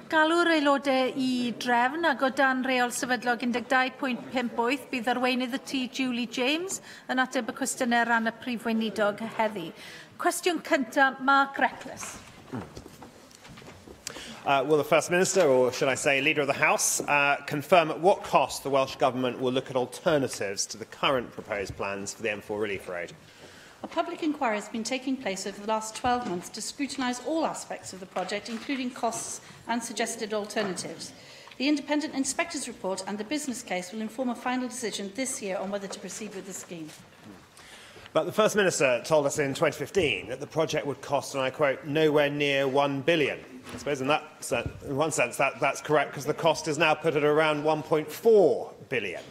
Galw'r aelodau I drefn ac o dan reol sefydlog 12.58 bydd arweinydd y tŷ Julie James yn ateb y cwestiynau ran y prif weinidog heddi. Cwestiwn cyntaf, Mark Reckless. Will the First Minister, or should I say Leader of the House, confirm at what cost the Welsh Government will look at alternatives to the current proposed plans for the M4 Relief Road? A public inquiry has been taking place over the last 12 months to scrutinise all aspects of the project, including costs and suggested alternatives. The independent inspector's report and the business case will inform a final decision this year on whether to proceed with the scheme. But the First Minister told us in 2015 that the project would cost, and I quote, nowhere near £1 billion. I suppose in one sense that's correct, because the cost is now put at around £1.4 billion.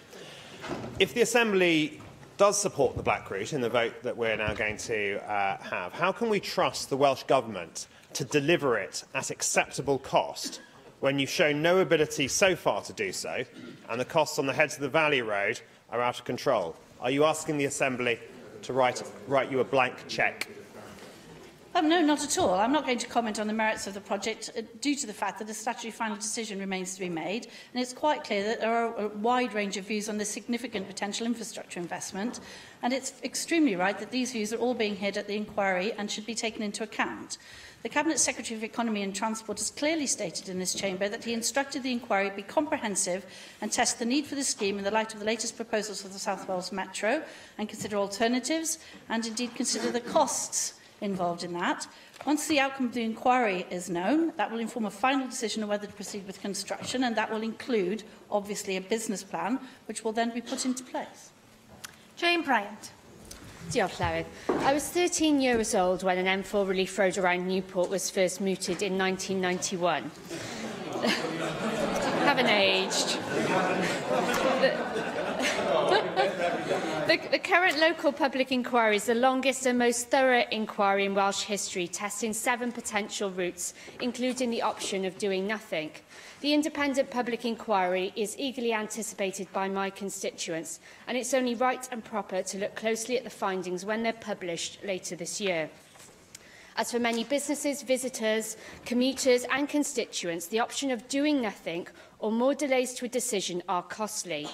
If the Assembly does support the Black Route in the vote that we're now going to have, how can we trust the Welsh Government to deliver it at acceptable cost when you've shown no ability so far to do so, and the costs on the Heads of the Valley Road are out of control? Are you asking the Assembly to write you a blank cheque? No, not at all. I'm not going to comment on the merits of the project due to the fact that a statutory final decision remains to be made, and it's quite clear that there are a wide range of views on the significant potential infrastructure investment, and it's extremely right that these views are all being heard at the inquiry and should be taken into account. The Cabinet Secretary for Economy and Transport has clearly stated in this chamber that he instructed the inquiry be comprehensive and test the need for the scheme in the light of the latest proposals for the South Wales Metro, and consider alternatives and indeed consider the costs involved in that. Once the outcome of the inquiry is known, that will inform a final decision on whether to proceed with construction, and that will include, obviously, a business plan, which will then be put into place. Jane Bryant. Diolch, Llywydd. I was 13 years old when an M4 relief road around Newport was first mooted in 1991. Haven't aged. The current local public inquiry is the longest and most thorough inquiry in Welsh history, testing 7 potential routes, including the option of doing nothing. The independent public inquiry is eagerly anticipated by my constituents, and it's only right and proper to look closely at the findings when they're published later this year. As for many businesses, visitors, commuters and constituents, the option of doing nothing or more delays to a decision are costly.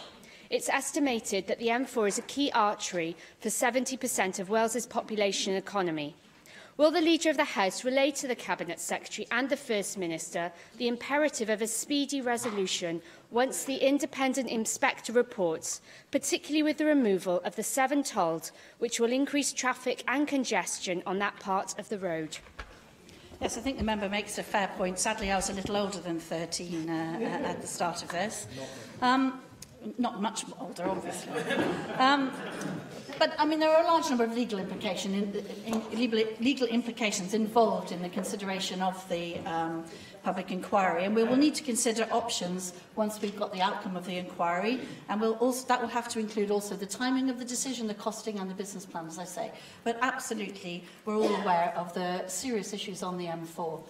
It's estimated that the M4 is a key artery for 70% of Wales's population and economy. Will the Leader of the House relay to the Cabinet Secretary and the First Minister the imperative of a speedy resolution once the independent inspector reports, particularly with the removal of the 7 tolls, which will increase traffic and congestion on that part of the road? Yes, I think the member makes a fair point. Sadly, I was a little older than 13 at the start of this. Not much older, obviously. But, I mean, there are a large number of legal implications involved in the consideration of the public inquiry, and we will need to consider options once we've got the outcome of the inquiry, and that will have to include also the timing of the decision, the costing and the business plan, as I say. But absolutely, we're all aware of the serious issues on the M4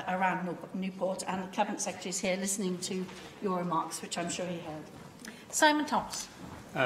around Newport, and the Cabinet Secretary is here listening to your remarks, which I'm sure he heard. Simon Thomas.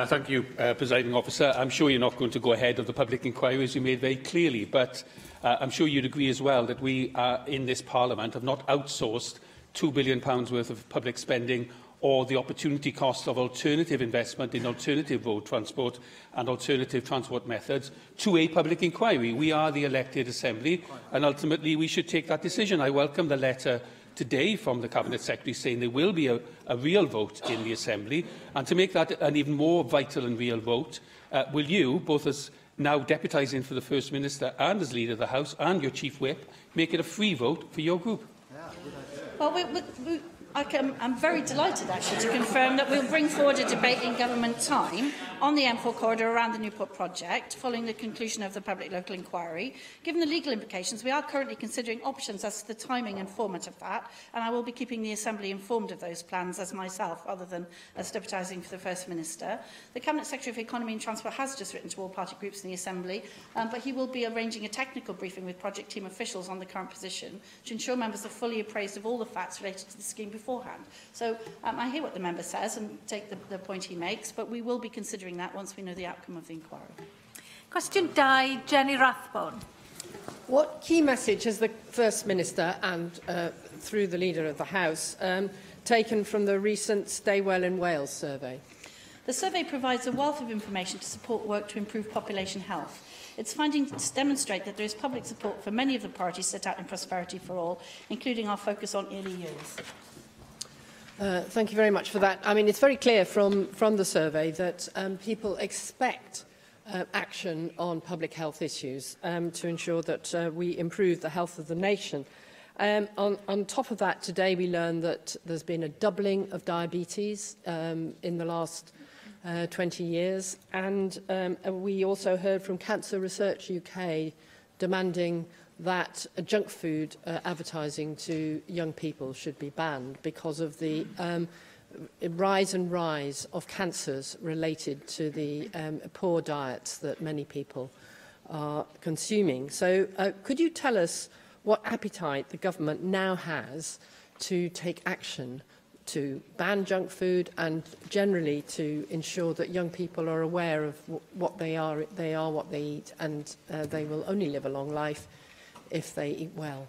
Thank you, Presiding Officer. I'm sure you're not going to go ahead of the public inquiry, as you made very clearly, but I'm sure you'd agree as well that we in this Parliament have not outsourced £2 billion worth of public spending or the opportunity cost of alternative investment in alternative road transport and alternative transport methods to a public inquiry. We are the elected Assembly, and ultimately we should take that decision. I welcome the letter today from the Cabinet Secretary saying there will be a real vote in the Assembly, and to make that an even more vital and real vote, will you, both as now deputising for the First Minister and as Leader of the House and your Chief Whip, make it a free vote for your group? Well, I'm very delighted, actually, to confirm that we'll bring forward a debate in government time on the M4 corridor around the Newport project, following the conclusion of the public local inquiry. Given the legal implications, we are currently considering options as to the timing and format of that, and I will be keeping the Assembly informed of those plans as myself, rather than as deputising for the First Minister. The Cabinet Secretary for Economy and Transport has just written to all party groups in the Assembly, but he will be arranging a technical briefing with project team officials on the current position to ensure members are fully appraised of all the facts related to the scheme beforehand. So I hear what the member says and take the point he makes, but we will be considering that once we know the outcome of the inquiry. Cwestiwn 2, Jenny Rathbone. What key message has the First Minister and through the Leader of the House taken from the recent Stay Well in Wales survey? The survey provides a wealth of information to support work to improve population health. Its findings demonstrate that there is public support for many of the priorities set out in Prosperity for All, including our focus on early years. Thank you very much for that. I mean, it's very clear from the survey that people expect action on public health issues to ensure that we improve the health of the nation. On top of that, today we learned that there's been a doubling of diabetes in the last 20 years, and we also heard from Cancer Research UK demanding that junk food advertising to young people should be banned because of the rise of cancers related to the poor diets that many people are consuming. So could you tell us what appetite the government now has to take action to ban junk food and generally to ensure that young people are aware of what they are what they eat, and they will only live a long life if they eat well?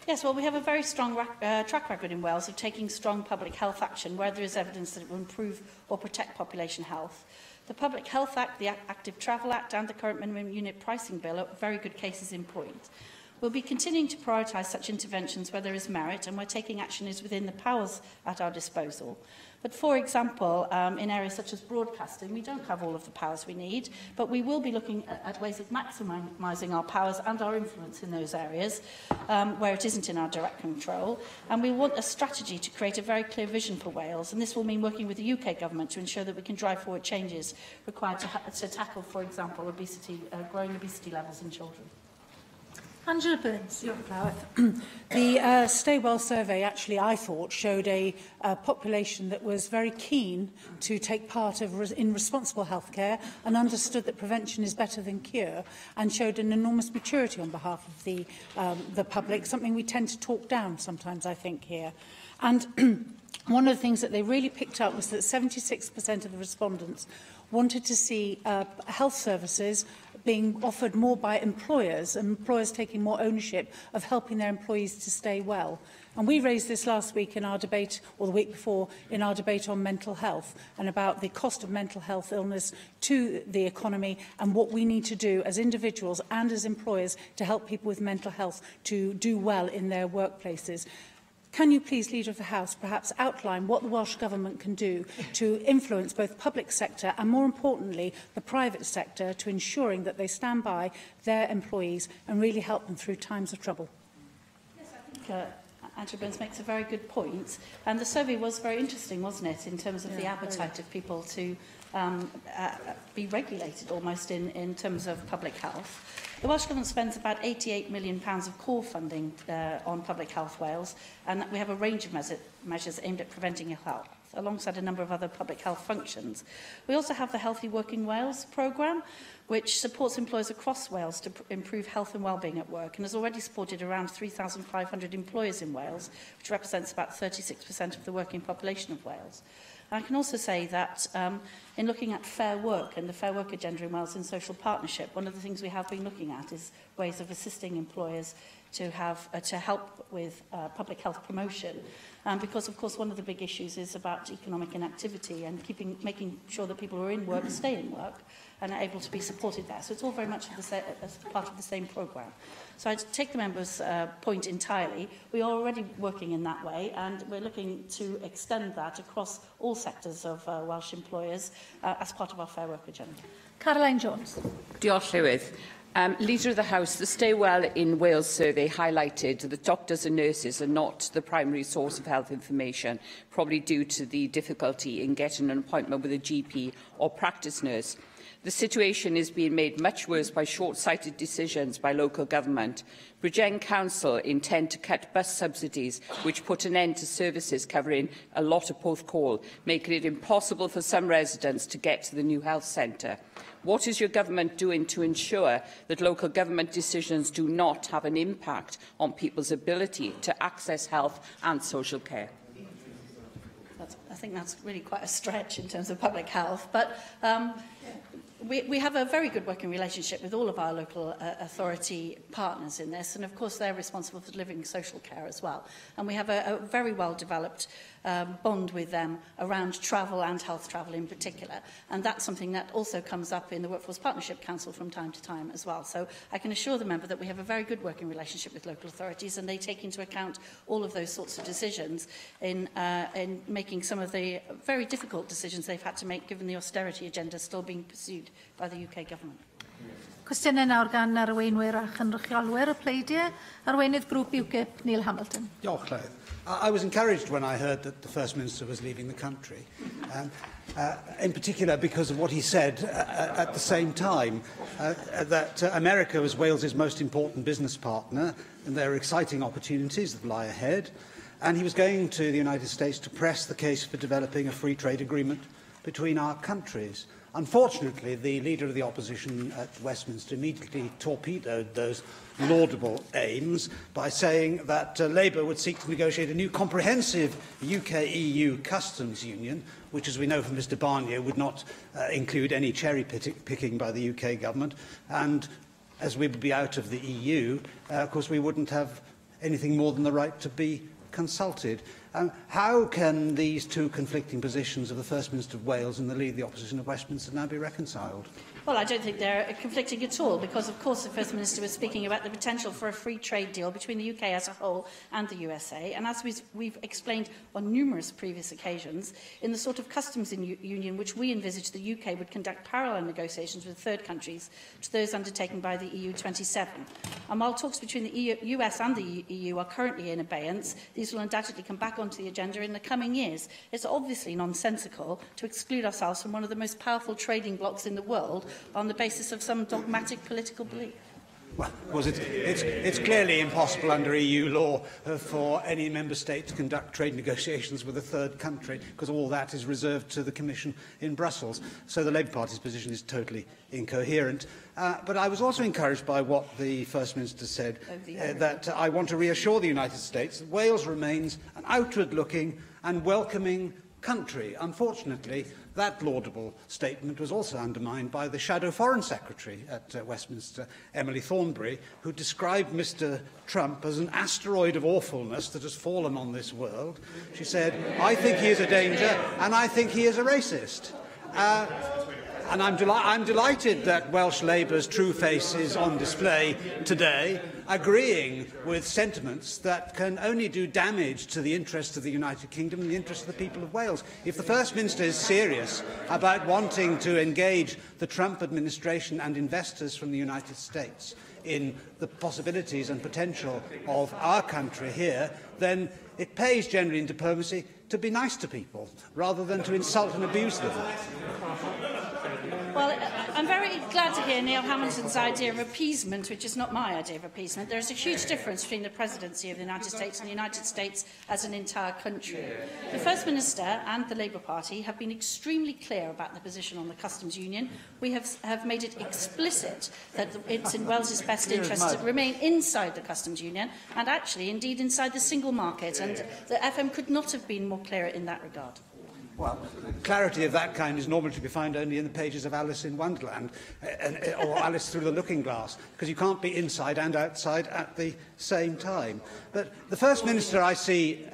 Yes, well, we have a very strong track record in Wales of taking strong public health action where there is evidence that it will improve or protect population health. The Public Health Act, the Active Travel Act and the current minimum unit pricing bill are very good cases in point. We'll be continuing to prioritise such interventions where there is merit and where taking action is within the powers at our disposal. But for example, in areas such as broadcasting, we don't have all of the powers we need, but we will be looking at ways of maximising our powers and our influence in those areas where it isn't in our direct control. And we want a strategy to create a very clear vision for Wales, and this will mean working with the UK government to ensure that we can drive forward changes required to tackle, for example, growing obesity levels in children. Angela Burns. The Stay Well survey actually, I thought, showed a population that was very keen to take part in responsible healthcare and understood that prevention is better than cure, and showed an enormous maturity on behalf of the public, something we tend to talk down sometimes, I think, here. And one of the things that they really picked up was that 76% of the respondents wanted to see health services being offered more by employers, and employers taking more ownership of helping their employees to stay well. And we raised this last week in our debate, or the week before, in our debate on mental health, and about the cost of mental health illness to the economy, and what we need to do as individuals and as employers to help people with mental health to do well in their workplaces. Can you please, Leader of the House, perhaps outline what the Welsh Government can do to influence both public sector and, more importantly, the private sector to ensuring that they stand by their employees and really help them through times of trouble? Yes, I think Angela Burns makes a very good point. And the survey was very interesting, wasn't it, in terms of the appetite of people to be regulated almost in terms of public health. The Welsh Government spends about £88 million of core funding on Public Health Wales, and we have a range of measures aimed at preventing ill health, alongside a number of other public health functions. We also have the Healthy Working Wales programme, which supports employers across Wales to improve health and wellbeing at work, and has already supported around 3,500 employers in Wales, which represents about 36% of the working population of Wales. I can also say that in looking at fair work and the Fair Work agenda in Wales in social partnership, one of the things we have been looking at is ways of assisting employers to help with public health promotion. Because, of course, one of the big issues is about economic inactivity and making sure that people who are in work stay in work and are able to be supported there. So it's all very much as part of the same programme. So I take the member's point entirely. We are already working in that way, and we're looking to extend that across all sectors of Welsh employers as part of our Fair Work agenda. Caroline Jones. Diolch, Llywydd. Leader of the House, the Stay Well in Wales survey highlighted that doctors and nurses are not the primary source of health information, probably due to the difficulty in getting an appointment with a GP or practice nurse. The situation is being made much worse by short-sighted decisions by local government. Bridgend Council intend to cut bus subsidies, which put an end to services covering a lot of Porthcawl, making it impossible for some residents to get to the new health centre. What is your government doing to ensure that local government decisions do not have an impact on people's ability to access health and social care? I think that's really quite a stretch in terms of public health, but We have a very good working relationship with all of our local authority partners in this, and of course they're responsible for delivering social care as well. And we have a very well developed bond with them around travel and health travel in particular. And that's something that also comes up in the Workforce Partnership Council from time to time as well. So I can assure the member that we have a very good working relationship with local authorities, and they take into account all of those sorts of decisions in making some of the very difficult decisions they've had to make given the austerity agenda still being pursued by the UK Government. Cwestiynau nawr gan arweinwyr a chynrychiolwyr y pleidiau. Arweinydd grŵp UKIP, Neil Hamilton. Diolch, Llywydd. I was encouraged when I heard that the First Minister was leaving the country, in particular because of what he said at the same time, that America was Wales's most important business partner, and there are exciting opportunities that lie ahead, and he was going to the United States to press the case for developing a free trade agreement between our countries. Unfortunately, the Leader of the Opposition at Westminster immediately torpedoed those laudable aims by saying that Labour would seek to negotiate a new comprehensive UK-EU customs union, which, as we know from Mr Barnier, would not include any cherry-picking by the UK government. And as we would be out of the EU, of course, we wouldn't have anything more than the right to be consulted. How can these two conflicting positions of the First Minister of Wales and the Leader of the Opposition of Westminster now be reconciled? Well, I don't think they're conflicting at all, because, of course, the First Minister was speaking about the potential for a free trade deal between the UK as a whole and the USA. And as we've explained on numerous previous occasions, in the sort of customs union which we envisage the UK would conduct parallel negotiations with third countries to those undertaken by the EU 27. And while talks between the US and the EU are currently in abeyance, these will undoubtedly come back onto the agenda in the coming years. It's obviously nonsensical to exclude ourselves from one of the most powerful trading blocs in the world on the basis of some dogmatic political belief. Well, it's clearly impossible under EU law for any member state to conduct trade negotiations with a third country, because all that is reserved to the Commission in Brussels. So the Labour Party's position is totally incoherent. But I was also encouraged by what the First Minister said, that I want to reassure the United States that Wales remains an outward-looking and welcoming country. Unfortunately, that laudable statement was also undermined by the Shadow Foreign Secretary at Westminster, Emily Thornberry, who described Mr Trump as an asteroid of awfulness that has fallen on this world. She said, "I think he is a danger, and I think he is a racist." And I'm delighted that Welsh Labour's true face is on display today, agreeing with sentiments that can only do damage to the interests of the United Kingdom and the interests of the people of Wales. If the First Minister is serious about wanting to engage the Trump administration and investors from the United States in the possibilities and potential of our country here, then it pays generally in diplomacy to be nice to people rather than to insult and abuse them. Well, I'm very glad to hear Neil Hamilton's idea of appeasement, which is not my idea of appeasement. There is a huge difference between the presidency of the United States and the United States as an entire country. The First Minister and the Labour Party have been extremely clear about the position on the customs union. We have made it explicit that it's in Wales's best interest to remain inside the customs union and actually, indeed, inside the single market. And the FM could not have been more clear in that regard. Well, clarity of that kind is normally to be found only in the pages of Alice in Wonderland, or Alice Through the Looking Glass, because you can't be inside and outside at the same time. But the First Minister I see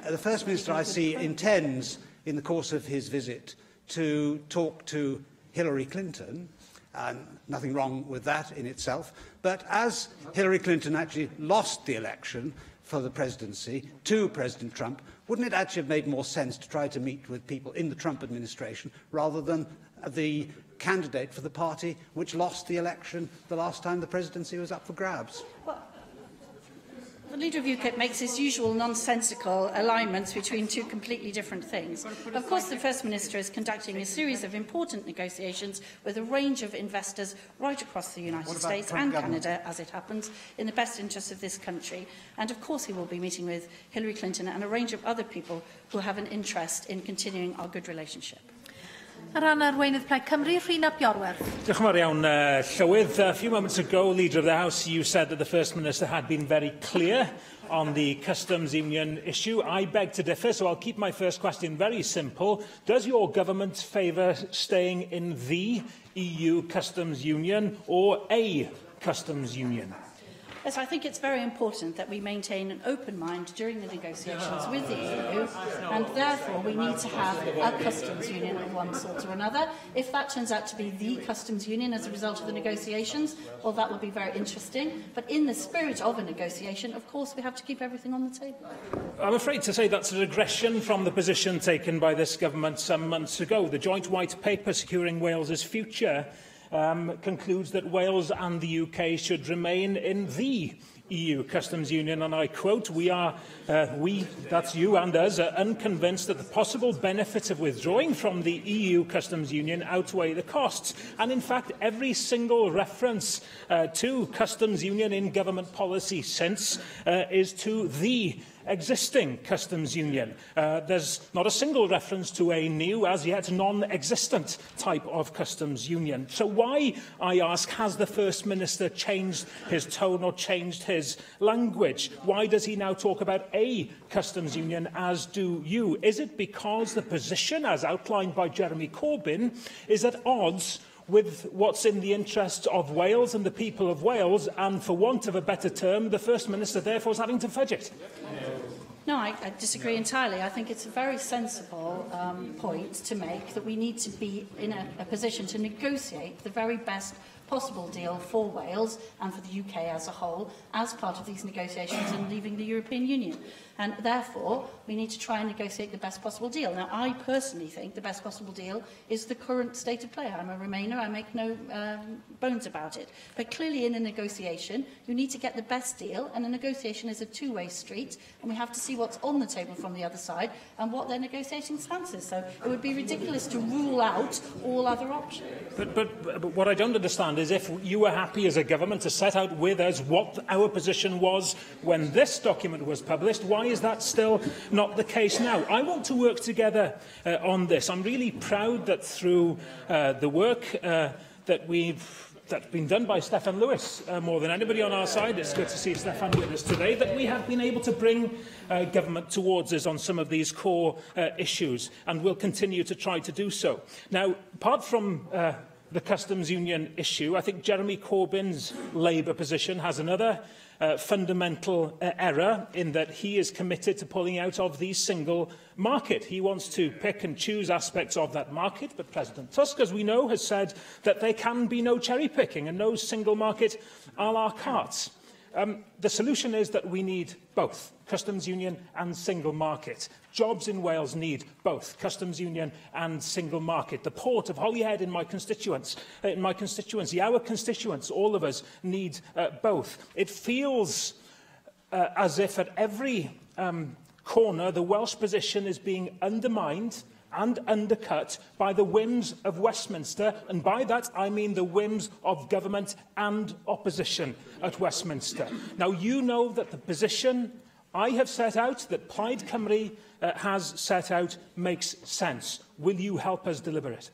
intends, in the course of his visit, to talk to Hillary Clinton, and nothing wrong with that in itself. But as Hillary Clinton actually lost the election for the presidency to President Trump, wouldn't it actually have made more sense to try to meet with people in the Trump administration rather than the candidate for the party which lost the election the last time the presidency was up for grabs? Well, the Leader of UKIP makes his usual nonsensical alignments between two completely different things. Of course, the First Minister is conducting a series of important negotiations with a range of investors right across the United States and Canada, as it happens, in the best interests of this country. And of course, he will be meeting with Hillary Clinton and a range of other people who have an interest in continuing our good relationship. Ar ran arweinydd Plaid Cymru, Rhun ap Iorwerth. Diolch yn fawr iawn, Llywydd. A few moments ago, Leader of the House, you said that the First Minister had been very clear on the customs union issue. I beg to differ, so I'll keep my first question very simple. Does your government favour staying in the EU customs union or a customs union? Yes, I think it's very important that we maintain an open mind during the negotiations with the EU, and therefore we need to have a customs union of one sort or another. If that turns out to be the customs union as a result of the negotiations, well, that would be very interesting. But in the spirit of a negotiation, of course, we have to keep everything on the table. I'm afraid to say that's a regression from the position taken by this government some months ago. The Joint White Paper Securing Wales's Future concludes that Wales and the UK should remain in the EU customs union, and I quote, we, that's you and us, are unconvinced that the possible benefits of withdrawing from the EU customs union outweigh the costs. And in fact, every single reference to customs union in government policy since is to the existing customs union. There's not a single reference to a new, as yet non-existent type of customs union. So why, I ask, has the First Minister changed his tone or changed his language? Why does he now talk about a customs union, as do you? Is it because the position, as outlined by Jeremy Corbyn, is at odds with what's in the interest of Wales and the people of Wales, and for want of a better term, the First Minister therefore is having to fudge it? No, I disagree entirely. I think it's a very sensible point to make that we need to be in a position to negotiate the very best possible deal for Wales and for the UK as a whole as part of these negotiations and leaving the European Union. And therefore, we need to try and negotiate the best possible deal. Now, I personally think the best possible deal is the current state of play. I'm a Remainer, I make no bones about it. But clearly in a negotiation, you need to get the best deal, and a negotiation is a two-way street, and we have to see what's on the table from the other side and what their negotiating stance is. So it would be ridiculous to rule out all other options. But what I don't understand is if you were happy as a government to set out with us what our position was when this document was published, why is that still not the case now? I want to work together on this. I'm really proud that through the work that's been done by Steffan Lewis more than anybody on our side, it's good to see Steffan with us today, that we have been able to bring government towards us on some of these core issues, and will continue to try to do so. Now, apart from the customs union issue, I think Jeremy Corbyn's Labour position has another fundamental error, in that he is committed to pulling out of the single market. He wants to pick and choose aspects of that market, but President Tusk, as we know, has said that there can be no cherry-picking and no single market à la carte. The solution is that we need both customs union and single market. Jobs in Wales need both customs union and single market. The port of Holyhead in my constituency, our constituents, all of us, need both. It feels as if at every corner the Welsh position is being undermined and undercut by the whims of Westminster, and by that I mean the whims of government and opposition at Westminster. Now, you know that the position I have set out, that Plaid Cymru has set out, makes sense. Will you help us deliver it?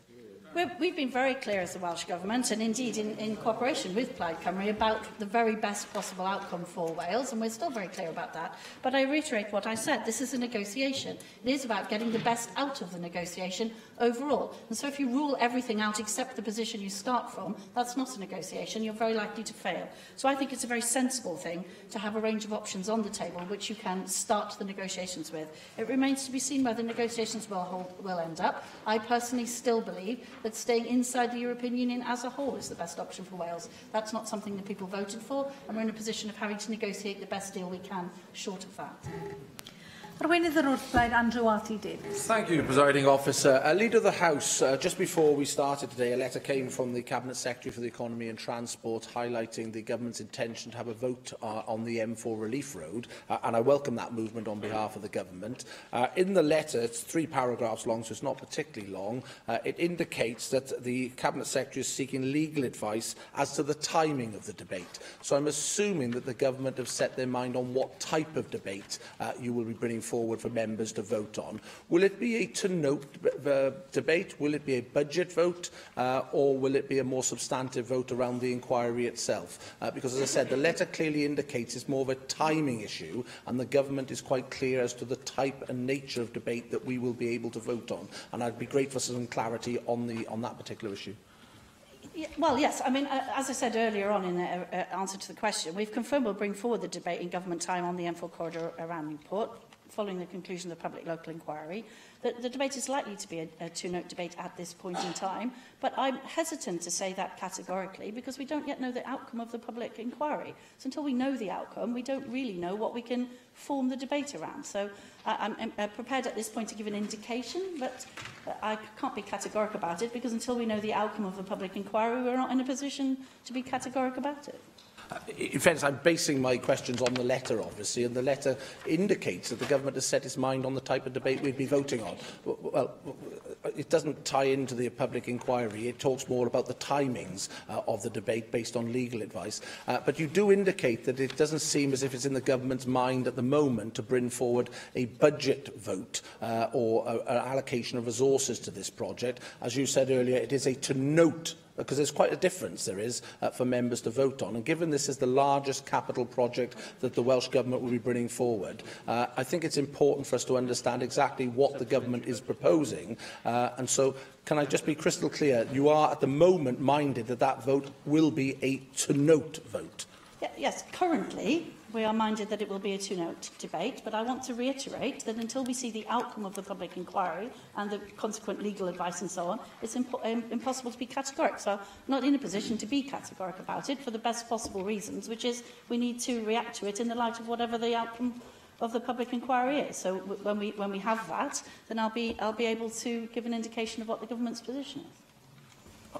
We've been very clear as the Welsh Government, and indeed in cooperation with Plaid Cymru, about the very best possible outcome for Wales, and we're still very clear about that. But I reiterate what I said. This is a negotiation. It is about getting the best out of the negotiation overall. And so if you rule everything out except the position you start from, that's not a negotiation. You're very likely to fail. So I think it's a very sensible thing to have a range of options on the table which you can start the negotiations with. It remains to be seen where the negotiations will end up. I personally still believe that staying inside the European Union as a whole is the best option for Wales. That's not something that people voted for, and we're in a position of having to negotiate the best deal we can short of that. Arweinydd yr Wrthblaid, Andrew Arty-Davies. Thank you, Presiding Officer. Leader of the House, just before we started today, a letter came from the Cabinet Secretary for the Economy and Transport highlighting the Government's intention to have a vote on the M4 Relief Road, and I welcome that movement on behalf of the Government. In the letter, it's 3 paragraphs long, so it's not particularly long, it indicates that the Cabinet Secretary is seeking legal advice as to the timing of the debate. So I'm assuming that the Government have set their mind on what type of debate you will be bringing forward for members to vote on. Will it be a to-note debate? Will it be a budget vote? Or will it be a more substantive vote around the inquiry itself? Because, as I said, the letter clearly indicates it's more of a timing issue, and the government is quite clear as to the type and nature of debate that we will be able to vote on. And I'd be grateful for some clarity on that particular issue. Yeah, well, yes. I mean, as I said earlier on in the answer to the question, we've confirmed we'll bring forward the debate in government time on the M4 corridor around Newport, following the conclusion of the public local inquiry. The debate is likely to be a two-note debate at this point in time, but I'm hesitant to say that categorically because we don't yet know the outcome of the public inquiry. So until we know the outcome, we don't really know what we can form the debate around. So I'm prepared at this point to give an indication, but I can't be categoric about it because until we know the outcome of the public inquiry, we're not in a position to be categoric about it. In fairness, I'm basing my questions on the letter, obviously, and the letter indicates that the government has set its mind on the type of debate we'd be voting on. Well, it doesn't tie into the public inquiry. It talks more about the timings of the debate based on legal advice. But you do indicate that it doesn't seem as if it's in the government's mind at the moment to bring forward a budget vote or an allocation of resources to this project. As you said earlier, it is a to-note, because there's quite a difference there is for members to vote on. And given this is the largest capital project that the Welsh Government will be bringing forward, I think it's important for us to understand exactly what the Government is proposing. And so, can I just be crystal clear? You are at the moment minded that that vote will be a to-note vote? Yes, currently we are minded that it will be a two-note debate, but I want to reiterate that until we see the outcome of the public inquiry and the consequent legal advice and so on, it's impossible to be categoric. So I'm not in a position to be categoric about it for the best possible reasons, which is we need to react to it in the light of whatever the outcome of the public inquiry is. So when we have that, then I'll be able to give an indication of what the government's position is.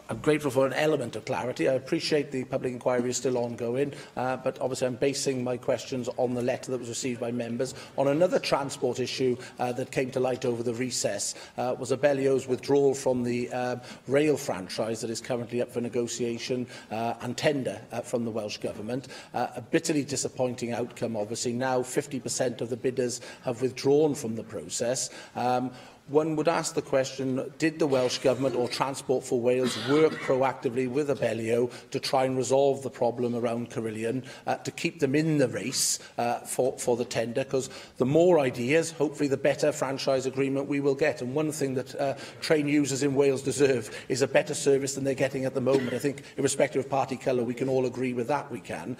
I'm grateful for an element of clarity. I appreciate the public inquiry is still ongoing, but obviously I'm basing my questions on the letter that was received by members. On another transport issue that came to light over the recess was Abellio's withdrawal from the rail franchise that is currently up for negotiation and tender from the Welsh Government. A bitterly disappointing outcome, obviously. Now 50% of the bidders have withdrawn from the process. One would ask the question, did the Welsh Government or Transport for Wales work proactively with Abellio to try and resolve the problem around Carillion, to keep them in the race for the tender? Because the more ideas, hopefully the better franchise agreement we will get. And one thing that train users in Wales deserve is a better service than they're getting at the moment. I think, irrespective of party colour, we can all agree with that, we can.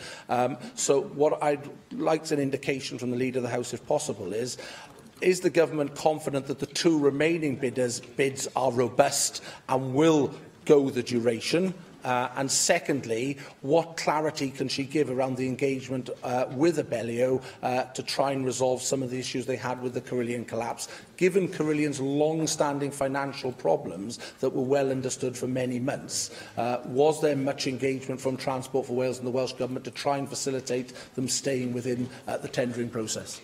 So what I'd like an indication from the Leader of the House, if possible, is the Government confident that the two remaining bids are robust and will go the duration? And secondly, what clarity can she give around the engagement with Abellio to try and resolve some of the issues they had with the Carillion collapse, given Carillion's long-standing financial problems that were well understood for many months? Was there much engagement from Transport for Wales and the Welsh Government to try and facilitate them staying within the tendering process?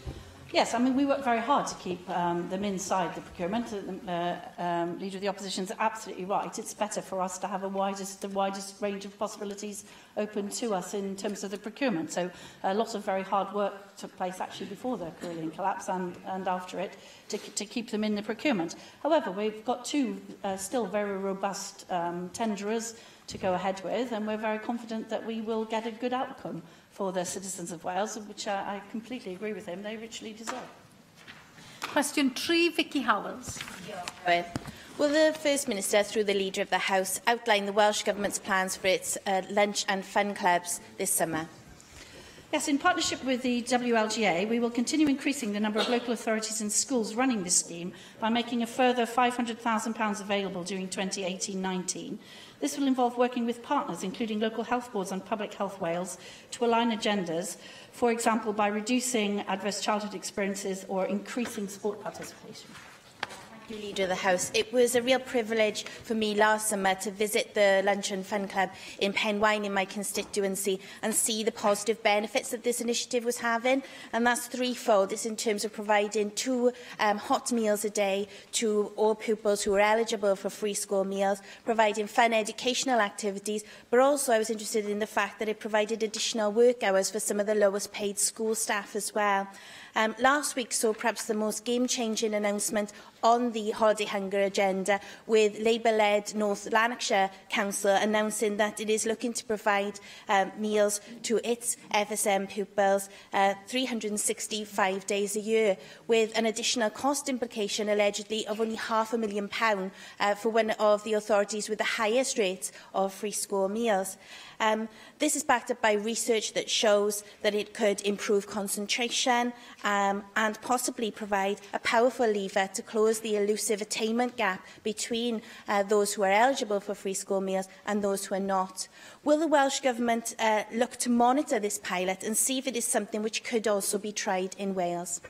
Yes, I mean, we work very hard to keep them inside the procurement. Leader of the Opposition is absolutely right. It's better for us to have the widest range of possibilities open to us in terms of the procurement. So a lot of very hard work took place actually before the Carillion collapse and after it to keep them in the procurement. However, we've got two still very robust tenderers to go ahead with, and we're very confident that we will get a good outcome for the citizens of Wales, which I completely agree with him, they richly deserve. Question 3, Vicky Howells. Will the First Minister, through the Leader of the House, outline the Welsh Government's plans for its lunch and fun clubs this summer? Yes, in partnership with the WLGA, we will continue increasing the number of local authorities and schools running this scheme by making a further £500,000 available during 2018-19. This will involve working with partners, including local health boards and Public Health Wales, to align agendas, for example, by reducing adverse childhood experiences or increasing sport participation. Thank you, Leader of the House. It was a real privilege for me last summer to visit the Lunch and Fun Club in Penwain in my constituency and see the positive benefits that this initiative was having. And that's threefold. It's in terms of providing 2 hot meals a day to all pupils who are eligible for free school meals, providing fun educational activities, but also I was interested in the fact that it provided additional work hours for some of the lowest paid school staff as well. Last week saw perhaps the most game-changing announcement on the holiday hunger agenda, with Labour-led North Lanarkshire Council announcing that it is looking to provide meals to its FSM pupils 365 days a year, with an additional cost implication allegedly of only £500,000 for one of the authorities with the highest rates of free school meals. This is backed up by research that shows that it could improve concentration and possibly provide a powerful lever to close the elusive attainment gap between those who are eligible for free school meals and those who are not. Will the Welsh Government look to monitor this pilot and see if it is something which could also be tried in Wales?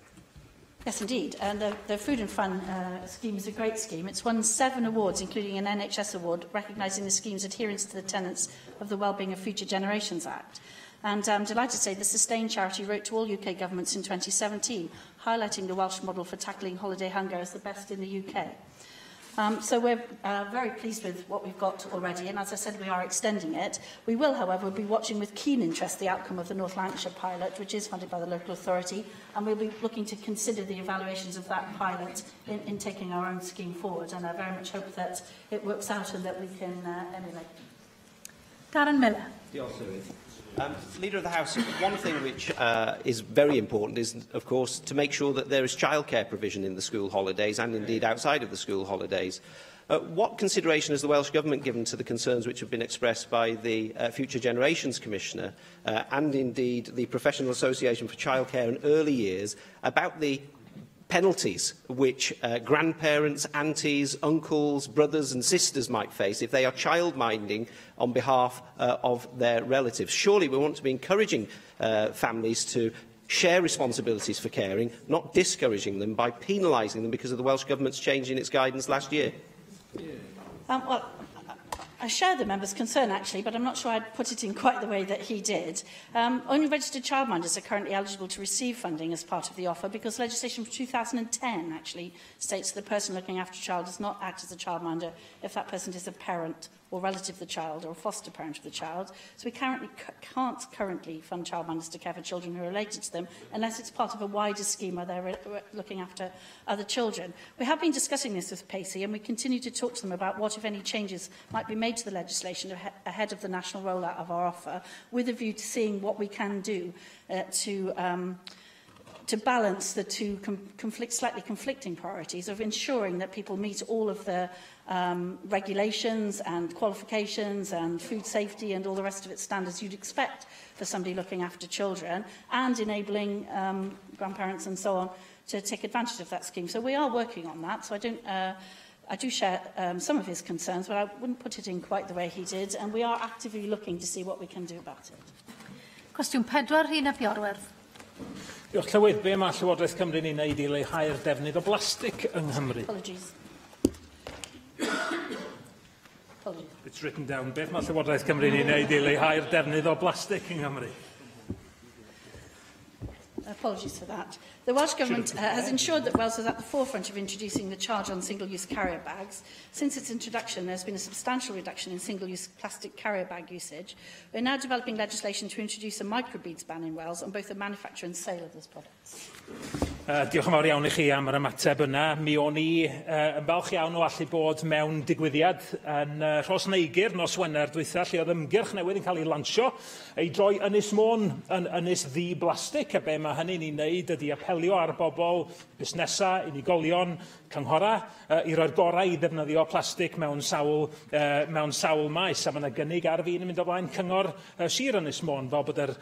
Yes, indeed. And the Food and Fun scheme is a great scheme. It's won 7 awards, including an NHS award, recognising the scheme's adherence to the tenets of the Wellbeing of Future Generations Act. And I'm delighted to say the Sustain charity wrote to all UK governments in 2017, highlighting the Welsh model for tackling holiday hunger as the best in the UK. So we're very pleased with what we've got already, and as I said, we are extending it. We will, however, be watching with keen interest the outcome of the North Lanarkshire pilot, which is funded by the local authority, and we'll be looking to consider the evaluations of that pilot in taking our own scheme forward, and I very much hope that it works out and that we can emulate. Darren Miller. Leader of the House, one thing which is very important is, of course, to make sure that there is childcare provision in the school holidays and indeed outside of the school holidays. What consideration has the Welsh Government given to the concerns which have been expressed by the Future Generations Commissioner and indeed the Professional Association for Childcare and Early Years about the penalties which grandparents, aunties, uncles, brothers and sisters might face if they are childminding on behalf of their relatives? Surely we want to be encouraging families to share responsibilities for caring, not discouraging them by penalising them because of the Welsh Government's change in its guidance last year. Well, I share the member's concern, actually, but I'm not sure I'd put it in quite the way that he did. Only registered childminders are currently eligible to receive funding as part of the offer, because legislation from 2010 actually states that the person looking after a child does not act as a childminder if that person is a parent or relative of the child or a foster parent of the child. So we can't currently fund childminders to care for children who are related to them unless it's part of a wider scheme where they're looking after other children. We have been discussing this with Pacey, and we continue to talk to them about what, if any, changes might be made to the legislation ahead of the national rollout of our offer, with a view to seeing what we can do to balance the two slightly conflicting priorities of ensuring that people meet all of the regulations and qualifications and food safety and all the rest of its standards you'd expect for somebody looking after children, and enabling grandparents and so on to take advantage of that scheme. So we are working on that. So I do share some of his concerns, but I wouldn't put it in quite the way he did, and we are actively looking to see what we can do about it. Cwestiwn 4, Rhina Biorwerth. Diolch Llywydd, be mae Llywodraeth Cymru'n ei wneud i leihau'r defnydd o blastig yng Nghymru? Apologies. It's written down. Beth mae Llywodraeth Cymru'n ei wneud i leihau'r defnydd o blastig yng Nghymru? Apologies for that. The Welsh Government has ensured that Wales is at the forefront of introducing the charge on single-use carrier bags. Since its introduction, there has been a substantial reduction in single-use plastic carrier bag usage. We're now developing legislation to introduce a microbeads ban in Wales on both the manufacture and sale of those products. Diolch yn fawr iawn i chi am yr ymateb yna. Mi o'n i yn falch iawn o allu bod mewn digwyddiad yn Rhos Neigr nos Wener dwytha, lle oedd ymgyrch newydd yn cael ei lansio ei droi Ynys Môn yn ynys ddi-blastig, a be mae hynny'n ei wneud ydy apelio ar bobl, busnesau, unigolion, cynghora, i roi'r gorau i ddefnyddio plastig mewn sawl maes. A mae yna gynnig ar fi'n mynd o blaen cyngor Sir Ynys Môn, fel bod yr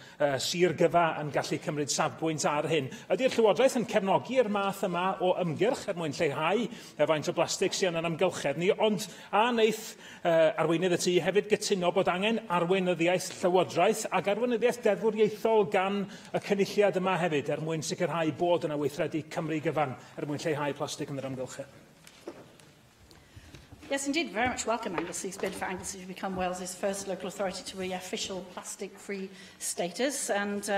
Sir gyfa yn gallu cymryd safbwynt ar hyn. Ydy'r Llywodraeth yn cefnogi'r math yma o ymgyrch mwyn lleihau faint o blastig sy'n yn amgylchedd ni, ond a wneith arweinydd y tŷ hefyd gytuno bod angen arweinyddiaeth Llywodraeth ac arweinyddiaeth deddfwriaethol gan y cynulliad yma hefyd mwyn sicrhau bod yna weithredu Cymru gyfan mwyn lleihau plastig yn yr amgylchedd. Yes, indeed, very much welcome Anglesea's bid for Anglesey to become Wales's first local authority to be official plastic-free status, and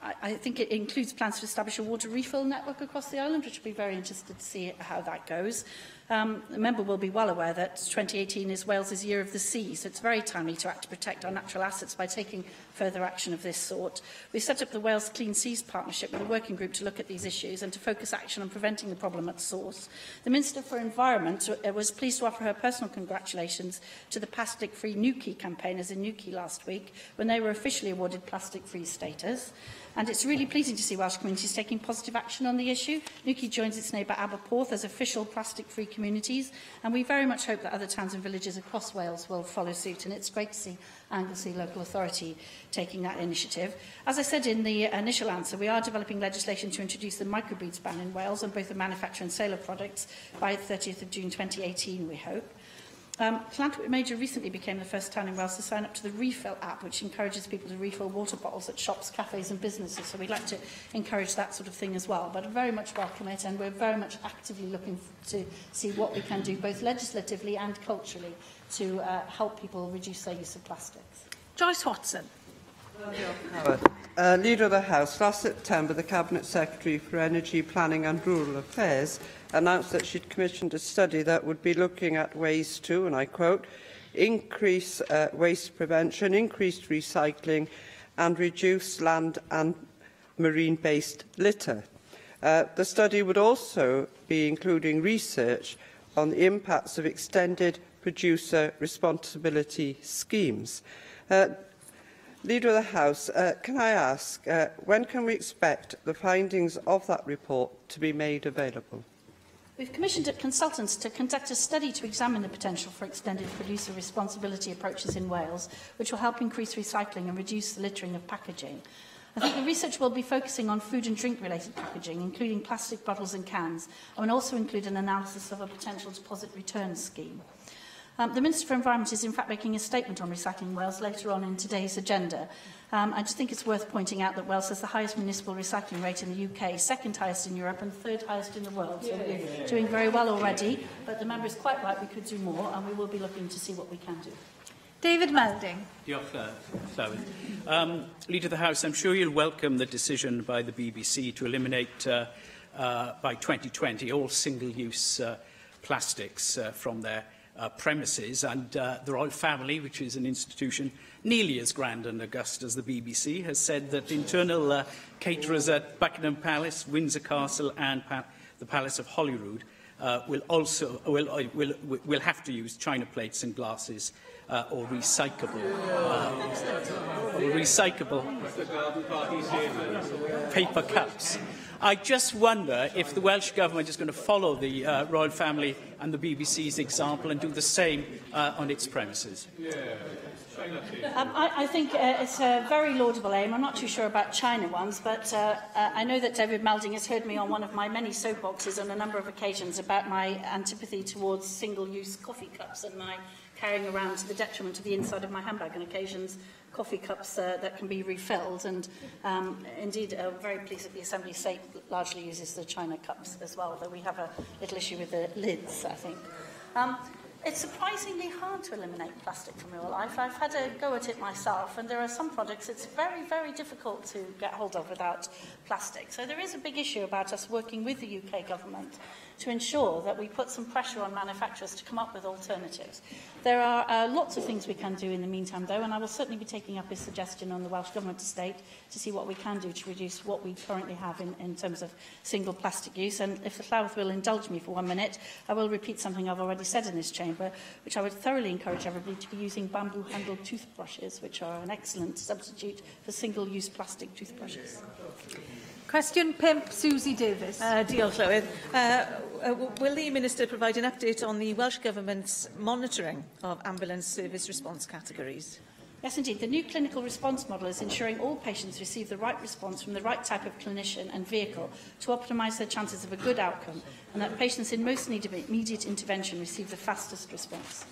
I think it includes plans to establish a water refill network across the island, which will be very interested to see how that goes. The member will be well aware that 2018 is Wales' Year of the Sea, so it's very timely to act to protect our natural assets by taking further action of this sort. We've set up the Wales Clean Seas Partnership with a working group to look at these issues and to focus action on preventing the problem at source. The Minister for Environment was pleased to offer her personal congratulations to the plastic-free Newquay campaigners in Newquay last week when they were officially awarded plastic-free status. And it's really pleasing to see Welsh communities taking positive action on the issue. Newquay joins its neighbour Aberporth as official plastic-free communities, and we very much hope that other towns and villages across Wales will follow suit, and it's great to see Anglesey Local Authority taking that initiative. As I said in the initial answer, we are developing legislation to introduce the microbreeds ban in Wales on both the manufacture and sale of products by the 30th of June 2018, we hope. Llantwit Major recently became the first town in Wales to sign up to the Refill app, which encourages people to refill water bottles at shops, cafes and businesses. So we'd like to encourage that sort of thing as well. But I very much welcome it, and we're very much actively looking to see what we can do, both legislatively and culturally, to help people reduce their use of plastics. Joyce Watson. Leader of the House, last September the Cabinet Secretary for Energy, Planning and Rural Affairs announced that she'd commissioned a study that would be looking at ways to, and I quote, increase waste prevention, increased recycling and reduce land and marine-based litter. The study would also be including research on the impacts of extended producer responsibility schemes. Leader of the House, can I ask, when can we expect the findings of that report to be made available? We've commissioned consultants to conduct a study to examine the potential for extended producer responsibility approaches in Wales, which will help increase recycling and reduce the littering of packaging. I think the research will be focusing on food and drink-related packaging, including plastic bottles and cans, and will also include an analysis of a potential deposit return scheme. The Minister for Environment is in fact making a statement on recycling in Wales later on in today's agenda. I just think it's worth pointing out that Wales has the highest municipal recycling rate in the UK, second highest in Europe and third highest in the world. So we're doing very well already, but the member is quite right, we could do more, and we will be looking to see what we can do. David Melding. Leader of the House, I'm sure you'll welcome the decision by the BBC to eliminate by 2020 all single-use plastics from their premises, and the Royal Family, which is an institution nearly as grand and august as the BBC, has said that internal caterers at Buckingham Palace, Windsor Castle and the Palace of Holyrood will have to use china plates and glasses or recyclable paper cups. I just wonder if the Welsh Government is going to follow the Royal Family and the BBC's example and do the same on its premises. I think it's a very laudable aim. I'm not too sure about China ones, but I know that David Melding has heard me on one of my many soapboxes on a number of occasions about my antipathy towards single-use coffee cups and my carrying around to the detriment of the inside of my handbag on occasions coffee cups that can be refilled, and indeed I'm very pleased that the Assembly state largely uses the china cups as well, though we have a little issue with the lids, I think. It's surprisingly hard to eliminate plastic from real life. I've had a go at it myself, and there are some products it's very, very difficult to get hold of without plastic. So there is a big issue about us working with the UK government to ensure that we put some pressure on manufacturers to come up with alternatives. There are lots of things we can do in the meantime, though, and I will certainly be taking up his suggestion on the Welsh Government estate to see what we can do to reduce what we currently have in terms of single plastic use. And if the Llywelyn will indulge me for 1 minute, I will repeat something I've already said in this chamber, which I would thoroughly encourage everybody to be using bamboo-handled toothbrushes, which are an excellent substitute for single-use plastic toothbrushes. Question 5, Susie Davis. Diolch, Llywydd. Will the Minister provide an update on the Welsh Government's monitoring of ambulance service response categories? Yes, indeed. The new clinical response model is ensuring all patients receive the right response from the right type of clinician and vehicle to optimise their chances of a good outcome, and that patients in most need of immediate intervention receive the fastest response.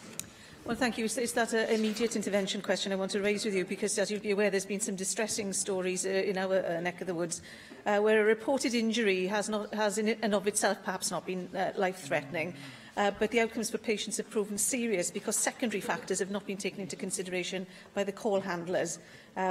Well, thank you. It's that immediate intervention question I want to raise with you, because, as you'll be aware, there's been some distressing stories in our neck of the woods where a reported injury has in and of itself perhaps not been life-threatening, but the outcomes for patients have proven serious because secondary factors have not been taken into consideration by the call handlers.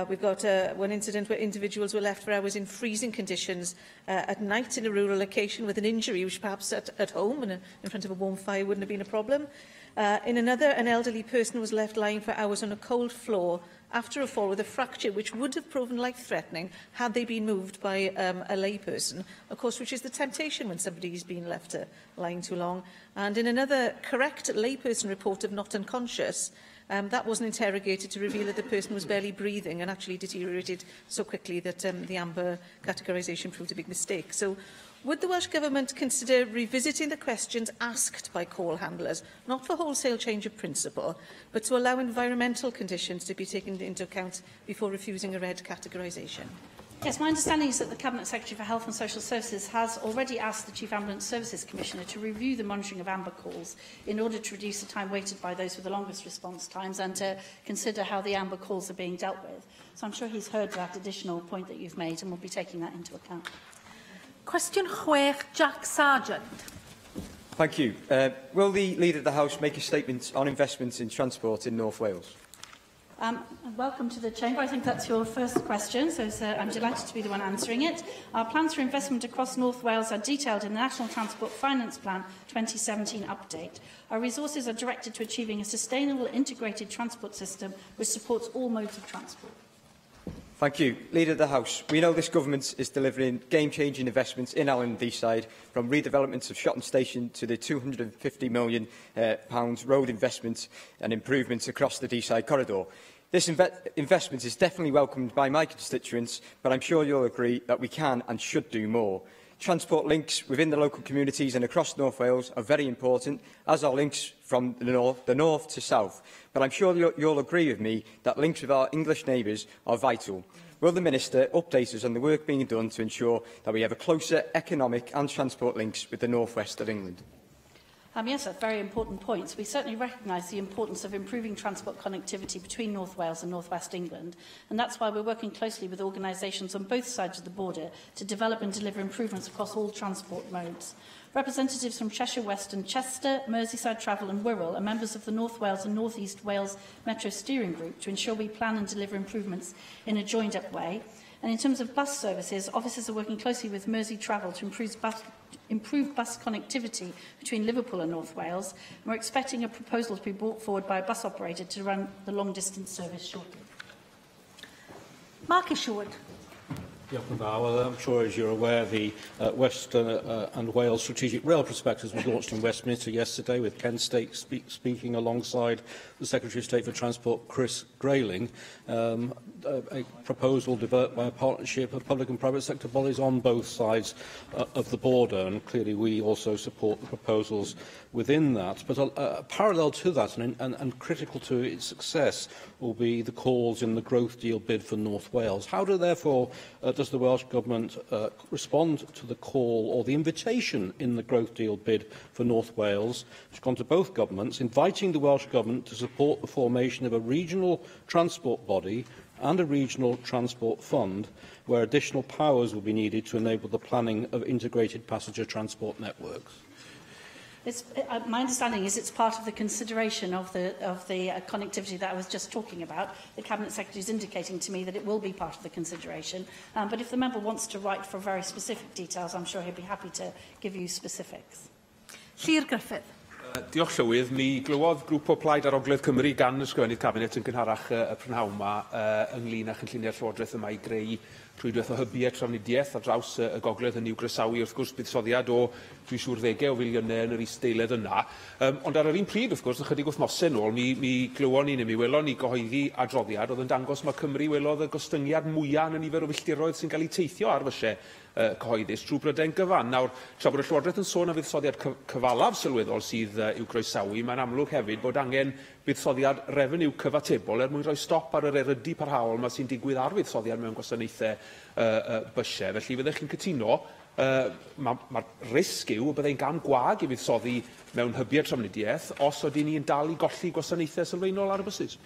We've got one incident where individuals were left for hours in freezing conditions at night in a rural location with an injury which perhaps at home and in front of a warm fire wouldn't have been a problem. In another, an elderly person was left lying for hours on a cold floor after a fall with a fracture which would have proven life-threatening had they been moved by a layperson, of course, which is the temptation when somebody's been left lying too long. And in another correct layperson report of not unconscious, that wasn't interrogated to reveal that the person was barely breathing and actually deteriorated so quickly that the amber categorisation proved a big mistake. So, would the Welsh Government consider revisiting the questions asked by call handlers, not for wholesale change of principle, but to allow environmental conditions to be taken into account before refusing a red categorisation? Yes, my understanding is that the Cabinet Secretary for Health and Social Services has already asked the Chief Ambulance Services Commissioner to review the monitoring of amber calls in order to reduce the time waited by those with the longest response times and to consider how the amber calls are being dealt with. So I'm sure he's heard that additional point that you've made and will be taking that into account. Question 6, Jack Sargent. Thank you. Will the Leader of the House make a statement on investments in transport in North Wales? Welcome to the Chamber. I think that's your first question, so I'm delighted to be the one answering it. Our plans for investment across North Wales are detailed in the National Transport Finance Plan 2017 update. Our resources are directed to achieving a sustainable integrated transport system which supports all modes of transport. Thank you. Leader of the House, we know this government is delivering game-changing investments in Allen and Deeside, from redevelopments of Shotton Station to the £250 million road investment and improvements across the Deeside corridor. This investment is definitely welcomed by my constituents, but I'm sure you'll agree that we can and should do more. Transport links within the local communities and across North Wales are very important, as are links from the north to south. But I'm sure you'll agree with me that links with our English neighbours are vital. Will the Minister update us on the work being done to ensure that we have a closer economic and transport links with the north west of England? Yes, that's very important points. We certainly recognise the importance of improving transport connectivity between North Wales and North West England, and that's why we're working closely with organisations on both sides of the border to develop and deliver improvements across all transport modes. Representatives from Cheshire West and Chester, Merseyside Travel and Wirral are members of the North Wales and North East Wales Metro Steering Group to ensure we plan and deliver improvements in a joined-up way. And in terms of bus services, officers are working closely with Mersey Travel to improve bus connectivity between Liverpool and North Wales. And we're expecting a proposal to be brought forward by a bus operator to run the long-distance service shortly. Mark Isherwood. Well, I'm sure, as you're aware, the West and Wales Strategic Rail Prospectus was launched in Westminster yesterday, with Ken State speaking alongside the Secretary of State for Transport, Chris Grayling. A proposal developed by a partnership of public and private sector bodies on both sides of the border, and clearly we also support the proposals within that. But parallel to that, and critical to its success, will be the calls in the growth deal bid for North Wales. How therefore does the Welsh Government respond to the call or the invitation in the growth deal bid for North Wales, which has gone to both governments, inviting the Welsh Government to support the formation of a regional transport body and a regional transport fund, where additional powers will be needed to enable the planning of integrated passenger transport networks? My understanding is it's part of the consideration of the connectivity that I was just talking about. The Cabinet Secretary is indicating to me that it will be part of the consideration. But if the member wants to write for very specific details, I'm sure he'll be happy to give you specifics. Llŷr Griffith. Diolch Llywydd. Mi glywodd grŵp o Plaid ar Ogledd Cymru gan ysgrifennydd Cabinet yn gynharach y prynhawn yma ynglŷn â chynlluniau'r Llywodraeth yma i greu rhwydwaith o hybu a trafnidiaeth ar draws y gogledd yn Niw Groesawu. Wrth gwrs, buddsoddiad o, dwi'n siŵr, 10 o filiynau yn yr is-deiledd yna. Ond ar yr un pryd, wrth gwrs, ychydig wythnosau nôl, mi glywon ni, neu mi welon ni gyhoeddi adroddiad oedd yn dangos mae Cymru welodd y gostyngiad mwyaf yn y nifer o filltiroedd sy'n cael eu teithio ar fysiau cyhoeddus trwy Brydain gyfan. Nawr, tra bod y Llywodraeth yn sôn am fuddsoddiad cyfalaf sylweddol sydd i'w groesawu, mae'n amlwg hefyd bod angen buddsoddiad refeniw cyfatebol mwyn rhoi stop ar yr erydu parhaol yma sy'n digwydd ar fuddsoddiad mewn gwasanaethau bysiau. Felly fyddech chi'n cytuno, mae'r risg yw y byddai'n gam gwag i fuddsoddi mewn hybiau trafnidiaeth os oedden ni'n dal i golli gwasanaethau sylfaenol ar y bysys.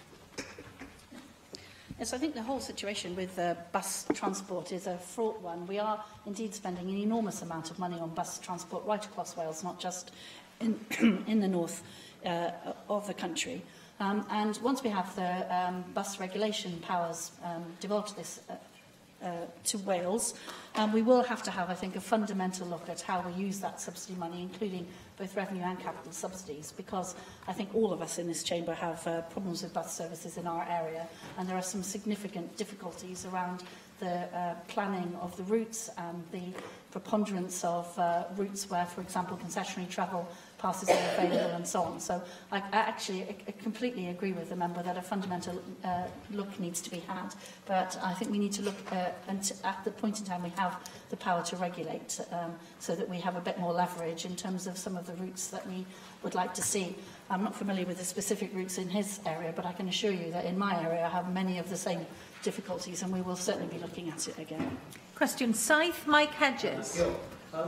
Yes, I think the whole situation with bus transport is a fraught one. We are indeed spending an enormous amount of money on bus transport right across Wales, not just in the north of the country. And once we have the bus regulation powers devolved this to Wales, we will have to have, I think, a fundamental look at how we use that subsidy money, including both revenue and capital subsidies, because I think all of us in this chamber have problems with bus services in our area, and there are some significant difficulties around the planning of the routes and the preponderance of routes where, for example, concessionary travel passes are available and so on. So I actually completely agree with the member that a fundamental look needs to be had, but I think we need to look at the point in time we have the power to regulate so that we have a bit more leverage in terms of some of the routes that we would like to see. I'm not familiar with the specific routes in his area, but I can assure you that in my area I have many of the same difficulties, and we will certainly be looking at it again. Question 7, Mike Hedges.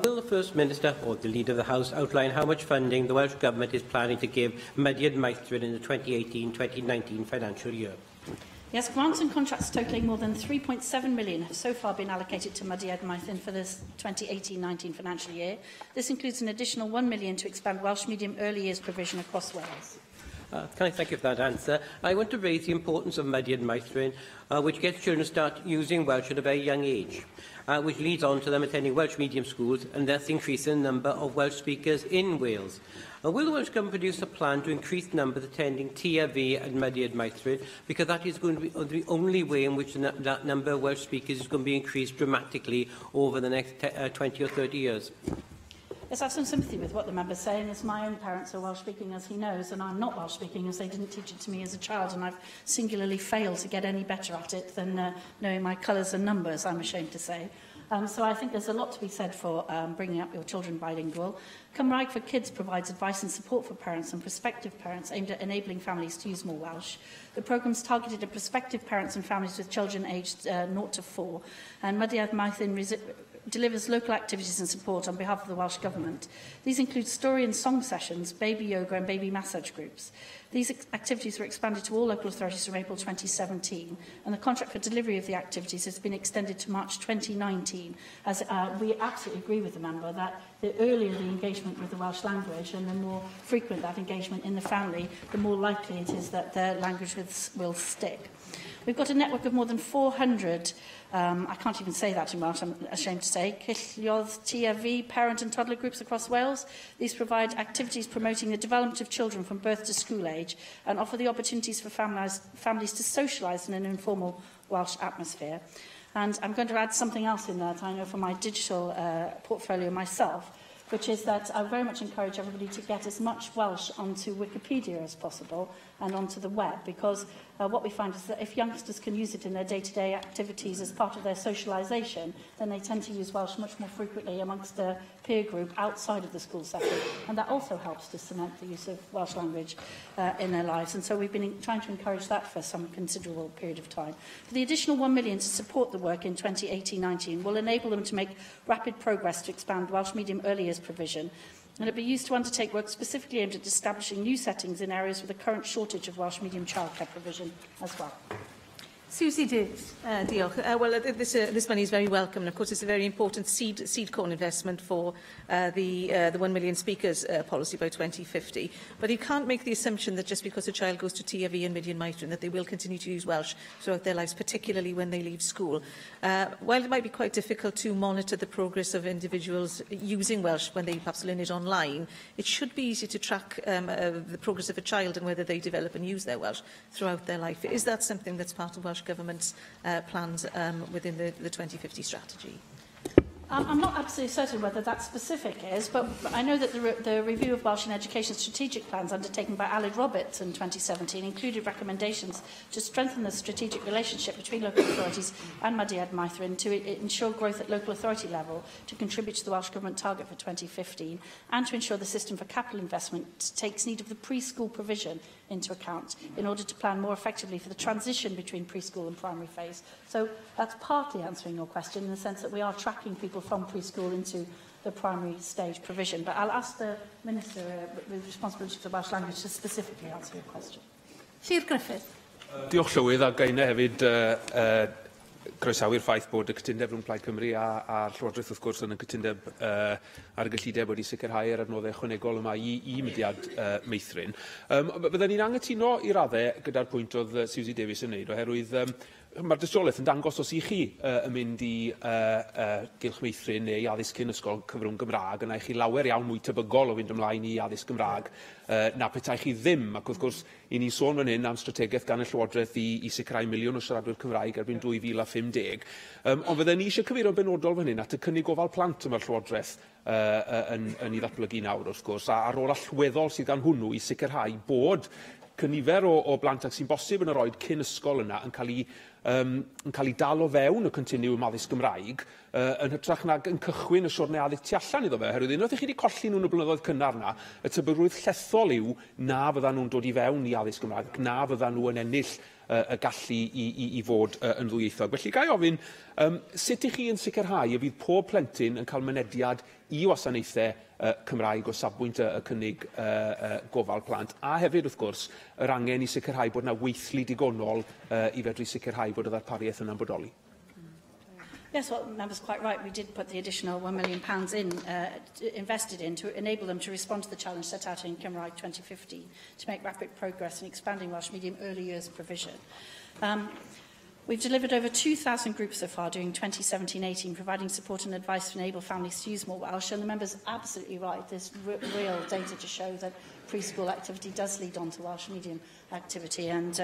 Will the First Minister or the Leader of the House outline how much funding the Welsh Government is planning to give Mydiad Maithrin in the 2018-2019 financial year? Yes, grants and contracts totalling more than £3.7 million have so far been allocated to Mydiad Maithrin for this 2018-19 financial year. This includes an additional £1 million to expand Welsh medium early years provision across Wales. Can I thank you for that answer? I want to raise the importance of Mydiad Maithrin, which gets children to start using Welsh at a very young age, which leads on to them attending Welsh medium schools and thus increasing the number of Welsh speakers in Wales. Will the Welsh Government produce a plan to increase the numbers attending TFE and Mydiad Maithrin, because that is going to be the only way in which that number of Welsh speakers is going to be increased dramatically over the next 20 or 30 years? Yes, I have some sympathy with what the member's saying, as my own parents are Welsh-speaking, as he knows, and I'm not Welsh-speaking, as they didn't teach it to me as a child, and I've singularly failed to get any better at it than knowing my colours and numbers, I'm ashamed to say. So I think there's a lot to be said for bringing up your children bilingual. Cymraeg for Kids provides advice and support for parents and prospective parents aimed at enabling families to use more Welsh. The programme is targeted at prospective parents and families with children aged 0 to 4, and Mydiad Maithrin delivers local activities and support on behalf of the Welsh Government. These include story and song sessions, baby yoga and baby massage groups. These activities were expanded to all local authorities from April 2017, and the contract for delivery of the activities has been extended to March 2019, as we absolutely agree with the member that the earlier the engagement with the Welsh language and the more frequent that engagement in the family, the more likely it is that their language will stick. We've got a network of more than 400 I can't even say that in Welsh, I'm ashamed to say, Cylliodd TFE, parent and toddler groups across Wales. These provide activities promoting the development of children from birth to school age and offer the opportunities for families to socialise in an informal Welsh atmosphere. And I'm going to add something else in that I know from my digital portfolio myself, which is that I very much encourage everybody to get as much Welsh onto Wikipedia as possible and onto the web, because what we find is that if youngsters can use it in their day-to-day activities as part of their socialisation, then they tend to use Welsh much more frequently amongst a peer group outside of the school setting, and that also helps to cement the use of Welsh language in their lives. And so we've been trying to encourage that for some considerable period of time. For the additional £1 million to support the work in 2018-19 will enable them to make rapid progress to expand Welsh medium early years provision, and it will be used to undertake work specifically aimed at establishing new settings in areas with a current shortage of Welsh medium childcare provision as well. Susie Davis. Diolch. Well, this money is very welcome, and of course it's a very important seed corn investment for the 1 million speakers policy by 2050. But you can't make the assumption that just because a child goes to TFE and Mydiad Maithrin that they will continue to use Welsh throughout their lives, particularly when they leave school. While it might be quite difficult to monitor the progress of individuals using Welsh when they perhaps learn it online, it should be easy to track the progress of a child and whether they develop and use their Welsh throughout their life. Is that something that's part of Welsh Government's plans within the 2050 strategy? I'm not absolutely certain whether that specific is, but I know that the review of Welsh in Education strategic plans undertaken by Aled Roberts in 2017 included recommendations to strengthen the strategic relationship between local authorities and Mydiad Maithrin to ensure growth at local authority level, to contribute to the Welsh Government target for 2015, and to ensure the system for capital investment takes need of the preschool provision into account in order to plan more effectively for the transition between preschool and primary phase. So that's partly answering your question in the sense that we are tracking people from preschool into the primary stage provision. But I'll ask the Minister with responsibility for the Welsh language to specifically answer your question. Sir Griffith. Diolch Llywydd, a gael hefyd croesawu'r ffaith bod y cytundeb rhwng Plaid Cymru a'r Llywodraeth wrth gwrs yn y cytundeb ar y gyllideb wedi sicrhau yr adnoddau ychwanegol yma i mudiad meithrin. Byddwn ni'n anghytuno i raddau gyda'r pwynt oedd Susie Davies yn wneud, oherwydd mae'r dystiolaeth yn dangos os i chi yn mynd i gylch meithrin neu addysg cyn ysgol cyfrwng Gymraeg, yna i chi lawer iawn mwy tebygol o fynd ymlaen i addysg Gymraeg na petai chi ddim. Ac wrth gwrs, i ni sôn fan hyn am strategaeth gan y Llywodraeth i sicrhau miliwn o siaradwyr Cymraeg erbyn 2050. Ond fydden ni eisiau cyfeirio benodol fan hyn at y cynnig gofal plant yma'r Llywodraeth yn ei ddatblygu nawr, wrth gwrs, a rôl allweddol sydd gan hwnnw i sicrhau bod cynifer o blant ac sy'n bosib yn yr oed cyn ysgol yna yn cael ei dal o fewn y continiwm addysg Gymraeg yn hytrach nag yn cychwyn y siwrne addysg tu allan iddo fe. Oherwydd unwaith i chi wedi colli nhw'n y blynyddoedd cynnar yna, y tybygrwydd llethol yw na fyddan nhw'n dod i fewn i addysg Gymraeg, na fyddan nhw yn ennill y gallu i fod yn ddwyieithog. Felly, gai ofyn, sut ych chi yn sicrhau y bydd pob plentyn yn cael mynediad i wasanaethau Cymraeg o safbwynt y cynnig gofal plant, a hefyd, wrth gwrs, yr angen i sicrhau bod yna weithlu digonol i fedru sicrhau bod y ddarpariaeth yna'n bodoli? Yes, well, members quite right. We did put the additional £1 million invested in to enable them to respond to the challenge set out in Cymraeg 2050 to make rapid progress in expanding Welsh medium early years provision. We've delivered over 2,000 groups so far during 2017-18, providing support and advice to enable families to use more Welsh. And the member's absolutely right. There's real data to show that preschool activity does lead on to Welsh medium activity. And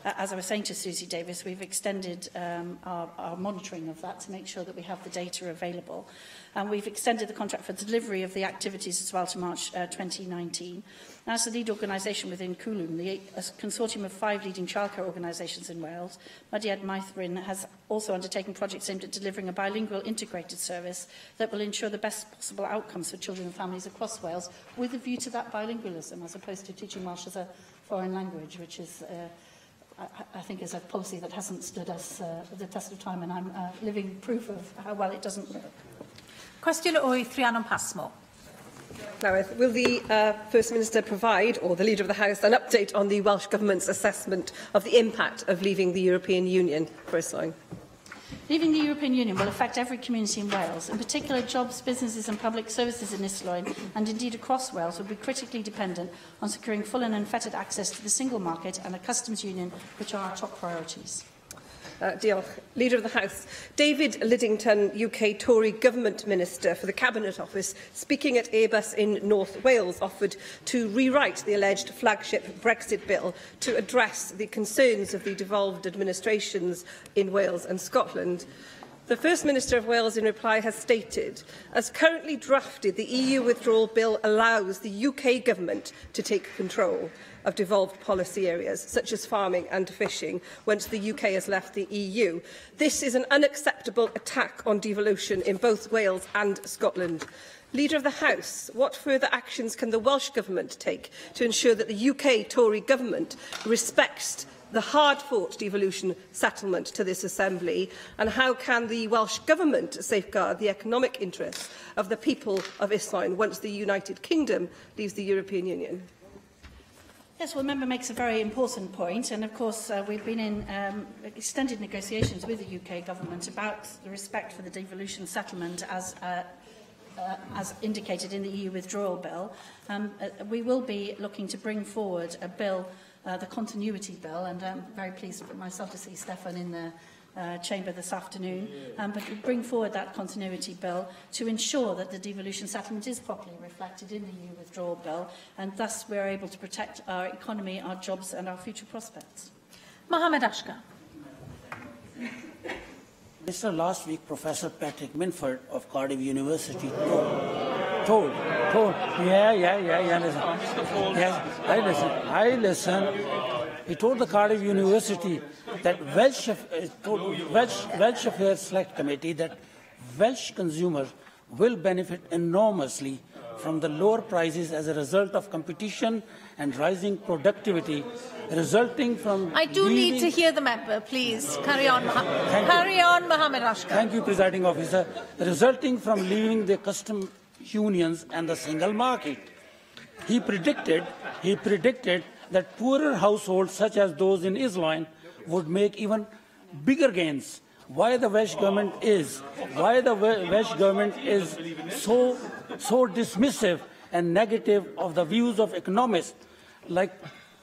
as I was saying to Susie Davis, we've extended our monitoring of that to make sure that we have the data available. And we've extended the contract for delivery of the activities as well to March 2019. As the lead organisation within Cwlwm, a consortium of 5 leading childcare organisations in Wales, Mudiad Maithrin has also undertaken projects aimed at delivering a bilingual integrated service that will ensure the best possible outcomes for children and families across Wales, with a view to that bilingualism, as opposed to teaching Welsh as a foreign language, which is, I think, is a policy that hasn't stood us the test of time, and I'm living proof of how well it doesn't work. Cwestiwn 8, Rhiannon Passmore. Llywydd, will the First Minister provide, or the Leader of the House, an update on the Welsh Government's assessment of the impact of leaving the European Union? First line. Leaving the European Union will affect every community in Wales. In particular, jobs, businesses and public services in Islwyn, and indeed across Wales, will be critically dependent on securing full and unfettered access to the single market and a customs union, which are our top priorities. Diolch. Leader of the House. David Liddington, UK Tory Government Minister for the Cabinet Office, speaking at Airbus in North Wales, offered to rewrite the alleged flagship Brexit bill to address the concerns of the devolved administrations in Wales and Scotland. The First Minister of Wales, in reply, has stated, as currently drafted, the EU withdrawal bill allows the UK Government to take control of devolved policy areas, such as farming and fishing, once the UK has left the EU. This is an unacceptable attack on devolution in both Wales and Scotland. Leader of the House, what further actions can the Welsh Government take to ensure that the UK Tory Government respects the hard-fought devolution settlement to this Assembly, and how can the Welsh Government safeguard the economic interests of the people of Islwyn once the United Kingdom leaves the European Union? Yes, well, the member makes a very important point, and of course we've been in extended negotiations with the UK Government about the respect for the devolution settlement as indicated in the EU withdrawal bill. We will be looking to bring forward a bill, the continuity bill, and I'm very pleased for myself to see Stefan in the chamber this afternoon, but we bring forward that continuity bill to ensure that the devolution settlement is properly reflected in the EU withdrawal bill, and thus we're able to protect our economy, our jobs and our future prospects. Mohammed Ashkar. Minister, last week Professor Patrick Minford of Cardiff University told. I listen. He told the Cardiff University that Welsh Affairs Select Committee that Welsh consumers will benefit enormously from the lower prices as a result of competition and rising productivity resulting from... I do need to hear the member, please. Carry on, Mohammed Ashkar. Thank you, Presiding Officer. Resulting from leaving the custom unions and the single market. He predicted that poorer households such as those in Islwyn would make even bigger gains why the Welsh government is so dismissive and negative of the views of economists like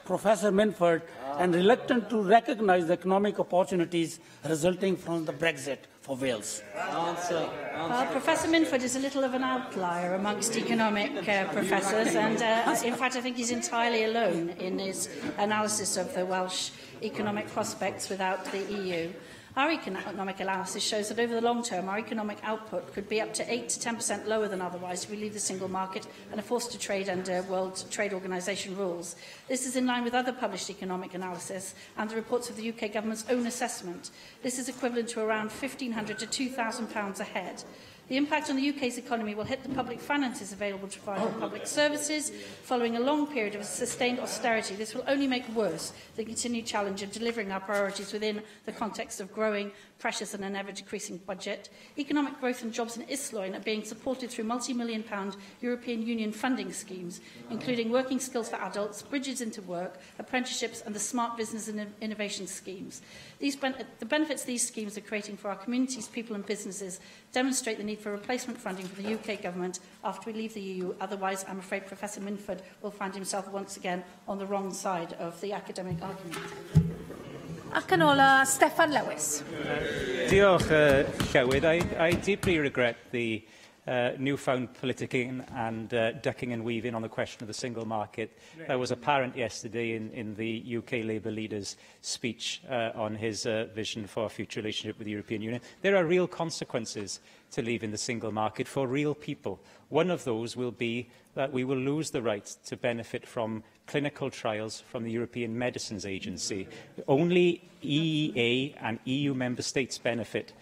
Professor Minford, and reluctant to recognise the economic opportunities resulting from the Brexit for Wales. Professor Minford is a little of an outlier amongst economic professors, and in fact I think he's entirely alone in his analysis of the Welsh economic prospects without the EU. Our economic analysis shows that over the long term, our economic output could be up to 8 to 10% lower than otherwise if we leave the single market and are forced to trade under World Trade Organization rules. This is in line with other published economic analysis and the reports of the UK government's own assessment. This is equivalent to around £1,500 to £2,000 a head. The impact on the UK's economy will hit the public finances available to provide public services. Following a long period of sustained austerity, this will only make worse the continued challenge of delivering our priorities within the context of growing, precious and an ever-decreasing budget. Economic growth and jobs in Islwyn are being supported through multi-million-pound European Union funding schemes, including working skills for adults, bridges into work, apprenticeships and the Smart Business and Innovation schemes. The benefits these schemes are creating for our communities, people and businesses demonstrate the need for replacement funding for the UK government after we leave the EU. Otherwise, I'm afraid Professor Minford will find himself once again on the wrong side of the academic argument. Ac yn ola, Steffan Lewis. Diolch, Llywydd. I deeply regret the newfound politicking and ducking and weaving on the question of the single market that was apparent yesterday in the UK Labour leader's speech on his vision for a future relationship with the European Union. There are real consequences to leaving the single market for real people. One of those will be that we will lose the right to benefit from clinical trials from the European Medicines Agency. Only EEA and EU member states benefit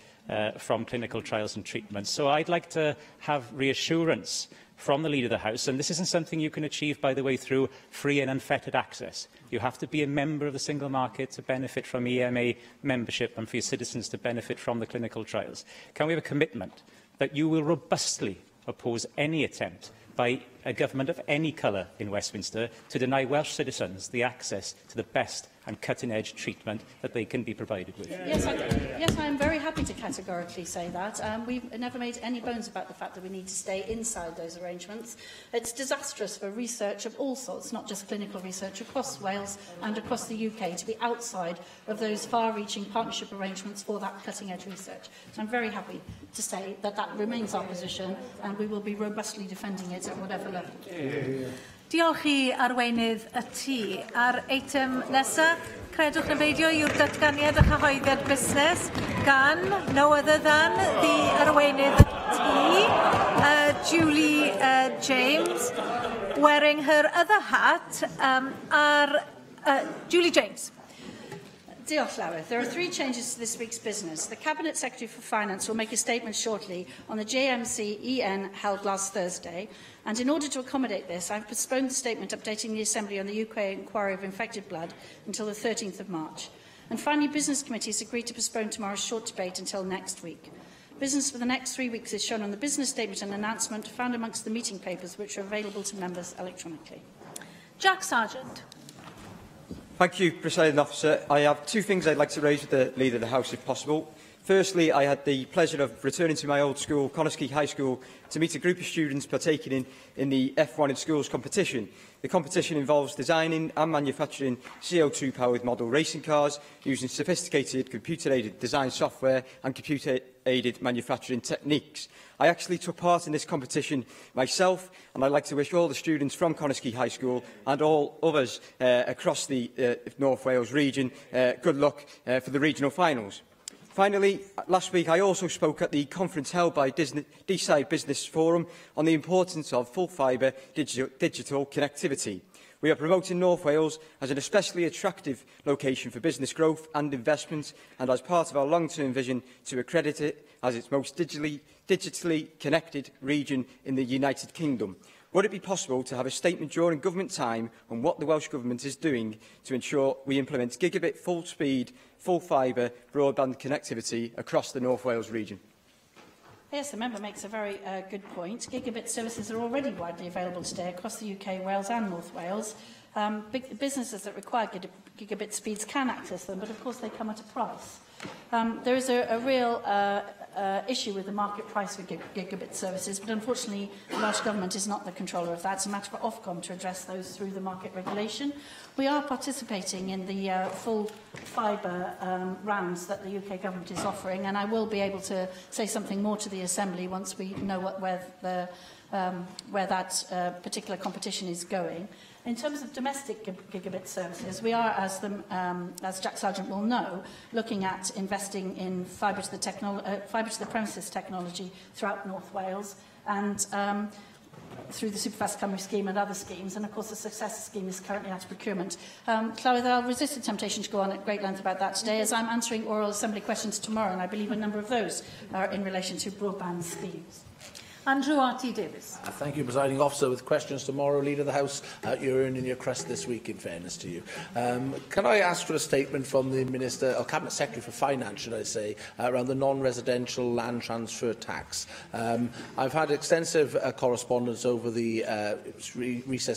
from clinical trials and treatments. So I'd like to have reassurance from the Leader of the House, and this isn't something you can achieve, by the way, through free and unfettered access. You have to be a member of the single market to benefit from EMA membership and for your citizens to benefit from the clinical trials. Can we have a commitment that you will robustly oppose any attempt by a government of any colour in Westminster to deny Welsh citizens the access to the best and cutting-edge treatment that they can be provided with? Yes, I am very happy to categorically say that. We've never made any bones about the fact that we need to stay inside those arrangements. It's disastrous for research of all sorts, not just clinical research, across Wales and across the UK, to be outside of those far-reaching partnership arrangements for that cutting-edge research. So I'm very happy to say that that remains our position and we will be robustly defending it at whatever level. Diolch i arweinydd y tŷ. Ar eitem nesaf, credwch na beidio yw'r datganiad a chyhoeddiad busnes gan no other than the arweinydd y tŷ, Julie James, wearing her other hat, Julie James. Diolch, Llywydd. There are 3 changes to this week's business. The Cabinet Secretary for Finance will make a statement shortly on the JMC-EN held last Thursday, and in order to accommodate this, I've postponed the statement updating the Assembly on the UK inquiry of infected blood until the 13th of March. And finally, Business Committee has agreed to postpone tomorrow's short debate until next week. Business for the next 3 weeks is shown on the business statement and announcement found amongst the meeting papers, which are available to members electronically. Jack Sargent. Thank you, Presiding Officer. I have 2 things I'd like to raise with the Leader of the House, if possible. Firstly, I had the pleasure of returning to my old school, Connoskeigh High School, to meet a group of students partaking in the F1 in Schools competition. The competition involves designing and manufacturing CO2-powered model racing cars using sophisticated computer-aided design software and computer-aided manufacturing techniques. I actually took part in this competition myself, and I'd like to wish all the students from Connoskeigh High School and all others across the North Wales region good luck for the regional finals. Finally, last week I also spoke at the conference held by Deeside Business Forum on the importance of full-fibre digital connectivity. We are promoting North Wales as an especially attractive location for business growth and investment, and as part of our long-term vision to accredit it as its most digitally connected region in the United Kingdom. Would it be possible to have a statement during government time on what the Welsh Government is doing to ensure we implement gigabit full-speed, full-fibre broadband connectivity across the North Wales region? Yes, the member makes a very good point. Gigabit services are already widely available today across the UK, Wales and North Wales. Big businesses that require gigabit speeds can access them, but of course they come at a price. There is a real issue with the market price for gigabit services, but unfortunately the Welsh Government is not the controller of that. It's a matter for Ofcom to address those through the market regulation. We are participating in the full fibre rounds that the UK Government is offering, and I will be able to say something more to the Assembly once we know where that particular competition is going. In terms of domestic gigabit services, we are, as Jack Sargent will know, looking at investing in fibre to the premises technology throughout North Wales, and through the Superfast Cymru scheme and other schemes. And of course, the Successor scheme is currently out of procurement. Llywydd, I'll resist the temptation to go on at great length about that today, as I'm answering oral Assembly questions tomorrow, and I believe a number of those are in relation to broadband schemes. Andrew Arty-Davis. Thank you, Presiding Officer. With questions tomorrow, Leader of the House, you're earning your crest this week, in fairness to you. Can I ask for a statement from the Minister, or Cabinet Secretary for Finance, should I say, around the non-residential land transfer tax? I've had extensive correspondence over the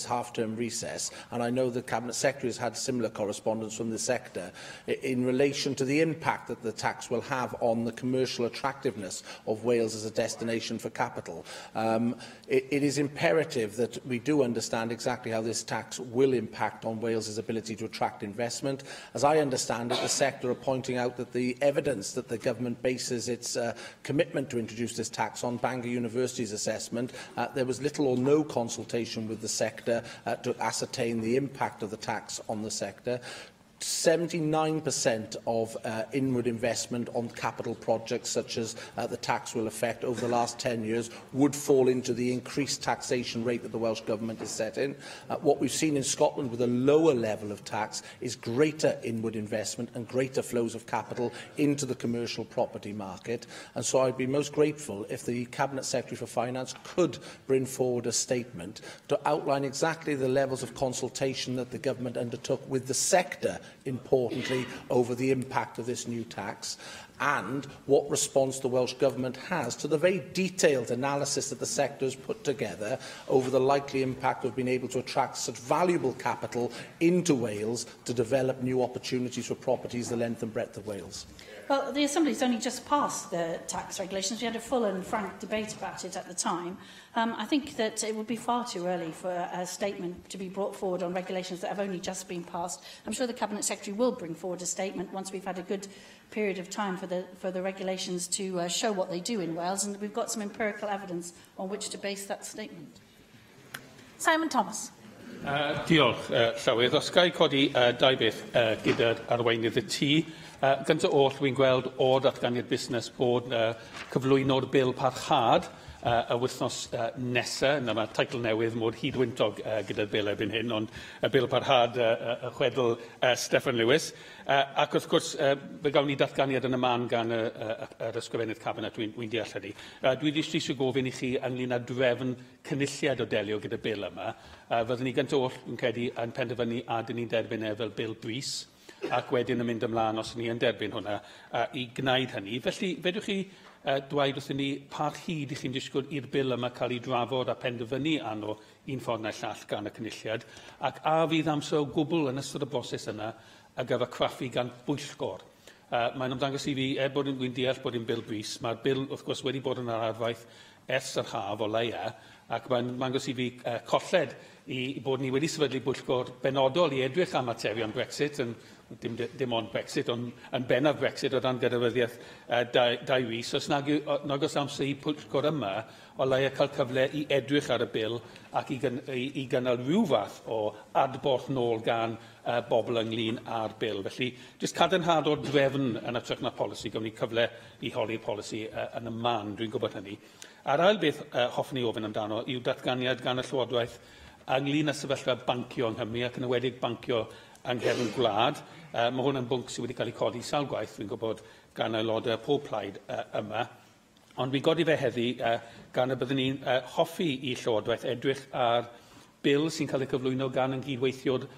half-term recess, and I know the Cabinet Secretary has had similar correspondence from the sector in relation to the impact that the tax will have on the commercial attractiveness of Wales as a destination for capital. It is imperative that we do understand exactly how this tax will impact on Wales's ability to attract investment. As I understand it, the sector are pointing out that the evidence that the government bases its commitment to introduce this tax on, Bangor University's assessment, there was little or no consultation with the sector to ascertain the impact of the tax on the sector. 79% of inward investment on capital projects such as the tax will affect over the last 10 years would fall into the increased taxation rate that the Welsh Government is setting. What we've seen in Scotland with a lower level of tax is greater inward investment and greater flows of capital into the commercial property market. And so I'd be most grateful if the Cabinet Secretary for Finance could bring forward a statement to outline exactly the levels of consultation that the Government undertook with the sector, importantly, over the impact of this new tax, and what response the Welsh Government has to the very detailed analysis that the sector has put together over the likely impact of being able to attract such valuable capital into Wales to develop new opportunities for properties the length and breadth of Wales. Well, the Assembly's only just passed the tax regulations. We had a full and frank debate about it at the time. I think that it would be far too early for a statement to be brought forward on regulations that have only just been passed. I'm sure the Cabinet Secretary will bring forward a statement once we've had a good period of time for the regulations to show what they do in Wales, and we've got some empirical evidence on which to base that statement. Simon Thomas. Diolch, Llywydd. Os gai codi dau beth gyda'r arweinydd y tŷ. Gyntaf oll, dwi'n gweld o datganiad busnes bod cyflwyno'r bil parhad y wythnos nesaf. Mae teitl newydd mor hydwyntog gyda'r bil erbyn hyn, ond y bil parhad y chwedl Steffan Lewis. Ac wrth gwrs, fe gawn ni datganiad yn y man gan yr ysgrifennydd Cabinet, dwi'n deall hynny. Dwi eisiau gofyn i chi ynglyn â drefn cynulliad o delio gyda'r bil yma. Fyddwn ni gyntaf oll yn credu yn penderfynu a dyn ni'n derbyn fel bil bris, ac wedyn yn mynd ymlaen os ni yn derbyn hwnna i gwneud hynny. Felly, fedrwch chi dweud wrthyn ni pa hyd i chi'n disgwyl i'r bil yma cael ei drafod a penderfynu arno un ffordd neu llall gan y cynulliad, ac a fydd amser o gwbl yn ystod y broses yna a gyfer craffu gan bwyllgor. Mae'n ymddangos i fi, bod dwi'n deall bod yn bil bris, mae'r bil, wrth gwrs, wedi bod yn yr arfaith ers yr haf o leia, ac mae'n ymddangos i fi colled i bod ni wedi sefydlu bwyllgor benodol i edrych am materion Brexit, dim ond Brexit, ond yn bennaf Brexit o dan gydawyddiaeth 2 mis. Os nag oes amser i pwyllgor yma, o leia cael cyfle i edrych ar y bil ac i gynnal rhyw fath o adborth nôl gan bobl ynglyn â'r bil. Felly, jyst cadarnhad o'r drefn yn ytrach na polisi, gawn ni cyfle i holi'r polisi yn y man, dwi'n gwybod hynny. A'r ail beth hoffwn i ofyn amdano yw datganiad gan y Llywodraeth ynglyn â sefyllfa bancio yng Nghymru ac yn ywedig bancio yng nghefn gwlad. Mae hwn yn bwnc sydd wedi cael ei codi sawl gwaith, dwi'n gwybod, gan aelodau pob plaid yma. Ond fi'n godi fe heddi gan y byddwn ni'n hoffi i Llywodraeth edrych ar bil sy'n cael ei cyflwyno gan yn gydweithiwr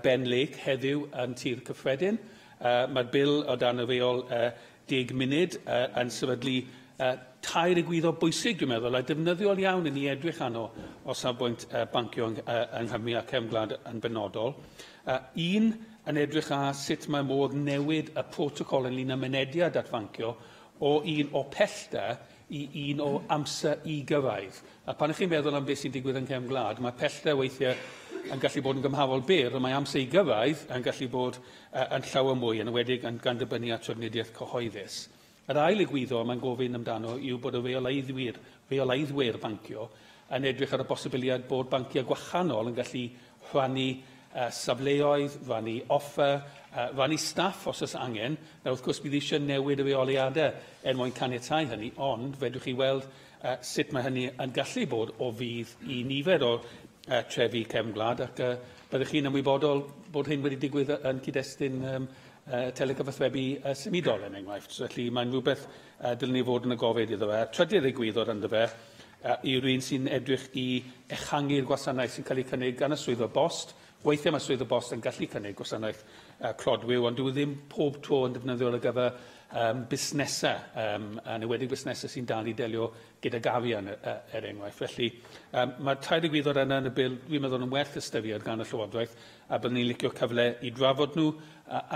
Ben Lake heddiw yn Tir Cyffredin. Mae'r bil o dan y feol 10 munud yn sefydlu tair egwyddor bwysig, dwi'n meddwl, a defnyddiol iawn yn ei edrych arno o safbwynt bancio yng Nghymru ac cefn gwlad yn benodol. Un, yn edrych a sut mae modd newid y protocol ynglyn â mynediad at fancio o un o pellter i un o amser i gyrraedd. A pan ych chi'n meddwl am beth sy'n digwydd yn Cefn Gwlad, mae pellter weithiau yn gallu bod yn gymharol byr, ond mae amser i gyrraedd yn gallu bod yn llawer mwy, yn ywedig yn gan dibynnu at trafnidiaeth cyhoeddus. Yr ail egwyddor mae'n gofyn amdano yw bod y reolaiddwyr bancio yn edrych ar y bosibiliad bod banciau gwahanol yn gallu rhannu safleoedd, rhannu offer, rhannu staff os oes angen. Na, wrth gwrs, bydd eisiau newid y reoliadau mwyn caniatáu hynny, ond fedrwch chi weld sut mae hynny yn gallu bod o fydd i nifer o trefi Cefn Gwlad, ac byddwch chi'n ymwybodol bod hyn wedi digwydd yn cyd-destun telecyfathrebu symudol yn enghraifft. Felly mae'n rhywbeth dylen ni fod yn y gofod iddo fe. Trydydd egwyddor ynddo fe yw rhywun sy'n edrych i ehangu'r gwasanaeth sy'n cael ei cynnig gan y swyddfa bost. Weithiau mae swyddfa bost yn gallu cynnig gwasanaeth clodwiw, ond dwi ddim pob tro yn defnyddio ar gyfer busnesau, yn ywedig busnesau sy'n dal i delio gyda gafian enghraifft. Felly, mae'r tair egwyddor yna yn y bil, dwi'n meddwl yn werth ystyried gan y Llywodraeth, a byddwn ni'n licio cyfle i drafod nhw,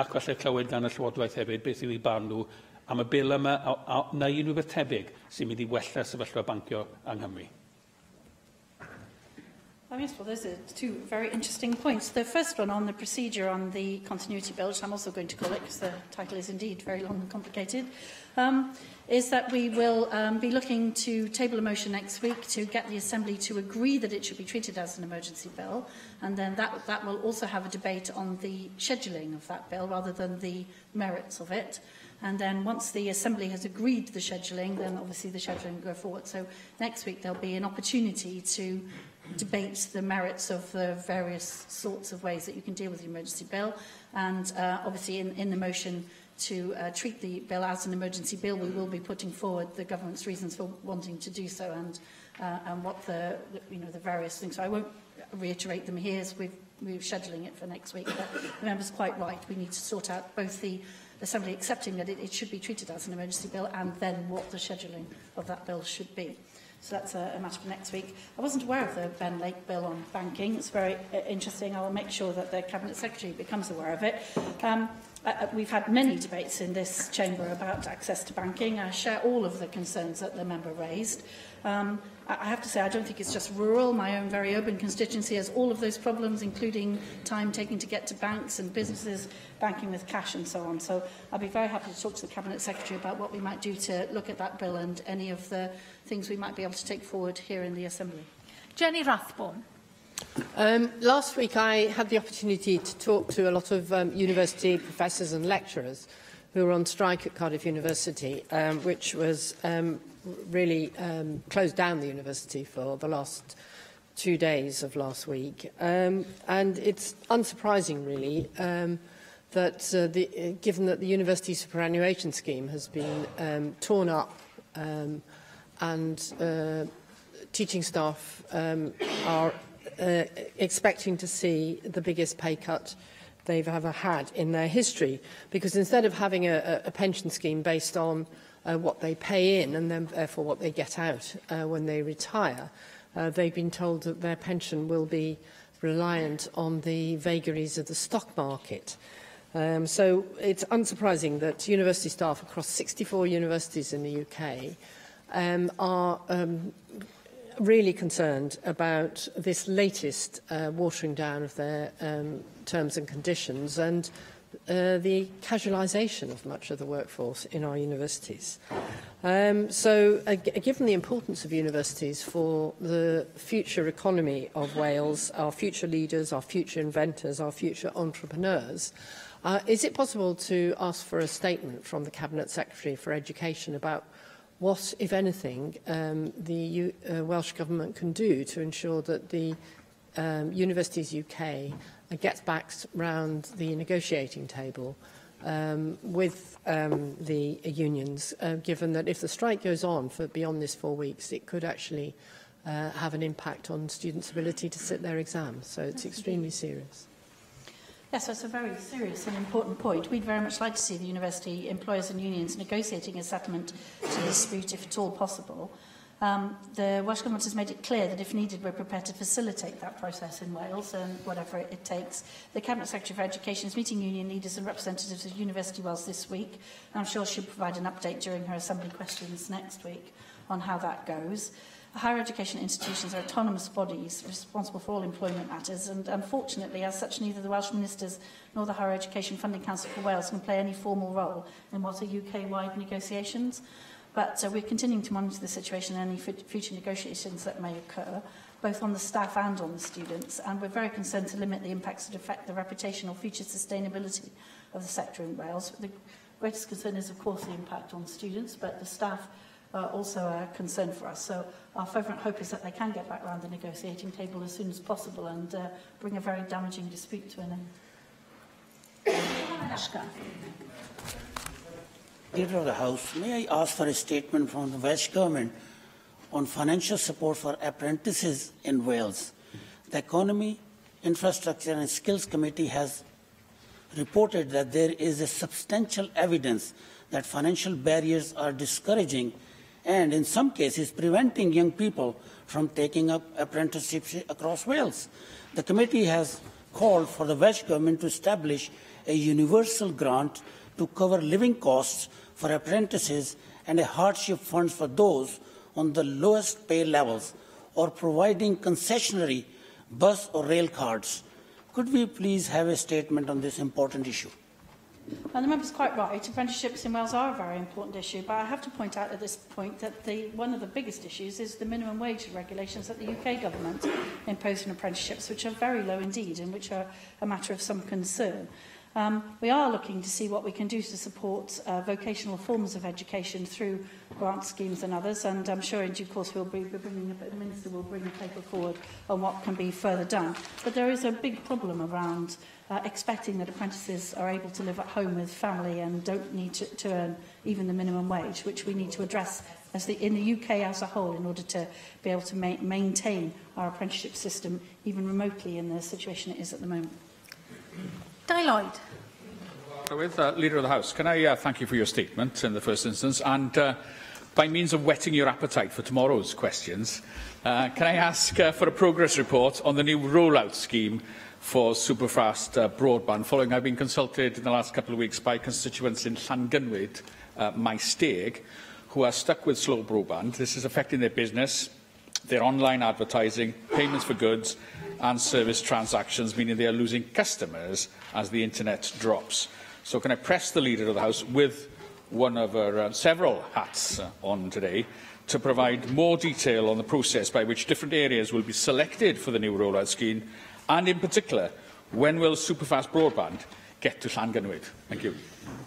ac falle clywed gan y Llywodraeth hefyd beth yw ei barn nhw am y bil yma, neu unrhyw beth tebyg sy'n mynd i wella sefyllfa bancio yng Nghymru. Yes, well, those are two very interesting points. The first one on the procedure on the continuity bill, which I'm also going to call it because the title is indeed very long and complicated, is that we will be looking to table a motion next week to get the Assembly to agree that it should be treated as an emergency bill, and then that will also have a debate on the scheduling of that bill rather than the merits of it. And then once the Assembly has agreed the scheduling, then obviously the scheduling will go forward. So next week there'll be an opportunity to debate the merits of the various sorts of ways that you can deal with the emergency bill. And obviously in the motion to treat the bill as an emergency bill, we will be putting forward the government's reasons for wanting to do so and what the various things. So I won't reiterate them here as we're scheduling it for next week. But the member's quite right. We need to sort out both the Assembly accepting that it should be treated as an emergency bill and then what the scheduling of that bill should be. So that's a matter for next week. I wasn't aware of the Ben Lake bill on banking. It's very interesting. I will make sure that the Cabinet Secretary becomes aware of it. We've had many debates in this chamber about access to banking. I share all of the concerns that the member raised. I have to say, I don't think it's just rural. My own very urban constituency has all of those problems, including time taken to get to banks and businesses banking with cash and so on. So I'll be very happy to talk to the Cabinet Secretary about what we might do to look at that bill and any of the things we might be able to take forward here in the Assembly. Jenny Rathbone. Last week I had the opportunity to talk to a lot of university professors and lecturers who were on strike at Cardiff University, which was really closed down the university for the last 2 days of last week. And it's unsurprising, really, that given that the university superannuation scheme has been torn up and teaching staff are expecting to see the biggest pay cut they've ever had in their history, because instead of having a pension scheme based on what they pay in and then therefore what they get out when they retire, they've been told that their pension will be reliant on the vagaries of the stock market. So it's unsurprising that university staff across 64 universities in the UK are really concerned about this latest watering down of their terms and conditions and the casualisation of much of the workforce in our universities. Given the importance of universities for the future economy of Wales, our future leaders, our future inventors, our future entrepreneurs, is it possible to ask for a statement from the Cabinet Secretary for Education about what, if anything, the Welsh Government can do to ensure that the Universities UK gets back round the negotiating table with the unions, given that if the strike goes on for beyond this 4 weeks, it could actually have an impact on students' ability to sit their exams. So it's extremely serious. Yes, that's a very serious and important point. We'd very much like to see the university employers and unions negotiating a settlement to the dispute if at all possible. The Welsh Government has made it clear that if needed, we're prepared to facilitate that process in Wales and whatever it takes. The Cabinet Secretary for Education is meeting union leaders and representatives of University Wales this week, and I'm sure she'll provide an update during her Assembly questions next week on how that goes. Higher education institutions are autonomous bodies responsible for all employment matters, and unfortunately, as such, neither the Welsh Ministers nor the Higher Education Funding Council for Wales can play any formal role in what are UK-wide negotiations. But we're continuing to monitor the situation and any future negotiations that may occur, both on the staff and on the students, and we're very concerned to limit the impacts that affect the reputation or future sustainability of the sector in Wales. The greatest concern is, of course, the impact on students, but the staff are also a concern for us. So our fervent hope is that they can get back around the negotiating table as soon as possible and bring a very damaging dispute to an end. Leader of the House, may I ask for a statement from the Welsh Government on financial support for apprentices in Wales? The Economy, Infrastructure and Skills Committee has reported that there is a substantial evidence that financial barriers are discouraging and, in some cases, preventing young people from taking up apprenticeships across Wales. The committee has called for the Welsh Government to establish a universal grant to cover living costs for apprentices and a hardship fund for those on the lowest pay levels, or providing concessionary bus or rail cards. Could we please have a statement on this important issue? And the member's quite right. Apprenticeships in Wales are a very important issue, but I have to point out at this point that one of the biggest issues is the minimum wage regulations that the UK government imposed on apprenticeships, which are very low indeed and which are a matter of some concern. We are looking to see what we can do to support vocational forms of education through grant schemes and others, and I'm sure in due course the Minister will bring a paper forward on what can be further done. But there is a big problem around expecting that apprentices are able to live at home with family and don't need to earn even the minimum wage, which we need to address in the UK as a whole in order to be able to maintain our apprenticeship system even remotely in the situation it is at the moment. Di Lloyd. With Leader of the House, can I thank you for your statement in the first instance, and by means of whetting your appetite for tomorrow's questions, can I ask for a progress report on the new rollout scheme for superfast broadband, following I've been consulted in the last couple of weeks by constituents in Llangunwyd, Maesteg, who are stuck with slow broadband. This is affecting their business, their online advertising, payments for goods and service transactions, meaning they are losing customers as the internet drops. So can I press the Leader of the House, with one of her several hats on today, to provide more detail on the process by which different areas will be selected for the new rollout scheme, and in particular, when will superfast broadband get to Llangunwyd? Thank you.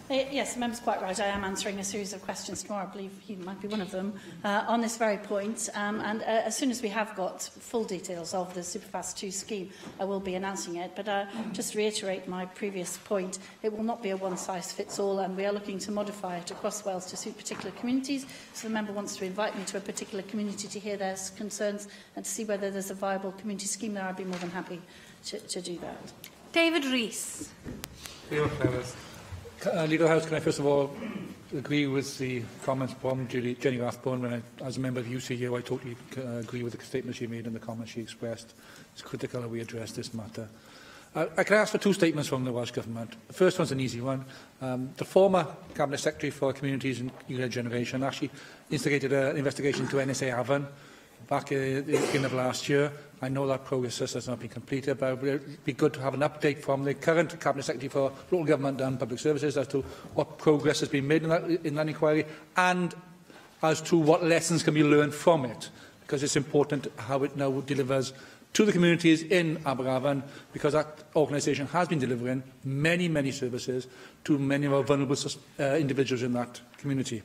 Yes, the member's quite right. I am answering a series of questions tomorrow. I believe he might be one of them on this very point. And as soon as we have got full details of the Superfast 2 scheme, I will be announcing it. But just to reiterate my previous point, it will not be a one-size-fits-all, and we are looking to modify it across Wales to suit particular communities. So the member wants to invite me to a particular community to hear their concerns and to see whether there's a viable community scheme there. I'd be more than happy to do that. David Rees. Leader of the House, can I first of all agree with the comments from Jenny Rathbone? As a member of UCU, I totally agree with the statement she made and the comments she expressed. It's critical that we address this matter. I can ask for two statements from the Welsh Government. The first one's an easy one. The former Cabinet Secretary for Communities and Younger Generation actually instigated an investigation into NSA Avon back at the beginning of last year. I know that progress has not been completed, but it would be good to have an update from the current Cabinet Secretary for Local Government and Public Services as to what progress has been made in that inquiry, and as to what lessons can be learned from it, because it's important how it now delivers to the communities in Abergavenny, because that organisation has been delivering many, many services to many of our vulnerable individuals in that community.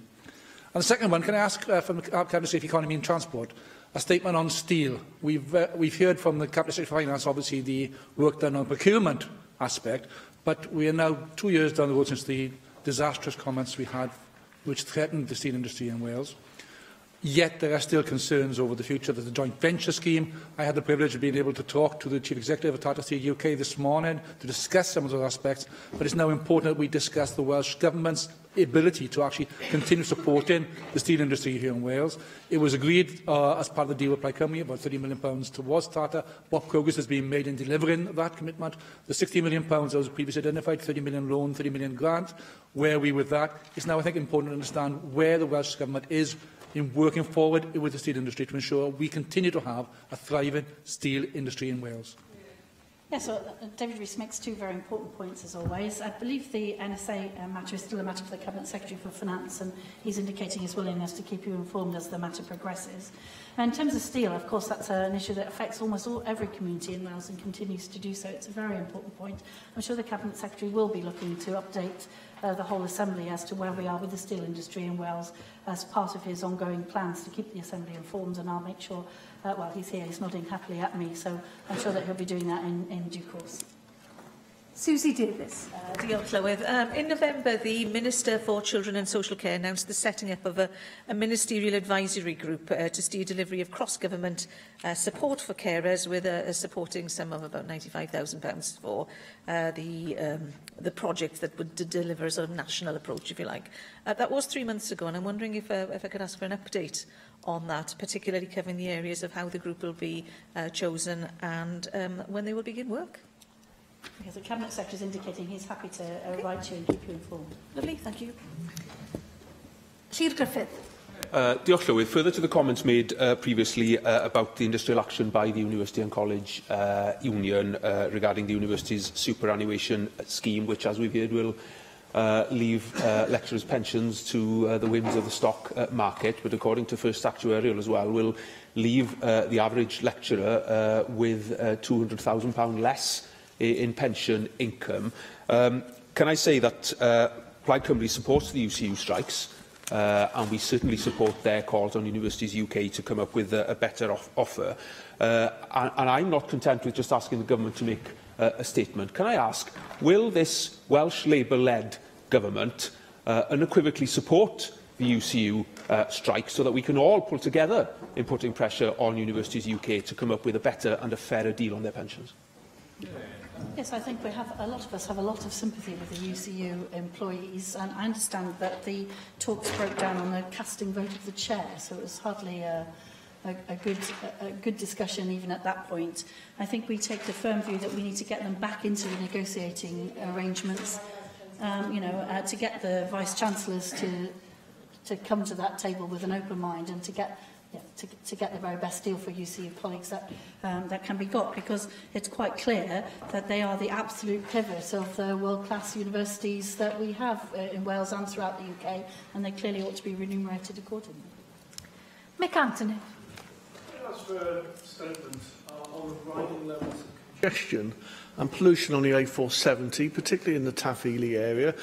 And the second one, can I ask from the Cabinet Secretary for Economy and Transport, a statement on steel. We've heard from the Cabinet Secretary for Finance, obviously, the work done on procurement aspect, but we are now 2 years down the road since the disastrous comments we had which threatened the steel industry in Wales. Yet there are still concerns over the future. There's a joint venture scheme. I had the privilege of being able to talk to the Chief Executive of Tata Steel UK this morning to discuss some of those aspects, but it's now important that we discuss the Welsh Government's ability to actually continue supporting the steel industry here in Wales. It was agreed as part of the deal with Plaid Cymru, about £30 million towards Tata. What progress has been made in delivering that commitment? The £60 million that was previously identified, £30 million loan, £30 million grant. Where are we with that? It's now, I think, important to understand where the Welsh Government is in working forward with the steel industry to ensure we continue to have a thriving steel industry in Wales. Yes, so David Rees makes two very important points, as always. I believe the NSA matter is still a matter for the Cabinet Secretary for Finance, and he's indicating his willingness to keep you informed as the matter progresses. And in terms of steel, of course, that's an issue that affects almost every community in Wales and continues to do so. It's a very important point. I'm sure the Cabinet Secretary will be looking to update the whole Assembly as to where we are with the steel industry in Wales as part of his ongoing plans to keep the Assembly informed, and I'll make sure, well, he's here, he's nodding happily at me, so I'm sure that he'll be doing that in due course. Susie Davis. Diolch, Llywydd. In November, the Minister for Children and Social Care announced the setting up of a ministerial advisory group to steer delivery of cross-government support for carers, with a supporting sum of about £95,000 for the project that would deliver a sort of national approach, if you like. That was 3 months ago, and I'm wondering if I could ask for an update on that, particularly covering the areas of how the group will be chosen and when they will begin work. Because the Cabinet Secretary is indicating he's happy to write you and keep you informed. Lovely, thank you. Llyr Griffith. Diolch, Llywydd. Further to the comments made previously about the industrial action by the University and College Union regarding the university's superannuation scheme, which, as we've heard, will leave lecturers' pensions to the whims of the stock market, but according to First Actuarial as well, will leave the average lecturer with £200,000 less in pension income. Can I say that Plaid Cymru supports the UCU strikes, and we certainly support their calls on Universities UK to come up with a better offer. And I'm not content with just asking the government to make a statement. Can I ask, will this Welsh Labour-led government unequivocally support the UCU strike so that we can all pull together in putting pressure on Universities UK to come up with a better and a fairer deal on their pensions? Yes, I think we have, a lot of us have a lot of sympathy with the UCU employees, and I understand that the talks broke down on the casting vote of the chair, so it was hardly a good discussion even at that point. I think we take the firm view that we need to get them back into the negotiating arrangements, to get the Vice-Chancellors to come to that table with an open mind and to get the very best deal for UCU colleagues that can be got, because it's quite clear that they are the absolute pivot of the world-class universities that we have in Wales and throughout the UK, and they clearly ought to be remunerated accordingly. Mick Anthony. That's for a statement on the riding levels of congestion and pollution on the A470, particularly in the Taff Ely area.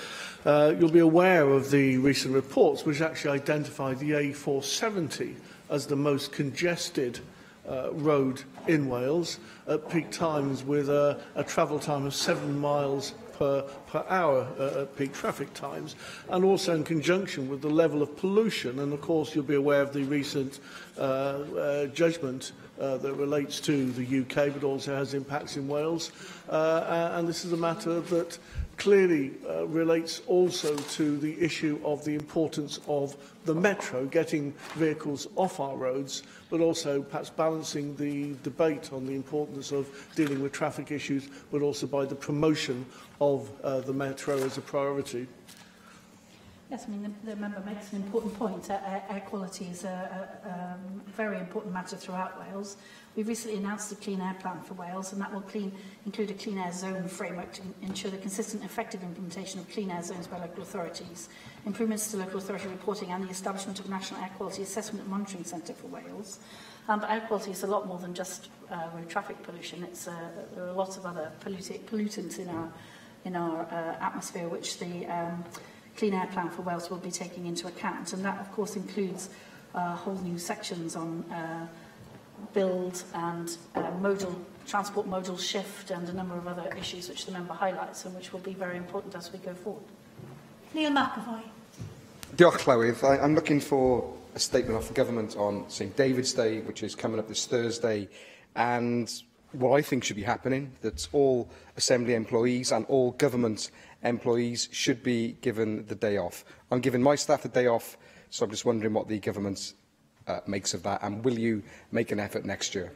You'll be aware of the recent reports which actually identify the A470 as the most congested road in Wales at peak times, with a travel time of 7 miles per hour at peak traffic times, and also in conjunction with the level of pollution. And of course you'll be aware of the recent judgment that relates to the UK but also has impacts in Wales, and this is a matter that clearly relates also to the issue of the importance of the metro, getting vehicles off our roads, but also perhaps balancing the debate on the importance of dealing with traffic issues, but also by the promotion of the metro as a priority. Yes, I mean, the member makes an important point. Air quality is a very important matter throughout Wales. We've recently announced the Clean Air Plan for Wales, and that will include a clean air zone framework to ensure the consistent and effective implementation of clean air zones by local authorities, improvements to local authority reporting, and the establishment of a National Air Quality Assessment and Monitoring Centre for Wales. But air quality is a lot more than just road traffic pollution. There are lots of other pollutants in our atmosphere, which the Clean Air Plan for Wales will be taking into account, and that of course includes whole new sections on build and transport modal shift, and a number of other issues which the member highlights and which will be very important as we go forward. Neil McAvoy. Diolch, Llywydd. I'm looking for a statement off the government on St David's Day, which is coming up this Thursday, and what I think should be happening, that all Assembly employees and all government employees should be given the day off. I'm giving my staff the day off, so I'm just wondering what the government makes of that, and will you make an effort next year?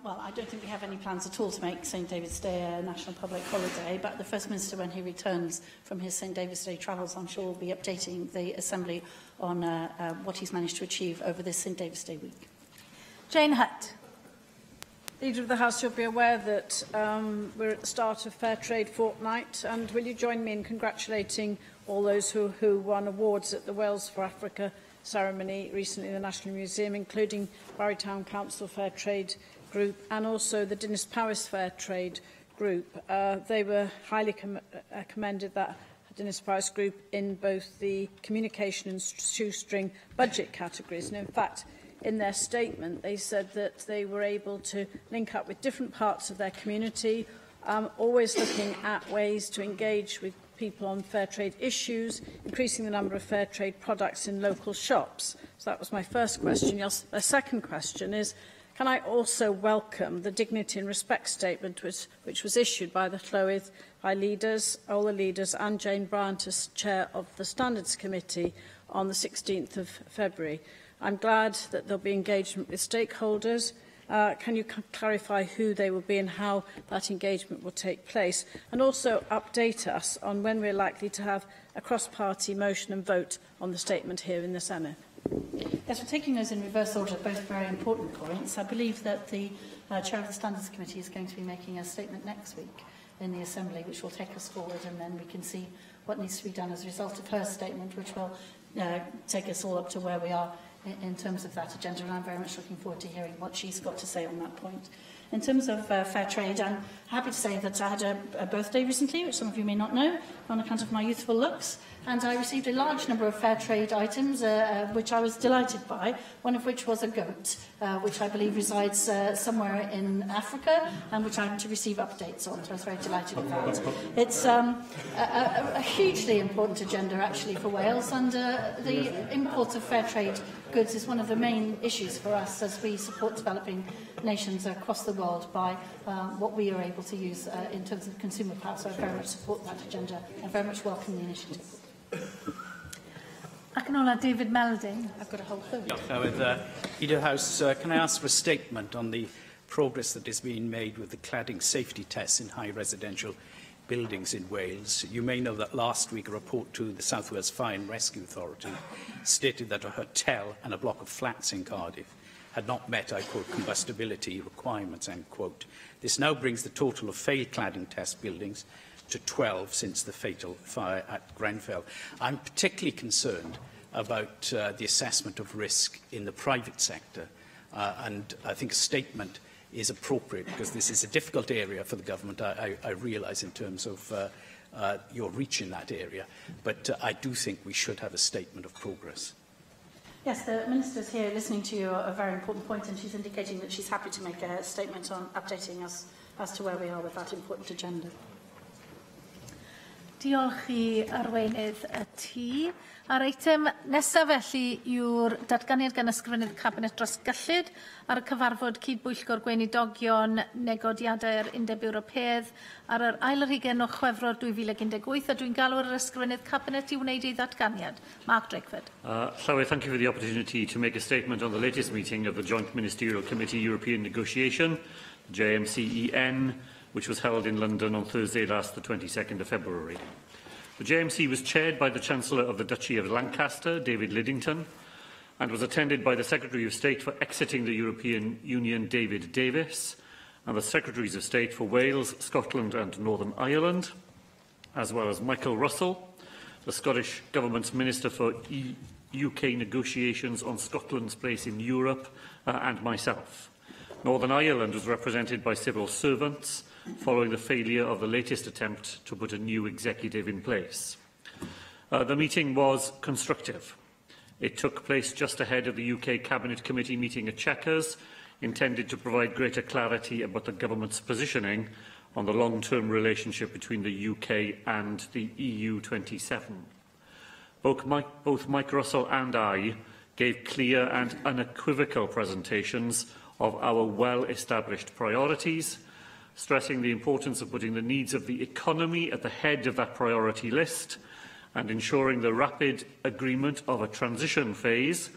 Well, I don't think we have any plans at all to make St David's Day a national public holiday, but the First Minister, when he returns from his St David's Day travels, I'm sure will be updating the Assembly on what he's managed to achieve over this St David's Day week. Jane Hutt. Leader of the House, you'll be aware that we're at the start of Fair Trade Fortnight, and will you join me in congratulating all those who won awards at the Wales for Africa ceremony recently in the National Museum, including Barry Town Council Fair Trade Group and also the Dinas Powys Fair Trade Group. They were highly commended, that Dinas Powys Group, in both the communication and shoestring budget categories. And in fact, in their statement, they said that they were able to link up with different parts of their community, always looking at ways to engage with people on fair trade issues, increasing the number of fair trade products in local shops. So that was my first question. The second question is, can I also welcome the Dignity and Respect Statement which was issued by the Llywydd, by leaders, all the leaders, and Jane Bryant as Chair of the Standards Committee on the 16th of February. I'm glad that there'll be engagement with stakeholders. Can you clarify who they will be and how that engagement will take place? And also update us on when we're likely to have a cross-party motion and vote on the statement here in the Senate. Yes, we're taking those in reverse order, both very important points. I believe that the Chair of the Standards Committee is going to be making a statement next week in the Assembly, which will take us forward, and then we can see what needs to be done as a result of her statement, which will take us all up to where we are in terms of that agenda, and I'm very much looking forward to hearing what she's got to say on that point. In terms of fair trade, I'm happy to say that I had a birthday recently, which some of you may not know, on account of my youthful looks, and I received a large number of fair trade items, which I was delighted by, one of which was a goat, which I believe resides somewhere in Africa, and which I'm to receive updates on, so I was very delighted with that. It's a hugely important agenda, actually, for Wales, and the import of fair trade goods is one of the main issues for us as we support developing nations across the world by what we are able to use in terms of consumer power. So I very much support that agenda and very much welcome the initiative. Ac yn ola, David Melding. I've got a whole third. Leader of the House, can I ask for a statement on the progress that is being made with the cladding safety tests in high residential buildings in Wales? You may know that last week a report to the South Wales Fire and Rescue Authority stated that a hotel and a block of flats in Cardiff had not met, I quote, combustibility requirements, end quote. This now brings the total of failed cladding test buildings to 12 since the fatal fire at Grenfell. I'm particularly concerned about the assessment of risk in the private sector, and I think a statement is appropriate because this is a difficult area for the government, I realise, in terms of your reach in that area, but I do think we should have a statement of progress. Yes, the Minister's here listening to you, a very important point, and she's indicating that she's happy to make a statement on updating us as to where we are with that important agenda. Diolch I arweinydd y tŷ. A'r eitem nesaf felly yw'r datganiad gan ysgrifennydd Cabinet dros gyllid ar y cyfarfod cydbwyllgor gweinidogion negodiadau'r Undeb Ewropeaidd ar yr ail ar hugain o Chwefror 2018, a dwi'n galw ar yr ysgrifennydd Cabinet I wneud ei ddatganiad. Mark Drakeford. Llywelyn, thank you for the opportunity to make a statement on the latest meeting of the Joint Ministerial Committee European Negotiation, JMCEN, which was held in London on Thursday last, the 22nd of February. The JMC was chaired by the Chancellor of the Duchy of Lancaster, David Lidington, and was attended by the Secretary of State for Exiting the European Union, David Davis, and the Secretaries of State for Wales, Scotland and Northern Ireland, as well as Michael Russell, the Scottish Government's Minister for UK Negotiations on Scotland's place in Europe, and myself. Northern Ireland was represented by civil servants, following the failure of the latest attempt to put a new executive in place. The meeting was constructive. It took place just ahead of the UK Cabinet Committee meeting at Chequers, intended to provide greater clarity about the government's positioning on the long-term relationship between the UK and the EU 27. both Mike Russell and I gave clear and unequivocal presentations of our well-established priorities, stressing the importance of putting the needs of the economy at the head of that priority list and ensuring the rapid agreement of a transition phase,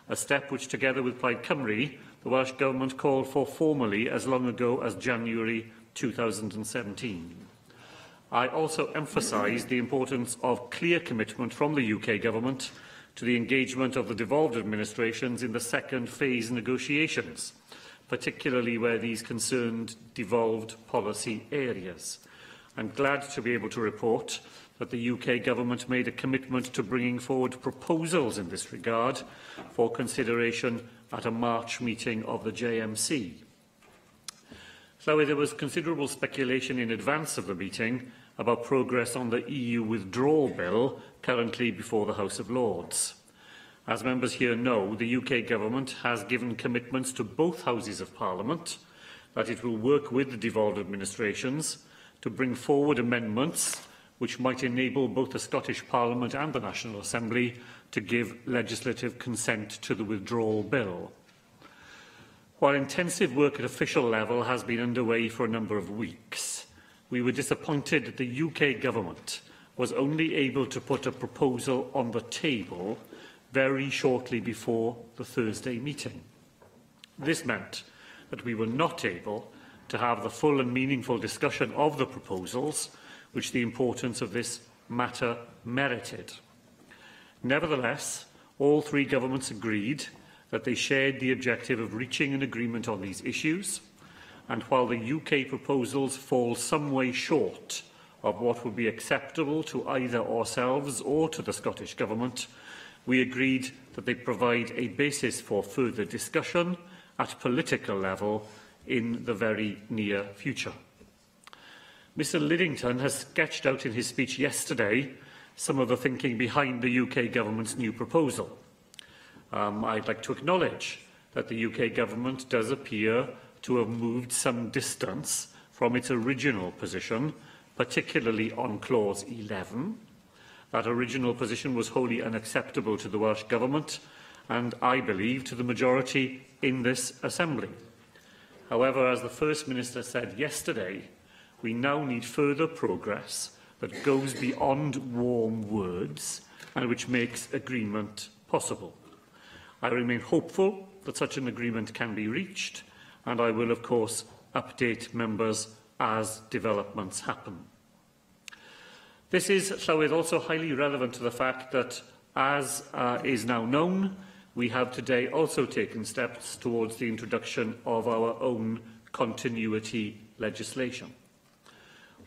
a step which, together with Plaid Cymru, the Welsh Government called for formally as long ago as January 2017. I also emphasised the importance of clear commitment from the UK Government to the engagement of the devolved administrations in the second phase negotiations, particularly where these concerned devolved policy areas. I'm glad to be able to report that the UK Government made a commitment to bringing forward proposals in this regard for consideration at a March meeting of the JMC. So there was considerable speculation in advance of the meeting about progress on the EU withdrawal bill currently before the House of Lords. As members here know, the UK Government has given commitments to both Houses of Parliament that it will work with the devolved administrations to bring forward amendments which might enable both the Scottish Parliament and the National Assembly to give legislative consent to the withdrawal bill. While intensive work at official level has been underway for a number of weeks, we were disappointed that the UK Government was only able to put a proposal on the table very shortly before the Thursday meeting. This meant that we were not able to have the full and meaningful discussion of the proposals which the importance of this matter merited. Nevertheless, all three governments agreed that they shared the objective of reaching an agreement on these issues, and while the UK proposals fall some way short of what would be acceptable to either ourselves or to the Scottish Government, we agreed that they provide a basis for further discussion at political level in the very near future. Mr Lidington has sketched out in his speech yesterday some of the thinking behind the UK Government's new proposal. I'd like to acknowledge that the UK Government does appear to have moved some distance from its original position, particularly on Clause 11. That original position was wholly unacceptable to the Welsh Government and, I believe, to the majority in this Assembly. However, as the First Minister said yesterday, we now need further progress that goes beyond warm words and which makes agreement possible. I remain hopeful that such an agreement can be reached, and I will, of course, update members as developments happen. This is, Llywydd, also highly relevant to the fact that, as is now known, we have today also taken steps towards the introduction of our own continuity legislation.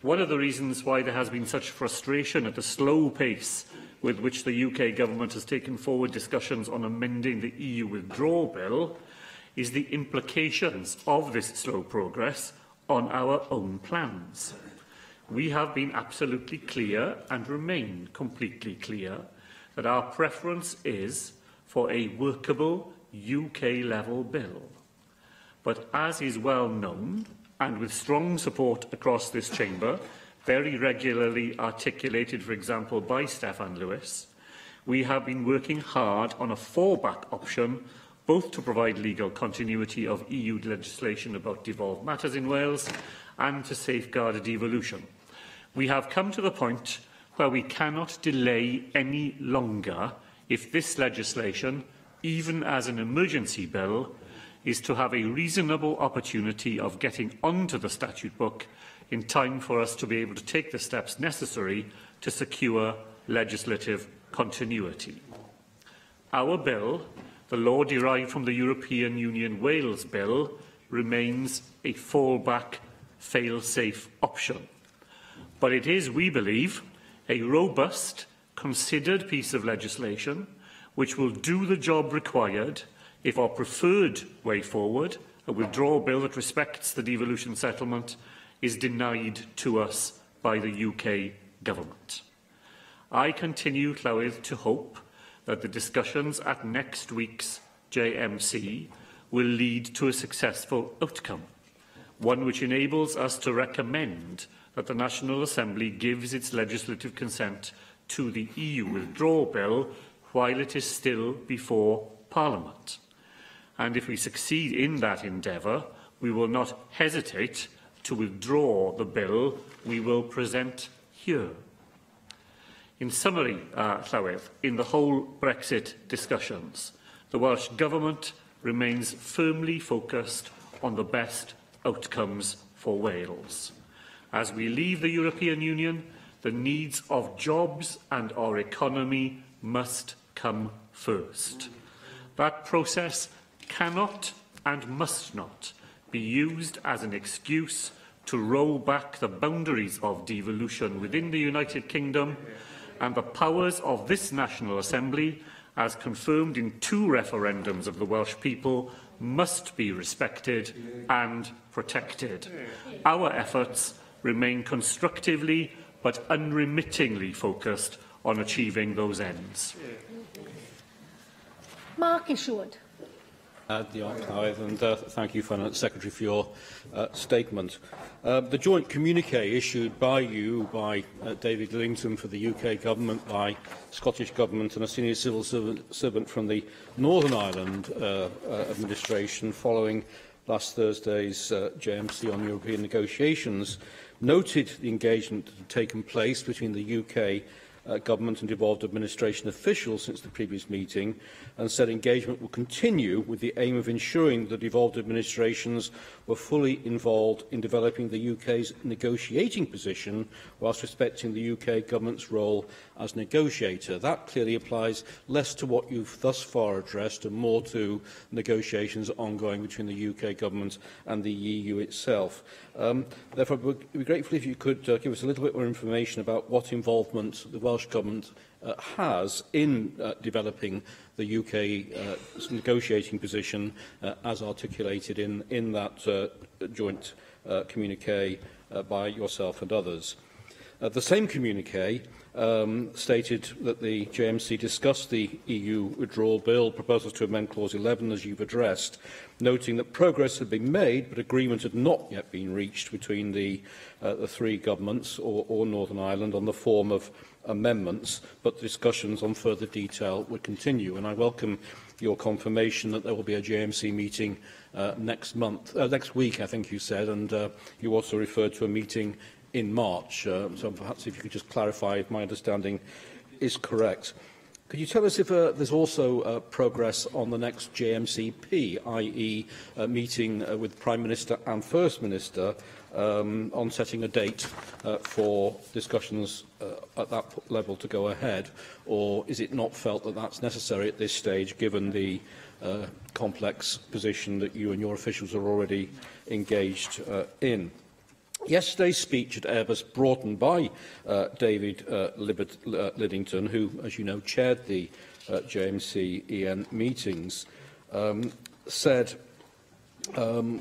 One of the reasons why there has been such frustration at the slow pace with which the UK Government has taken forward discussions on amending the EU withdrawal bill is the implications of this slow progress on our own plans. We have been absolutely clear and remain completely clear that our preference is for a workable UK-level bill. But as is well known, and with strong support across this chamber, very regularly articulated, for example, by Steffan Lewis, we have been working hard on a fallback option, both to provide legal continuity of EU legislation about devolved matters in Wales and to safeguard devolution. We have come to the point where we cannot delay any longer if this legislation, even as an emergency bill, is to have a reasonable opportunity of getting onto the statute book in time for us to be able to take the steps necessary to secure legislative continuity. Our bill, the law derived from the European Union Wales Bill, remains a fallback, fail-safe option. But it is, we believe, a robust, considered piece of legislation which will do the job required if our preferred way forward, a withdrawal bill that respects the devolution settlement, is denied to us by the UK Government. I continue, Llywydd, to hope that the discussions at next week's JMC will lead to a successful outcome, one which enables us to recommend that the National Assembly gives its legislative consent to the EU withdrawal bill while it is still before Parliament. And if we succeed in that endeavour, we will not hesitate to withdraw the bill we will present here. In summary, Llywelyn, in the whole Brexit discussions, the Welsh Government remains firmly focused on the best outcomes for Wales. As we leave the European Union, the needs of jobs and our economy must come first. That process cannot and must not be used as an excuse to roll back the boundaries of devolution within the United Kingdom, and the powers of this National Assembly, as confirmed in 2 referendums of the Welsh people, must be respected and protected. Our efforts remain constructively but unremittingly focused on achieving those ends. Mark Isherwood. And thank you, Finance Secretary, for your statement. The joint communiqué issued by you, by David Lidington for the UK Government, by Scottish Government and a senior civil servant from the Northern Ireland administration following last Thursday's JMC on European negotiations, noted the engagement that had taken place between the UK Government and devolved administration officials since the previous meeting, and said engagement will continue with the aim of ensuring that devolved administrations were fully involved in developing the UK's negotiating position whilst respecting the UK Government's role as negotiator. That clearly applies less to what you've thus far addressed and more to negotiations ongoing between the UK Government and the EU itself. Therefore, we'd be grateful if you could give us a little bit more information about what involvement the Welsh Government has in developing the UK negotiating position as articulated in that joint communiqué by yourself and others. The same communiqué stated that the JMC discussed the EU withdrawal bill, proposals to amend Clause 11, as you've addressed, noting that progress had been made, but agreement had not yet been reached between the 3 governments or Northern Ireland on the form of amendments, but discussions on further detail would continue. And I welcome your confirmation that there will be a JMC meeting next week, I think you said, and you also referred to a meeting in March. So perhaps if you could just clarify if my understanding is correct. Could you tell us if there's also progress on the next JMCP, i.e. meeting with Prime Minister and First Minister on setting a date for discussions at that level to go ahead, or is it not felt that that's necessary at this stage, given the complex position that you and your officials are already engaged in? Yesterday's speech at Airbus, brought in by David Lidington, who, as you know, chaired the JMC-EN meetings, said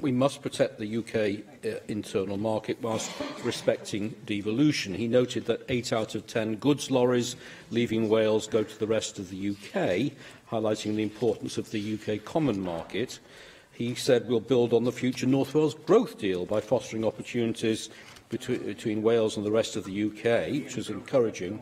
we must protect the UK internal market whilst respecting devolution. He noted that 8 out of 10 goods lorries leaving Wales go to the rest of the UK, highlighting the importance of the UK common market. He said we'll build on the future North Wales growth deal by fostering opportunities between Wales and the rest of the UK, which is encouraging.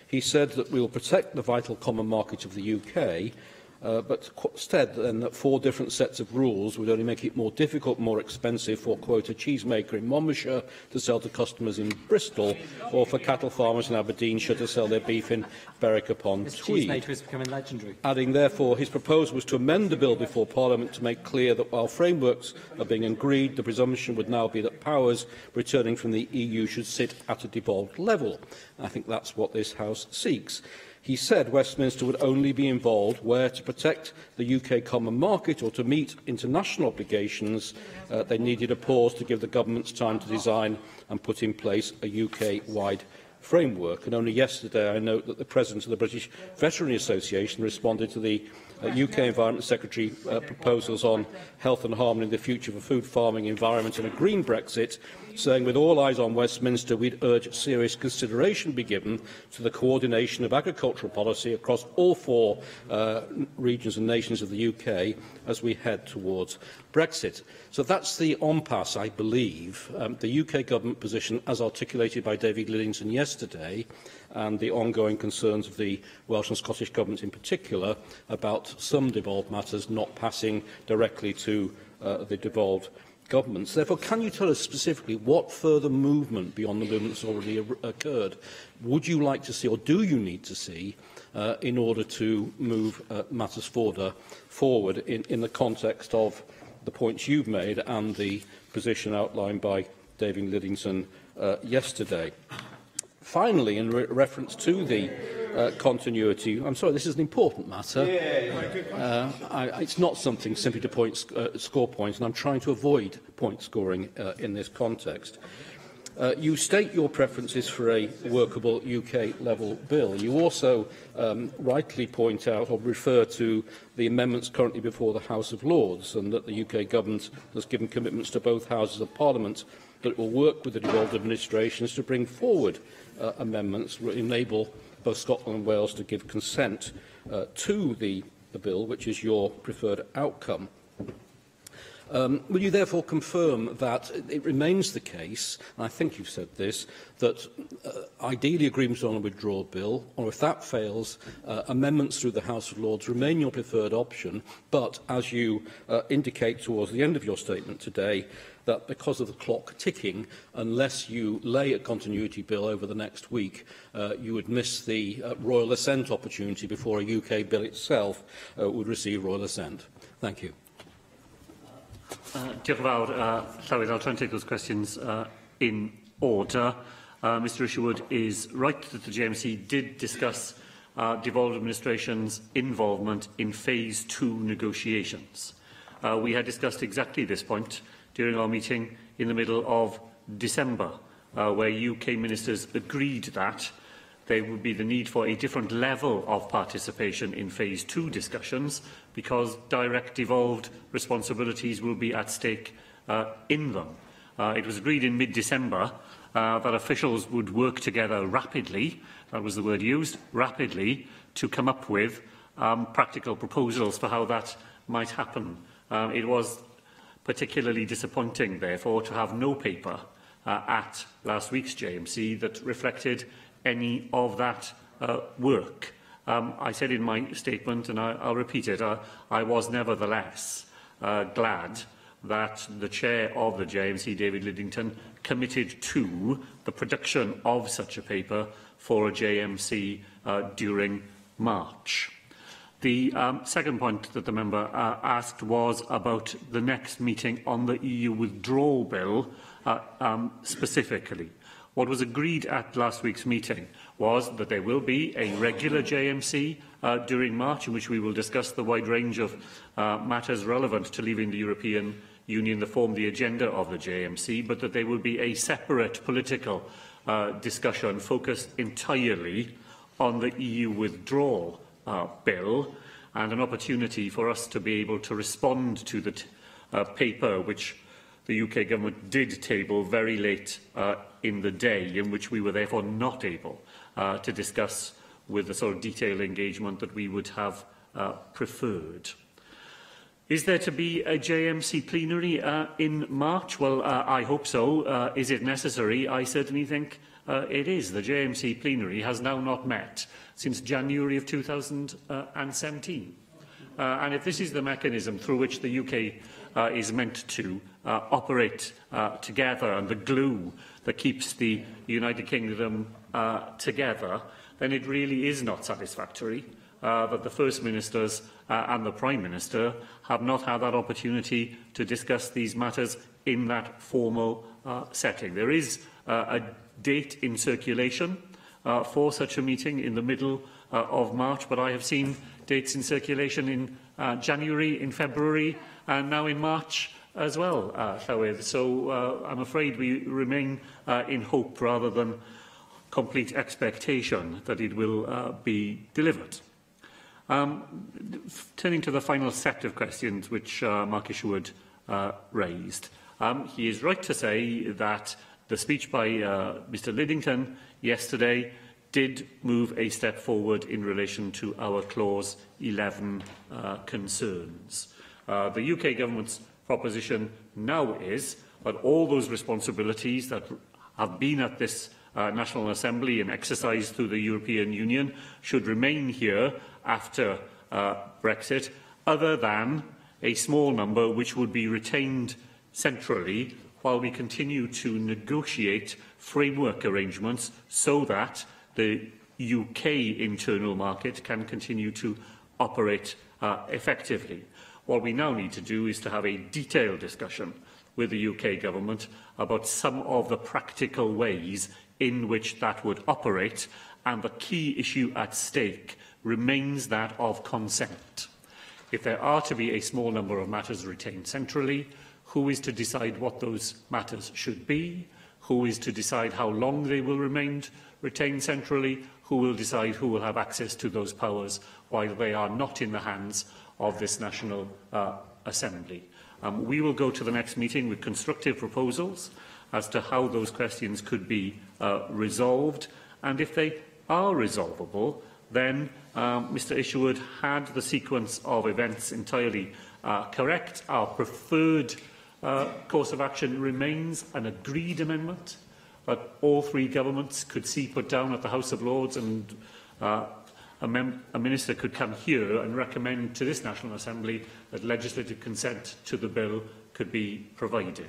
He said that we will protect the vital common market of the UK, but said then that 4 different sets of rules would only make it more difficult, more expensive for, quote, a cheesemaker in Monmouthshire to sell to customers in Bristol, or for cattle farmers in Aberdeenshire to sell their beef in Berwick-upon-Tweed. Cheesemaker is becoming legendary. Adding, therefore, his proposal was to amend the bill before Parliament to make clear that while frameworks are being agreed, the presumption would now be that powers returning from the EU should sit at a devolved level. I think that's what this House seeks. He said Westminster would only be involved where, to protect the UK common market or to meet international obligations, they needed a pause to give the governments time to design and put in place a UK-wide framework. And only yesterday I note that the President of the British Veterinary Association responded to the UK Environment Secretary proposals on health and harmony in the future for food farming, environment and a green Brexit, saying with all eyes on Westminster we'd urge serious consideration be given to the coordination of agricultural policy across all 4 regions and nations of the UK as we head towards Brexit. So that's the impasse, I believe, the UK Government position as articulated by David Lidington yesterday. and the ongoing concerns of the Welsh and Scottish Governments in particular about some devolved matters not passing directly to the devolved governments. Therefore, can you tell us specifically what further movement beyond the movement that's already occurred would you like to see, or do you need to see, in order to move matters forward in the context of the points you've made and the position outlined by David Lidington yesterday? Finally, in reference to the continuity, I'm sorry, this is an important matter. It's not something simply to score points, and I'm trying to avoid point scoring in this context. You state your preferences for a workable UK-level bill. You also rightly point out or refer to the amendments currently before the House of Lords, and that the UK Government has given commitments to both Houses of Parliament that it will work with the devolved administrations to bring forward amendments that enable both Scotland and Wales to give consent to the bill, which is your preferred outcome. Will you therefore confirm that it remains the case, and I think you've said this, that ideally agreement on a withdrawal bill, or if that fails, amendments through the House of Lords remain your preferred option, but as you indicate towards the end of your statement today, that because of the clock ticking, unless you lay a continuity bill over the next week, you would miss the royal assent opportunity before a UK bill itself would receive royal assent. Thank you. Diolch yn fawr, Llywyd. I'll try and take those questions in order. Mr Isherwood is right that the JMC did discuss devolved administration's involvement in Phase 2 negotiations. We had discussed exactly this point during our meeting in the middle of December, where UK ministers agreed that there would be the need for a different level of participation in Phase 2 discussions because direct devolved responsibilities will be at stake in them. It was agreed in mid-December that officials would work together rapidly, that was the word used, rapidly, to come up with practical proposals for how that might happen. It was particularly disappointing, therefore, to have no paper at last week's JMC that reflected any of that work. I said in my statement, and I'll repeat it, I was nevertheless glad that the chair of the JMC, David Lidington, committed to the production of such a paper for a JMC during March. The second point that the member asked was about the next meeting on the EU withdrawal bill specifically. What was agreed at last week's meeting was that there will be a regular JMC during March in which we will discuss the wide range of matters relevant to leaving the European Union that form the agenda of the JMC, but that there will be a separate political discussion focused entirely on the EU withdrawal bill, and an opportunity for us to be able to respond to the paper which the UK Government did table very late in the day, in which we were therefore not able to discuss with the sort of detailed engagement that we would have preferred. Is there to be a JMC plenary in March? Well, I hope so. Is it necessary? I certainly think it is. The JMC plenary has now not met since January of 2017. And if this is the mechanism through which the UK is meant to operate together, and the glue that keeps the United Kingdom together, then it really is not satisfactory that the First Ministers and the Prime Minister have not had that opportunity to discuss these matters in that formal setting. There is a date in circulation for such a meeting in the middle of March, but I have seen dates in circulation in January, in February, and now in March as well, Llywyd. So I'm afraid we remain in hope rather than complete expectation that it will be delivered. Turning to the final set of questions which Mark Isherwood raised, he is right to say that the speech by Mr Lidington yesterday did move a step forward in relation to our Clause 11 concerns. The UK Government's proposition now is that all those responsibilities that have been at this National Assembly and exercised through the European Union should remain here after Brexit, other than a small number which would be retained centrally while we continue to negotiate framework arrangements so that the UK internal market can continue to operate effectively. What we now need to do is to have a detailed discussion with the UK government about some of the practical ways in which that would operate, and the key issue at stake remains that of consent. If there are to be a small number of matters retained centrally, who is to decide what those matters should be? Who is to decide how long they will remain retained centrally? Who will decide who will have access to those powers while they are not in the hands of this National Assembly? We will go to the next meeting with constructive proposals as to how those questions could be resolved, and if they are resolvable, then Mr Isherwood had the sequence of events entirely correct. Our preferred course of action remains an agreed amendment that all three governments could see put down at the House of Lords, and a minister could come here and recommend to this National Assembly that legislative consent to the bill could be provided.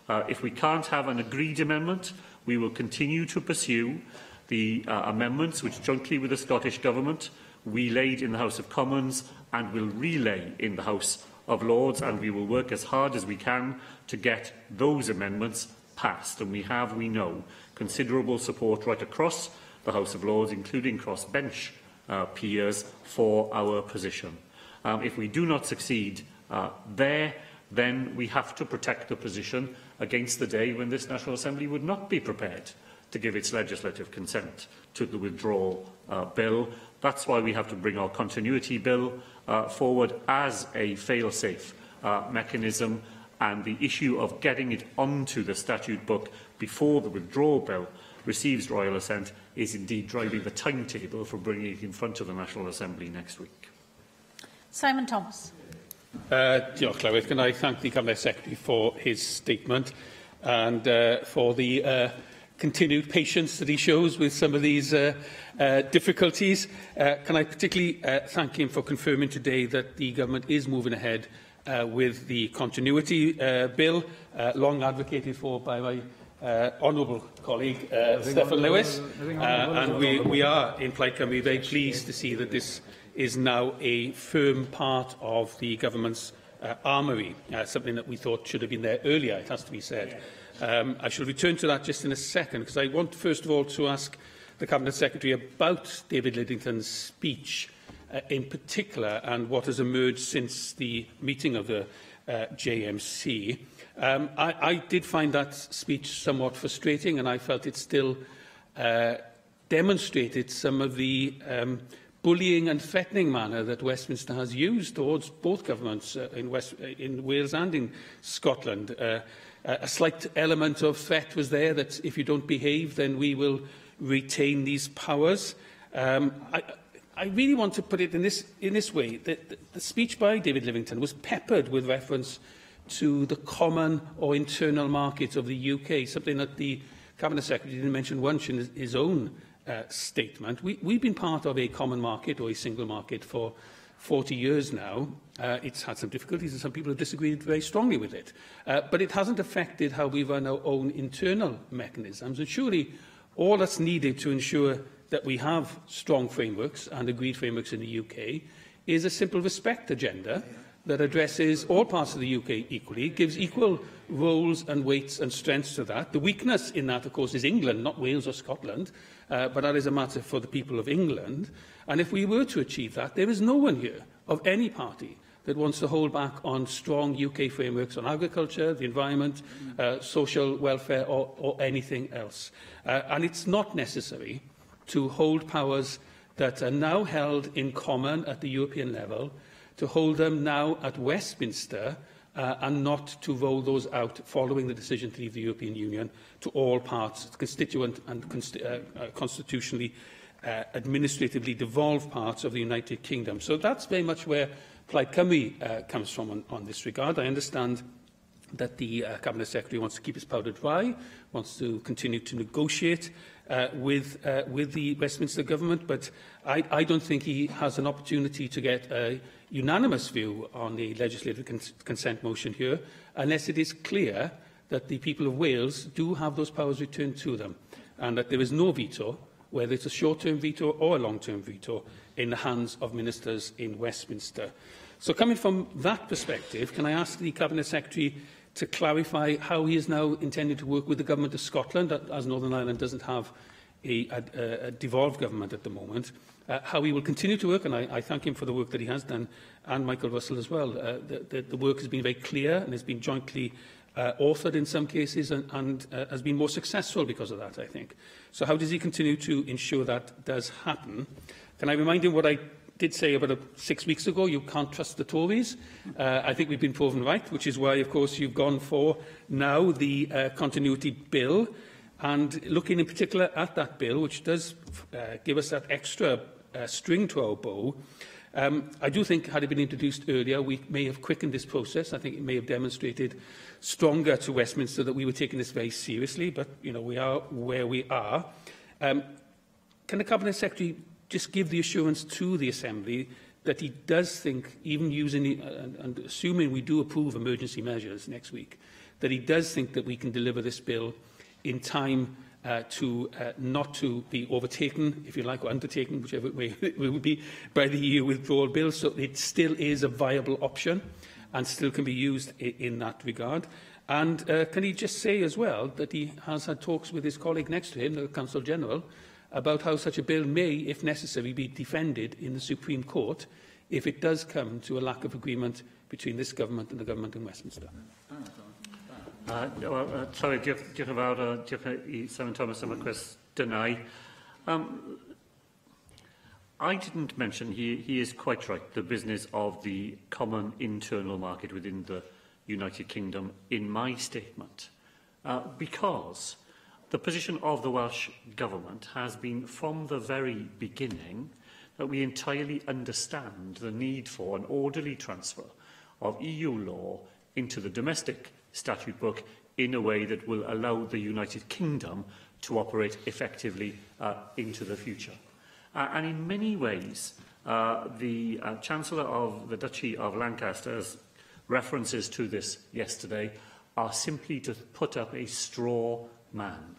If we can't have an agreed amendment, we will continue to pursue the amendments which, jointly with the Scottish Government, we laid in the House of Commons and will relay in the House of Lords, and we will work as hard as we can to get those amendments passed. And we have, we know, considerable support right across the House of Lords, including cross-bench peers, for our position. If we do not succeed there, then we have to protect the position against the day when this National Assembly would not be prepared to give its legislative consent to the withdrawal bill. That's why we have to bring our continuity bill forward as a fail-safe mechanism, and the issue of getting it onto the statute book before the withdrawal bill receives royal assent is indeed driving the timetable for bringing it in front of the National Assembly next week. Simon Thomas. Diolch, Llywydd. Can I thank the Cabinet Secretary for his statement and for the continued patience that he shows with some of these difficulties. Can I particularly thank him for confirming today that the Government is moving ahead with the continuity bill, long advocated for by my honourable colleague Steffan Lewis. And we are, in Plaid Cymru, very pleased to see that this is now a firm part of the Government's armoury, something that we thought should have been there earlier, it has to be said. I shall return to that just in a second, because I want first of all to ask the Cabinet Secretary about David Lidington's speech in particular, and what has emerged since the meeting of the JMC. I did find that speech somewhat frustrating, and I felt it still demonstrated some of the bullying and threatening manner that Westminster has used towards both governments in Wales and in Scotland. A slight element of threat was there that if you don't behave, then we will retain these powers. I really want to put it in this way. The speech by David Lidington was peppered with reference to the common or internal market of the UK, something that the Cabinet Secretary didn't mention once in his own statement. We've been part of a common market or a single market for 40 years now. It's had some difficulties and some people have disagreed very strongly with it. But it hasn't affected how we run our own internal mechanisms. And surely all that's needed to ensure that we have strong frameworks and agreed frameworks in the UK is a simple respect agenda that addresses all parts of the UK equally, gives equal roles and weights and strengths to that. The weakness in that, of course, is England, not Wales or Scotland, but that is a matter for the people of England. And if we were to achieve that, there is no one here of any party that wants to hold back on strong UK frameworks on agriculture, the environment, social welfare or anything else. And it's not necessary to hold powers that are now held in common at the European level, to hold them now at Westminster and not to roll those out following the decision to leave the European Union to all parts, constituent and constitutionally, administratively devolved parts of the United Kingdom. So that's very much where Plaid Cymru comes from on this regard. I understand that the Cabinet Secretary wants to keep his powder dry, wants to continue to negotiate with the Westminster Government, but I don't think he has an opportunity to get a unanimous view on the legislative consent motion here, unless it is clear that the people of Wales do have those powers returned to them, and that there is no veto, whether it's a short-term veto or a long-term veto, in the hands of ministers in Westminster. So coming from that perspective, can I ask the Cabinet Secretary to clarify how he is now intending to work with the Government of Scotland, as Northern Ireland doesn't have a devolved government at the moment, how he will continue to work, and I thank him for the work that he has done, and Michael Russell as well. The work has been very clear and has been jointly authored in some cases and has been more successful because of that, I think. So how does he continue to ensure that does happen? Can I remind him what I did say about 6 weeks ago? You can't trust the Tories. I think we've been proven right, which is why, of course, you've gone for now the continuity bill, and looking in particular at that bill, which does give us that extra string to our bow. I do think, had it been introduced earlier, we may have quickened this process. I think it may have demonstrated stronger to Westminster that we were taking this very seriously, but we are where we are. Can the Cabinet Secretary just give the assurance to the Assembly that he does think, even using and assuming we do approve emergency measures next week, that he does think that we can deliver this bill in time not to be overtaken, if you like, or undertaken, whichever way it will be, by the EU withdrawal bill, so it still is a viable option and still can be used in that regard. And can he just say as well that he has had talks with his colleague next to him, the Consul General, about how such a bill may, if necessary, be defended in the Supreme Court if it does come to a lack of agreement between this government and the government in Westminster. Sorry, diolch yn fawr, diolch I Simon Thomas am y cwestiynau. I didn't mention, he is quite right, the business of the common internal market within the United Kingdom in my statement, because the position of the Welsh Government has been from the very beginning that we entirely understand the need for an orderly transfer of EU law into the domestic statute book in a way that will allow the United Kingdom to operate effectively into the future. And in many ways, the Chancellor of the Duchy of Lancaster's references to this yesterday are simply to put up a straw man.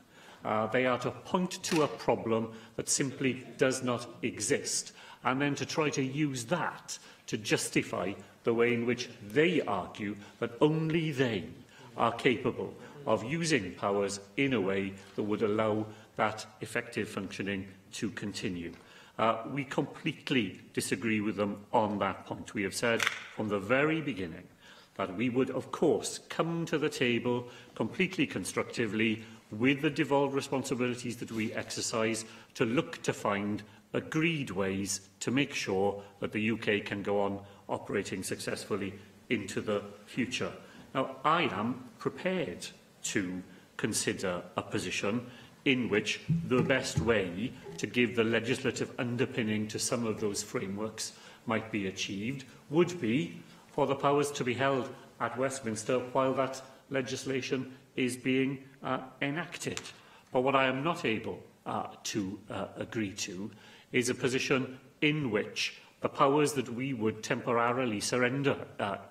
They are to point to a problem that simply does not exist, and then to try to use that to justify the way in which they argue that only they are capable of using powers in a way that would allow that effective functioning to continue. We completely disagree with them on that point. We have said from the very beginning that we would, of course, come to the table completely constructively with the devolved responsibilities that we exercise to look to find agreed ways to make sure that the UK can go on operating successfully into the future. Now, I am prepared to consider a position in which the best way to give the legislative underpinning to some of those frameworks might be achieved would be for the powers to be held at Westminster while that legislation is being enacted. But what I am not able to agree to is a position in which the powers that we would temporarily surrender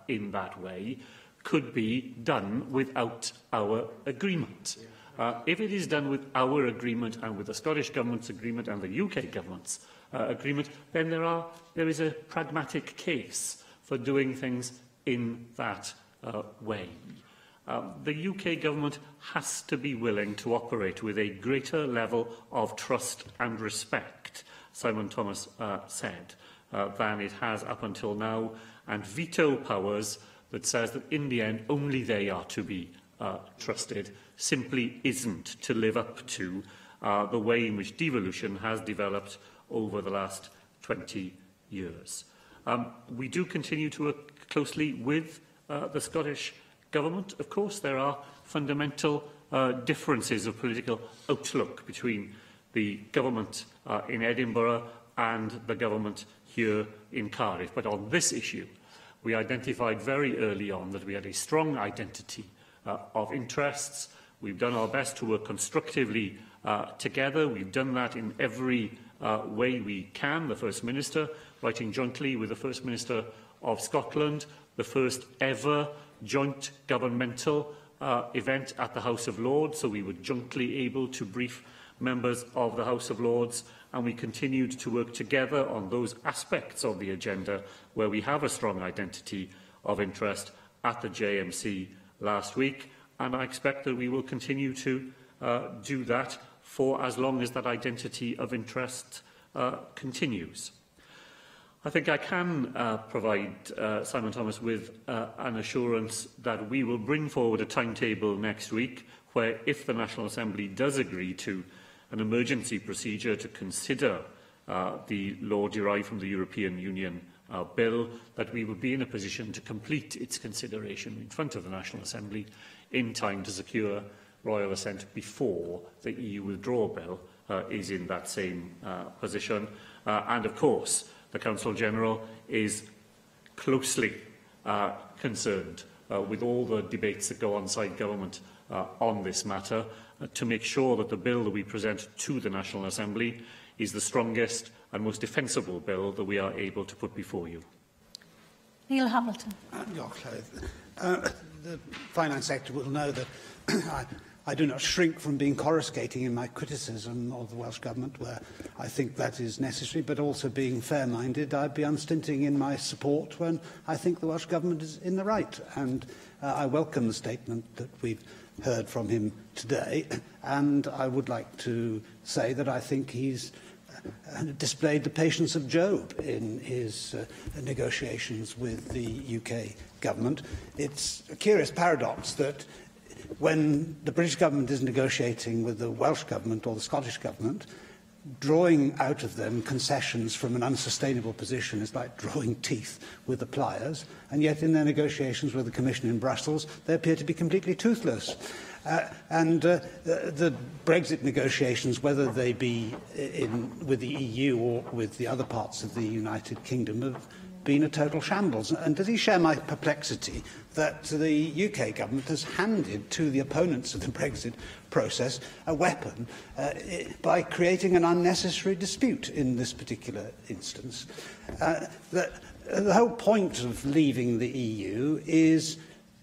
in that way could be done without our agreement. If it is done with our agreement and with the Scottish Government's agreement and the UK Government's agreement, then there is a pragmatic case for doing things in that way. The UK Government has to be willing to operate with a greater level of trust and respect, Simon Thomas said, than it has up until now, and veto powers that says that in the end only they are to be trusted simply isn't to live up to the way in which devolution has developed over the last 20 years. We do continue to work closely with the Scottish Government. Of course, there are fundamental differences of political outlook between the government in Edinburgh and the government here in Cardiff. But on this issue, we identified very early on that we had a strong identity of interests. We've done our best to work constructively together. We've done that in every way we can. The First Minister, writing jointly with the First Minister of Scotland, the first ever joint governmental event at the House of Lords, so we were jointly able to brief members of the House of Lords, and we continued to work together on those aspects of the agenda where we have a strong identity of interest at the JMC last week, and I expect that we will continue to do that for as long as that identity of interest continues. I think I can provide Simon Thomas with an assurance that we will bring forward a timetable next week where, if the National Assembly does agree to an emergency procedure to consider the law derived from the European Union bill, that we will be in a position to complete its consideration in front of the National Assembly in time to secure royal assent before the EU withdrawal bill is in that same position. And of course, the Council-General is closely concerned with all the debates that go on inside government on this matter to make sure that the bill that we present to the National Assembly is the strongest and most defensible bill that we are able to put before you. Neil Hamilton. The finance sector will know that I do not shrink from being coruscating in my criticism of the Welsh Government where I think that is necessary, but also being fair-minded. I'd be unstinting in my support when I think the Welsh Government is in the right. And I welcome the statement that we've heard from him today. And I would like to say that I think he's displayed the patience of Job in his negotiations with the UK Government. It's a curious paradox that when the British Government is negotiating with the Welsh Government or the Scottish Government, drawing out of them concessions from an unsustainable position is like drawing teeth with the pliers, and yet in their negotiations with the Commission in Brussels, they appear to be completely toothless. The Brexit negotiations, whether they be with the EU or with the other parts of the United Kingdom, have been a total shambles. And does he share my perplexity that the UK government has handed to the opponents of the Brexit process a weapon by creating an unnecessary dispute in this particular instance? The whole point of leaving the EU is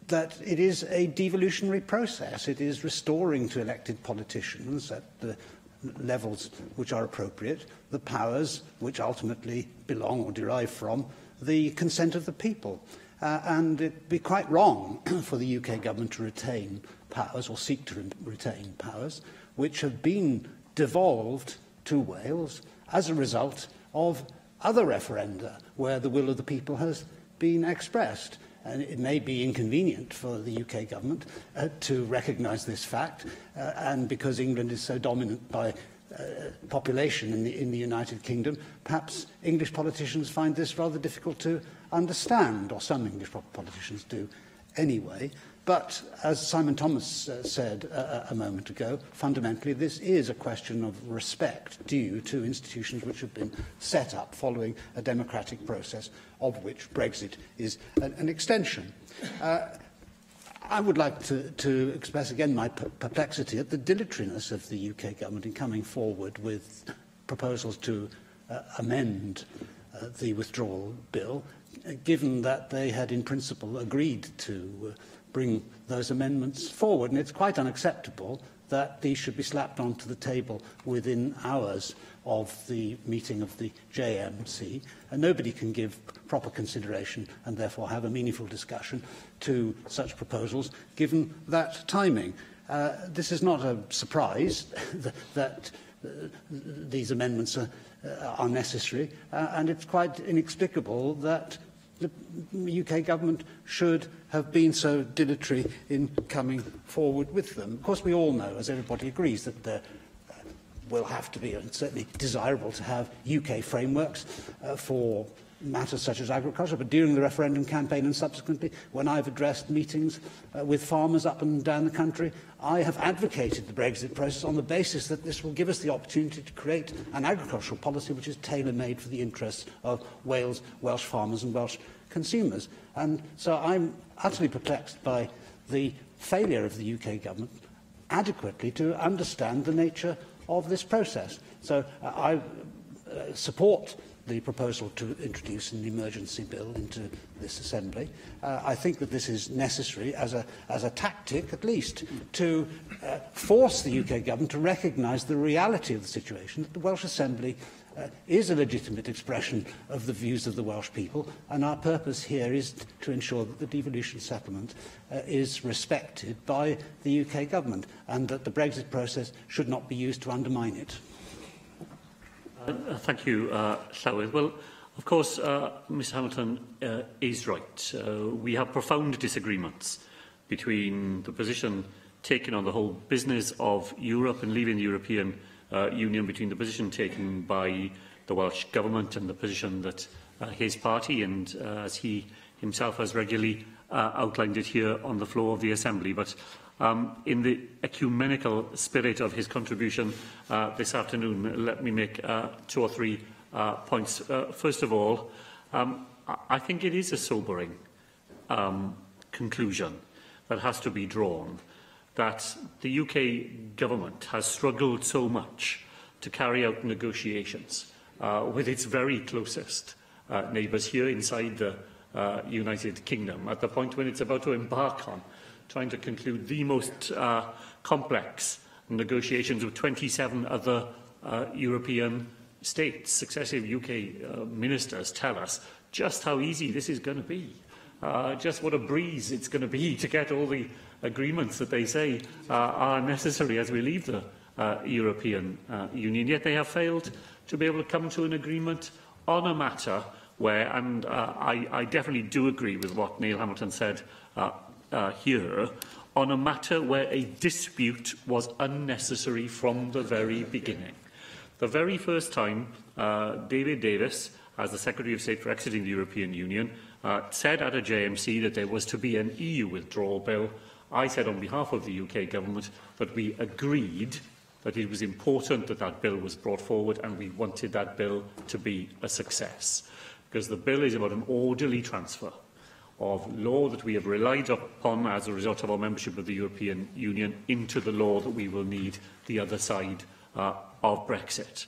that it is a devolutionary process. It is restoring to elected politicians at the levels which are appropriate the powers which ultimately belong or derive from the consent of the people. And it would be quite wrong for the UK government to retain powers, or seek to retain powers, which have been devolved to Wales as a result of other referenda where the will of the people has been expressed. And it may be inconvenient for the UK government to recognise this fact, and because England is so dominant by population in the United Kingdom, perhaps English politicians find this rather difficult to understand, or some English politicians do anyway. But as Simon Thomas said a moment ago, fundamentally this is a question of respect due to institutions which have been set up following a democratic process, of which Brexit is an extension. I would like to express again my perplexity at the dilatoriness of the UK government in coming forward with proposals to amend the withdrawal bill, given that they had in principle agreed to bring those amendments forward. And it's quite unacceptable that these should be slapped onto the table within hours of the meeting of the JMC, and nobody can give proper consideration and therefore have a meaningful discussion to such proposals given that timing. This is not a surprise that these amendments are necessary, and it's quite inexplicable that the UK government should have been so dilatory in coming forward with them. Of course, we all know, as everybody agrees, that there will have to be, and certainly desirable to have, UK frameworks for matters such as agriculture. But during the referendum campaign and subsequently, when I've addressed meetings with farmers up and down the country, I have advocated the Brexit process on the basis that this will give us the opportunity to create an agricultural policy which is tailor-made for the interests of Wales, Welsh farmers and Welsh consumers. And so I'm utterly perplexed by the failure of the UK government adequately to understand the nature of this process. So I support the proposal to introduce an emergency bill into this Assembly. I think that this is necessary as a tactic, at least, to force the UK Government to recognise the reality of the situation, that the Welsh Assembly is a legitimate expression of the views of the Welsh people, and our purpose here is to ensure that the devolution settlement is respected by the UK Government, and that the Brexit process should not be used to undermine it. Thank you, Llywyd. Well, of course, Mr Hamilton is right. We have profound disagreements between the position taken on the whole business of Europe and leaving the European Union, between the position taken by the Welsh Government and the position that his party, and as he himself has regularly outlined it here on the floor of the Assembly. But in the ecumenical spirit of his contribution this afternoon, let me make 2 or 3 points. First of all, I think it is a sobering conclusion that has to be drawn, that the UK Government has struggled so much to carry out negotiations with its very closest neighbours here inside the United Kingdom, at the point when it's about to embark on trying to conclude the most complex negotiations with 27 other European states. Successive UK ministers tell us just how easy this is going to be, just what a breeze it's going to be to get all the agreements that they say are necessary as we leave the European Union. Yet they have failed to be able to come to an agreement on a matter where, and I definitely do agree with what Neil Hamilton said here, on a matter where a dispute was unnecessary from the very beginning. The very first time David Davis, as the Secretary of State for exiting the European Union, said at a JMC that there was to be an EU withdrawal bill, I said on behalf of the UK Government that we agreed that it was important that that bill was brought forward, and we wanted that bill to be a success, because the bill is about an orderly transfer of law that we have relied upon as a result of our membership of the European Union into the law that we will need the other side of Brexit.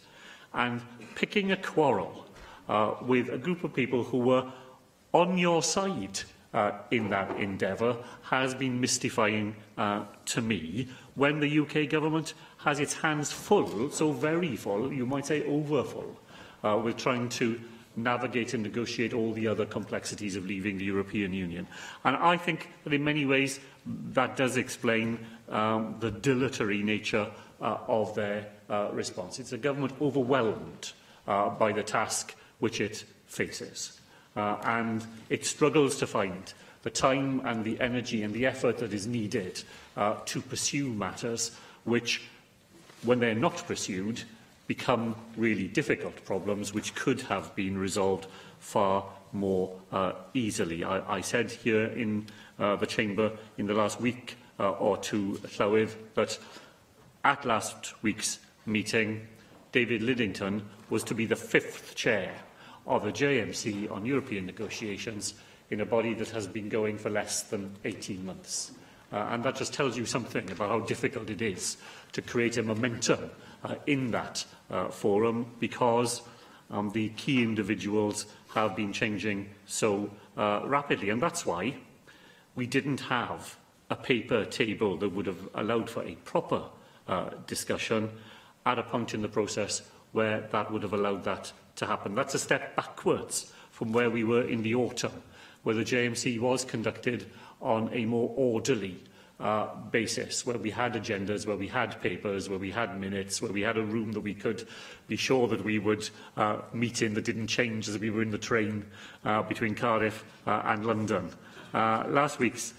And picking a quarrel with a group of people who were on your side in that endeavour has been mystifying to me, when the UK Government has its hands full, so very full, you might say overfull, with trying to navigate and negotiate all the other complexities of leaving the European Union. And I think that in many ways that does explain the dilatory nature of their response. It's a government overwhelmed by the task which it faces. And it struggles to find the time and the energy and the effort that is needed to pursue matters which, when they're not pursued, become really difficult problems which could have been resolved far more easily. I said here in the Chamber in the last week or two, Llywydd, that at last week's meeting, David Lidington was to be the 5th chair of a JMC on European negotiations in a body that has been going for less than 18 months. And that just tells you something about how difficult it is to create a momentum in that forum, because the key individuals have been changing so rapidly. And that's why we didn't have a paper table that would have allowed for a proper discussion at a point in the process where that would have allowed that to happen. That's a step backwards from where we were in the autumn, where the JMC was conducted on a more orderly basis, where we had agendas, where we had papers, where we had minutes, where we had a room that we could be sure that we would meet in that didn't change as we were in the train between Cardiff and London. Last week's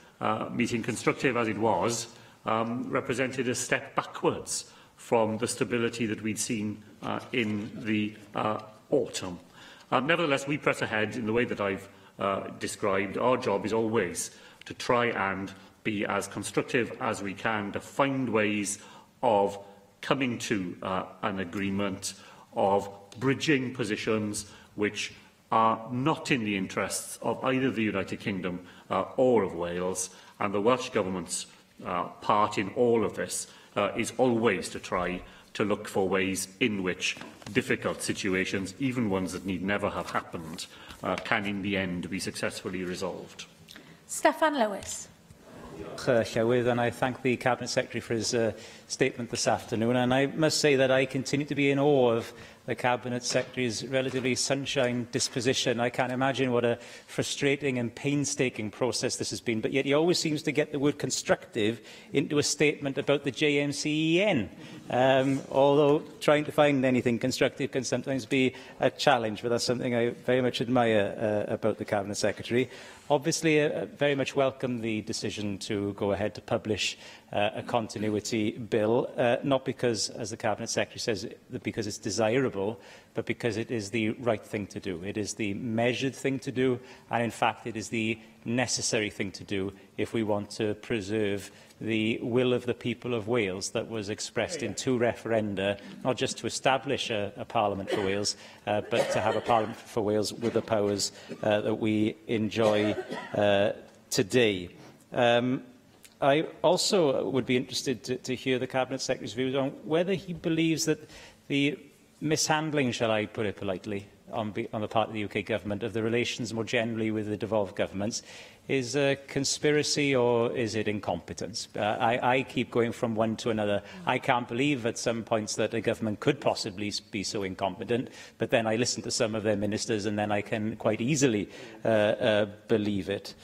meeting, constructive as it was, represented a step backwards from the stability that we'd seen in the autumn. Nevertheless, we press ahead in the way that I've described. Our job is always to try and be as constructive as we can, to find ways of coming to an agreement, of bridging positions which are not in the interests of either the United Kingdom or of Wales, and the Welsh Government's part in all of this is always to try to look for ways in which difficult situations, even ones that need never have happened, can in the end be successfully resolved. Steffan Lewis. Llywydd, and I thank the Cabinet Secretary for his statement this afternoon. And I must say that I continue to be in awe of the Cabinet Secretary's relatively sunshine disposition. I can't imagine what a frustrating and painstaking process this has been, but yet he always seems to get the word constructive into a statement about the JMCEN. Although trying to find anything constructive can sometimes be a challenge, but that's something I very much admire about the Cabinet Secretary. Obviously, I very much welcome the decision to go ahead to publish a continuity bill, not because, as the Cabinet Secretary says, because it's desirable, but because it is the right thing to do. It is the measured thing to do, and in fact it is the necessary thing to do if we want to preserve the will of the people of Wales that was expressed in 2 referenda, not just to establish a Parliament for Wales, but to have a Parliament for Wales with the powers that we enjoy today. I also would be interested to hear the Cabinet Secretary's views on whether he believes that the mishandling, shall I put it politely, on the part of the UK Government of the relations more generally with the devolved governments is a conspiracy or is it incompetence? I keep going from one to another. I can't believe at some points that a government could possibly be so incompetent, but then I listen to some of their ministers and then I can quite easily believe it.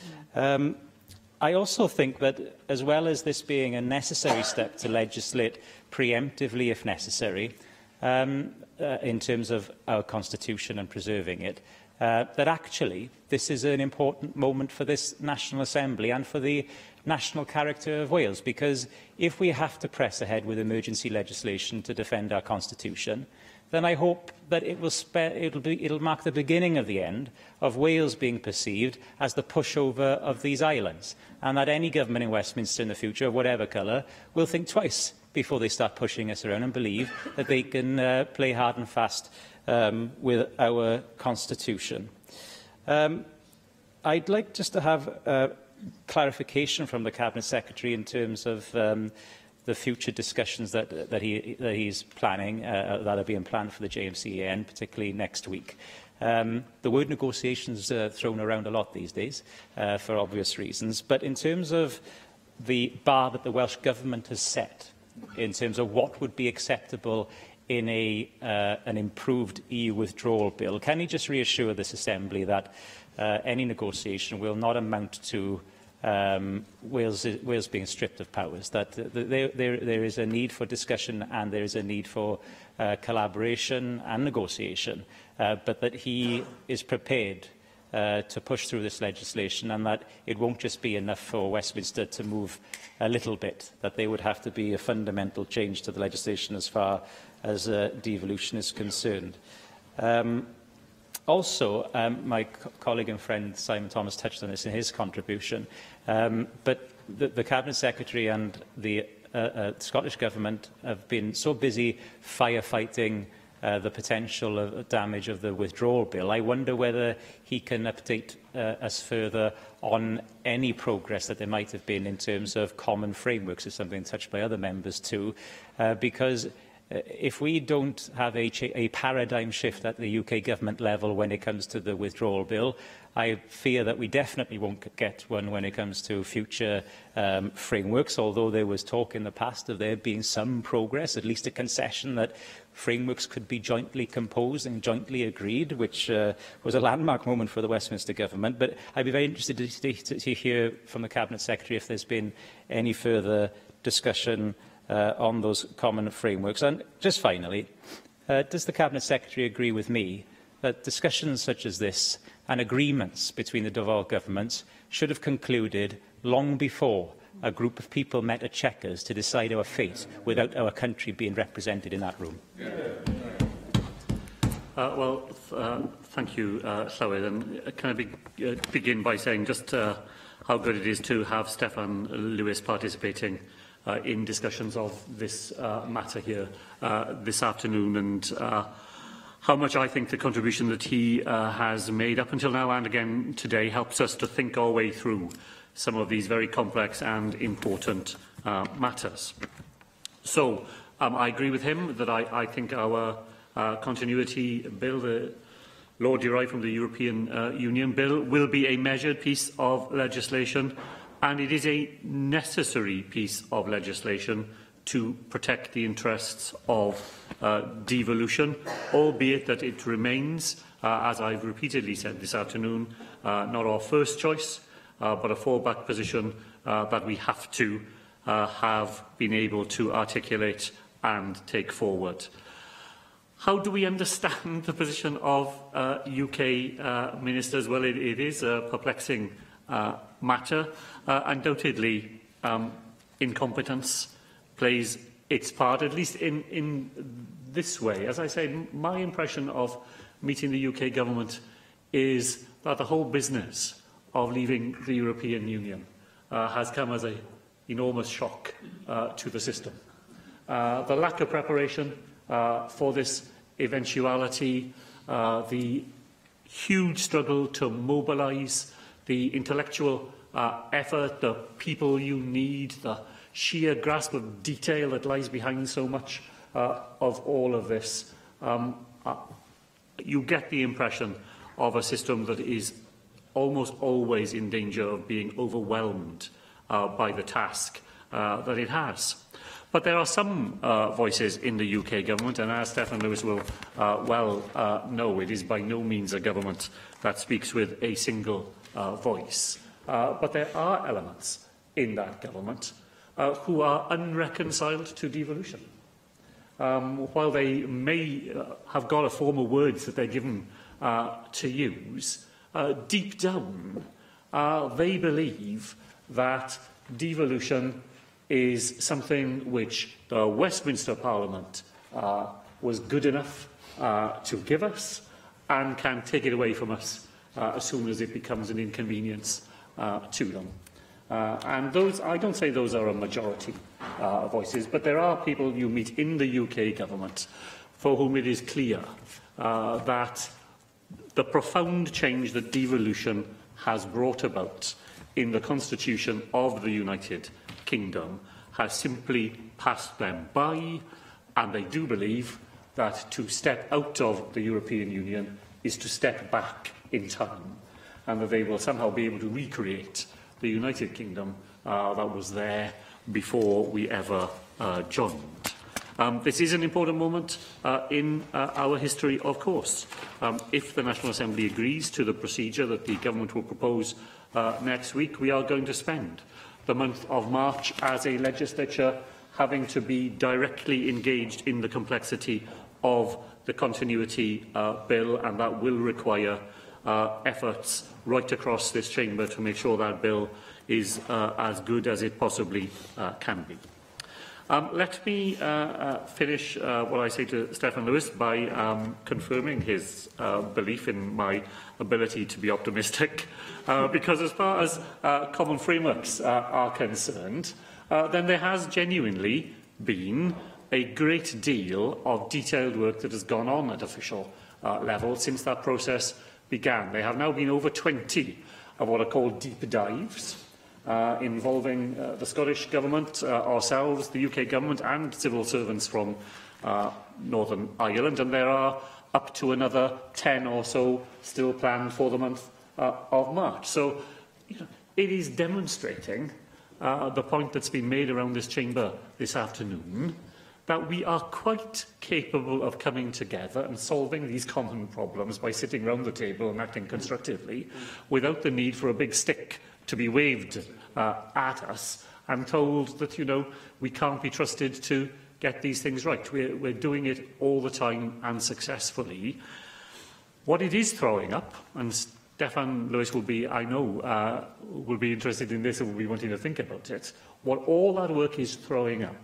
I also think that, as well as this being a necessary step to legislate preemptively if necessary, in terms of our constitution and preserving it, that actually this is an important moment for this National Assembly and for the national character of Wales, because if we have to press ahead with emergency legislation to defend our constitution, then I hope that it'll mark the beginning of the end of Wales being perceived as the pushover of these islands, and that any government in Westminster in the future, of whatever colour, will think twice before they start pushing us around and believe that they can play hard and fast with our constitution. I'd like just to have clarification from the Cabinet Secretary in terms of the future discussions that he's planning, that are being planned for the JMCEN, particularly next week. The word negotiations is thrown around a lot these days, for obvious reasons, but in terms of the bar that the Welsh Government has set, in terms of what would be acceptable in an improved EU withdrawal bill, can he just reassure this Assembly that any negotiation will not amount to Wales being stripped of powers, that there is a need for discussion and there is a need for collaboration and negotiation, but that he is prepared to push through this legislation and that it won't just be enough for Westminster to move a little bit, that there would have to be a fundamental change to the legislation as far as devolution is concerned. Also, my colleague and friend Simon Thomas touched on this in his contribution, but the Cabinet Secretary and the Scottish Government have been so busy firefighting the potential of damage of the withdrawal bill. I wonder whether he can update us further on any progress that there might have been in terms of common frameworks. It's something touched by other members too, because if we don't have a paradigm shift at the UK Government level when it comes to the withdrawal bill, I fear that we definitely won't get one when it comes to future frameworks, although there was talk in the past of there being some progress, at least a concession that frameworks could be jointly composed and jointly agreed, which was a landmark moment for the Westminster Government. But I'd be very interested to hear from the Cabinet Secretary if there's been any further discussion on those common frameworks. And just finally, does the Cabinet Secretary agree with me that discussions such as this and agreements between the devolved governments should have concluded long before a group of people met at Chequers to decide our fate without our country being represented in that room? Thank you, Llywyd. And can I begin by saying just how good it is to have Steffan Lewis participating in discussions of this matter here this afternoon, and how much I think the contribution that he has made up until now and again today helps us to think our way through some of these very complex and important matters. So I agree with him that I think our continuity bill, the law derived from the European Union bill, will be a measured piece of legislation, and it is a necessary piece of legislation to protect the interests of devolution, albeit that it remains, as I've repeatedly said this afternoon, not our first choice, but a fallback position that we have to have been able to articulate and take forward. How do we understand the position of UK ministers? Well, it is a perplexing matter. Undoubtedly, incompetence plays its part, at least in this way. As I say, my impression of meeting the UK government is that the whole business of leaving the European Union has come as an enormous shock to the system. The lack of preparation for this eventuality, the huge struggle to mobilise the intellectual effort, the people you need, the sheer grasp of detail that lies behind so much of all of this. You get the impression of a system that is almost always in danger of being overwhelmed by the task that it has. But there are some voices in the UK government, and as Stephen Lewis will well know, it is by no means a government that speaks with a single voice. But there are elements in that government who are unreconciled to devolution. While they may have got a form of words that they're given to use, deep down they believe that devolution is something which the Westminster Parliament was good enough to give us and can take it away from us as soon as it becomes an inconvenience to them. And those, I don't say those are a majority voices, but there are people you meet in the UK government for whom it is clear that the profound change that devolution has brought about in the constitution of the United Kingdom has simply passed them by, and they do believe that to step out of the European Union is to step back in time, and that they will somehow be able to recreate the United Kingdom that was there before we ever joined. This is an important moment in our history, of course. If the National Assembly agrees to the procedure that the Government will propose next week, we are going to spend the month of March as a legislature having to be directly engaged in the complexity of the continuity bill, and that will require efforts right across this chamber to make sure that bill is as good as it possibly can be. Let me finish what I say to Stephen Lewis by confirming his belief in my ability to be optimistic, because as far as common frameworks are concerned, then there has genuinely been a great deal of detailed work that has gone on at official level since that process began. There have now been over 20 of what are called deep dives, involving the Scottish Government, ourselves, the UK Government and civil servants from Northern Ireland, and there are up to another 10 or so still planned for the month of March. So it is demonstrating the point that's been made around this chamber this afternoon, that we are quite capable of coming together and solving these common problems by sitting round the table and acting constructively without the need for a big stick to be waved at us and told that, we can't be trusted to get these things right. We're doing it all the time and successfully. What it is throwing up, and Stephen Lewis will be, I know, will be interested in this and will be wanting to think about it, what all that work is throwing up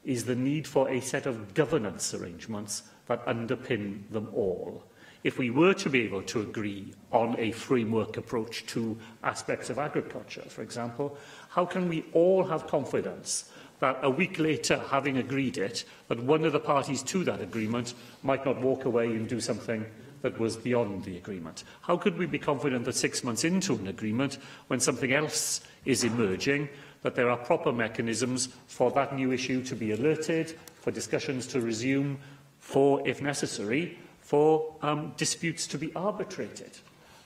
is the need for a set of governance arrangements that underpin them all. If we were to be able to agree on a framework approach to aspects of agriculture, for example, how can we all have confidence that a week later, having agreed it, that one of the parties to that agreement might not walk away and do something that was beyond the agreement? How could we be confident that 6 months into an agreement, when something else is emerging, that there are proper mechanisms for that new issue to be alerted, for discussions to resume, for, if necessary, for disputes to be arbitrated?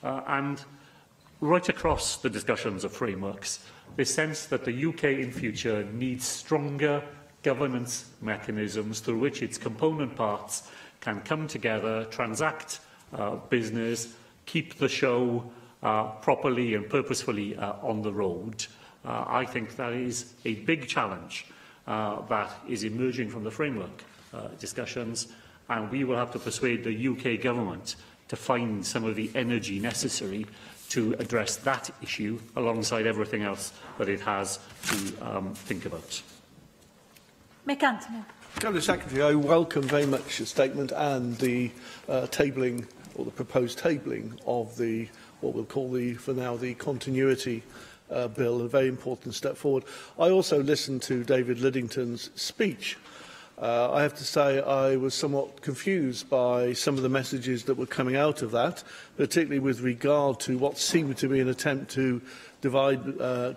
And right across the discussions of frameworks, this sense that the UK in future needs stronger governance mechanisms through which its component parts can come together, transact business, keep the show properly and purposefully on the road. I think that is a big challenge that is emerging from the framework discussions, and we will have to persuade the UK government to find some of the energy necessary to address that issue alongside everything else that it has to think about. Mick Anthony. Cabinet Secretary, I welcome very much the statement and the tabling, or the proposed tabling of the, what we'll call the, for now, the continuity bill, a very important step forward. I also listened to David Lidington's speech. I have to say I was somewhat confused by some of the messages that were coming out of that, particularly with regard to what seemed to be an attempt to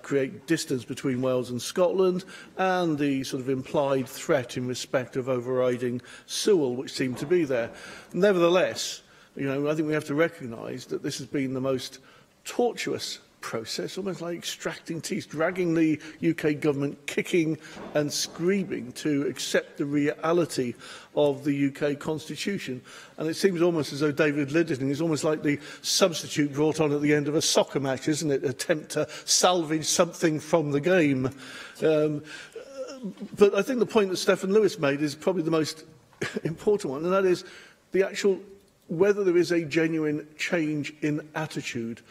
create distance between Wales and Scotland, and the sort of implied threat in respect of overriding Sewell, which seemed to be there. Nevertheless, I think we have to recognise that this has been the most tortuous process, almost like extracting teeth, dragging the UK government kicking and screaming to accept the reality of the UK constitution. And it seems almost as though David Lidington is almost like the substitute brought on at the end of a soccer match, isn't it? Attempt to salvage something from the game. But I think the point that Stephen Lewis made is probably the most important one, and that is the actual whether there is a genuine change in attitude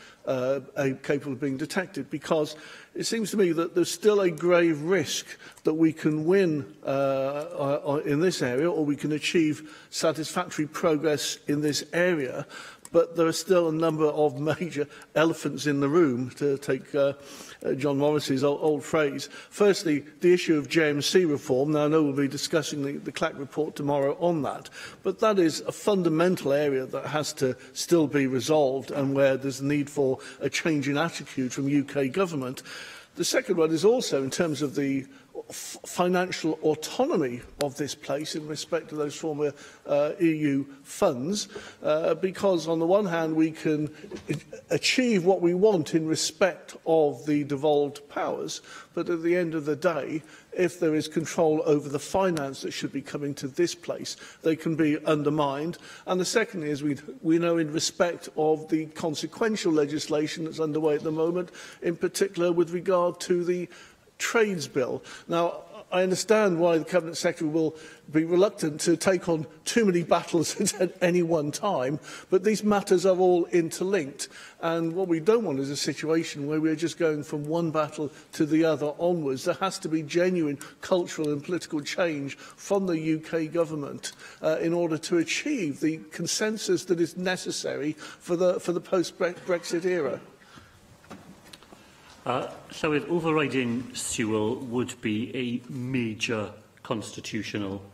capable of being detected, because it seems to me that there's still a grave risk that we can win in this area, or we can achieve satisfactory progress in this area, but there are still a number of major elephants in the room, to take John Morris's old phrase. Firstly, the issue of JMC reform. Now, I know we'll be discussing the CLAC report tomorrow on that, but that is a fundamental area that has to still be resolved, and where there's a need for a change in attitude from UK government. The second one is also in terms of the financial autonomy of this place in respect to those former EU funds, because on the one hand we can achieve what we want in respect of the devolved powers, but at the end of the day, if there is control over the finance that should be coming to this place, they can be undermined. And the second is we know in respect of the consequential legislation that's underway at the moment, in particular with regard to the Trades Bill. Now, I understand why the Cabinet Secretary will be reluctant to take on too many battles at any one time, but these matters are all interlinked. And what we don't want is a situation where we're just going from one battle to the other onwards. There has to be genuine cultural and political change from the UK government in order to achieve the consensus that is necessary for the post-Brexit era. Llywydd, overriding Sewell would be a major constitutional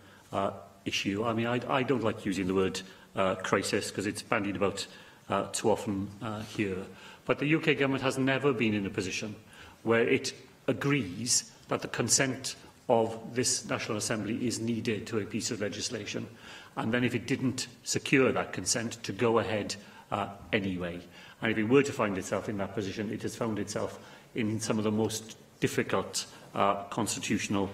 issue. I mean, I don't like using the word crisis because it's bandied about too often here. But the UK government has never been in a position where it agrees that the consent of this National Assembly is needed to a piece of legislation. And then if it didn't secure that consent, to go ahead anyway. And if it were to find itself in that position, it has found itself in some of the most difficult constitutional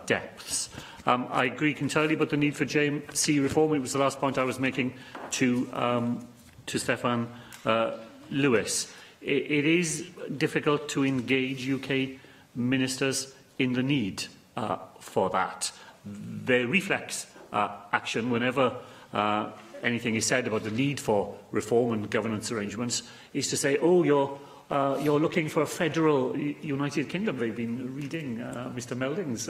depths. I agree entirely about the need for JMC reform. It was the last point I was making to Stefan Lewis. It is difficult to engage UK ministers in the need for that. Their reflex action, whenever anything is said about the need for reform and governance arrangements, is to say, oh, you're looking for a federal United Kingdom. They've been reading Mr Melding's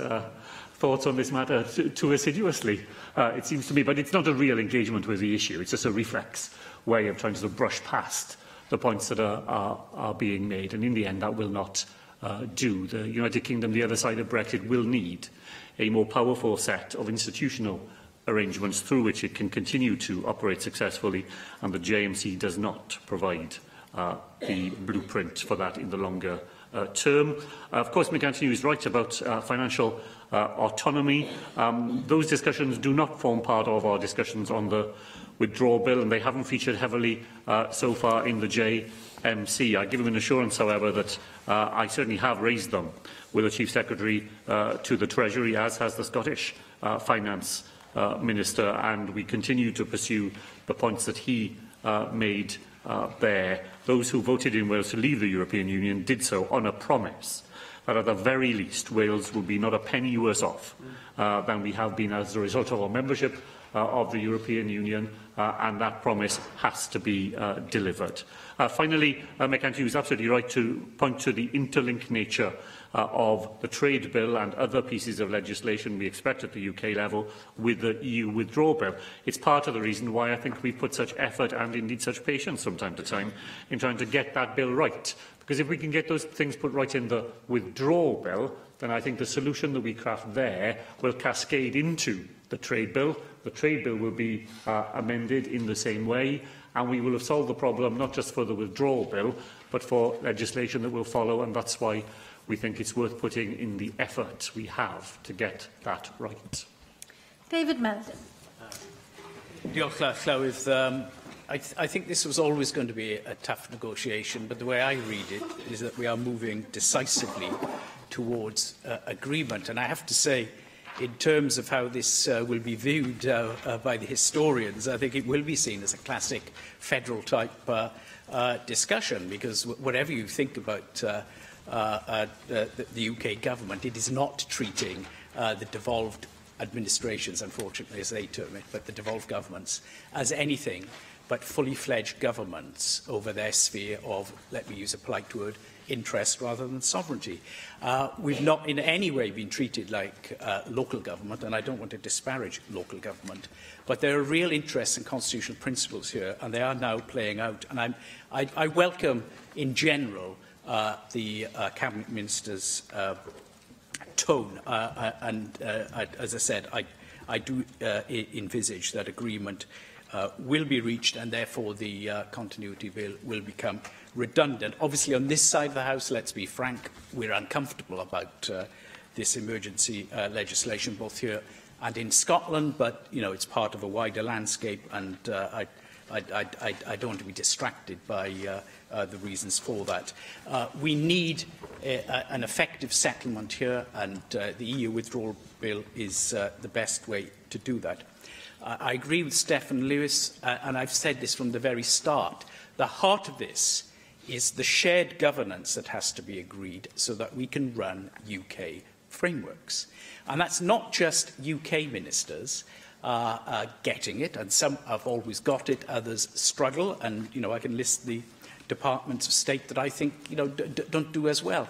thoughts on this matter too assiduously, it seems to me. But it's not a real engagement with the issue. It's just a reflex way of trying to sort of brush past the points that are being made. And in the end, that will not do. The United Kingdom, the other side of Brexit, will need a more powerful set of institutional arrangements through which it can continue to operate successfully, and the JMC does not provide the blueprint for that in the longer term. Of course, Mick Anthony is right about financial autonomy. Those discussions do not form part of our discussions on the withdrawal bill, and they haven't featured heavily so far in the JMC. I give him an assurance, however, that I certainly have raised them with the Chief Secretary to the Treasury, as has the Scottish Finance Minister, and we continue to pursue the points that he made there. Those who voted in Wales to leave the European Union did so on a promise that at the very least Wales will be not a penny worse off than we have been as a result of our membership of the European Union, and that promise has to be delivered. Finally, Mick Anthony was absolutely right to point to the interlinked nature of the trade bill and other pieces of legislation we expect at the UK level with the EU withdrawal bill. It's part of the reason why I think we've put such effort and indeed such patience from time to time in trying to get that bill right. Because if we can get those things put right in the withdrawal bill, then I think the solution that we craft there will cascade into the trade bill. The trade bill will be amended in the same way, and we will have solved the problem not just for the withdrawal bill, but for legislation that will follow, and that's why we think it's worth putting in the effort we have to get that right. David Meldon. Diolch, Llywydd. I think this was always going to be a tough negotiation, but the way I read it is that we are moving decisively towards agreement. And I have to say, in terms of how this will be viewed by the historians, I think it will be seen as a classic federal-type discussion, because whatever you think about the UK government, it is not treating the devolved administrations, unfortunately, as they term it, but the devolved governments, as anything but fully fledged governments over their sphere of, let me use a polite word, interest rather than sovereignty. We've not in any way been treated like local government, and I don't want to disparage local government, but there are real interests and constitutional principles here, and they are now playing out. And I welcome, in general, the Cabinet Minister's tone, and as I said, I do envisage that agreement will be reached, and therefore the continuity bill will become redundant. Obviously, on this side of the House, let's be frank, we're uncomfortable about this emergency legislation, both here and in Scotland, but, you know, it's part of a wider landscape, and I don't want to be distracted by the reasons for that. We need an effective settlement here, and the EU withdrawal bill is the best way to do that. I agree with Stephen Lewis, and I've said this from the very start. The heart of this is the shared governance that has to be agreed so that we can run UK frameworks. And that's not just UK ministers getting it, and some have always got it, others struggle, and, you know, I can list the departments of state that I think, you know, don't do as well.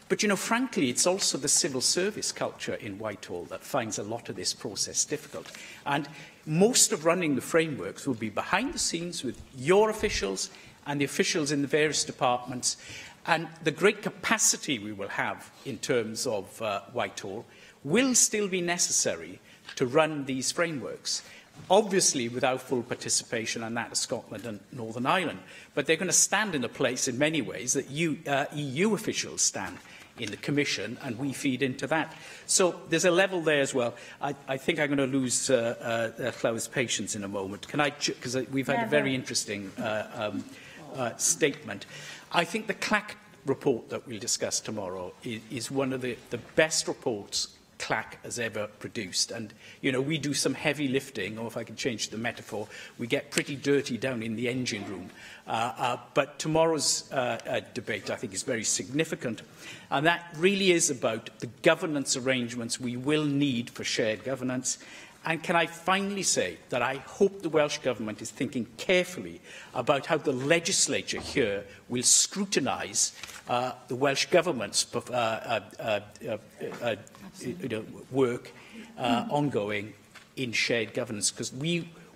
But, you know, frankly, it's also the civil service culture in Whitehall that finds a lot of this process difficult. And most of running the frameworks will be behind the scenes with your officials and the officials in the various departments. And the great capacity we will have in terms of Whitehall will still be necessary to run these frameworks. Obviously without full participation in that of Scotland and Northern Ireland. But they're going to stand in a place in many ways that EU officials stand in the Commission, and we feed into that. So there's a level there as well. I think I'm going to lose Llywydd's patience in a moment. Can I, because we've had a very interesting statement. I think the CLAC report that we'll discuss tomorrow is one of the best reports CLAC has ever produced. And, you know, we do some heavy lifting, or if I can change the metaphor, we get pretty dirty down in the engine room. But tomorrow's debate, I think, is very significant. And that really is about the governance arrangements we will need for shared governance. And can I finally say that I hope the Welsh Government is thinking carefully about how the legislature here will scrutinise the Welsh Government's work ongoing in shared governance, because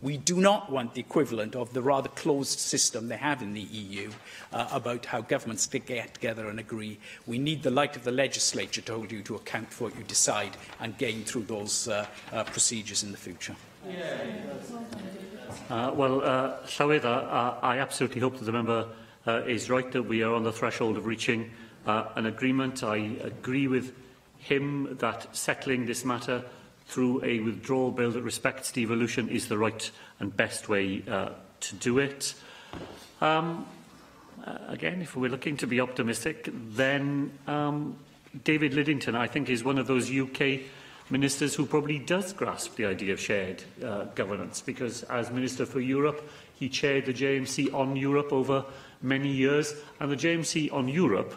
we do not want the equivalent of the rather closed system they have in the EU about how governments get together and agree. We need the light of the legislature to hold you to account for what you decide and gain through those procedures in the future. Llywyd, I absolutely hope that the member is right that we are on the threshold of reaching an agreement. I agree with him that settling this matter through a withdrawal bill that respects devolution is the right and best way to do it. Again, if we're looking to be optimistic, then David Lidington, I think, is one of those UK ministers who probably does grasp the idea of shared governance, because as Minister for Europe, he chaired the JMC on Europe over many years, and the JMC on Europe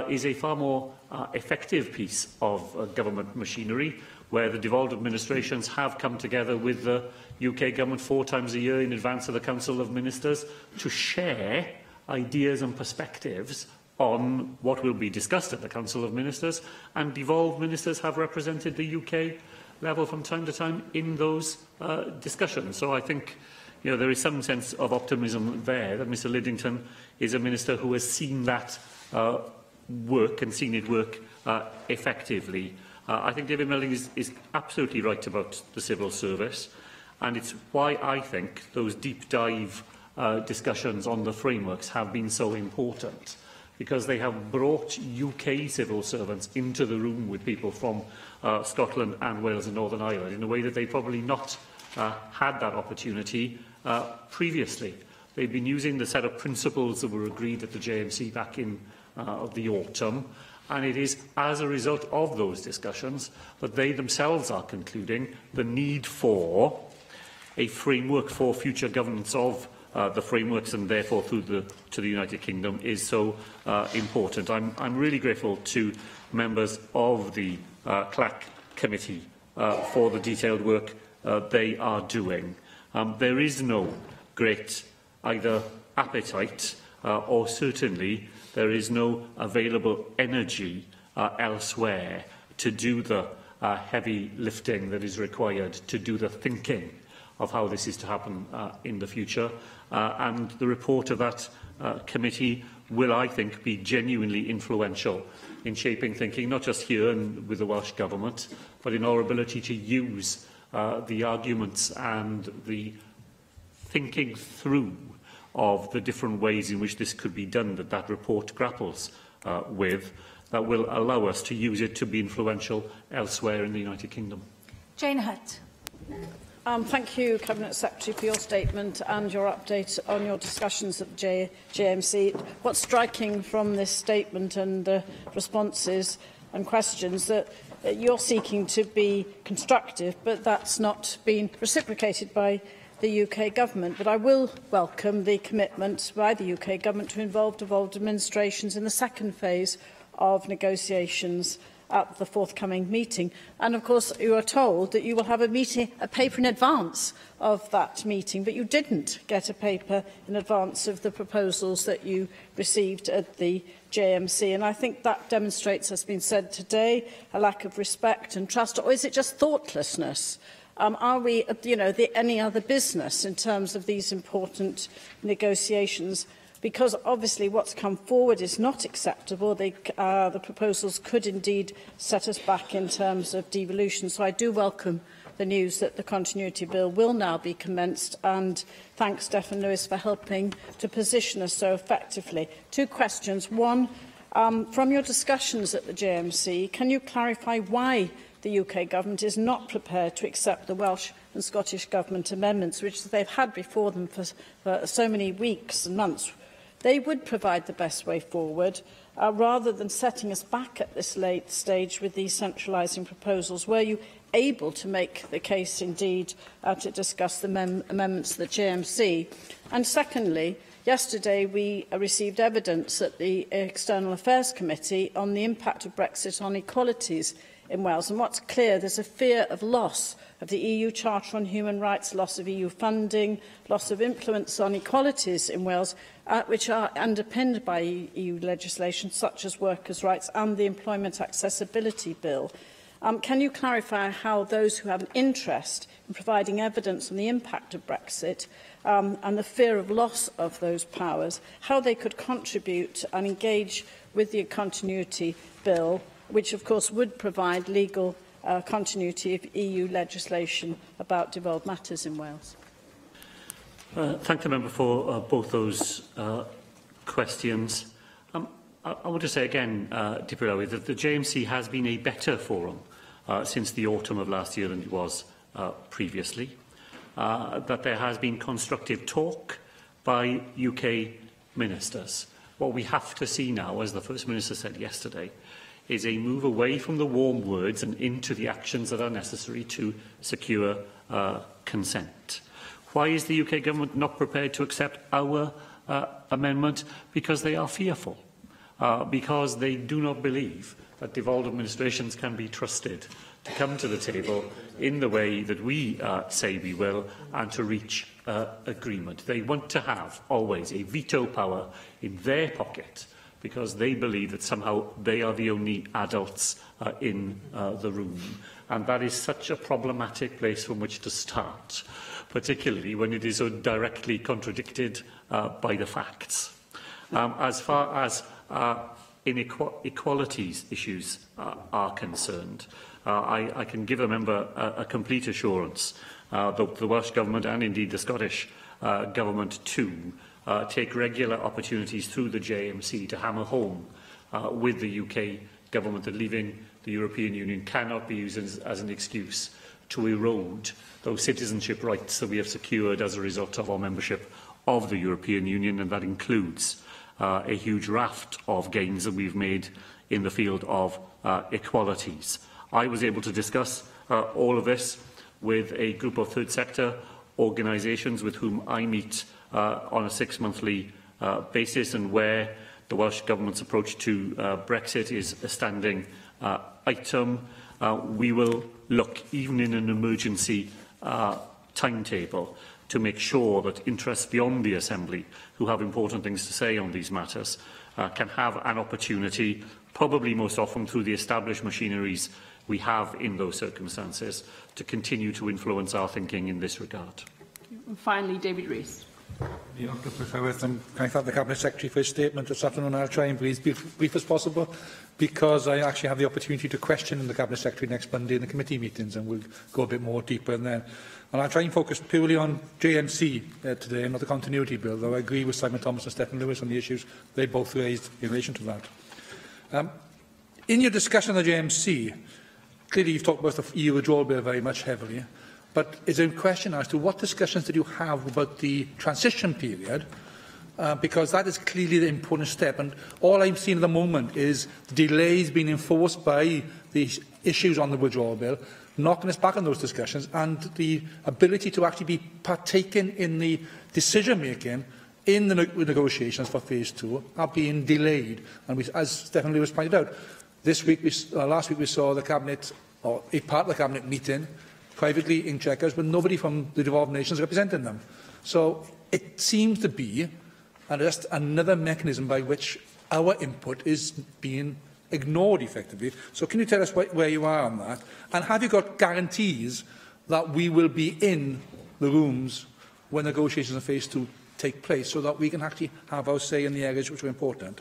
is a far more effective piece of government machinery, where the devolved administrations have come together with the UK government 4 times a year in advance of the Council of Ministers to share ideas and perspectives on what will be discussed at the Council of Ministers, and devolved ministers have represented the UK level from time to time in those discussions. So I think there is some sense of optimism there that Mr Lidington is a minister who has seen that work and seen it work effectively. I think David Melding is absolutely right about the civil service, and it's why I think those deep dive discussions on the frameworks have been so important, because they have brought UK civil servants into the room with people from Scotland and Wales and Northern Ireland in a way that they probably not had that opportunity previously. They've been using the set of principles that were agreed at the JMC back in the autumn, and it is as a result of those discussions that they themselves are concluding the need for a framework for future governance of the frameworks, and therefore through to the United Kingdom, is so important. I'm really grateful to members of the CLAC committee for the detailed work they are doing. There is no great either appetite or certainly there is no available energy elsewhere to do the heavy lifting that is required, to do the thinking of how this is to happen in the future. And the report of that committee will, I think, be genuinely influential in shaping thinking, not just here and with the Welsh Government, but in our ability to use the arguments and the thinking through of the different ways in which this could be done that report grapples with, that will allow us to use it to be influential elsewhere in the United Kingdom. Jane Hutt. Thank you, Cabinet Secretary, for your statement and your update on your discussions at the JMC. What's striking from this statement and the responses and questions that you're seeking to be constructive, but that's not been reciprocated by the UK Government. But I will welcome the commitment by the UK Government to involve devolved administrations in the second phase of negotiations at the forthcoming meeting. And of course, you are told that you will have a paper in advance of that meeting, but you didn't get a paper in advance of the proposals that you received at the JMC. And I think that demonstrates, as has been said today, a lack of respect and trust, or is it just thoughtlessness? Are we, any other business in terms of these important negotiations? Because obviously what's come forward is not acceptable. The proposals could indeed set us back in terms of devolution. So I do welcome the news that the Continuity Bill will now be commenced, and thanks Stephen Lewis for helping to position us so effectively. 2 questions. One, from your discussions at the JMC, can you clarify why the UK Government is not prepared to accept the Welsh and Scottish Government amendments, which they've had before them for so many weeks and months? They would provide the best way forward, rather than setting us back at this late stage with these centralising proposals. Were you able to make the case, indeed, to discuss the amendments to the JMC? And secondly, yesterday we received evidence at the External Affairs Committee on the impact of Brexit on equalities in Wales. And what's clear, there's a fear of loss of the EU Charter on Human Rights, loss of EU funding, loss of influence on equalities in Wales, which are underpinned by EU legislation such as workers' rights and the Employment Accessibility Bill. Can you clarify how those who have an interest in providing evidence on the impact of Brexit and the fear of loss of those powers, how they could contribute and engage with the Continuity Bill, which of course would provide legal continuity of EU legislation about devolved matters in Wales? Thank the member for both those questions. I want to say again, Dipurawi, that the JMC has been a better forum since the autumn of last year than it was previously. That there has been constructive talk by UK ministers. What we have to see now, as the First Minister said yesterday, is a move away from the warm words and into the actions that are necessary to secure consent. Why is the UK government not prepared to accept our amendment? Because they are fearful. Because they do not believe that devolved administrations can be trusted to come to the table in the way that we say we will and to reach agreement. They want to have always a veto power in their pocket because they believe that somehow they are the only adults in the room. And that is such a problematic place from which to start, particularly when it is so directly contradicted by the facts. As far as inequalities issues are concerned, I can give a member a complete assurance that the Welsh Government and indeed the Scottish Government too take regular opportunities through the JMC to hammer home with the UK Government that leaving the European Union cannot be used as an excuse to erode those citizenship rights that we have secured as a result of our membership of the European Union, and that includes a huge raft of gains that we've made in the field of equalities. I was able to discuss all of this with a group of third sector organisations with whom I meet on a 6-monthly basis, and where the Welsh Government's approach to Brexit is a standing item. We will look, even in an emergency timetable, to make sure that interests beyond the Assembly, who have important things to say on these matters, can have an opportunity, probably most often through the established machineries we have in those circumstances, to continue to influence our thinking in this regard. And finally, David Rees. Can I thank the Cabinet Secretary for his statement this afternoon? I'll try and be as brief as possible, because I actually have the opportunity to question the Cabinet Secretary next Monday in the committee meetings, and we'll go a bit more deeper in there. And I'll try and focus purely on JMC today and not the continuity bill, though I agree with Simon Thomas and Stephen Lewis on the issues they both raised in relation to that. In your discussion on the JMC, clearly you've talked about the EU withdrawal bill very much heavily, but is there a question as to what discussions did you have about the transition period? Because that is clearly the important step, and all I'm seeing at the moment is delays being enforced by the issues on the withdrawal bill, knocking us back on those discussions, and the ability to actually be partaking in the decision-making in the negotiations for Phase 2 are being delayed. And as Stephen Lewis pointed out, last week we saw the Cabinet, or a part of the Cabinet meeting, privately in Chequers, with nobody from the devolved nations representing them. So it seems to be just another mechanism by which our input is being ignored effectively. So can you tell us where you are on that? And have you got guarantees that we will be in the rooms when negotiations on Phase 2 take place, so that we can actually have our say in the areas which are important?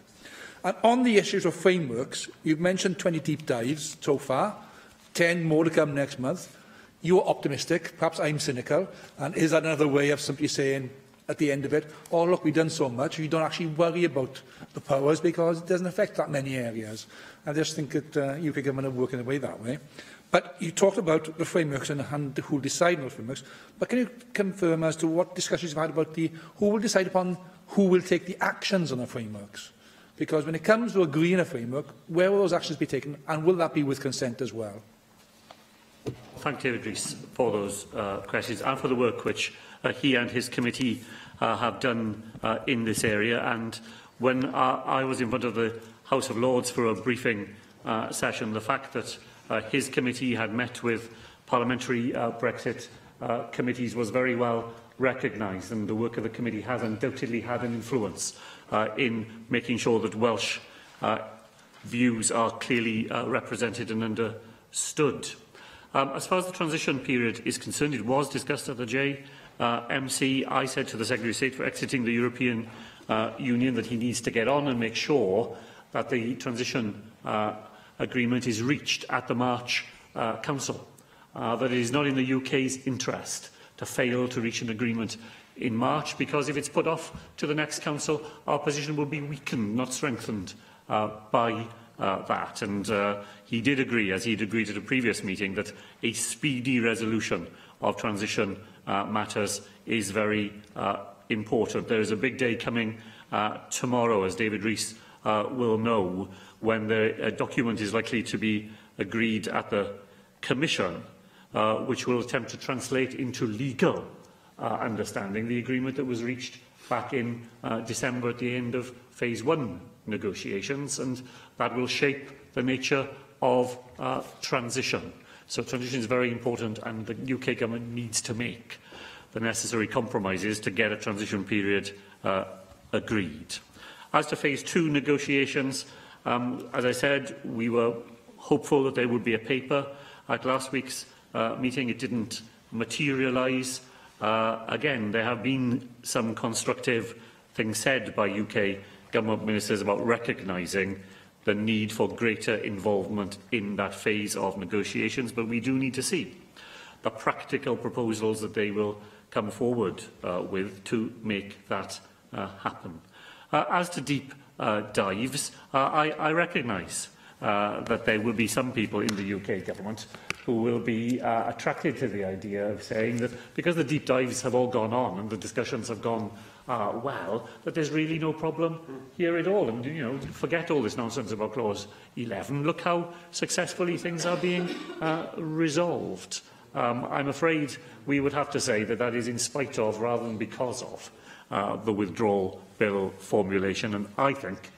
And on the issues of frameworks, you've mentioned 20 deep dives so far, 10 more to come next month. You are optimistic, perhaps I'm cynical, and is that another way of simply saying at the end of it, oh look, we've done so much, you don't actually worry about the powers because it doesn't affect that many areas? I just think that UK government are working away that way. But you talked about the frameworks and who will decide on those frameworks, but can you confirm as to what discussions you've had about who will decide upon who will take the actions on the frameworks? Because when it comes to agreeing a framework, where will those actions be taken, and will that be with consent as well? Thank David Rees for those questions and for the work which he and his committee have done in this area. And when I was in front of the House of Lords for a briefing session, the fact that his committee had met with parliamentary Brexit committees was very well recognised, and the work of the committee has undoubtedly had an influence in making sure that Welsh views are clearly represented and understood. As far as the transition period is concerned, it was discussed at the JMC. I said to the Secretary of State for exiting the European Union that he needs to get on and make sure that the transition agreement is reached at the March Council, that it is not in the UK's interest to fail to reach an agreement in March, because if it's put off to the next Council, our position will be weakened, not strengthened, by that. And he did agree, as he'd agreed at a previous meeting, that a speedy resolution of transition matters is very important. There is a big day coming tomorrow, as David Rees will know, when the document is likely to be agreed at the Commission, which will attempt to translate into legal understanding the agreement that was reached back in December at the end of Phase 1 negotiations, and that will shape the nature of transition. So transition is very important, and the UK government needs to make the necessary compromises to get a transition period agreed. As to Phase 2 negotiations, as I said, we were hopeful that there would be a paper. At last week's meeting, it didn't materialise. Again, there have been some constructive things said by UK government ministers about recognising the need for greater involvement in that phase of negotiations, but we do need to see the practical proposals that they will come forward with to make that happen. As to deep dives, I recognise that there will be some people in the UK government who will be attracted to the idea of saying that because the deep dives have all gone on and the discussions have gone well, that there's really no problem here at all. And, you know, forget all this nonsense about Clause 11. Look how successfully things are being resolved. I'm afraid we would have to say that that is in spite of, rather than because of, the withdrawal bill formulation. And I think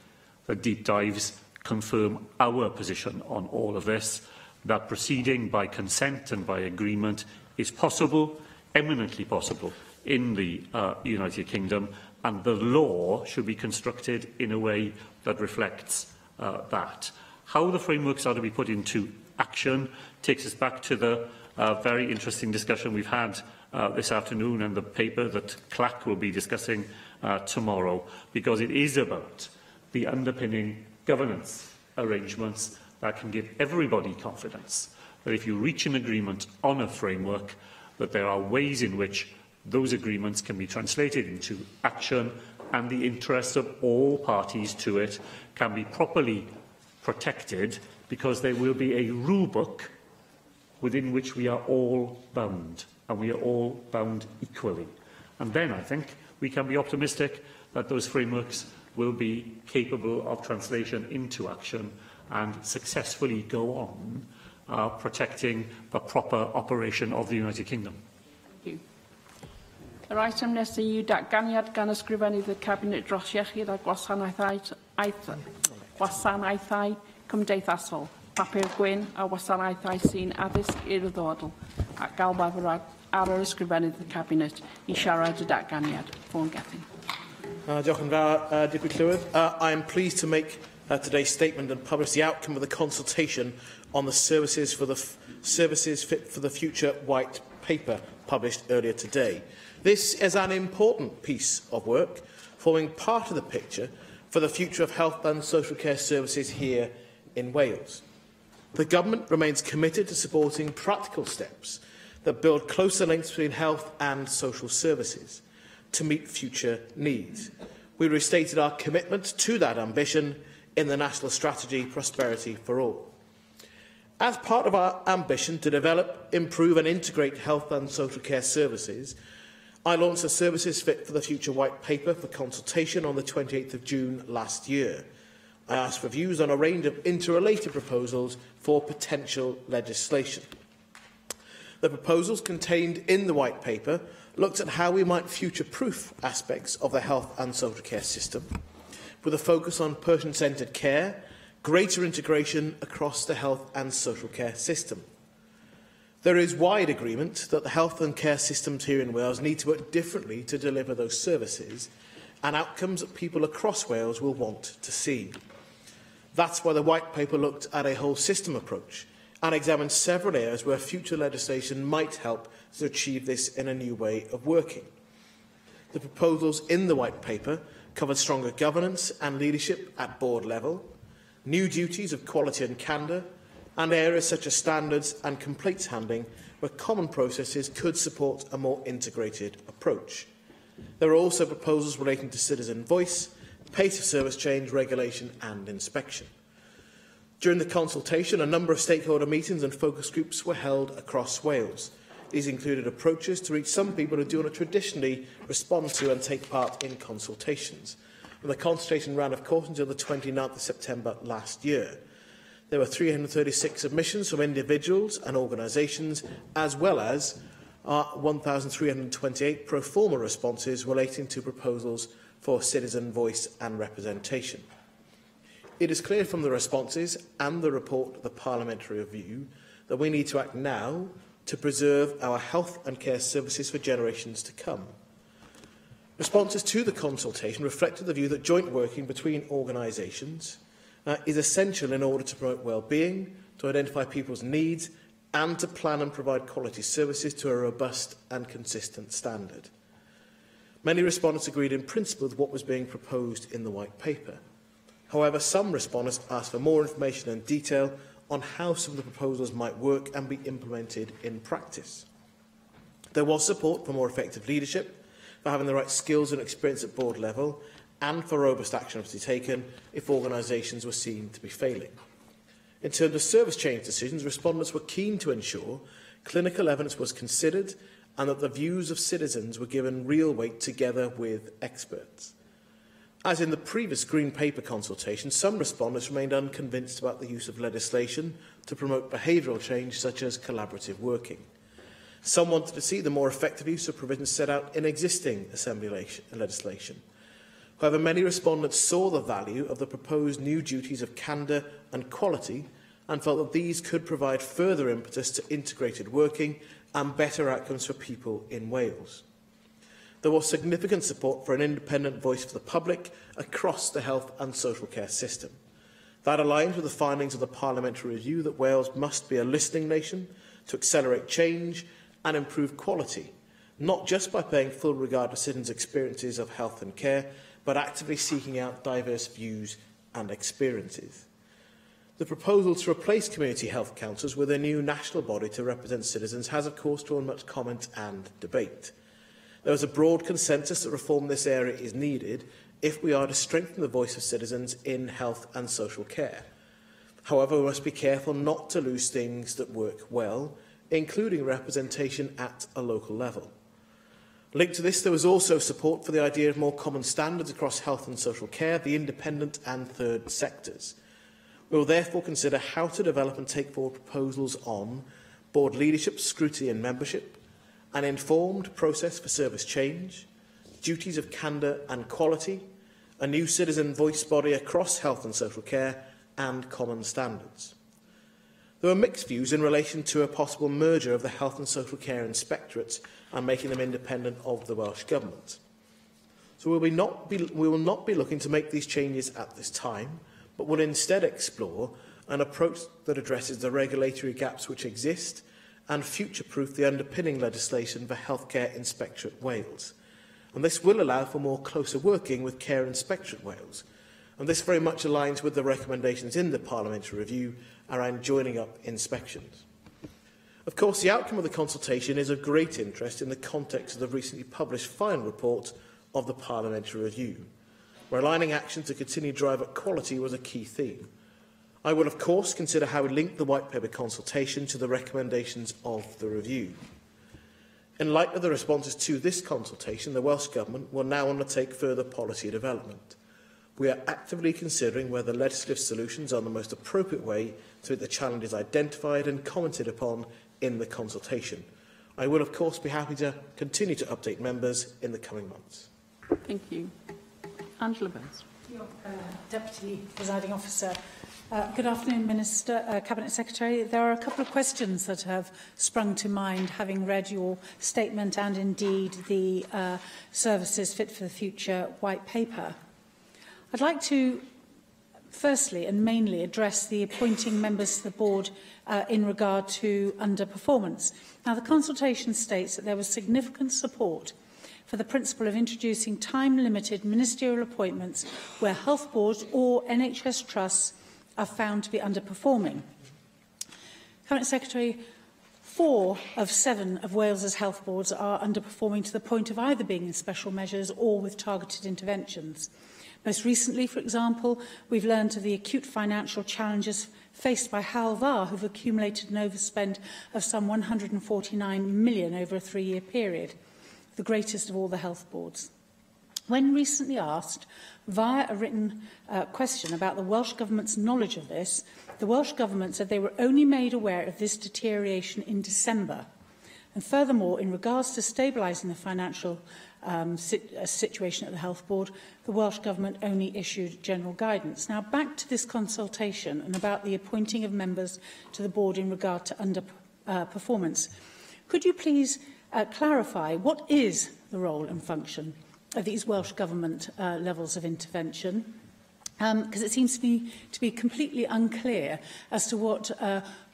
that deep dives confirm our position on all of this, that proceeding by consent and by agreement is possible, eminently possible, in the United Kingdom, and the law should be constructed in a way that reflects that. How the frameworks are to be put into action takes us back to the very interesting discussion we've had this afternoon and the paper that CLAC will be discussing tomorrow, because it is about the underpinning governance arrangements that can give everybody confidence that if you reach an agreement on a framework, that there are ways in which those agreements can be translated into action, and the interests of all parties to it can be properly protected, because there will be a rule book within which we are all bound, and we are all bound equally. And then I think we can be optimistic that those frameworks will be capable of translation into action and successfully go on protecting the proper operation of the United Kingdom. Thank you. Yr item nesaf yw datganiad gan ysgrifennydd y Cabinet dros iechyd a gwasanaethau cymdeithasol, papur gwyn a wasanaethau sy'n addysg i'r ddodol, a galwaf ar yr ysgrifennydd y Cabinet I siarad y datganiad. Fawn Gethin. Diolch yn fawr, Deputy Llywydd. I am pleased to make today's statement and publish the outcome of the consultation on the Services Fit for the Future White Paper published earlier today. This is an important piece of work, forming part of the picture for the future of health and social care services here in Wales. The Government remains committed to supporting practical steps that build closer links between health and social services to meet future needs. We restated our commitment to that ambition in the National Strategy Prosperity for All. As part of our ambition to develop, improve and integrate health and social care services, I launched a Services Fit for the Future White Paper for consultation on the 28th of June last year. I asked for views on a range of interrelated proposals for potential legislation. The proposals contained in the White Paper looked at how we might future-proof aspects of the health and social care system, with a focus on person-centred care, greater integration across the health and social care system. There is wide agreement that the health and care systems here in Wales need to work differently to deliver those services and outcomes that people across Wales will want to see. That's why the White Paper looked at a whole system approach and examined several areas where future legislation might help to achieve this in a new way of working. The proposals in the White Paper covered stronger governance and leadership at board level, new duties of quality and candour, and areas such as standards and complaints handling, where common processes could support a more integrated approach. There are also proposals relating to citizen voice, pace of service change, regulation and inspection. During the consultation, a number of stakeholder meetings and focus groups were held across Wales. These included approaches to reach some people who do not traditionally respond to and take part in consultations. And the consultation ran, of course, until the 29th of September last year. There were 336 submissions from individuals and organisations, as well as 1,328 pro forma responses relating to proposals for citizen voice and representation. It is clear from the responses and the report of the Parliamentary Review that we need to act now to preserve our health and care services for generations to come. Responses to the consultation reflected the view that joint working between organisations is essential in order to promote well-being, to identify people's needs and to plan and provide quality services to a robust and consistent standard. Many respondents agreed in principle with what was being proposed in the White Paper. However, some respondents asked for more information and detail on how some of the proposals might work and be implemented in practice. There was support for more effective leadership, for having the right skills and experience at board level, and for robust action to be taken if organisations were seen to be failing. In terms of service change decisions, respondents were keen to ensure clinical evidence was considered and that the views of citizens were given real weight together with experts. As in the previous Green Paper consultation, some respondents remained unconvinced about the use of legislation to promote behavioural change, such as collaborative working. Some wanted to see the more effective use of provisions set out in existing Assembly legislation. However, many respondents saw the value of the proposed new duties of candour and quality and felt that these could provide further impetus to integrated working and better outcomes for people in Wales. There was significant support for an independent voice for the public across the health and social care system. That aligns with the findings of the Parliamentary Review that Wales must be a listening nation to accelerate change and improve quality, not just by paying full regard to citizens' experiences of health and care, but actively seeking out diverse views and experiences. The proposal to replace community health councils with a new national body to represent citizens has, of course, drawn much comment and debate. There is a broad consensus that reform in this area is needed if we are to strengthen the voice of citizens in health and social care. However, we must be careful not to lose things that work well, including representation at a local level. Linked to this, there was also support for the idea of more common standards across health and social care, the independent and third sectors. We will therefore consider how to develop and take forward proposals on board leadership, scrutiny and membership, an informed process for service change, duties of candour and quality, a new citizen voice body across health and social care, and common standards. There were mixed views in relation to a possible merger of the health and social care inspectorates and making them independent of the Welsh Government. So we will not be looking to make these changes at this time, but will instead explore an approach that addresses the regulatory gaps which exist and future-proof the underpinning legislation for Healthcare Inspectorate Wales. And this will allow for more closer working with Care Inspectorate Wales. And this very much aligns with the recommendations in the Parliamentary Review around joining up inspections. Of course, the outcome of the consultation is of great interest in the context of the recently published final report of the Parliamentary Review, where aligning action to continue drive up quality was a key theme. I will, of course, consider how we link the White Paper consultation to the recommendations of the review. In light of the responses to this consultation, the Welsh Government will now undertake further policy development. We are actively considering whether legislative solutions are the most appropriate way to meet the challenges identified and commented upon in the consultation. I will, of course, be happy to continue to update members in the coming months. Thank you. Angela Burns. Deputy Presiding Officer. Good afternoon, Minister, Cabinet Secretary. There are a couple of questions that have sprung to mind, having read your statement and indeed the Services Fit for the Future White Paper. I'd like to firstly and mainly address the appointing members to the board in regard to underperformance. Now, the consultation states that there was significant support for the principle of introducing time-limited ministerial appointments where health boards or NHS trusts are found to be underperforming. Cabinet Secretary, 4 of 7 of Wales's health boards are underperforming to the point of either being in special measures or with targeted interventions. Most recently, for example, we've learned of the acute financial challenges faced by Hal Var, who've accumulated an overspend of some 149 million over a 3-year period, the greatest of all the health boards. When recently asked via a written question about the Welsh Government's knowledge of this, the Welsh Government said they were only made aware of this deterioration in December. And furthermore, in regards to stabilising the financial situation at the Health Board, the Welsh Government only issued general guidance. Now, back to this consultation and about the appointing of members to the board in regard to underperformance. Could you please clarify what is the role and function of these Welsh Government levels of intervention? Because it seems to be completely unclear as to what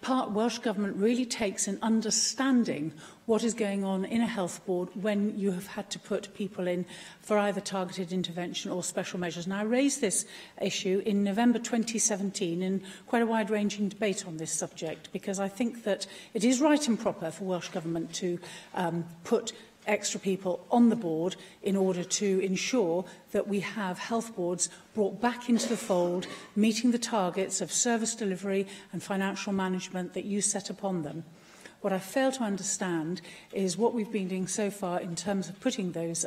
part Welsh Government really takes in understanding what is going on in a health board when you have had to put people in for either targeted intervention or special measures. Now, I raised this issue in November 2017 in quite a wide-ranging debate on this subject, because I think that it is right and proper for Welsh Government to put extra people on the board in order to ensure that we have health boards brought back into the fold, meeting the targets of service delivery and financial management that you set upon them. What I fail to understand is what we've been doing so far in terms of putting those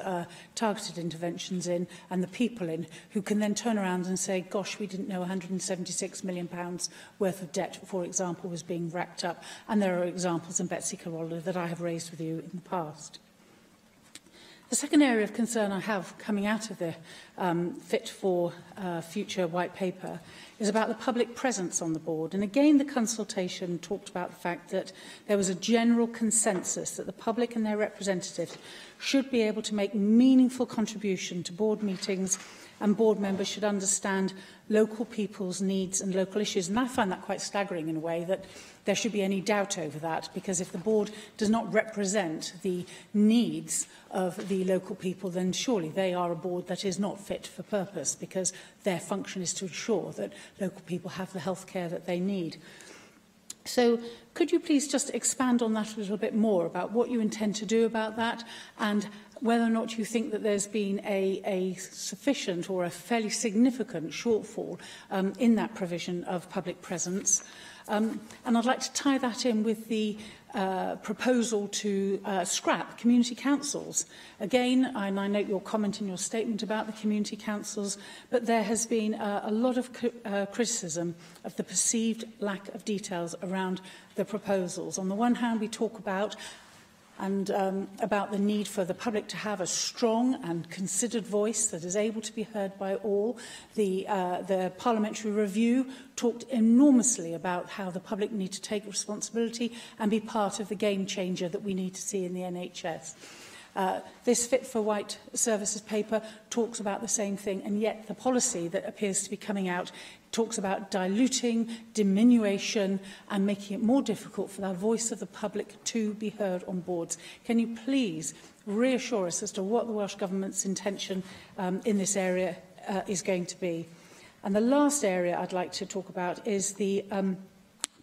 targeted interventions in and the people in who can then turn around and say, gosh, we didn't know £176 million worth of debt, for example, was being racked up. And there are examples in Betsy Carolla that I have raised with you in the past. The second area of concern I have coming out of the Fit for Future white paper is about the public presence on the board. And again, the consultation talked about the fact that there was a general consensus that the public and their representatives should be able to make meaningful contribution to board meetings, and board members should understand local people's needs and local issues. And I find that quite staggering in a way, that there should be any doubt over that, because if the board does not represent the needs of the local people, then surely they are a board that is not fit for purpose, because their function is to ensure that local people have the health care that they need. So could you please just expand on that a little bit more about what you intend to do about that, and whether or not you think that there's been a sufficient or a fairly significant shortfall in that provision of public presence. And I'd like to tie that in with the proposal to scrap community councils. Again, and I note your comment in your statement about the community councils, but there has been a lot of criticism of the perceived lack of details around the proposals. On the one hand, we talk about the need for the public to have a strong and considered voice that is able to be heard by all. The parliamentary review talked enormously about how the public need to take responsibility and be part of the game changer that we need to see in the NHS. This Fit for White Services paper talks about the same thing, and yet the policy that appears to be coming out talks about diluting, diminution, and making it more difficult for the voice of the public to be heard on boards. Can you please reassure us as to what the Welsh Government's intention in this area is going to be? And the last area I'd like to talk about is the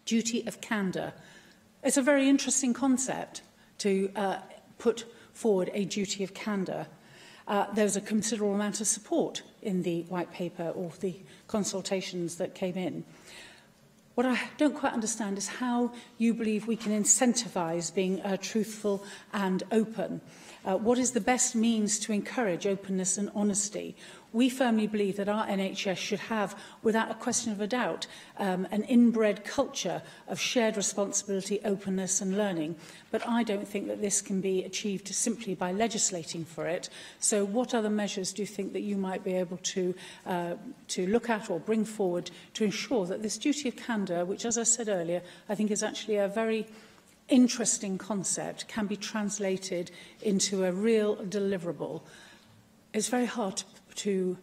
duty of candour. It's a very interesting concept to put forward a duty of candour. There's a considerable amount of support in the white paper or the consultations that came in. What I don't quite understand is how you believe we can incentivise being truthful and open. What is the best means to encourage openness and honesty? We firmly believe that our NHS should have, without a question of a doubt, an inbred culture of shared responsibility, openness and learning. But I don't think that this can be achieved simply by legislating for it. So what other measures do you think that you might be able to look at or bring forward to ensure that this duty of candour, which, as I said earlier, I think is actually a very interesting concept, can be translated into a real deliverable? It's very hard to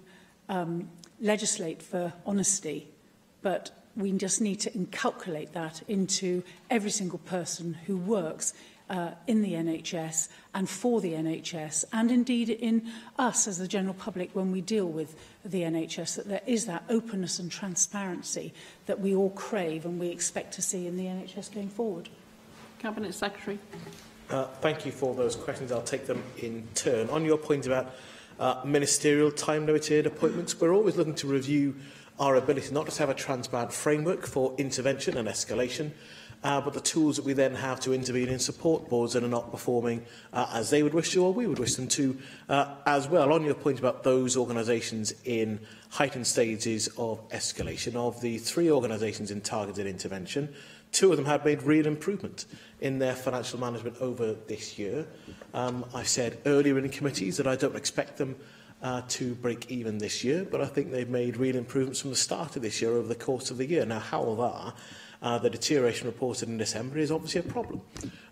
legislate for honesty, but we just need to inculcate that into every single person who works in the NHS and for the NHS, and indeed in us as the general public when we deal with the NHS, that there is that openness and transparency that we all crave and we expect to see in the NHS going forward. Cabinet Secretary. Thank you for those questions. I'll take them in turn. On your point about ministerial time-limited appointments, we're always looking to review our ability not just to have a transparent framework for intervention and escalation, but the tools that we then have to intervene and support boards that are not performing as they would wish to or we would wish them to as well. On your point about those organisations in heightened stages of escalation, of the 3 organisations in targeted intervention, 2 of them have made real improvement in their financial management over this year. I said earlier in committees that I don't expect them to break even this year, but I think they've made real improvements from the start of this year over the course of the year. Now, however, the deterioration reported in December is obviously a problem.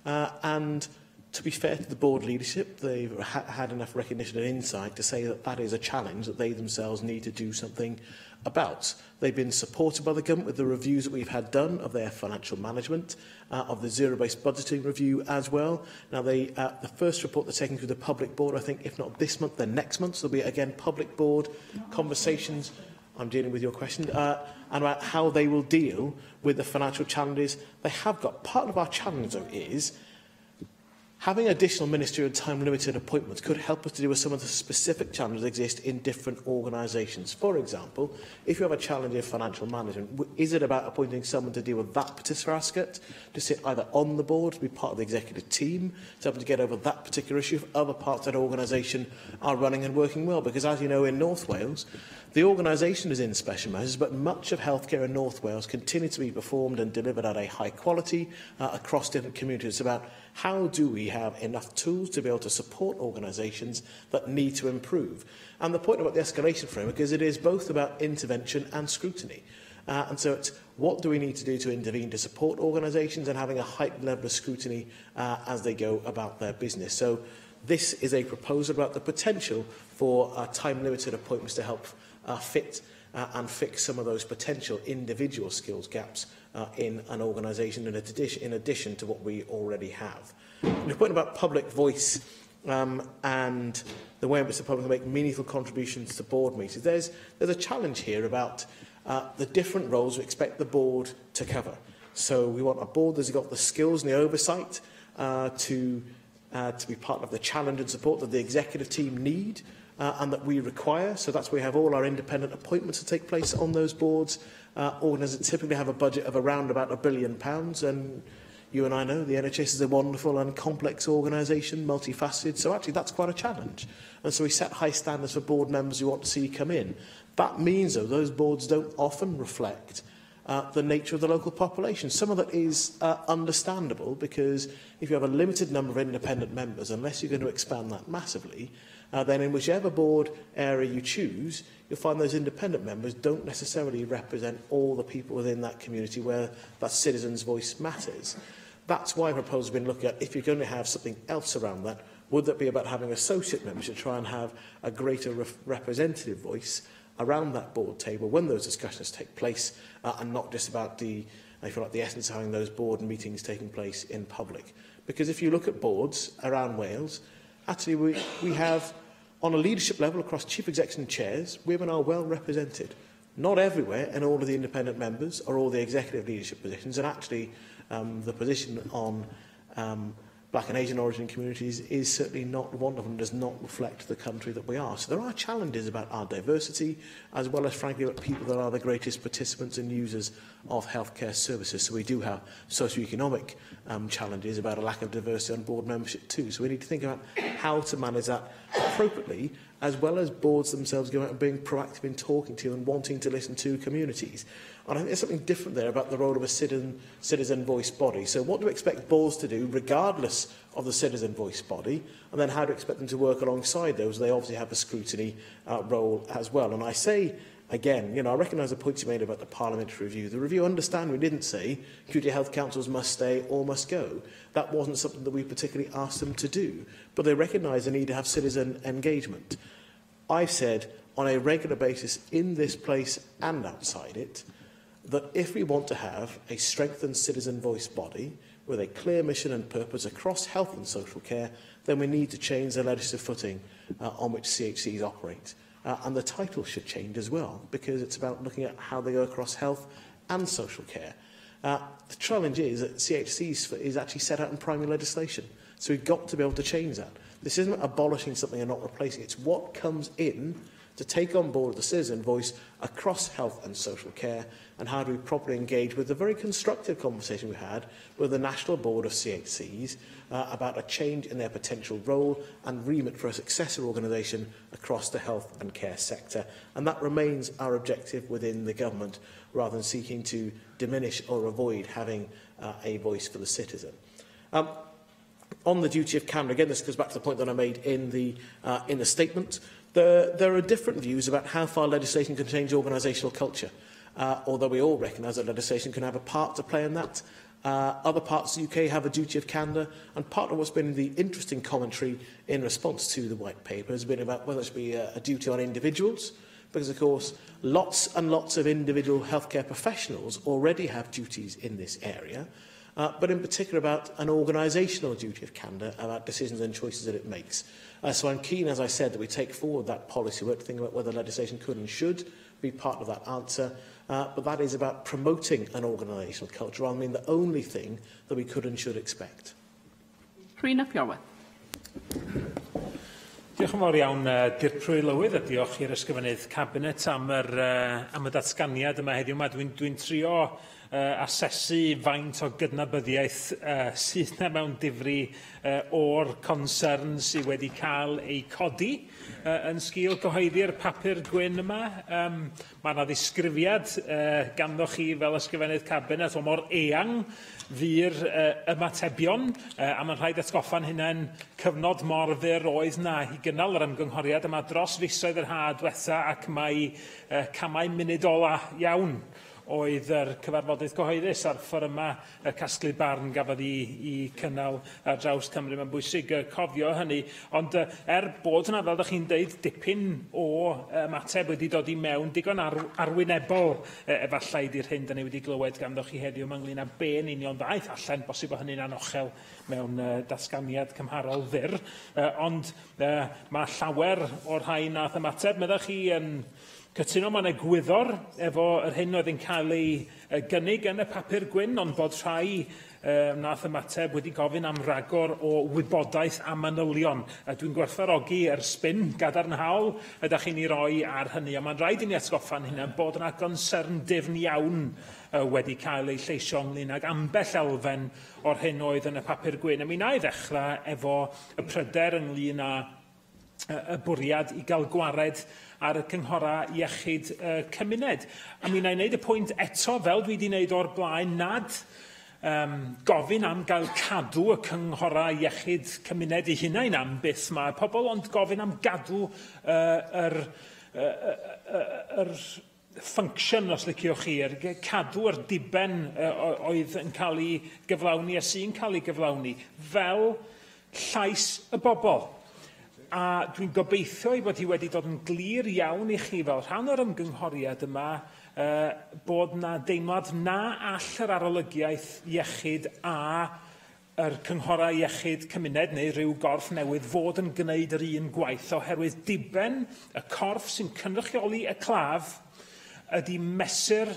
And to be fair to the board leadership, they've had enough recognition and insight to say that that is a challenge that they themselves need to do something about. They've been supported by the government with the reviews that we've had done of their financial management, of the zero-based budgeting review as well. Now, the first report they're taking through the public board, I think, if not this month, then next month. So there'll be, again, public board conversations. I'm dealing with your question, and about how they will deal with the financial challenges they have got. Part of our challenge, though, is having additional ministerial time-limited appointments could help us to deal with some of the specific challenges that exist in different organisations. For example, if you have a challenge in financial management, is it about appointing someone to deal with that particular aspect, to sit either on the board, to be part of the executive team, to help to get over that particular issue if other parts of that organisation are running and working well? Because, as you know, in North Wales, the organisation is in special measures, but much of healthcare in North Wales continues to be performed and delivered at a high quality across different communities. It's about how do we have enough tools to be able to support organisations that need to improve. And the point about the escalation framework is it is both about intervention and scrutiny. And so it's what do we need to do to intervene to support organisations and having a heightened level of scrutiny as they go about their business. So this is a proposal about the potential for time-limited appointments to help fit and fix some of those potential individual skills gaps in an organisation in addition to what we already have. The point about public voice and the way in which the public can make meaningful contributions to board meetings, there's a challenge here about the different roles we expect the board to cover. So we want a board that's got the skills and the oversight to be part of the challenge and support that the executive team need and that we require. So that's where we have all our independent appointments to take place on those boards. Organisations typically have a budget of around about £1 billion, and you and I know the NHS is a wonderful and complex organisation, multifaceted, so actually that's quite a challenge. And so we set high standards for board members we want to see come in. That means, though, those boards don't often reflect the nature of the local population. Some of that is understandable, because if you have a limited number of independent members, unless you're going to expand that massively, then in whichever board area you choose, you'll find those independent members don't necessarily represent all the people within that community where that citizen's voice matters. That's why the proposal has been looking at, if you're going to have something else around that, would that be about having associate members to try and have a greater representative voice around that board table when those discussions take place, and not just about the essence of having those board meetings taking place in public. Because if you look at boards around Wales, actually we have, on a leadership level across chief execs and chairs, women are well represented. Not everywhere, and all of the independent members or all the executive leadership positions, and actually the position on Black and Asian origin communities is certainly not one of them, does not reflect the country that we are. So there are challenges about our diversity, as well as, frankly, about people that are the greatest participants and users of healthcare services. So we do have socioeconomic challenges about a lack of diversity on board membership too. So we need to think about how to manage that appropriately, as well as boards themselves going out and being proactive in talking to and wanting to listen to communities. And I think there's something different there about the role of a citizen voice body. So what do we expect boards to do, regardless of the citizen voice body? And then how do we expect them to work alongside those? They obviously have a scrutiny role as well. And I say, again, I recognise the points you made about the parliamentary review. The review, understand, we didn't say community health councils must stay or must go. That wasn't something that we particularly asked them to do. But they recognise the need to have citizen engagement. I've said on a regular basis in this place and outside it that if we want to have a strengthened citizen voice body with a clear mission and purpose across health and social care, then we need to change the legislative footing on which CHCs operate. And the title should change as well, because it's about looking at how they go across health and social care. The challenge is that CHCs is actually set out in primary legislation, so we've got to be able to change that. This isn't abolishing something and not replacing it. It's what comes in to take on board the citizen voice across health and social care, and how do we properly engage with the very constructive conversation we had with the National Board of CHCs about a change in their potential role and remit for a successor organisation across the health and care sector. And that remains our objective within the government, rather than seeking to diminish or avoid having a voice for the citizen. On the duty of candour, again, this goes back to the point that I made in the statement. There are different views about how far legislation can change organisational culture, although we all recognise that legislation can have a part to play in that. Other parts of the UK have a duty of candour, and part of what's been the interesting commentary in response to the White Paper has been about whether it should be a duty on individuals, because, of course, lots and lots of individual healthcare professionals already have duties in this area, but in particular about an organisational duty of candour about decisions and choices that it makes. So I'm keen, as I said, that we take forward that policy work to think about whether legislation could and should be part of that answer, but that is about promoting an organisational culture, rather than the only thing that we could and should expect. Rhina Piorwa. Diolch yn fawr iawn, Dirprwy Lywydd, a diolch i'r ysgrifennydd Cabinet am y datganiad yma heddiw yma. Dwi'n trio asesu faint o gydnabyddiaeth sydd yna mewn difri o'r concern sydd wedi cael ei codi yn sgil gyhoeddi'r papur gwyn yma. Mae yna ddisgrifiad ganddoch chi fel ysgrifennydd Cabinet o mor eang fy'r ymatebion, a mae'n rhaid atgoffa'n hynny'n cyfnod mor fyr oedd na i gynnal yr ymgynghoriad yma dros fisoedd yr haf diwetha, ac mae camau munudola iawn oedd yr cyfarfodydd cyhoeddus a'r ffordd yma y casglu barn gafodd i cynnal ar draws Cymru. Mae'n bwysig cofio hynny, ond bod yna, fel ydych chi'n dweud, dipyn o ymateb wedi dod i mewn, digon arwynebol efallai di'r hyn da ni wedi glywed ganddoch chi heddiw ynglŷn â be yn union ddaeth allan, bosib o hynny'n anochel mewn datganiad cymharol fyr, ond mae llawer o'r rhain nath ymateb. Meddach chi yn cytuno mae'n egwyddor efo yr hyn oedd yn cael ei gynnig yn y papur gwyn, ond bod rhai nath ymateb wedi gofyn am ragor o wybodaeth a manylion. Dwi'n gwerthfawrogi spin gadarnhaol ydych chi'n ei roi ar hynny, a mae'n rhaid i ni atgoffa'n hynny bod yna gonsern difn iawn wedi cael ei lleisio ynglŷn ag ambell elfen o'r hyn oedd yn y papur gwyn. A mi wna i ddechrau efo y pryder ynglŷn â y bwriad i gael gwared ar y cynghora iechyd cymuned. A mi wna i wneud y pwynt eto, fel dwi wedi wneud o'r blaen, nad gofyn am gael cadw y cynghora iechyd cymuned i hunain am byth mae pobl, ond gofyn am gadw yr function, os liciwch chi, cadw'r diben oedd yn cael ei gyflawni a sy'n cael ei gyflawni fel llais y bobl. A dwi'n gobeithio ei bod hi wedi dod yn glir iawn i chi fel rhan o'r ymgynghoriad yma bod na deimlad na all yr arolygiaeth iechyd a yr cynghora iechyd cymuned neu ryw gorff newydd fod yn gwneud yr un gwaith, oherwydd diben y corff sy'n cynrychioli y claf ydy mesur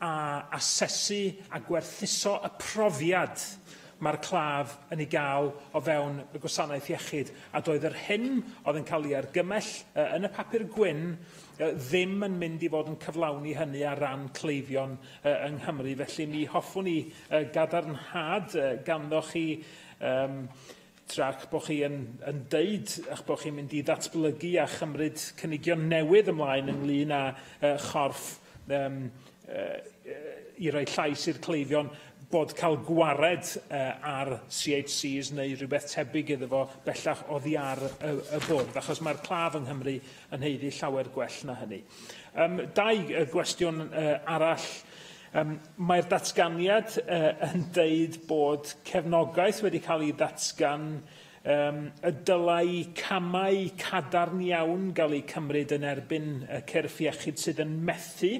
a asesu a gwerthuso y profiad mae'r claf yn ei gael o fewn y gwasanaeth iechyd, a doedd yr hyn oedd yn cael ei argymell yn y papur gwyn ddim yn mynd i fod yn cyflawni hynny ar ran cleifion yng Nghymru. Felly mi hoffwn ni gadarnhad ganddoch chi trac bod chi yn deud eich bod chi'n mynd i ddatblygu a chymryd cynigion newydd ymlaen ynglŷn â chorff i roi llais i'r cleifion, bod cael gwared ar CHCs neu rhywbeth tebyg iddo fo bellach oddi ar y bwrdd, achos mae'r claf yng Nghymru yn heiddi llawer gwell na hynny. Dau gwestiwn arall. Mae'r datganiad yn deud bod cefnogaeth wedi cael ei ddatgan y dylai camau cadarn iawn gael ei cymryd yn erbyn cyrff iechyd sydd yn methu.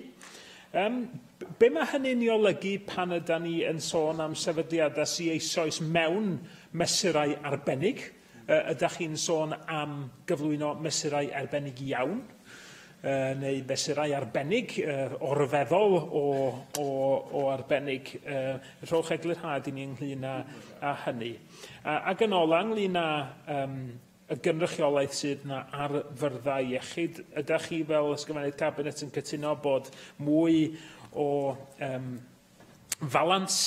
Be mae hynny'n ei olygu pan ydym ni yn sôn am sefydliadau sy'n eisoes mewn mesurau arbennig? Ydych chi'n sôn am gyflwyno mesurau arbennig iawn? Neu mesurau arbennig orfeddol o arbennig? Rhowch eglurhad i ni ynglyn â hynny. Ac yn ola ynglyn â y gynrychiolaeth sydd yna ar fyrddau iechyd, ydych chi fel ysgrifennydd Cabinet yn cytuno bod mwy o falans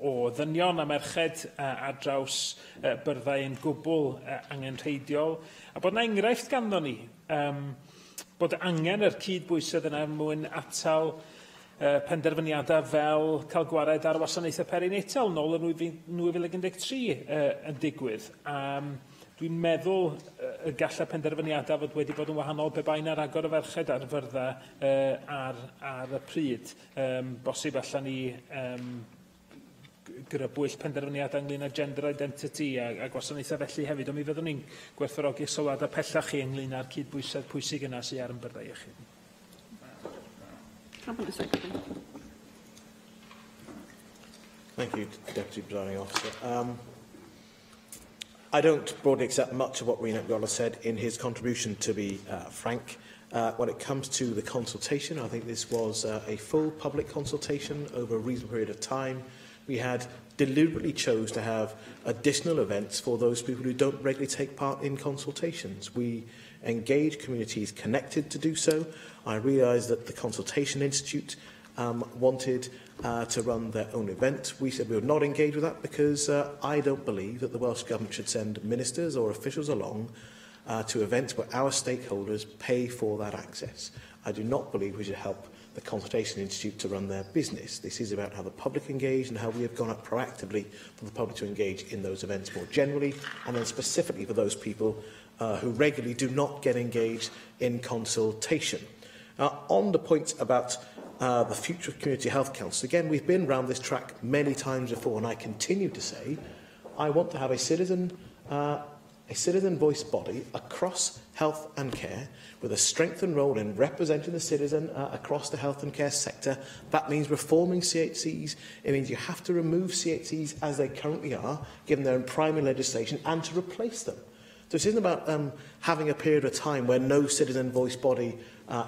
o ddynion a merched ar draws byrddau yn gwbl angenrheidiol, a bod yna enghraifft ganddo ni bod angen yr cydbwysedd yna mwyn atal penderfyniadau fel cael gwared ar wasanaethau perinatal nôl yn 2013 yn digwydd. Dwi'n meddwl y galla penderfyniadau fod wedi bod yn wahanol pe bai na ragor o ferched ar fyrddau ar y pryd. Bosib allan ni grybwyll penderfyniadau ynglyn â gender identity a gwasanaethau felly hefyd, ond mi fyddwn ni'n gwerthfawrogi sylwadau pellach chi ynglyn â'r cydbwysedd pwysig yna sydd ar yn byrddau iechyd. Thank you, Deputy Presiding Officer. I don't broadly accept much of what Rena Yola said in his contribution, to be frank. When it comes to the consultation, I think this was a full public consultation over a reasonable period of time. We had deliberately chose to have additional events for those people who don't regularly take part in consultations. We engage communities connected to do so. I realise that the Consultation Institute wanted to run their own event. We said we would not engage with that because I don't believe that the Welsh Government should send ministers or officials along to events where our stakeholders pay for that access. I do not believe we should help the Consultation Institute to run their business. This is about how the public engage and how we have gone out proactively for the public to engage in those events more generally, and then specifically for those people who regularly do not get engaged in consultation. On the point about the future of Community Health Council, again, we've been round this track many times before, and I continue to say I want to have a citizen voice body across health and care with a strengthened role in representing the citizen across the health and care sector. That means reforming CHCs. It means you have to remove CHCs as they currently are, given their primary legislation, and to replace them. So this isn't about having a period of time where no citizen voice body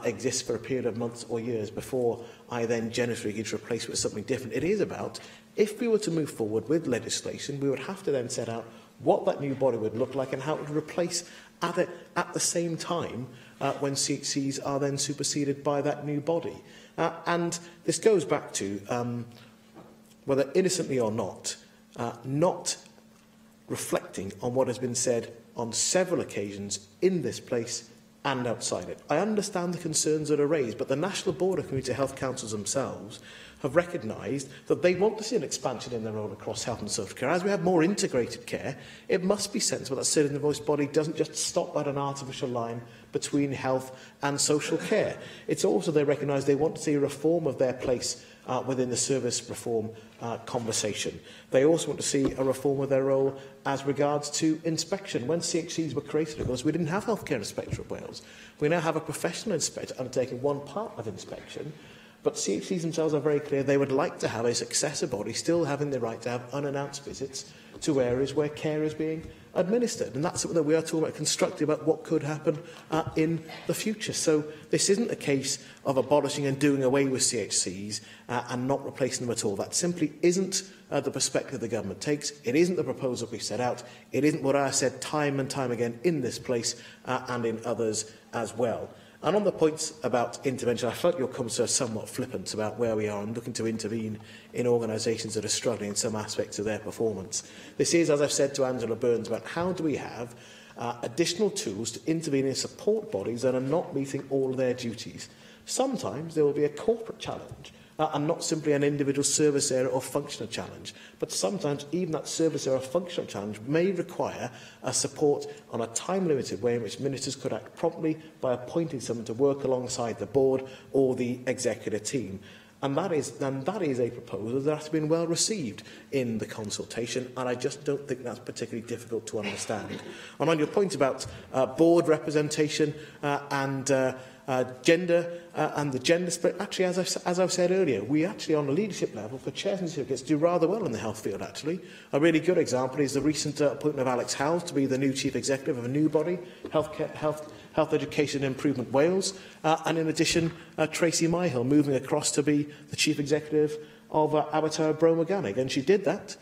exists for a period of months or years before I then generously get to replace it with something different. It is about, if we were to move forward with legislation, we would have to then set out what that new body would look like and how it would replace at the same time when CHCs are then superseded by that new body. And this goes back to, whether innocently or not reflecting on what has been said on several occasions in this place and outside it. I understand the concerns that are raised, but the National Board of Community Health Councils themselves have recognised that they want to see an expansion in their role across health and social care. As we have more integrated care, it must be sensible that citizen voice body doesn't just stop at an artificial line between health and social care. It's also they recognise they want to see a reform of their place within the service reform conversation. They also want to see a reform of their role as regards to inspection. When CHCs were created, of course, we didn't have Healthcare Inspectorate of Wales. We now have a professional inspector undertaking one part of inspection, but CHCs themselves are very clear they would like to have a successor body still having the right to have unannounced visits to areas where care is being administered. And that's something that we are talking about constructively about what could happen in the future. So this isn't a case of abolishing and doing away with CHCs and not replacing them at all. That simply isn't the perspective the government takes. It isn't the proposal we set out. It isn't what I said time and time again in this place and in others as well. And on the points about intervention, I felt your comments are somewhat flippant about where we are and looking to intervene in organisations that are struggling in some aspects of their performance. This is, as I've said to Angela Burns, about how do we have additional tools to intervene in support bodies that are not meeting all of their duties. Sometimes there will be a corporate challenge and not simply an individual service area or functional challenge. But sometimes even that service area or functional challenge may require a support on a time-limited way in which ministers could act promptly by appointing someone to work alongside the board or the executive team. And that is a proposal that has been well received in the consultation, and I just don't think that's particularly difficult to understand. And on your point about board representation and Gender and the gender split, actually, as I've said earlier, we actually, on a leadership level, for chairs and certificates, do rather well in the health field, actually. A really good example is the recent appointment of Alex Howell to be the new Chief Executive of a new body, Health Education Improvement Wales, and in addition, Tracy Myhill moving across to be the Chief Executive of Abertawe Bro Morgannwg. And she did that,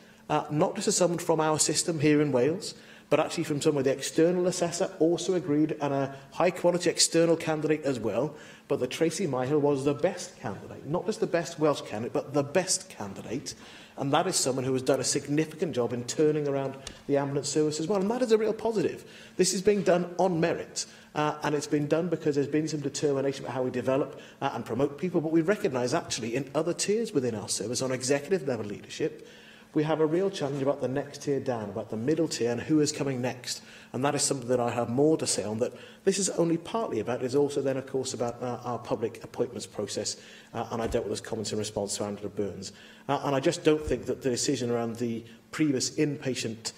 not just as someone from our system here in Wales, but actually from someone the external assessor also agreed, and a high-quality external candidate as well, but that Tracy Myhill was the best candidate, not just the best Welsh candidate, but the best candidate. And that is someone who has done a significant job in turning around the ambulance service as well. And that is a real positive. This is being done on merit. And it's been done because there's been some determination about how we develop and promote people. But we recognise, actually, in other tiers within our service, on executive-level leadership, we have a real challenge about the next tier down, about the middle tier and who is coming next. And that is something that I have more to say on, that this is only partly about. It is also then, of course, about our public appointments process. And I dealt with those comments in response to Angela Burns. And I just don't think that the decision around the previous inpatient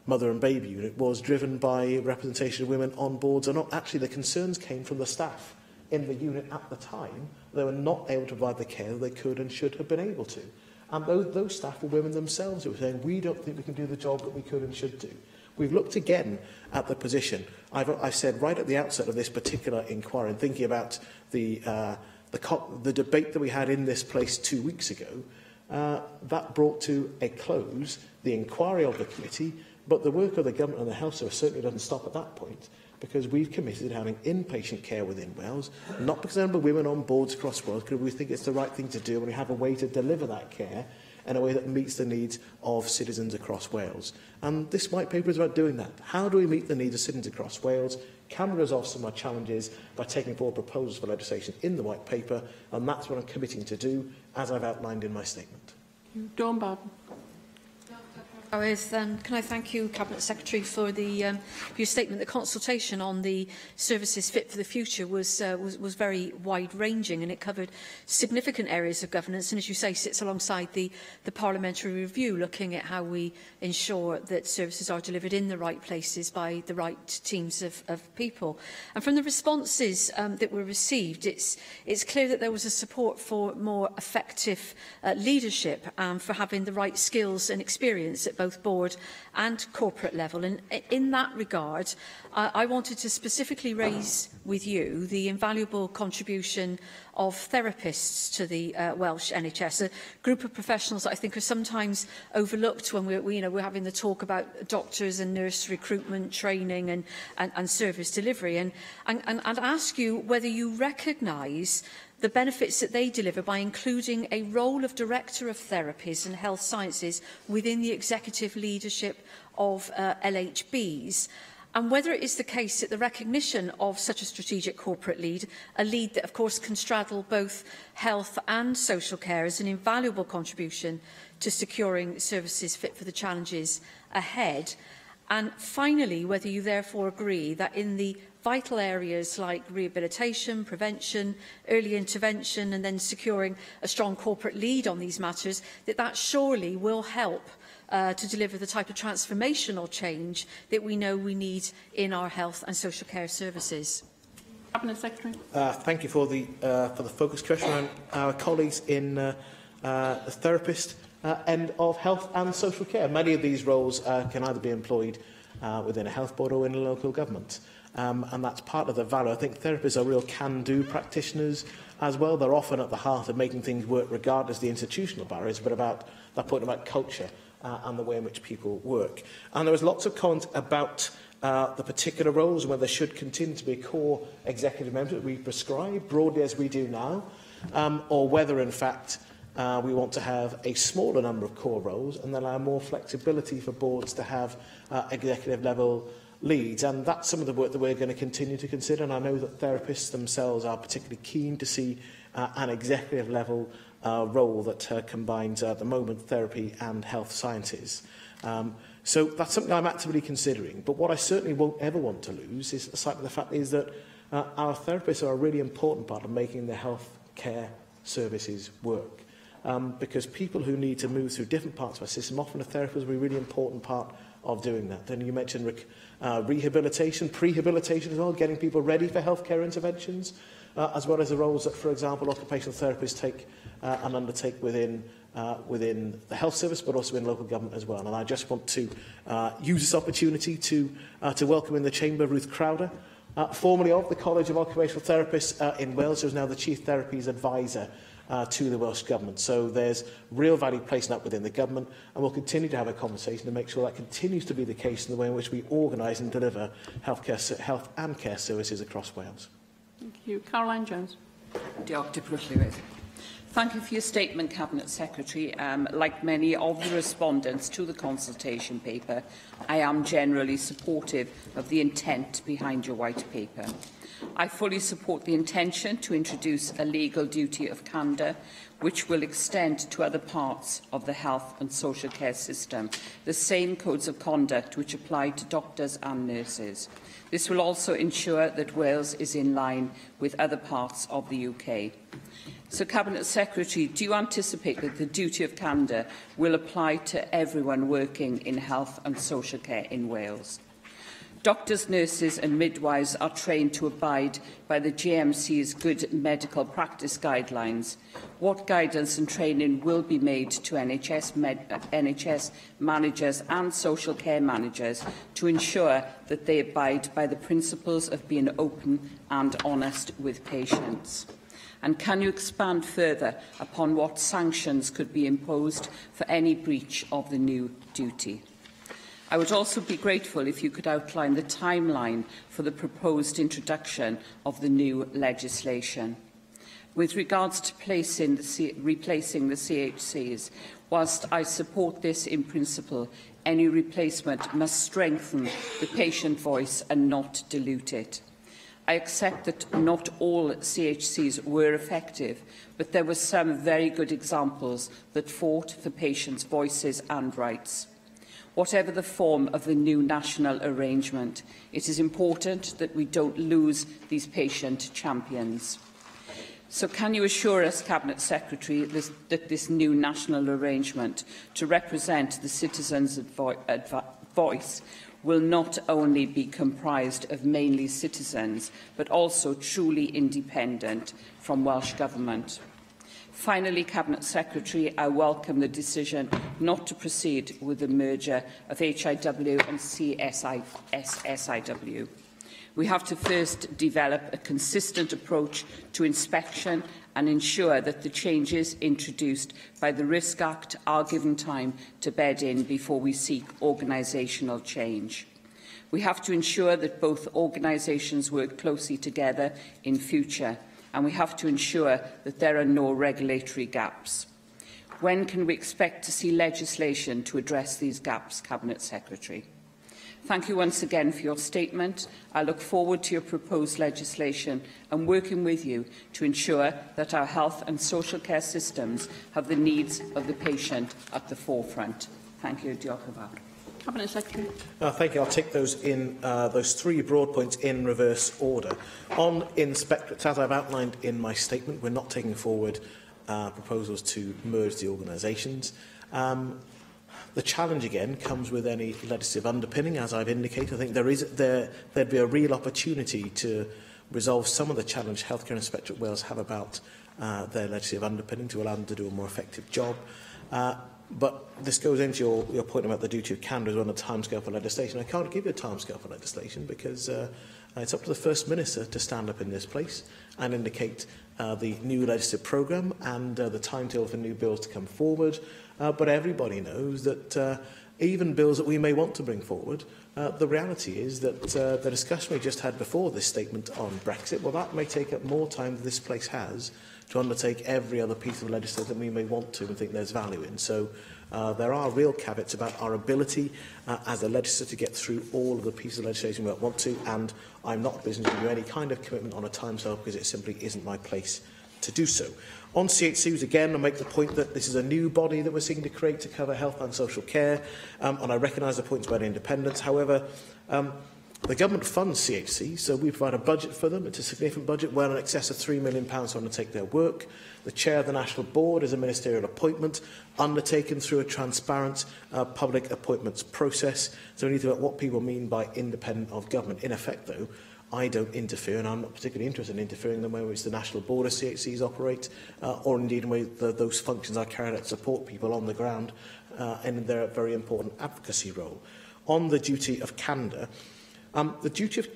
mother and baby unit was driven by representation of women on boards or not. Actually, the concerns came from the staff in the unit at the time. They were not able to provide the care that they could and should have been able to. And those staff were women themselves who were saying, we don't think we can do the job that we could and should do. We've looked again at the position. I've said right at the outset of this particular inquiry, and thinking about the debate that we had in this place 2 weeks ago, that brought to a close the inquiry of the committee, but the work of the government and the health service certainly doesn't stop at that point, because we've committed to having inpatient care within Wales, not because there are a number of women on boards across Wales, because we think it's the right thing to do, and we have a way to deliver that care in a way that meets the needs of citizens across Wales. And this white paper is about doing that. How do we meet the needs of citizens across Wales? Can we resolve some of our challenges by taking forward proposals for legislation in the white paper? And that's what I'm committing to do, as I've outlined in my statement. Dawn Barton. Can I thank you, Cabinet Secretary, for your statement. The consultation on the services fit for the future was very wide-ranging, and it covered significant areas of governance, and, as you say, sits alongside the parliamentary review, looking at how we ensure that services are delivered in the right places by the right teams of people. And from the responses that were received, it's clear that there was a support for more effective leadership, for having the right skills and experience at both board and corporate level. And in that regard, I wanted to specifically raise with you the invaluable contribution of therapists to the Welsh NHS, a group of professionals that I think are sometimes overlooked when we're having the talk about doctors and nurse recruitment, training and service delivery. And ask you whether you recognise the benefits that they deliver by including a role of Director of Therapies and Health Sciences within the executive leadership of LHBs, and whether it is the case that the recognition of such a strategic corporate lead, a lead that of course can straddle both health and social care, is an invaluable contribution to securing services fit for the challenges ahead. And finally, whether you therefore agree that in the vital areas like rehabilitation, prevention, early intervention, and then securing a strong corporate lead on these matters, that surely will help to deliver the type of transformational change that we know we need in our health and social care services. Cabinet Secretary. Thank you for the focused question on our colleagues in the therapist end of health and social care. Many of these roles can either be employed within a health board or in a local government. And that's part of the value. I think therapists are real can-do practitioners as well. They're often at the heart of making things work regardless of the institutional barriers, but about that point about culture and the way in which people work. And there was lots of comment about the particular roles and whether there should continue to be a core executive member that we prescribe broadly as we do now, or whether in fact we want to have a smaller number of core roles and allow more flexibility for boards to have executive level leads. And that's some of the work that we're going to continue to consider. And I know that therapists themselves are particularly keen to see an executive level role that combines at the moment therapy and health sciences. So that's something I'm actively considering. But what I certainly won't ever want to lose is sight of the fact is that our therapists are a really important part of making the health care services work. because people who need to move through different parts of our system, often a therapist will be a really important part of doing that. Then you mentioned rehabilitation, prehabilitation as well, getting people ready for healthcare interventions, as well as the roles that, for example, occupational therapists take and undertake within the health service, but also in local government as well. And I just want to use this opportunity to welcome in the Chamber Ruth Crowder, formerly of the College of Occupational Therapists in Wales, who is now the Chief Therapies Advisor to the Welsh Government. So there's real value placed that within the Government, and we'll continue to have a conversation to make sure that continues to be the case in the way in which we organise and deliver health and care services across Wales. Thank you. Caroline Jones. Diolch, Deputy Lewis. Thank you for your statement, Cabinet Secretary. Like many of the respondents to the consultation paper, I am generally supportive of the intent behind your white paper. I fully support the intention to introduce a legal duty of candour, which will extend to other parts of the health and social care system, the same codes of conduct which apply to doctors and nurses. This will also ensure that Wales is in line with other parts of the UK. So, Cabinet Secretary, do you anticipate that the duty of candour will apply to everyone working in health and social care in Wales? Doctors, nurses and midwives are trained to abide by the GMC's good medical practice guidelines. What guidance and training will be made to NHS managers and social care managers to ensure that they abide by the principles of being open and honest with patients? And can you expand further upon what sanctions could be imposed for any breach of the new duty? I would also be grateful if you could outline the timeline for the proposed introduction of the new legislation. With regards to replacing the CHCs, whilst I support this in principle, any replacement must strengthen the patient voice and not dilute it. I accept that not all CHCs were effective, but there were some very good examples that fought for patients' voices and rights. Whatever the form of the new national arrangement, it is important that we don't lose these patient champions. So can you assure us, Cabinet Secretary, that this new national arrangement to represent the citizens' voice will not only be comprised of mainly citizens, but also truly independent from Welsh Government? Finally, Cabinet Secretary, I welcome the decision not to proceed with the merger of HIW and SSIW. We have to first develop a consistent approach to inspection and ensure that the changes introduced by the Risk Act are given time to bed in before we seek organisational change. We have to ensure that both organisations work closely together in future, and we have to ensure that there are no regulatory gaps. When can we expect to see legislation to address these gaps, Cabinet Secretary? Thank you once again for your statement. I look forward to your proposed legislation and working with you to ensure that our health and social care systems have the needs of the patient at the forefront. Thank you. Diolch yn fawr. Cabinet Secretary. Thank you. I'll take those three broad points in reverse order. On inspectorates, as I've outlined in my statement, we're not taking forward proposals to merge the organisations. The challenge, again, comes with any legislative underpinning, as I've indicated. I think there'd be a real opportunity to resolve some of the challenge Healthcare Inspectorate Wales have about their legislative underpinning to allow them to do a more effective job. But this goes into your point about the duty of candour as well, and the timescale for legislation. I can't give you a timescale for legislation because it's up to the First Minister to stand up in this place and indicate the new legislative programme and the timetable for new bills to come forward. But everybody knows that even bills that we may want to bring forward, the reality is that the discussion we just had before this statement on Brexit, well, that may take up more time than this place has to undertake every other piece of legislation that we may want to and think there's value in. So there are real caveats about our ability as a legislature to get through all of the pieces of legislation we want to, and I'm not in a position to give you any kind of commitment on a timescale because it simply isn't my place to do so. On CHCs, again, I make the point that this is a new body that we're seeking to create to cover health and social care, and I recognise the points about independence. However, The government funds CHC, so we provide a budget for them. It's a significant budget, well in excess of £3 million to undertake their work. The chair of the National Board is a ministerial appointment undertaken through a transparent public appointments process. So we need to look at what people mean by independent of government. In effect, though, I don't interfere, and I'm not particularly interested in interfering in the way in which the National Board of CHCs operate, or indeed in the way those functions are carried out to support people on the ground in their very important advocacy role. On the duty of candour, the duty of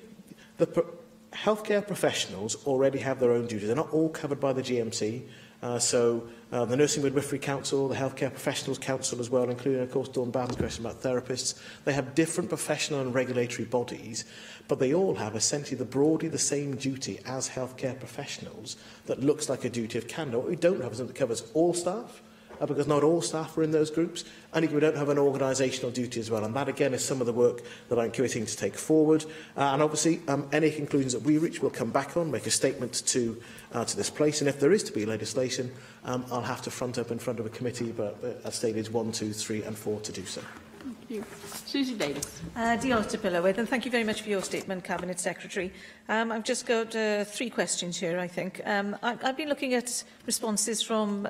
healthcare professionals already have their own duties. They're not all covered by the GMC. The Nursing Midwifery Council, the Healthcare Professionals Council as well, including, of course, Dawn Barton's question about therapists. They have different professional and regulatory bodies, but they all have essentially broadly the same duty as healthcare professionals that looks like a duty of candour. What we don't have is something that covers all staff, because not all staff are in those groups, and we don't have an organisational duty as well. And that, again, is some of the work that I'm committing to take forward. And obviously, any conclusions that we reach, we'll come back on, make a statement to this place. And if there is to be legislation, I'll have to front up in front of a committee, but at stages 1, 2, 3 and 4 to do so. Thank you. Susie Davis. Diolch to Pillowydd, and thank you very much for your statement, Cabinet Secretary. I've just got 3 questions here, I think. I've been looking at responses from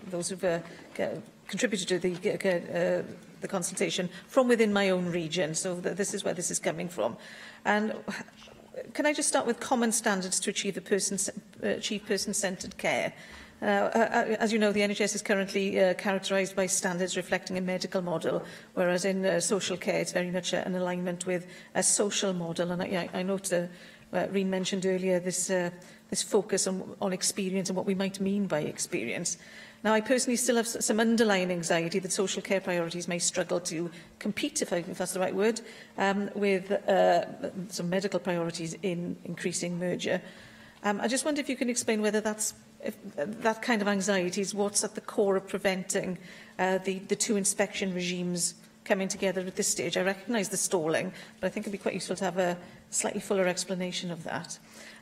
those who've contributed to the consultation from within my own region, so this is where this is coming from. And can I just start with common standards to achieve person-centred care? As you know, the NHS is currently characterised by standards reflecting a medical model, whereas in social care it's very much an alignment with a social model. And I note Reen mentioned earlier this focus on experience and what we might mean by experience. Now, I personally still have some underlying anxiety that social care priorities may struggle to compete, if that's the right word, with some medical priorities in increasing merger. I just wonder if you can explain whether that kind of anxiety is what's at the core of preventing the 2 inspection regimes coming together at this stage. I recognise the stalling, but I think it would be quite useful to have a slightly fuller explanation of that.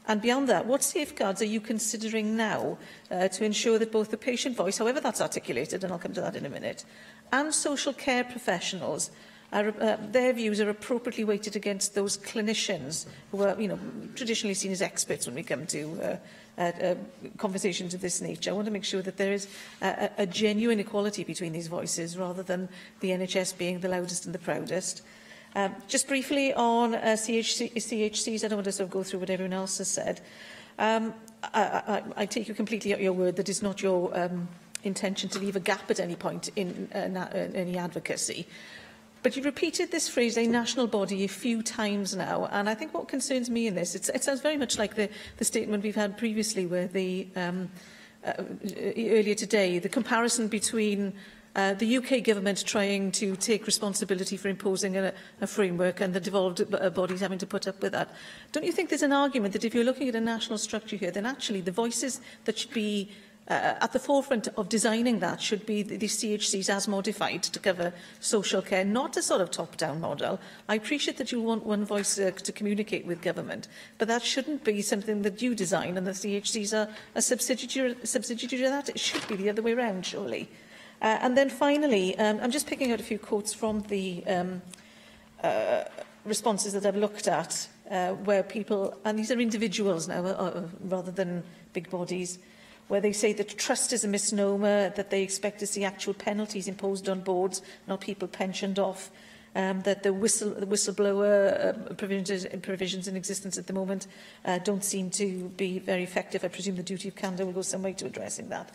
And beyond that, what safeguards are you considering now to ensure that both the patient voice, however that's articulated, and I'll come to that in a minute, and social care professionals, their views are appropriately weighted against those clinicians who are, traditionally seen as experts when we come to conversations of this nature? I want to make sure that there is a genuine equality between these voices, rather than the NHS being the loudest and the proudest. Just briefly on CHCs, I don't want to sort of go through what everyone else has said. I take you completely at your word that it's not your intention to leave a gap at any point in any advocacy. But you've repeated this phrase, a national body, a few times now. And I think what concerns me in this, it sounds very much like the statement we've had previously, where earlier today, the comparison between the UK government trying to take responsibility for imposing a framework and the devolved bodies having to put up with that. Don't you think there's an argument that if you're looking at a national structure here, then actually the voices that should be at the forefront of designing that should be the CHCs as modified to cover social care, not a sort of top-down model? I appreciate that you want one voice to communicate with government, but that shouldn't be something that you design and the CHCs are a subsidiary of that. It should be the other way around, surely. And then finally, I'm just picking out a few quotes from the responses that I've looked at, where people, and these are individuals now rather than big bodies, where they say that trust is a misnomer, that they expect to see actual penalties imposed on boards, not people pensioned off, that the whistleblower provisions in existence at the moment don't seem to be very effective. I presume the duty of candour will go some way to addressing that.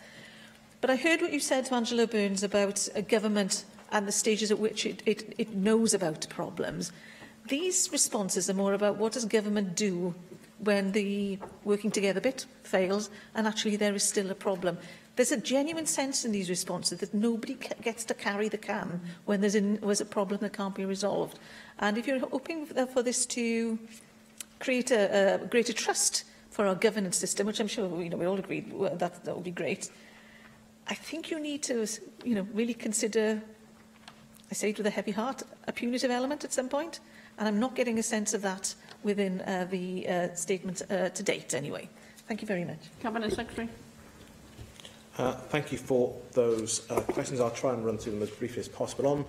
But I heard what you said to Angela Burns about a government and the stages at which it knows about problems. These responses are more about what does government do when the working together bit fails and actually there is still a problem. There's a genuine sense in these responses that nobody gets to carry the can when there's a problem that can't be resolved. And if you're hoping for this to create a greater trust for our governance system, which I'm sure we all agree that would be great, I think you need to, really consider, I say it with a heavy heart, a punitive element at some point. And I'm not getting a sense of that within the statement to date, anyway. Thank you very much. Cabinet Secretary. Thank you for those questions. I'll try and run through them as briefly as possible.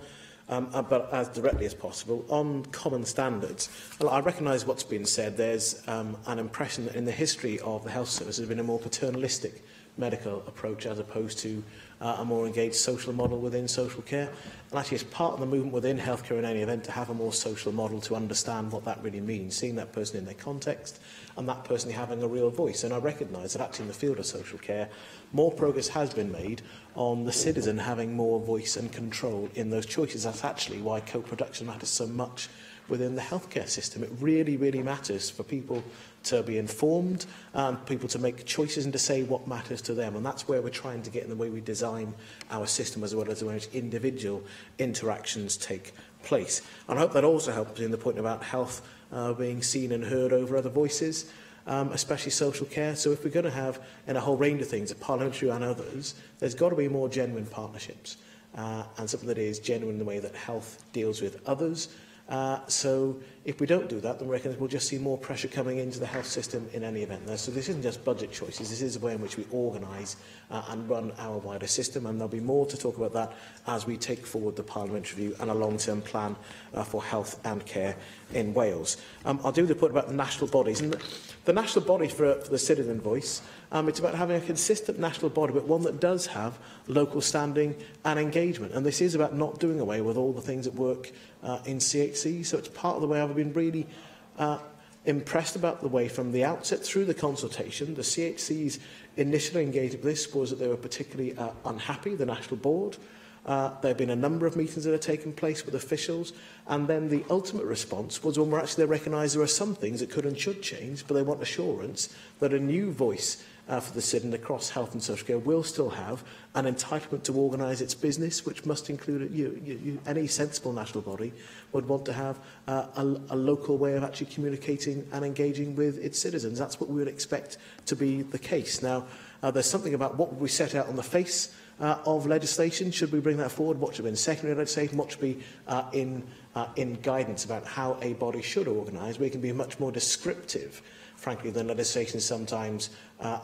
but as directly as possible. On common standards, well, I recognise what's been said. There's an impression that in the history of the health service there's been a more paternalistic medical approach as opposed to a more engaged social model within social care. And actually it's part of the movement within healthcare in any event to have a more social model, to understand what that really means, seeing that person in their context and that person having a real voice. And I recognise that actually in the field of social care more progress has been made on the citizen having more voice and control in those choices. That's actually why co-production matters so much within the healthcare system. It really, really matters for people to be informed and people to make choices and to say what matters to them. And that's where we're trying to get in the way we design our system, as well as the way in which individual interactions take place. And I hope that also helps in the point about health being seen and heard over other voices, especially social care. So if we're going to have, in a whole range of things, parliamentary and others, there's got to be more genuine partnerships and something that is genuine in the way that health deals with others. So if we don't do that, then we reckon we'll just see more pressure coming into the health system in any event. So this isn't just budget choices, this is the way in which we organise and run our wider system, and there'll be more to talk about that as we take forward the parliamentary review and a long-term plan for health and care in Wales. I'll do the point about the national bodies. And the national body for the citizen voice, it's about having a consistent national body, but one that does have local standing and engagement. And this is about not doing away with all the things that work in CHC. So it's part of the way I've been really impressed about the way from the outset through the consultation. The CHC's initial engagement with this was that they were particularly unhappy, the National Board. There have been a number of meetings that have taken place with officials, and then the ultimate response was when we're actually they recognise there are some things that could and should change, but they want assurance that a new voice for the citizen across health and social care will still have an entitlement to organise its business, which must include any sensible national body would want to have a local way of actually communicating and engaging with its citizens. That's what we would expect to be the case. Now, there's something about what we set out on the face of legislation. Should we bring that forward? What should be in secondary legislation? What should be in guidance about how a body should organise? We can be much more descriptive, frankly, than legislation sometimes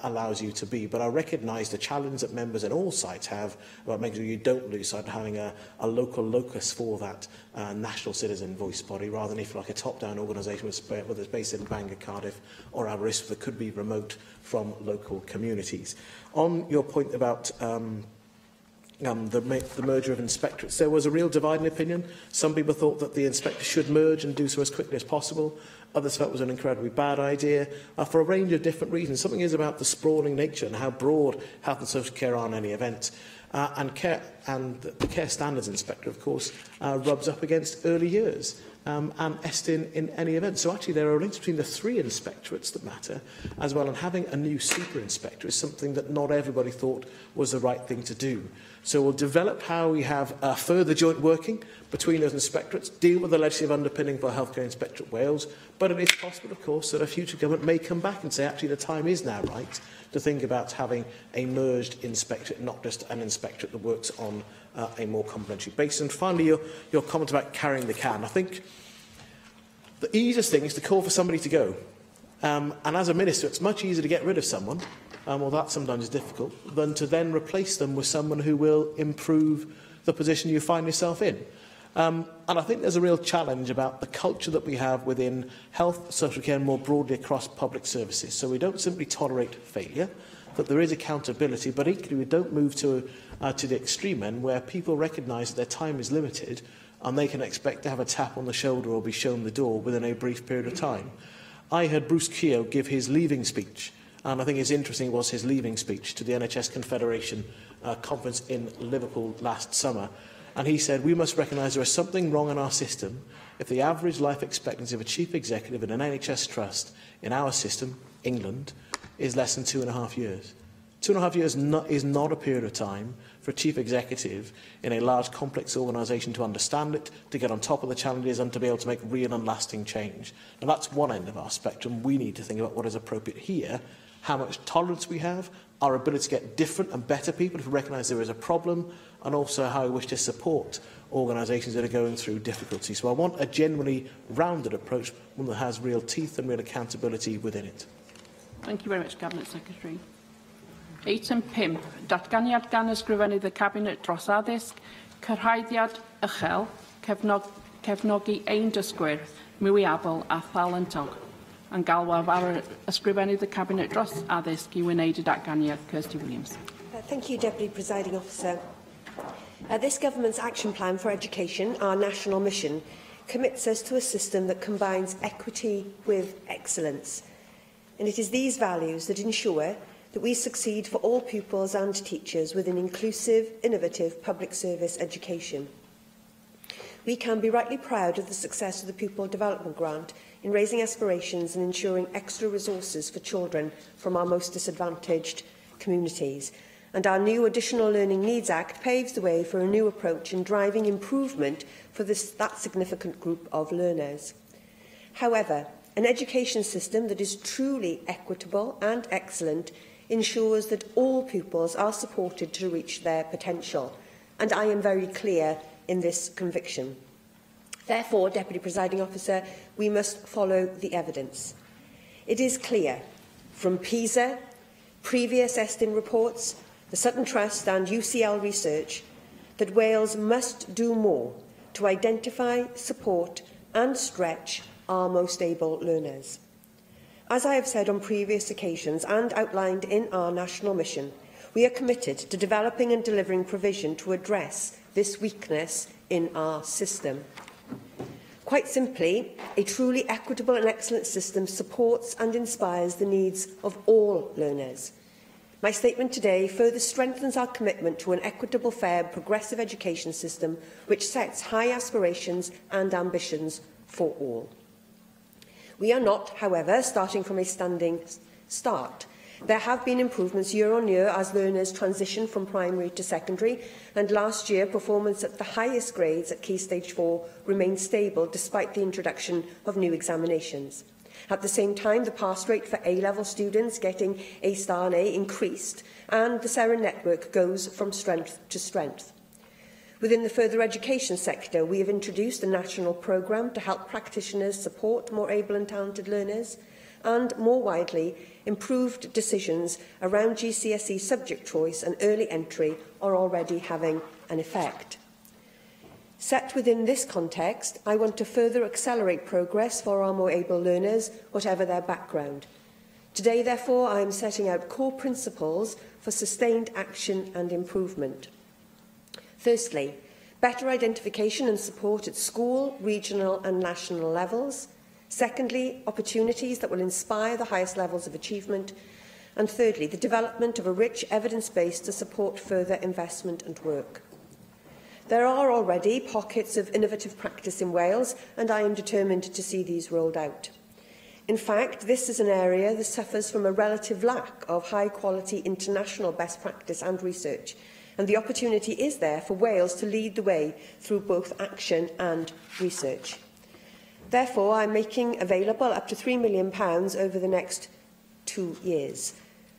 allows you to be. But I recognise the challenge that members in all sides have about making sure you don't lose sight of having a local locus for that national citizen voice body, rather than if like a top-down organisation, whether it's based in Bangor, Cardiff or Aberystwyth, that could be remote from local communities. On your point about the merger of inspectorates, there was a real divide in opinion. Some people thought that the inspectors should merge and do so as quickly as possible. Others felt it was an incredibly bad idea for a range of different reasons. Something is about the sprawling nature and how broad health and social care are in any event. And the Care Standards Inspector, of course, rubs up against early years and ESTIN in any event. So actually there are links between the three inspectorates that matter as well, and having a new super inspector is something that not everybody thought was the right thing to do. So we'll develop how we have further joint working between those inspectorates, deal with the legislative underpinning for Healthcare Inspectorate Wales, but it is possible, of course, that a future government may come back and say, actually, the time is now right to think about having a merged inspectorate, not just an inspectorate that works on a more complementary basis. And finally, your comment about carrying the can. I think the easiest thing is to call for somebody to go. And as a minister, it's much easier to get rid of someone, well, that sometimes is difficult, than to then replace them with someone who will improve the position you find yourself in. And I think there's a real challenge about the culture that we have within health, social care, and more broadly across public services. So we don't simply tolerate failure, that there is accountability, but equally we don't move to the extreme end where people recognise that their time is limited and they can expect to have a tap on the shoulder or be shown the door within a brief period of time. I heard Bruce Keogh give his leaving speech, and I think it's interesting was his leaving speech to the NHS Confederation conference in Liverpool last summer. And he said, we must recognise there is something wrong in our system if the average life expectancy of a chief executive in an NHS trust in our system, England, is less than 2.5 years. 2.5 years is not a period of time for a chief executive in a large, complex organisation to understand it, to get on top of the challenges and to be able to make real and lasting change. And that's one end of our spectrum. We need to think about what is appropriate here, how much tolerance we have, our ability to get different and better people who recognise there is a problem, and also how we wish to support organisations that are going through difficulty. So I want a genuinely rounded approach, one that has real teeth and real accountability within it. Thank you very much, Cabinet Secretary. Eitem 5. Datganiad gan ysgrifennydd y Cabinet dros addysg, cyrhaeddiad uchel, cefnogi ein dysgwyr, mwyabol a thalentog, yn galwaf ar ysgrifennydd y Cabinet dros addysg I wneud y datganiad. Kirsty Williams. Thank you, Deputy Presiding Officer. This Government's Action Plan for Education, our national mission, commits us to a system that combines equity with excellence. And it is these values that ensure that we succeed for all pupils and teachers with an inclusive, innovative public service education. We can be rightly proud of the success of the Pupil Development Grant in raising aspirations and ensuring extra resources for children from our most disadvantaged communities. And our new Additional Learning Needs Act paves the way for a new approach in driving improvement for that significant group of learners. However, an education system that is truly equitable and excellent ensures that all pupils are supported to reach their potential, and I am very clear in this conviction. Therefore, Deputy Presiding Officer, we must follow the evidence. It is clear from PISA, previous Estin reports, the Sutton Trust and UCL research that Wales must do more to identify, support and stretch our most able learners. As I have said on previous occasions and outlined in our national mission, we are committed to developing and delivering provision to address this weakness in our system. Quite simply, a truly equitable and excellent system supports and inspires the needs of all learners. My statement today further strengthens our commitment to an equitable, fair, progressive education system which sets high aspirations and ambitions for all. We are not, however, starting from a standing start. There have been improvements year on year as learners transition from primary to secondary, and last year performance at the highest grades at Key Stage 4 remained stable despite the introduction of new examinations. At the same time, the pass rate for A-level students getting A star and A increased, and the SEREN network goes from strength to strength. Within the further education sector, we have introduced a national programme to help practitioners support more able and talented learners, and more widely, improved decisions around GCSE subject choice and early entry are already having an effect. Set within this context, I want to further accelerate progress for our more able learners, whatever their background. Today, therefore, I am setting out core principles for sustained action and improvement. Firstly, better identification and support at school, regional and national levels. Secondly, opportunities that will inspire the highest levels of achievement. And thirdly, the development of a rich evidence base to support further investment and work. There are already pockets of innovative practice in Wales, and I am determined to see these rolled out. In fact, this is an area that suffers from a relative lack of high-quality international best practice and research, and the opportunity is there for Wales to lead the way through both action and research. Therefore, I am making available up to £3 million over the next 2 years.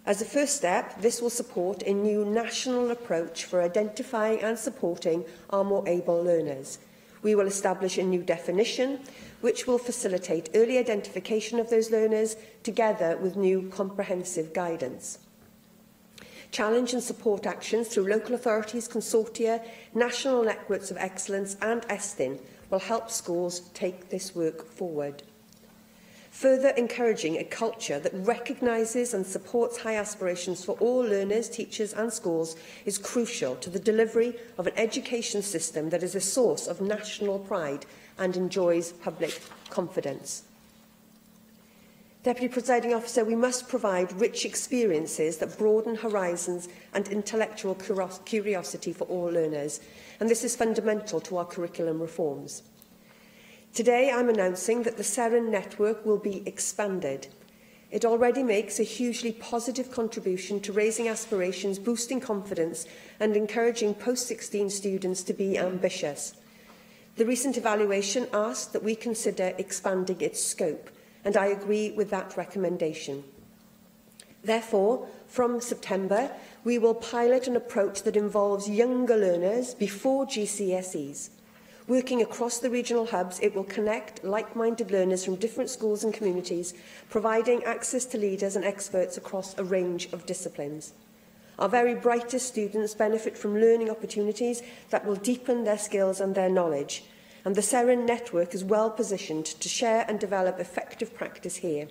As a first step, this will support a new national approach for identifying and supporting our more able learners. We will establish a new definition, which will facilitate early identification of those learners, together with new comprehensive guidance. Challenge and support actions through local authorities, consortia, national networks of excellence and Estin will help schools take this work forward. Further encouraging a culture that recognises and supports high aspirations for all learners, teachers and schools is crucial to the delivery of an education system that is a source of national pride and enjoys public confidence. Deputy Presiding Officer, we must provide rich experiences that broaden horizons and intellectual curiosity for all learners, and this is fundamental to our curriculum reforms. Today, I'm announcing that the SEREN network will be expanded. It already makes a hugely positive contribution to raising aspirations, boosting confidence, and encouraging post-16 students to be ambitious. The recent evaluation asked that we consider expanding its scope, and I agree with that recommendation. Therefore, from September, we will pilot an approach that involves younger learners before GCSEs. Working across the regional hubs, it will connect like-minded learners from different schools and communities, providing access to leaders and experts across a range of disciplines. Our very brightest students benefit from learning opportunities that will deepen their skills and their knowledge. and the SEREN network is well positioned to share and develop effective practice here.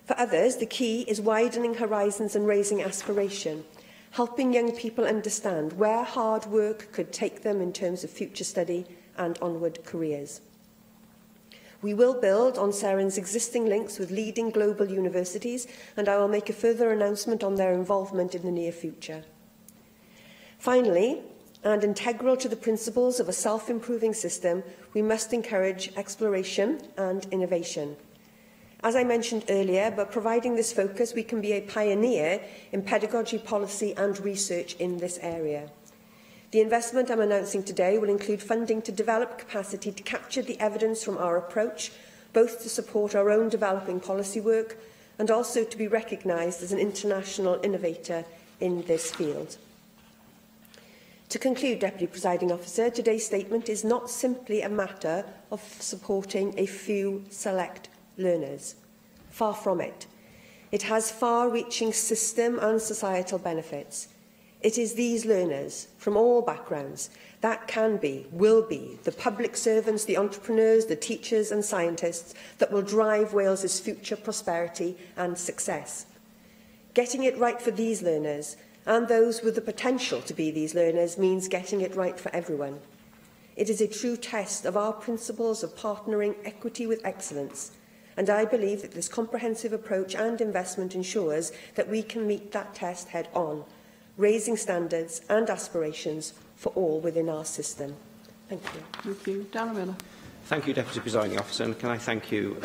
For others, the key is widening horizons and raising aspiration, helping young people understand where hard work could take them in terms of future study and onward careers. We will build on SEREN's existing links with leading global universities, and I will make a further announcement on their involvement in the near future. Finally, and integral to the principles of a self-improving system, we must encourage exploration and innovation. As I mentioned earlier, by providing this focus, we can be a pioneer in pedagogy, policy and research in this area. The investment I'm announcing today will include funding to develop capacity to capture the evidence from our approach, both to support our own developing policy work and also to be recognised as an international innovator in this field. To conclude, Deputy Presiding Officer, today's statement is not simply a matter of supporting a few select learners. Far from it. It has far-reaching system and societal benefits. It is these learners, from all backgrounds, that can be, will be, the public servants, the entrepreneurs, the teachers and scientists that will drive Wales's future prosperity and success. Getting it right for these learners and those with the potential to be these learners means getting it right for everyone. It is a true test of our principles of partnering equity with excellence, and I believe that this comprehensive approach and investment ensures that we can meet that test head-on, raising standards and aspirations for all within our system. Thank you. Thank you. Darren Miller. Thank you, Deputy Presiding Officer, and can I thank you,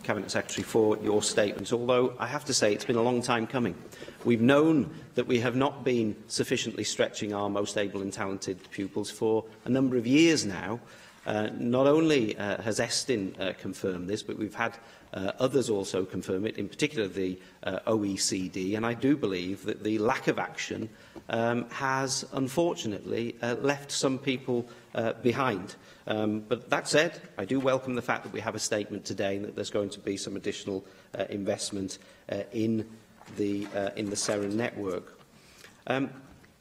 Cabinet Secretary, for your statement, although I have to say it's been a long time coming. We've known that we have not been sufficiently stretching our most able and talented pupils for a number of years now. Not only has Estin confirmed this, but we've had others also confirm it, in particular the OECD, and I do believe that the lack of action has, unfortunately, left some people behind. But that said, I do welcome the fact that we have a statement today and that there's going to be some additional investment in the SEREN network.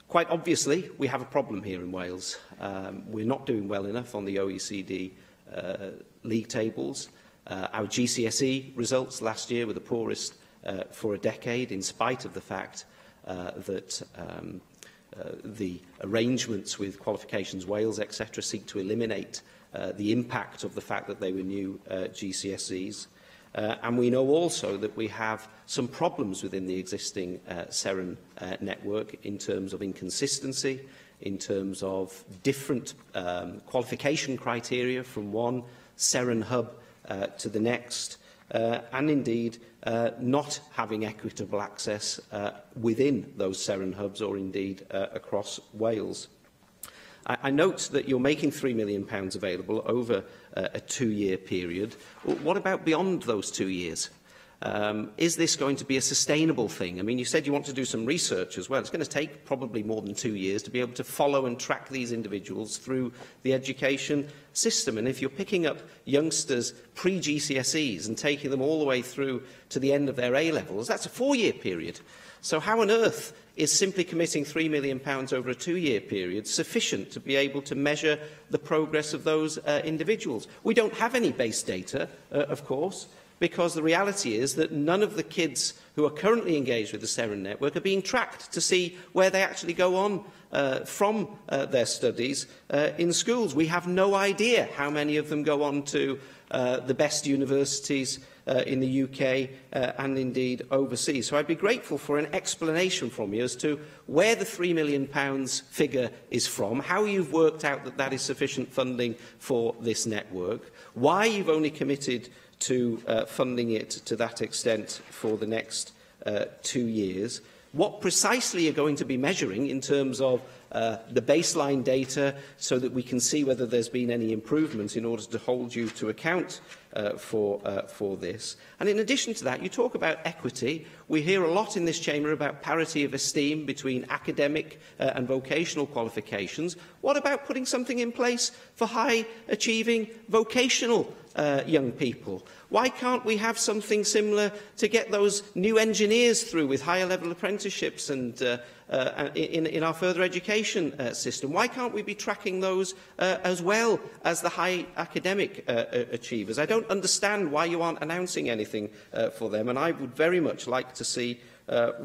Quite obviously, we have a problem here in Wales. We're not doing well enough on the OECD league tables. Our GCSE results last year were the poorest for a decade, in spite of the fact that the arrangements with Qualifications Wales, etc., seek to eliminate the impact of the fact that they were new GCSEs. And we know also that we have some problems within the existing SEREN network in terms of inconsistency, in terms of different qualification criteria from one SEREN hub to the next, and indeed not having equitable access within those SEREN hubs or indeed across Wales. I note that you're making £3 million available over a 2-year period. What about beyond those 2 years? Is this going to be a sustainable thing? I mean, you said you want to do some research as well. It's going to take probably more than 2 years to be able to follow and track these individuals through the education system. And if you're picking up youngsters pre-GCSEs and taking them all the way through to the end of their A-levels, that's a 4-year period. So how on earth is simply committing £3 million over a 2-year period sufficient to be able to measure the progress of those individuals? We don't have any base data, of course, because the reality is that none of the kids who are currently engaged with the SEREN network are being tracked to see where they actually go on from their studies in schools. We have no idea how many of them go on to the best universities in the UK and indeed overseas. So I'd be grateful for an explanation from you as to where the £3 million figure is from, how you've worked out that that is sufficient funding for this network, why you've only committed to funding it to that extent for the next 2 years, what precisely you're going to be measuring in terms of the baseline data so that we can see whether there's been any improvement in order to hold you to account for this. And in addition to that, you talk about equity. We hear a lot in this chamber about parity of esteem between academic and vocational qualifications. What about putting something in place for high-achieving vocational young people? Why can't we have something similar to get those new engineers through with higher level apprenticeships and in our further education system? Why can't we be tracking those as well as the high academic achievers? I don't understand why you aren't announcing anything for them, and I would very much like to see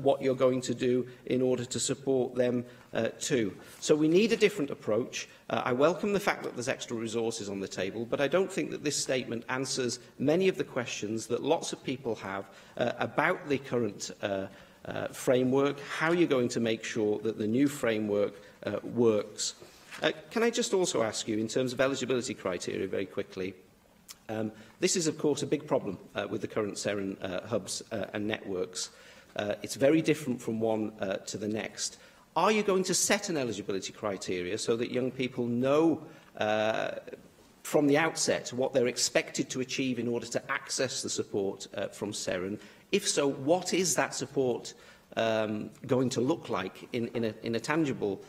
what you're going to do in order to support them too. So we need a different approach. I welcome the fact that there's extra resources on the table, but I don't think that this statement answers many of the questions that lots of people have about the current framework, how you're going to make sure that the new framework works. Can I just also ask you, in terms of eligibility criteria, very quickly, this is, of course, a big problem with the current SEREN hubs and networks. It's very different from one to the next. Are you going to set an eligibility criteria so that young people know from the outset what they're expected to achieve in order to access the support from SEREN? If so, what is that support going to look like in a tangible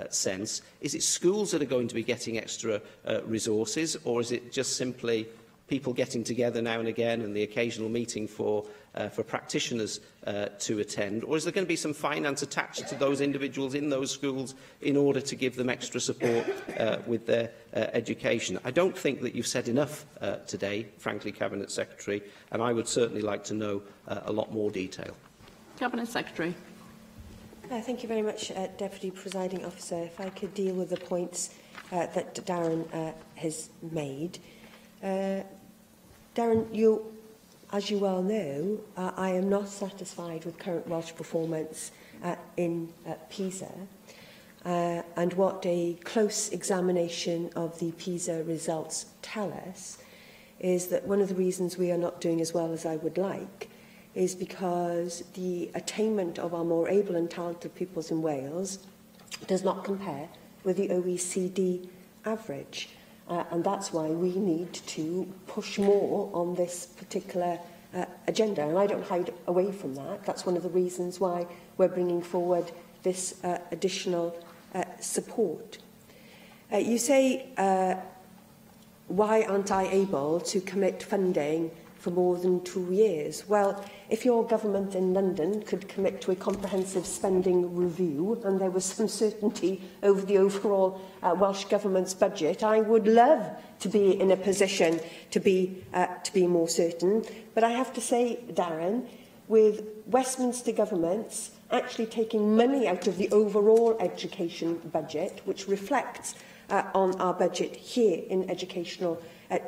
sense? Is it schools that are going to be getting extra resources, or is it just simply people getting together now and again and the occasional meeting for practitioners to attend? Or is there going to be some finance attached to those individuals in those schools in order to give them extra support with their education? I don't think that you've said enough today, frankly, Cabinet Secretary, and I would certainly like to know a lot more detail. Cabinet Secretary. Thank you very much, Deputy Presiding Officer. If I could deal with the points that Darren has made. Darren, as you well know, I am not satisfied with current Welsh performance in PISA. And what a close examination of the PISA results tell us is that one of the reasons we are not doing as well as I would like is because the attainment of our more able and talented pupils in Wales does not compare with the OECD average. And that's why we need to push more on this particular agenda. And I don't hide away from that. That's one of the reasons why we're bringing forward this additional support. You say, why aren't I able to commit funding for more than 2 years? Well, if your government in London could commit to a comprehensive spending review and there was some certainty over the overall Welsh Government's budget, I would love to be in a position to be more certain. But I have to say, Darren, with Westminster governments actually taking money out of the overall education budget, which reflects on our budget here in educational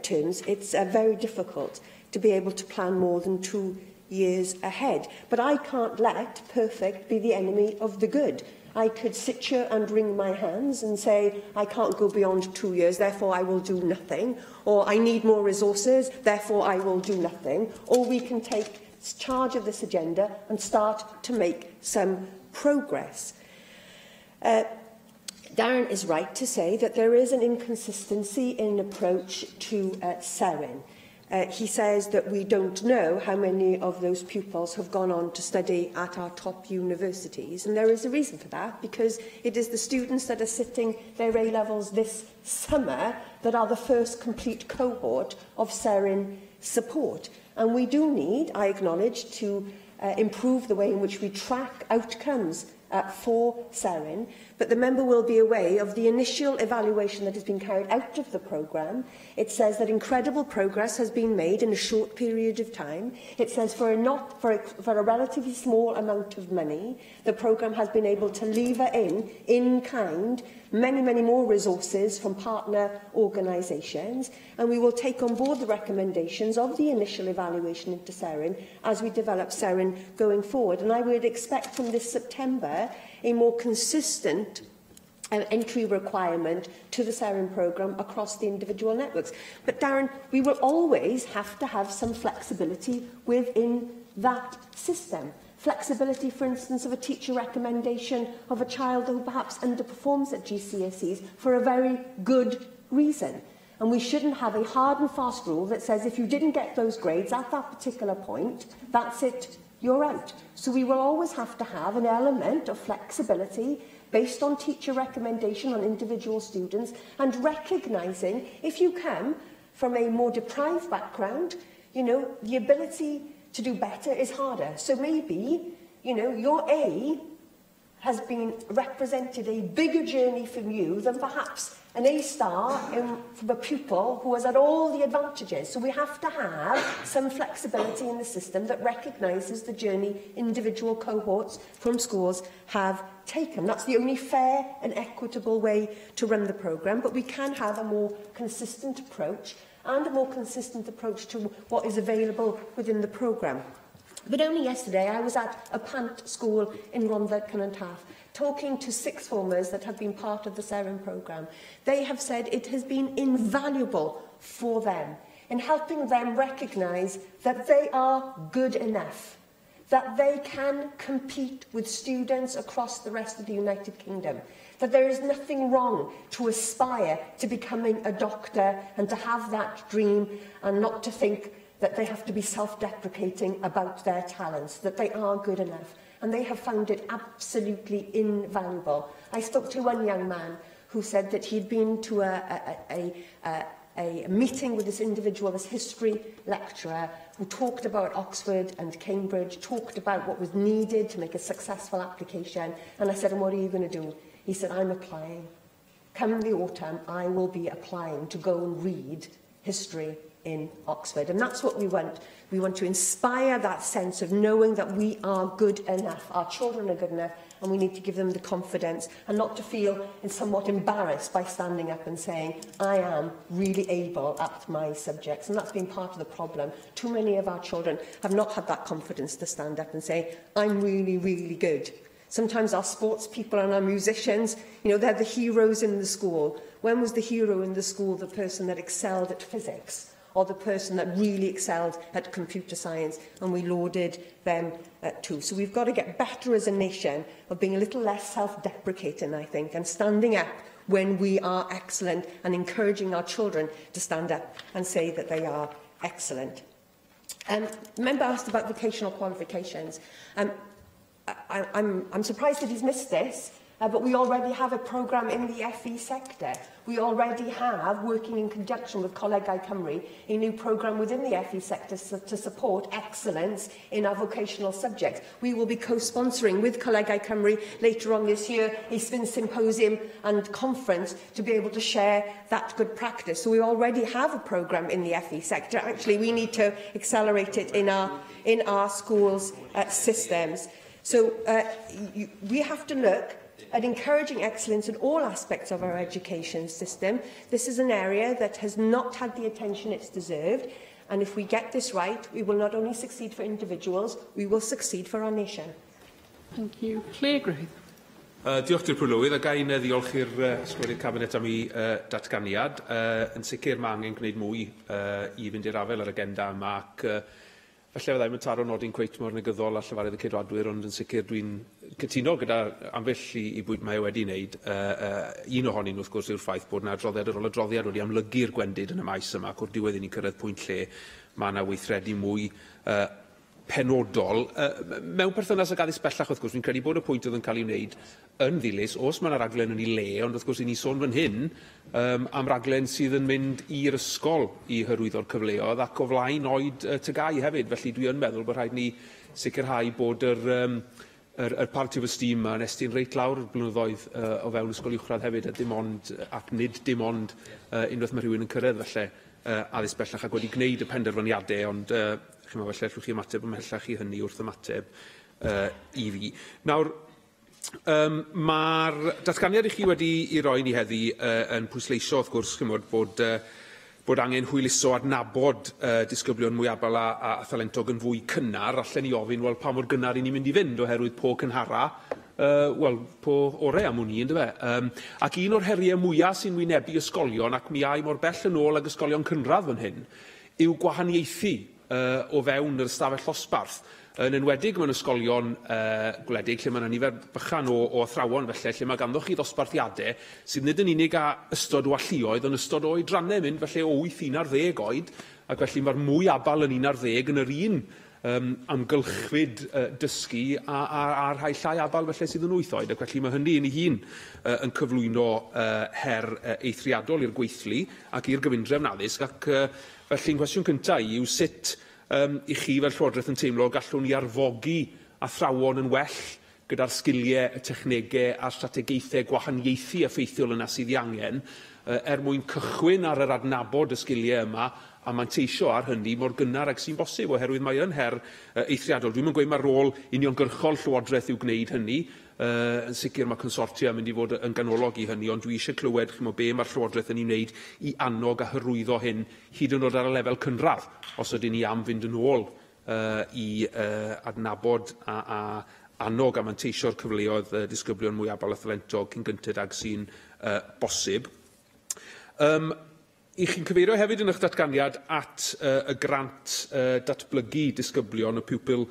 terms, it's very difficult to be able to plan more than 2 years ahead. But I can't let perfect be the enemy of the good. I could sit here and wring my hands and say, I can't go beyond 2 years, therefore I will do nothing. Or I need more resources, therefore I will do nothing. Or we can take charge of this agenda and start to make some progress. Darren is right to say that there is an inconsistency in approach to SEREN. He says that we don't know how many of those pupils have gone on to study at our top universities. And there is a reason for that, because it is the students that are sitting their A-levels this summer that are the first complete cohort of SEREN support. And we do need, I acknowledge, to improve the way in which we track outcomes for SEREN, but the member will be aware of the initial evaluation that has been carried out of the programme. It says that incredible progress has been made in a short period of time. It says for a relatively small amount of money, the programme has been able to lever in kind, many, many more resources from partner organisations, and we will take on board the recommendations of the initial evaluation into SEREN as we develop SEREN going forward. And I would expect from this September a more consistent entry requirement to the SEREN programme across the individual networks. But Darren, we will always have to have some flexibility within that system. Flexibility, for instance, of a teacher recommendation of a child who perhaps underperforms at GCSEs for a very good reason. And we shouldn't have a hard and fast rule that says if you didn't get those grades at that particular point, that's it, you're out. So we will always have to have an element of flexibility based on teacher recommendation on individual students, and recognising if you come from a more deprived background, you know, the ability to do better is harder. So maybe, you know, your A has been represented a bigger journey from you than perhaps an A star from a pupil who has had all the advantages. So we have to have some flexibility in the system that recognises the journey individual cohorts from schools have taken. That's the only fair and equitable way to run the programme, but we can have a more consistent approach and a more consistent approach to what is available within the programme. But only yesterday I was at a Pant school in Rhondda, Cynon-Taf, talking to sixth formers that have been part of the SEREN programme. They have said it has been invaluable for them in helping them recognise that they are good enough, that they can compete with students across the rest of the United Kingdom, that there is nothing wrong to aspire to becoming a doctor and to have that dream and not to think that they have to be self-deprecating about their talents, that they are good enough. And they have found it absolutely invaluable. I spoke to one young man who said that he'd been to a meeting with this individual, this history lecturer, who talked about Oxford and Cambridge, talked about what was needed to make a successful application. And I said, and what are you going to do? He said, I'm applying. Come the autumn, I will be applying to go and read history in Oxford. And that's what we want. We want to inspire that sense of knowing that we are good enough, our children are good enough, and we need to give them the confidence and not to feel somewhat embarrassed by standing up and saying, I am really able at my subjects. And that's been part of the problem. Too many of our children have not had that confidence to stand up and say, I'm really, really good. Sometimes our sports people and our musicians, you know, they're the heroes in the school. When was the hero in the school the person that excelled at physics? Or the person that really excelled at computer science, and we lauded them too. So we've got to get better as a nation of being a little less self-deprecating, I think, and standing up when we are excellent and encouraging our children to stand up and say that they are excellent. The member asked about vocational qualifications. I'm surprised that he's missed this. But we already have a programme in the FE sector. We already have, working in conjunction with Colegau Cymru, a new programme within the FE sector to support excellence in our vocational subjects. We will be co-sponsoring with Colegau Cymru later on this year a SPIN symposium and conference to be able to share that good practice. So we already have a programme in the FE sector. Actually, we need to accelerate it in our schools' systems. So we have to look at encouraging excellence in all aspects of our education system. This is an area that has not had the attention it's deserved, and if we get this right, we will not only succeed for individuals, we will succeed for our nation. Thank you. Claire Griffith. Diolch i'r Prylywydd, a gain ddiolch i'r Ysgolion Cabinet am ei datganiad. Yn sicr mae angen gwneud mwy i fynd i'r afel ar agenda yma, ac falle fyddai'n mynd taro nodi'n cweit mor negyddol a Llyfarydd y Ceidwadwyr, ond yn sicr dwi'n cytuno gyda ambell i bwynt mae wedi wneud. Un ohonyn nhw, wrth gwrs, yw'r ffaith bod yna adroddiad ar ôl adroddiad wedi amlygu'r gwendid yn y maes yma, ac o'r diwedd i ni cyrraedd pwynt lle mae yna weithredu mwy penodol. Mewn perthynas ag addysg bellach, wrth gwrs, fi'n credu bod y pwynt oedd yn cael ei wneud yn ddilys, os mae yna raglen yn ei le, ond wrth gwrs i ni sôn fan hyn am raglen sydd yn mynd i'r ysgol i hyrwyddo'r cyfleoedd ac o flaen oed tygau hefyd. Felly dwi yn meddwl bod rhaid ni sicrhau bod yr Party of Esteem yn estyn reit lawr blynyddoedd o fewn ysgol uwchradd hefyd, ac nid dim ond unwaith mae rhywun yn cyrraedd falle addysg bellach ac wedi gwneud y penderfyniadau, ond chi'n meddwl falle llwch chi ymateb ymhellach i hynny wrth ymateb i fi. Nawr, mae'r datganiad i chi wedi ei roi ni heddi yn pwysleisio, wrth gwrs, chi'n meddwl bod angen hwyluso adnabod disgyblion mwy abal a thalentog yn fwy cynnar. Allen ni ofyn, wel, pa mor gynnar i ni'n mynd i fynd oherwydd po cynhara, wel, po orau am hwnni, ynddo fe. Ac un o'r heriau mwyaf sy'n wynebu ysgolion, ac mi ai mor bell yn ôl ag ysgolion cynradd fan hyn, yw gwahaniaethu o fewn yr ystafell ddosbarth. Yn enwedig mewn ysgolion gwledig, lle mae yna nifer bychan o athrawon felly, lle mae ganddoch chi ddosbarthiadau sydd nid yn unig â ystod o alluoedd, ond ystod o oedrannau mynd felly o 8 11 oed, ac felly mae'r mwy abal yn 11 yn yr un amgylchfyd dysgu a rhai llai abal felly sydd yn 8 oed, ac felly mae hynny yn ei hun yn cyflwyno her eithriadol i'r gweithlu ac i'r gyfundrefn addysg, ac felly'n cwestiwn cyntaf yw sut i chi fel Llywodraeth yn teimlo gallwn ni arfogi athrawon yn well gyda'r sgiliau, y technegau a'r strategaethau gwahaniaethu effeithiol yna sydd ei angen, mwyn cychwyn ar yr adnabod y sgiliau yma a manteisio ar hynny mor gynnar ag sy'n bosib, oherwydd mae yn her eithriadol. Dwi'n mynd gweud mae'r rôl uniongyrchol Llywodraeth i'w gwneud hynny. Yn sicr mae consortia yn mynd i fod yn ganolog i hynny, ond dwi eisiau clywed be mae'r Llywodraeth yn ei wneud i annog a hyrwyddo hyn hyd yn oed ar y lefel cynradd, os ydyn ni am fynd yn ôl i adnabod a annog a manteisio'r cyfleoedd disgyblion mwy abal a thalentog cyn gyntedd ag sy'n bosib. I chi'n cyfeirio hefyd yn eich datganiad at y grant datblygu disgyblion, y Pupil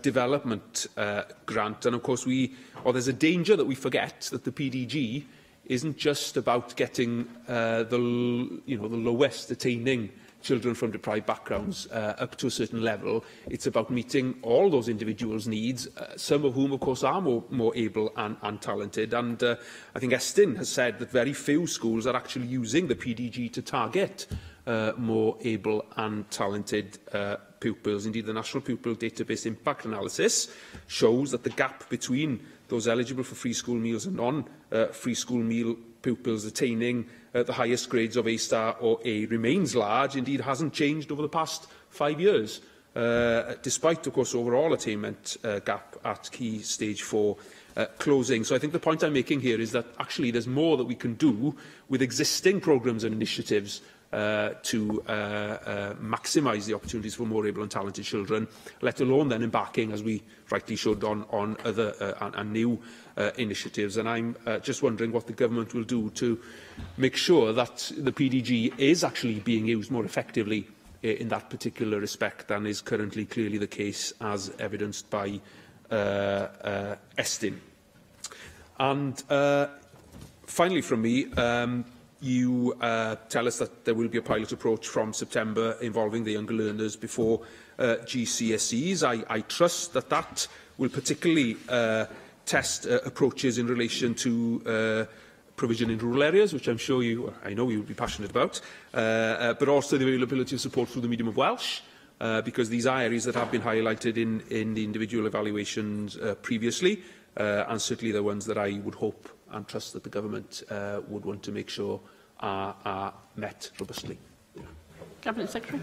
Development Grant. And of course, there's a danger that we forget that the PDG isn't just about getting the lowest attaining children from deprived backgrounds up to a certain level. It's about meeting all those individuals' needs, some of whom, of course, are more able and talented. And I think Estyn has said that very few schools are actually using the PDG to target more able and talented pupils. Indeed, the National Pupil Database Impact Analysis shows that the gap between those eligible for free school meals and non-free school meal pupils attaining the highest grades of A-star or A remains large, indeed hasn't changed over the past 5 years, despite, of course, overall attainment gap at Key Stage 4 closing. So I think the point I'm making here is that actually there's more that we can do with existing programmes and initiatives to maximise the opportunities for more able and talented children, let alone then embarking, as we rightly should, on other and new initiatives. And I'm just wondering what the government will do to make sure that the PDG is actually being used more effectively in that particular respect than is currently clearly the case, as evidenced by Estyn. And finally from me, you tell us that there will be a pilot approach from September involving the younger learners before GCSEs. I trust that that will particularly test approaches in relation to provision in rural areas, which I know you will be passionate about, but also the availability of support through the medium of Welsh, because these are areas that have been highlighted in the individual evaluations previously, and certainly the ones that I would hope and trust that the government would want to make sure are met robustly. Cabinet Secretary.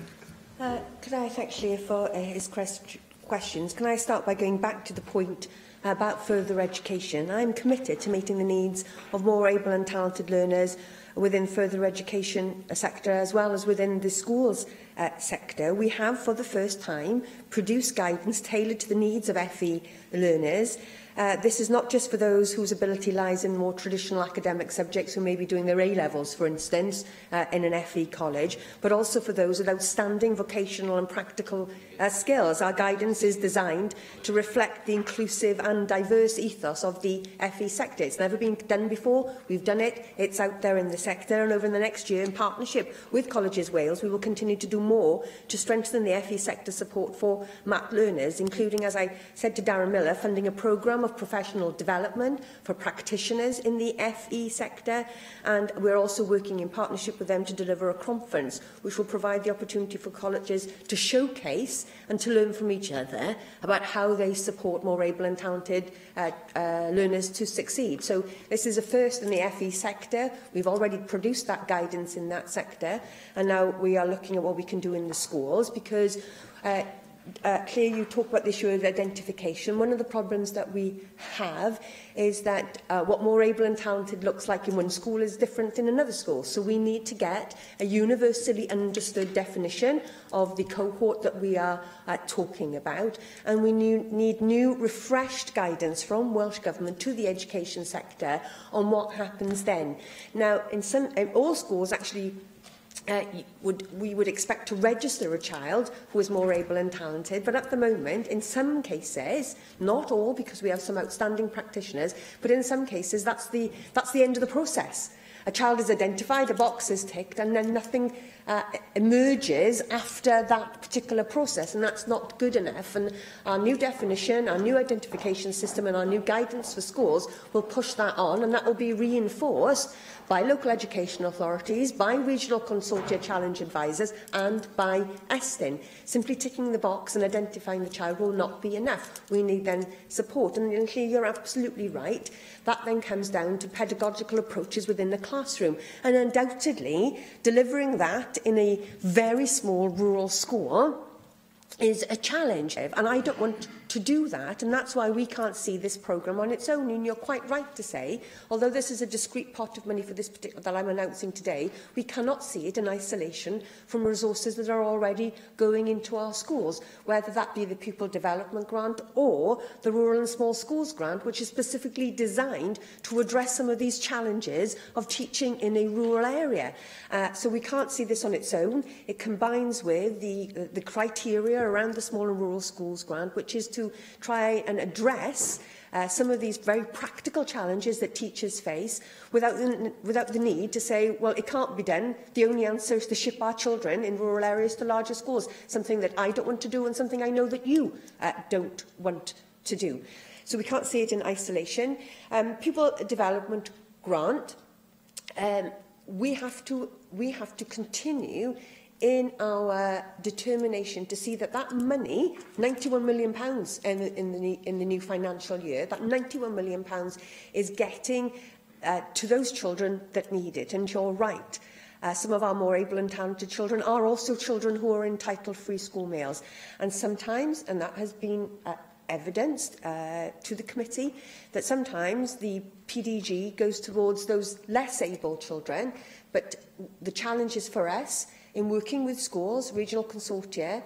Could I thank you for his questions? Can I start by going back to the point about further education? I'm committed to meeting the needs of more able and talented learners within further education sector as well as within the schools sector. We have, for the first time, produced guidance tailored to the needs of FE learners. This is not just for those whose ability lies in more traditional academic subjects who may be doing their A-levels, for instance, in an FE college, but also for those with outstanding vocational and practical skills. Our guidance is designed to reflect the inclusive and diverse ethos of the FE sector. It's never been done before. We've done it. It's out there in the sector. And over the next year, in partnership with Colleges Wales, we will continue to do more to strengthen the FE sector support for MAP learners, including, as I said to Darren Miller, funding a programme of professional development for practitioners in the FE sector, and we're also working in partnership with them to deliver a conference which will provide the opportunity for colleges to showcase and to learn from each other about how they support more able and talented learners to succeed. So this is a first in the FE sector. We've already produced that guidance in that sector, and now we are looking at what we can do in the schools, because Claire, you talk about the issue of identification. One of the problems that we have is that what more able and talented looks like in one school is different in another school. So we need to get a universally understood definition of the cohort that we are talking about. And we need new, refreshed guidance from Welsh Government to the education sector on what happens then. Now, in all schools actually, we would expect to register a child who is more able and talented, but at the moment, in some cases, not all, because we have some outstanding practitioners, but in some cases, that's the end of the process. A child is identified, a box is ticked, and then nothing emerges after that particular process, and that's not good enough. And our new definition, our new identification system and our new guidance for schools will push that on, and that will be reinforced by local education authorities, by regional consortia challenge advisors and by Estin. Simply ticking the box and identifying the child will not be enough. We need then support, and you're absolutely right. That then comes down to pedagogical approaches within the classroom, and undoubtedly delivering that in a very small rural school is a challenge, and I don't want to do that, and that's why we can't see this programme on its own. And you're quite right to say, although this is a discrete pot of money for this particular that I'm announcing today, we cannot see it in isolation from resources that are already going into our schools, whether that be the Pupil Development Grant or the Rural and Small Schools Grant, which is specifically designed to address some of these challenges of teaching in a rural area. So we can't see this on its own. It combines with the criteria around the Small and Rural Schools Grant, which is to try and address some of these very practical challenges that teachers face without the need to say, well, it can't be done. The only answer is to ship our children in rural areas to larger schools, something that I don't want to do and something I know that you don't want to do. So we can't see it in isolation. Pupil Development Grant, we have to continue in our determination to see that that money, £91 million in the new financial year, that £91 million is getting to those children that need it. And you're right, some of our more able and talented children are also children who are entitled free school meals. And sometimes, and that has been evidenced to the committee, that sometimes the PDG goes towards those less able children, but the challenge is for us in working with schools, regional consortia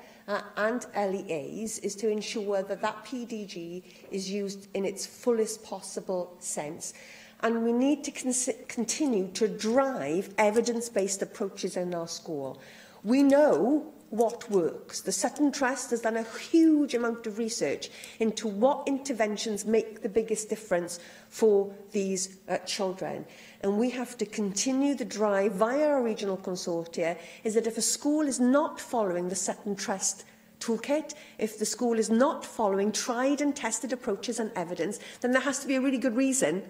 and LEAs is to ensure that that PDG is used in its fullest possible sense. And we need to continue to drive evidence-based approaches in our school. We know what works. The Sutton Trust has done a huge amount of research into what interventions make the biggest difference for these children. And we have to continue the drive via our regional consortia, is that if a school is not following the Sutton Trust toolkit, if the school is not following tried and tested approaches and evidence, then there has to be a really good reason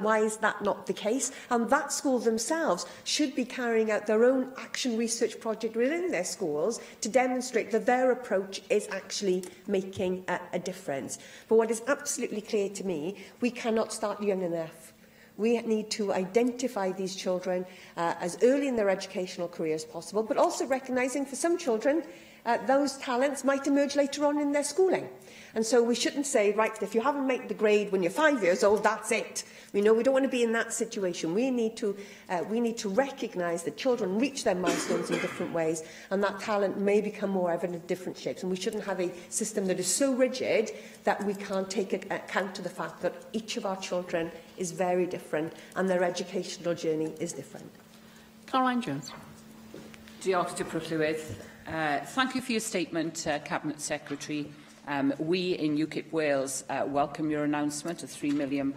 why is that not the case? And that school themselves should be carrying out their own action research project within their schools to demonstrate that their approach is actually making a difference. But what is absolutely clear to me, we cannot start young enough. We need to identify these children as early in their educational career as possible, but also recognising for some children those talents might emerge later on in their schooling. And so we shouldn't say, right, if you haven't made the grade when you're 5 years old, that's it. We know we don't want to be in that situation. We need to recognise that children reach their milestones in different ways, and that talent may become more evident in different shapes. And we shouldn't have a system that is so rigid that we can't take account of the fact that each of our children is very different and their educational journey is different. Caroline Jones. Diolch to Prwllwyd. Thank you for your statement, Cabinet Secretary. We in UKIP Wales welcome your announcement of £3 million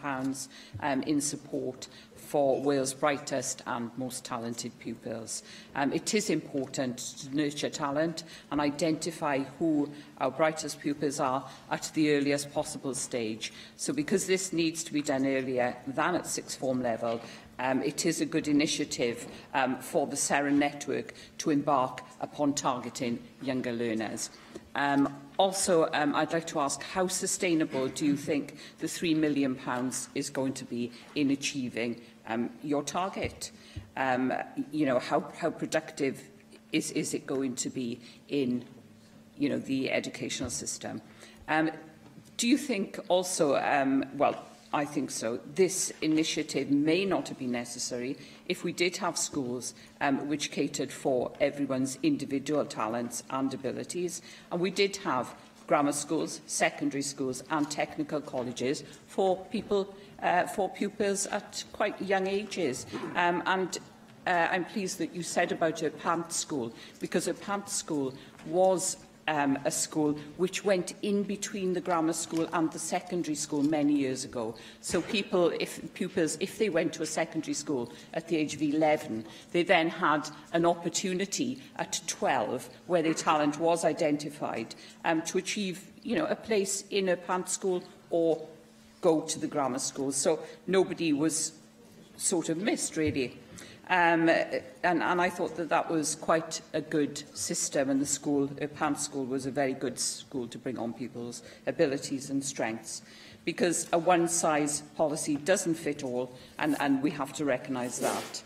in support for Wales' brightest and most talented pupils. It is important to nurture talent and identify who our brightest pupils are at the earliest possible stage. So because this needs to be done earlier than at sixth form level, it is a good initiative for the SEREN network to embark upon targeting younger learners. Also, I'd like to ask, how sustainable do you think the £3 million is going to be in achieving your target? You know, how productive is it going to be in, you know, the educational system? Do you think also, well, I think so, this initiative may not have been necessary if we did have schools which catered for everyone's individual talents and abilities, and we did have grammar schools, secondary schools and technical colleges for people, for pupils at quite young ages. I'm pleased that you said about a PANT school, because a PANT school was a school which went in between the grammar school and the secondary school many years ago. So pupils, if they went to a secondary school at the age of 11, they then had an opportunity at 12, where their talent was identified, to achieve, a place in a PANT school or go to the grammar school. So nobody was sort of missed, really. And I thought that that was quite a good system, and the PANT school was a very good school to bring on people's abilities and strengths, because a one-size policy doesn't fit all, and we have to recognise that.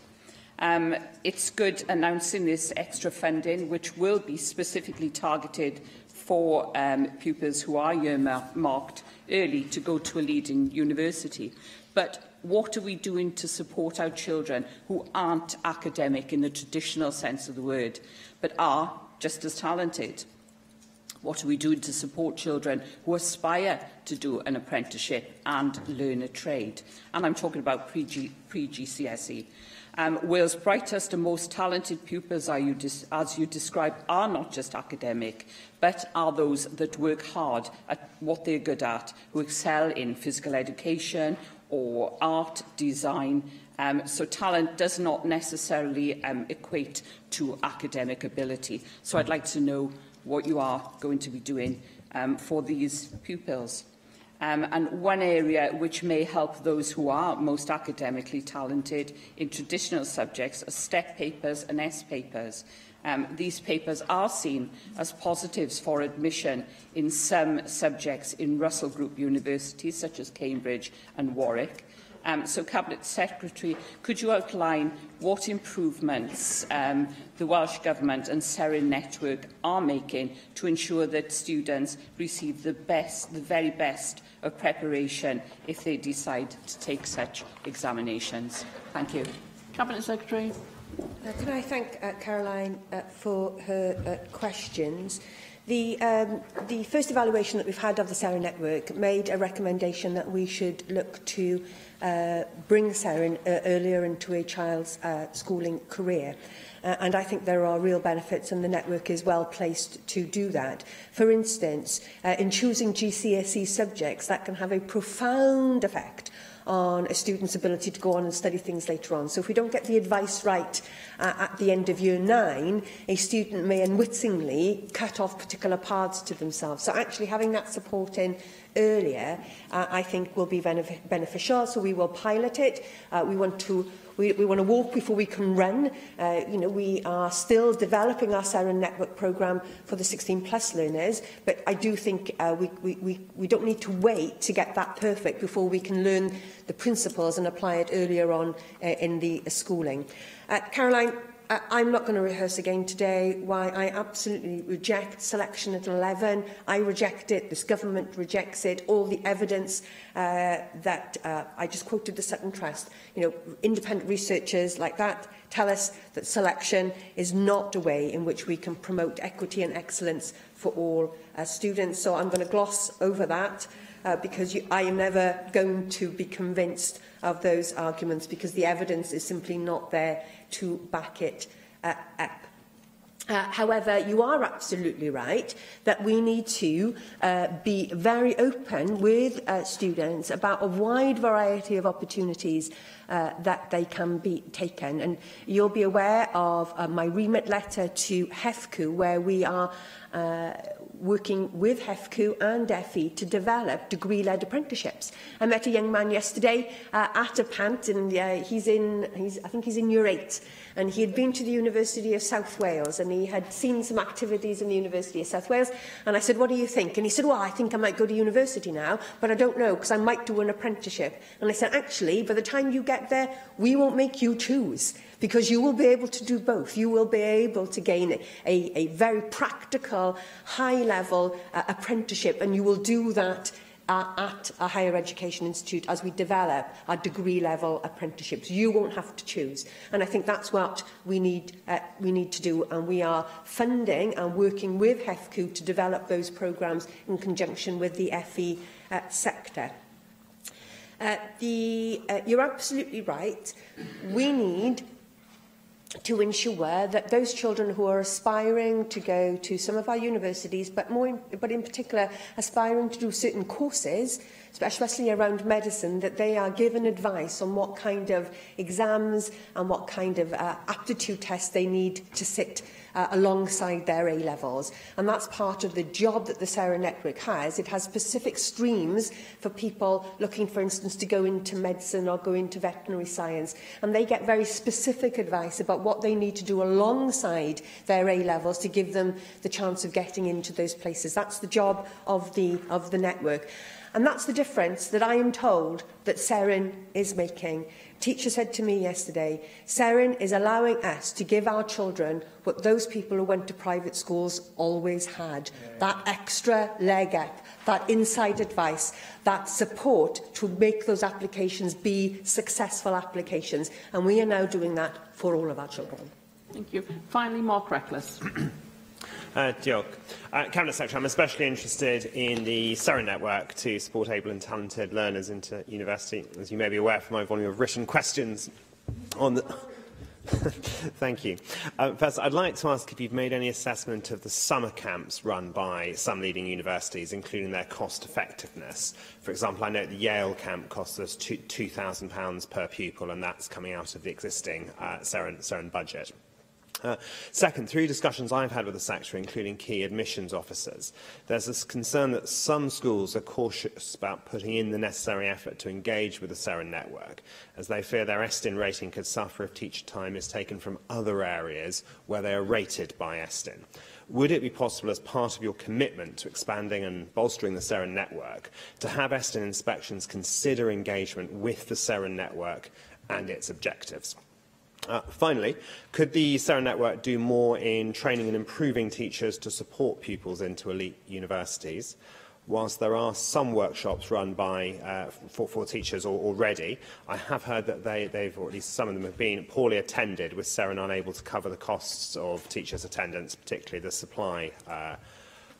It's good announcing this extra funding, which will be specifically targeted for pupils who are year-marked early to go to a leading university. But what are we doing to support our children who aren't academic in the traditional sense of the word, but are just as talented? What are we doing to support children who aspire to do an apprenticeship and learn a trade? And I'm talking about pre-GCSE. Wales' brightest and most talented pupils, as you described, are not just academic, but are those that work hard at what they're good at, who excel in physical education or art, design. So talent does not necessarily equate to academic ability. So I'd like to know what you are going to be doing for these pupils. And one area which may help those who are most academically talented in traditional subjects are STEP papers and S papers. These papers are seen as positives for admission in some subjects in Russell Group universities, such as Cambridge and Warwick. So, Cabinet Secretary, could you outline what improvements the Welsh Government and SERIN Network are making to ensure that students receive the very best of preparation if they decide to take such examinations? Thank you. Cabinet Secretary. Can I thank Caroline for her questions? The first evaluation that we've had of the SERIN network made a recommendation that we should look to bring SERIN earlier into a child's schooling career. And I think there are real benefits, and the network is well placed to do that. For instance, in choosing GCSE subjects, that can have a profound effect on a student's ability to go on and study things later on. So if we don't get the advice right at the end of year 9, a student may unwittingly cut off particular paths to themselves. So actually having that support in earlier, I think will be beneficial. So we will pilot it. We want to walk before we can run. We are still developing our SERIN network programme for the 16+ learners, but I do think we don't need to wait to get that perfect before we can learn the principles and apply it earlier on in the schooling. Caroline, I'm not going to rehearse again today why I absolutely reject selection at 11. I reject it. This government rejects it. All the evidence that I just quoted the Sutton Trust, independent researchers like that tell us that selection is not a way in which we can promote equity and excellence for all students. So I'm going to gloss over that because I am never going to be convinced of those arguments, because the evidence is simply not there to back it up. However, you are absolutely right that we need to be very open with students about a wide variety of opportunities that they can be taken. And you'll be aware of my remit letter to HEFCU, where we are working with HEFCU and FE to develop degree-led apprenticeships. I met a young man yesterday at a PANT, and I think he's in year 8, and he had been to the University of South Wales, and he had seen some activities in the University of South Wales, and I said, what do you think? And he said, well, I think I might go to university now, but I don't know, because I might do an apprenticeship. And I said, actually, by the time you get there, we won't make you choose, because you will be able to do both. You will be able to gain a very practical, high-level apprenticeship, and you will do that at a higher education institute as we develop our degree-level apprenticeships. You won't have to choose. And I think that's what we need to do, and we are funding and working with HEFCU to develop those programmes in conjunction with the FE sector. You're absolutely right. We need to ensure that those children who are aspiring to go to some of our universities, but in particular aspiring to do certain courses, especially around medicine, that they are given advice on what kind of exams and what kind of aptitude tests they need to sit alongside their A-levels. And that's part of the job that the SERA network has. It has specific streams for people looking, for instance, to go into medicine or go into veterinary science. And they get very specific advice about what they need to do alongside their A-levels to give them the chance of getting into those places. That's the job of the network. And that's the difference that I am told that SERIN is making. Teacher said to me yesterday, SERIN is allowing us to give our children what those people who went to private schools always had. That extra leg up, that inside advice, that support to make those applications be successful applications. And we are now doing that for all of our children. Thank you. Finally, Mark Reckless. Diolch. Cabinet Secretary, I'm especially interested in the SERIN network to support able and talented learners into university. As you may be aware from my volume of written questions on the... Thank you. First, I'd like to ask if you've made any assessment of the summer camps run by some leading universities, including their cost effectiveness. For example, I know the Yale camp costs us £2,000 per pupil, and that's coming out of the existing SERIN budget. Second, through discussions I've had with the sector, including key admissions officers, there's this concern that some schools are cautious about putting in the necessary effort to engage with the SERIN network, as they fear their ESTIN rating could suffer if teacher time is taken from other areas where they are rated by ESTIN. Would it be possible, as part of your commitment to expanding and bolstering the SERIN network, to have ESTIN inspections consider engagement with the SERIN network and its objectives? Finally, could the SERIN network do more in training and improving teachers to support pupils into elite universities? Whilst there are some workshops run by for teachers already, I have heard that they've, or at least some of them have been poorly attended, with SERIN unable to cover the costs of teachers' attendance, particularly the supply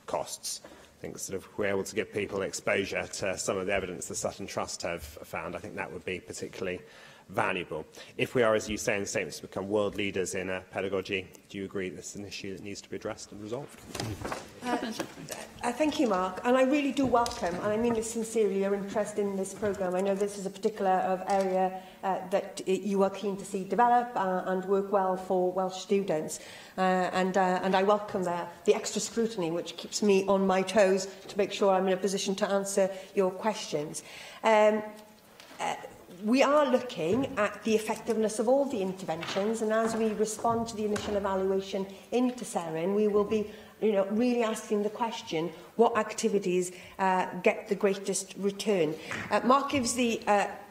costs. I think if we're able to give people exposure to some of the evidence the Sutton Trust have found, I think that would be particularly valuable. If we are, as you say in the statements, to become world leaders in pedagogy, do you agree this is an issue that needs to be addressed and resolved? Thank you, Mark. And I really do welcome, and I mean this sincerely, your interest in this programme. I know this is a particular area that you are keen to see develop and work well for Welsh students. And I welcome the extra scrutiny, which keeps me on my toes to make sure I'm in a position to answer your questions. We are looking at the effectiveness of all the interventions, and as we respond to the initial evaluation into SERIN, we will be really asking the question, what activities get the greatest return? Mark gives the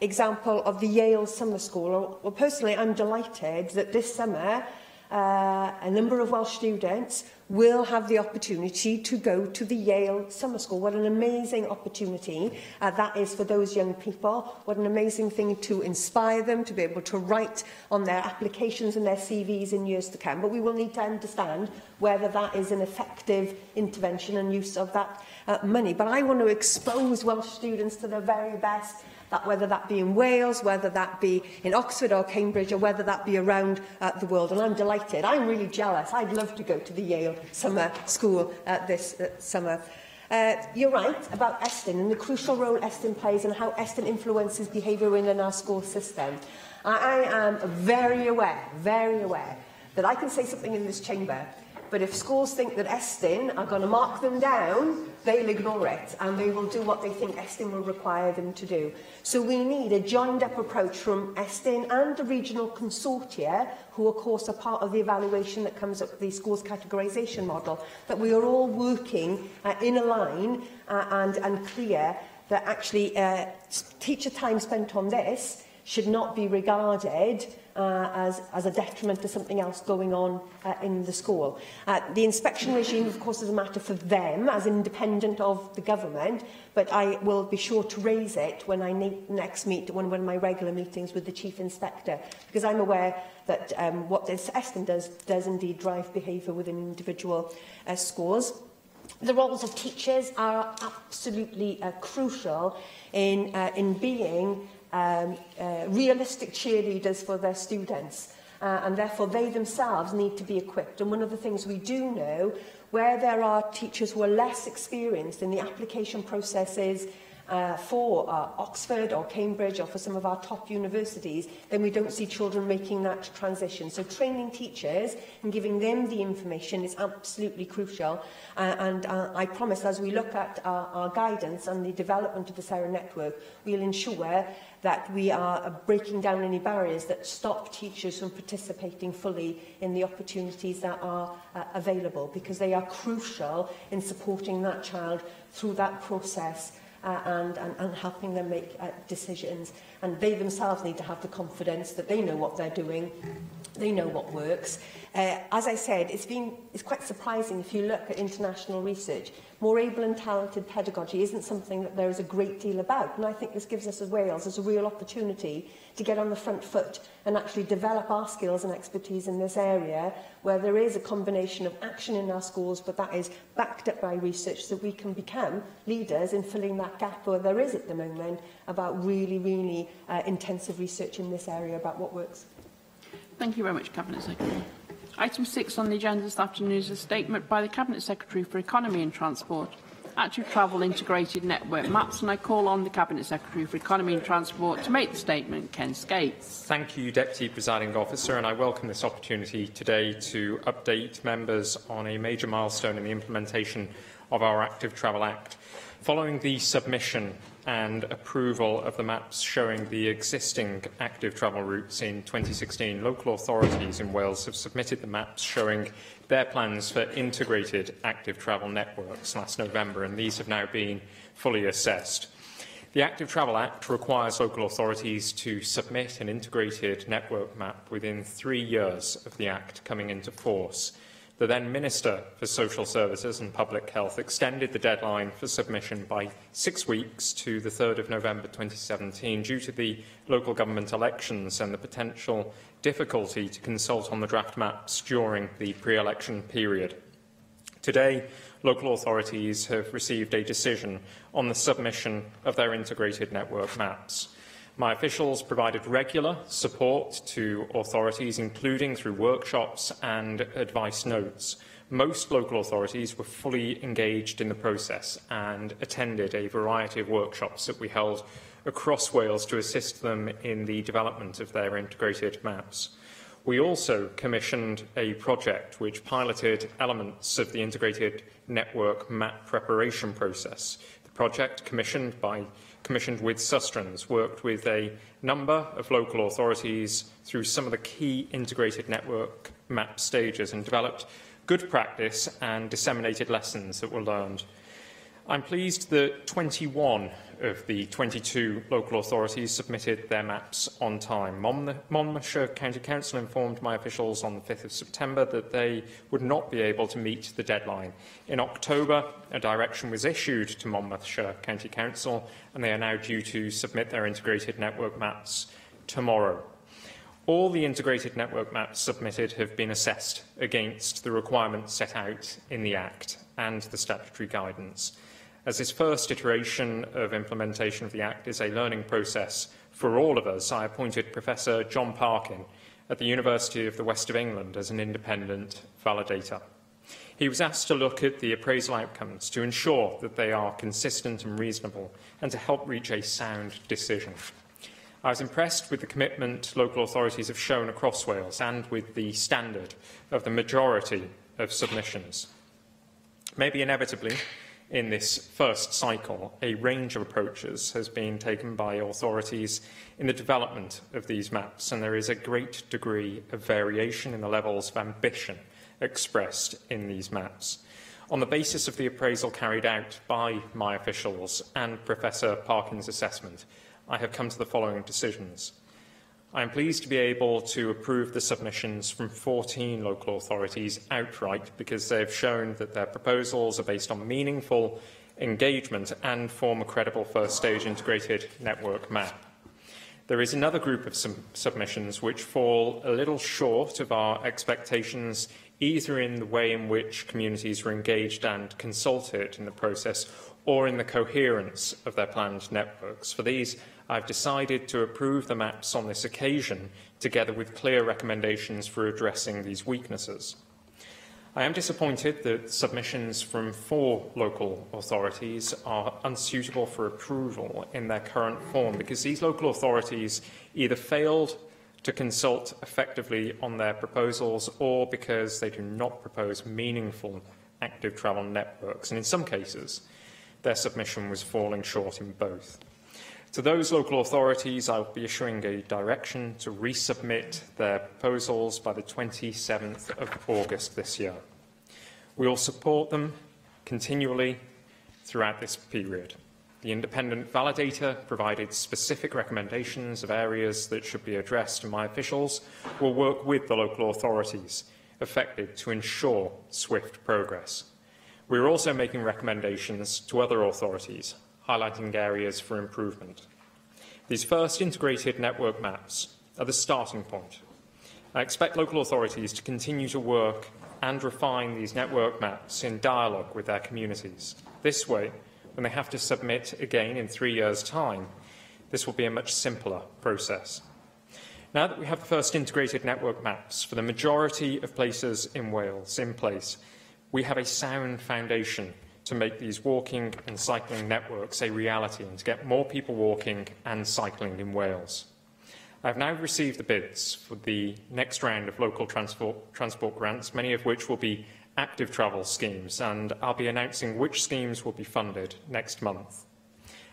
example of the Yale Summer School. Well, personally, I'm delighted that this summer a number of Welsh students will have the opportunity to go to the Yale Summer School. What an amazing opportunity that is for those young people. What an amazing thing to inspire them to be able to write on their applications and their CVs in years to come. But we will need to understand whether that is an effective intervention and use of that money. But I want to expose Welsh students to the very best, whether that be in Wales, whether that be in Oxford or Cambridge, or whether that be around the world. And I'm delighted. I'm really jealous. I'd love to go to the Yale Summer School this summer. You're right about ESTIN and the crucial role ESTIN plays and how ESTIN influences behaviour within our school system. I am very aware that I can say something in this chamber, but if schools think that ESTIN are going to mark them down, they'll ignore it and they will do what they think ESTIN will require them to do. So we need a joined-up approach from ESTIN and the regional consortia, who of course are part of the evaluation that comes up with the schools categorisation model, that we are all working in a line and clear that actually teacher time spent on this should not be regarded as a detriment to something else going on in the school. The inspection regime, of course, is a matter for them, as independent of the government, but I will be sure to raise it when I next meet, one of my regular meetings with the Chief Inspector, because I'm aware that what this ESTIN does indeed drive behaviour within individual schools. The roles of teachers are absolutely crucial in being realistic cheerleaders for their students. and therefore they themselves need to be equipped. And one of the things we do know, where there are teachers who are less experienced in the application processes for Oxford or Cambridge or for some of our top universities, then we don't see children making that transition. So training teachers and giving them the information is absolutely crucial. And I promise, as we look at our guidance and the development of the SERA network, we'll ensure that we are breaking down any barriers that stop teachers from participating fully in the opportunities that are available, because they are crucial in supporting that child through that process and helping them make decisions. And they themselves need to have the confidence that they know what they're doing, they know what works. As I said, it's quite surprising if you look at international research. More able and talented pedagogy isn't something that there is a great deal about. And I think this gives us as Wales as a real opportunity to get on the front foot and actually develop our skills and expertise in this area, where there is a combination of action in our schools, but that is backed up by research, so we can become leaders in filling that gap where there is at the moment about really, really intensive research in this area about what works. Thank you very much, Cabinet Secretary. Item 6 on the agenda this afternoon is a statement by the Cabinet Secretary for Economy and Transport, Active Travel Integrated Network Maps, and I call on the Cabinet Secretary for Economy and Transport to make the statement. Ken Skates. Thank you, Deputy Presiding Officer, and I welcome this opportunity today to update members on a major milestone in the implementation of our Active Travel Act. Following the submission and approval of the maps showing the existing active travel routes in 2016, local authorities in Wales have submitted the maps showing their plans for integrated active travel networks last November, and these have now been fully assessed. The Active Travel Act requires local authorities to submit an integrated network map within 3 years of the Act coming into force. The then Minister for Social Services and Public Health extended the deadline for submission by 6 weeks to the 3rd of November 2017 due to the local government elections and the potential difficulty to consult on the draft maps during the pre-election period. Today, local authorities have received a decision on the submission of their integrated network maps. My officials provided regular support to authorities, including through workshops and advice notes. Most local authorities were fully engaged in the process and attended a variety of workshops that we held across Wales to assist them in the development of their integrated maps. We also commissioned a project which piloted elements of the integrated network map preparation process. The project, commissioned with Sustrans, worked with a number of local authorities through some of the key integrated network map stages and developed good practice and disseminated lessons that were learned. I'm pleased that 21 of the 22 local authorities submitted their maps on time. Monmouthshire County Council informed my officials on the 5th of September that they would not be able to meet the deadline. In October, a direction was issued to Monmouthshire County Council, and they are now due to submit their integrated network maps tomorrow. All the integrated network maps submitted have been assessed against the requirements set out in the Act and the statutory guidance. As this first iteration of implementation of the Act is a learning process for all of us, I appointed Professor John Parkin at the University of the West of England as an independent validator. He was asked to look at the appraisal outcomes to ensure that they are consistent and reasonable and to help reach a sound decision. I was impressed with the commitment local authorities have shown across Wales and with the standard of the majority of submissions. Maybe inevitably, in this first cycle, a range of approaches has been taken by authorities in the development of these maps, and there is a great degree of variation in the levels of ambition expressed in these maps. On the basis of the appraisal carried out by my officials and Professor Parkin's assessment, I have come to the following decisions. I am pleased to be able to approve the submissions from 14 local authorities outright because they have shown that their proposals are based on meaningful engagement and form a credible first-stage integrated network map. There is another group of submissions which fall a little short of our expectations, either in the way in which communities were engaged and consulted in the process or in the coherence of their planned networks. For these, I've decided to approve the maps on this occasion, together with clear recommendations for addressing these weaknesses. I am disappointed that submissions from 4 local authorities are unsuitable for approval in their current form, because these local authorities either failed to consult effectively on their proposals or because they do not propose meaningful active travel networks, and in some cases their submission was falling short in both. To those local authorities, I will be issuing a direction to resubmit their proposals by the 27th of August this year. We will support them continually throughout this period. The independent validator provided specific recommendations of areas that should be addressed, and my officials will work with the local authorities affected to ensure swift progress. We are also making recommendations to other authorities, highlighting areas for improvement. These first integrated network maps are the starting point. I expect local authorities to continue to work and refine these network maps in dialogue with their communities. This way, when they have to submit again in 3 years' time, this will be a much simpler process. Now that we have the first integrated network maps for the majority of places in Wales in place, we have a sound foundation to make these walking and cycling networks a reality and to get more people walking and cycling in Wales. I have now received the bids for the next round of local transport grants, many of which will be active travel schemes, and I'll be announcing which schemes will be funded next month.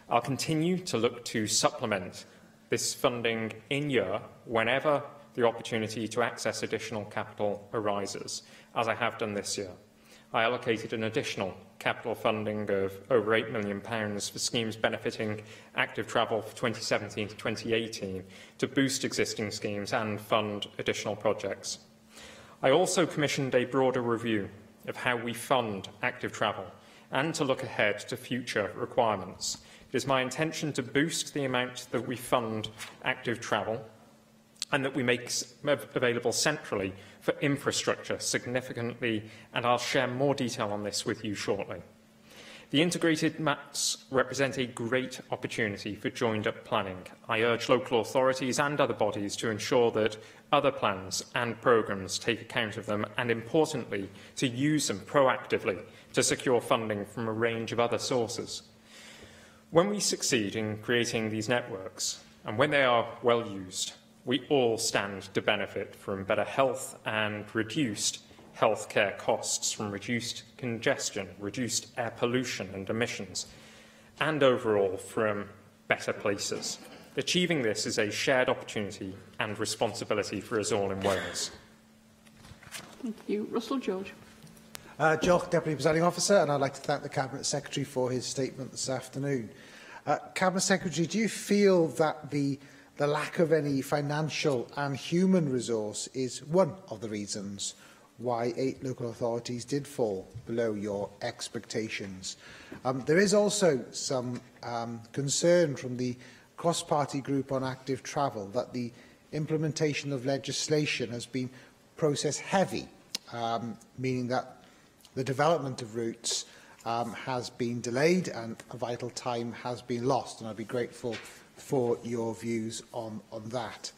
I'll continue to look to supplement this funding in year whenever the opportunity to access additional capital arises, as I have done this year. I allocated an additional capital funding of over £8 million for schemes benefiting active travel for 2017 to 2018 to boost existing schemes and fund additional projects. I also commissioned a broader review of how we fund active travel and to look ahead to future requirements. It is my intention to boost the amount that we fund active travel and that we make available centrally for infrastructure significantly, and I'll share more detail on this with you shortly. The integrated maps represent a great opportunity for joined-up planning. I urge local authorities and other bodies to ensure that other plans and programmes take account of them, and importantly, to use them proactively to secure funding from a range of other sources. When we succeed in creating these networks, and when they are well used, we all stand to benefit from better health and reduced healthcare costs from reduced congestion, reduced air pollution and emissions, and overall from better places. Achieving this is a shared opportunity and responsibility for us all in Wales. Thank you. Russell George. Diolch, Deputy Presiding Officer, and I'd like to thank the Cabinet Secretary for his statement this afternoon. Cabinet Secretary, do you feel that the lack of any financial and human resource is one of the reasons why 8 local authorities did fall below your expectations? There is also some concern from the cross-party group on active travel that the implementation of legislation has been process-heavy, meaning that the development of routes has been delayed and a vital time has been lost, and I'd be grateful for your views on that.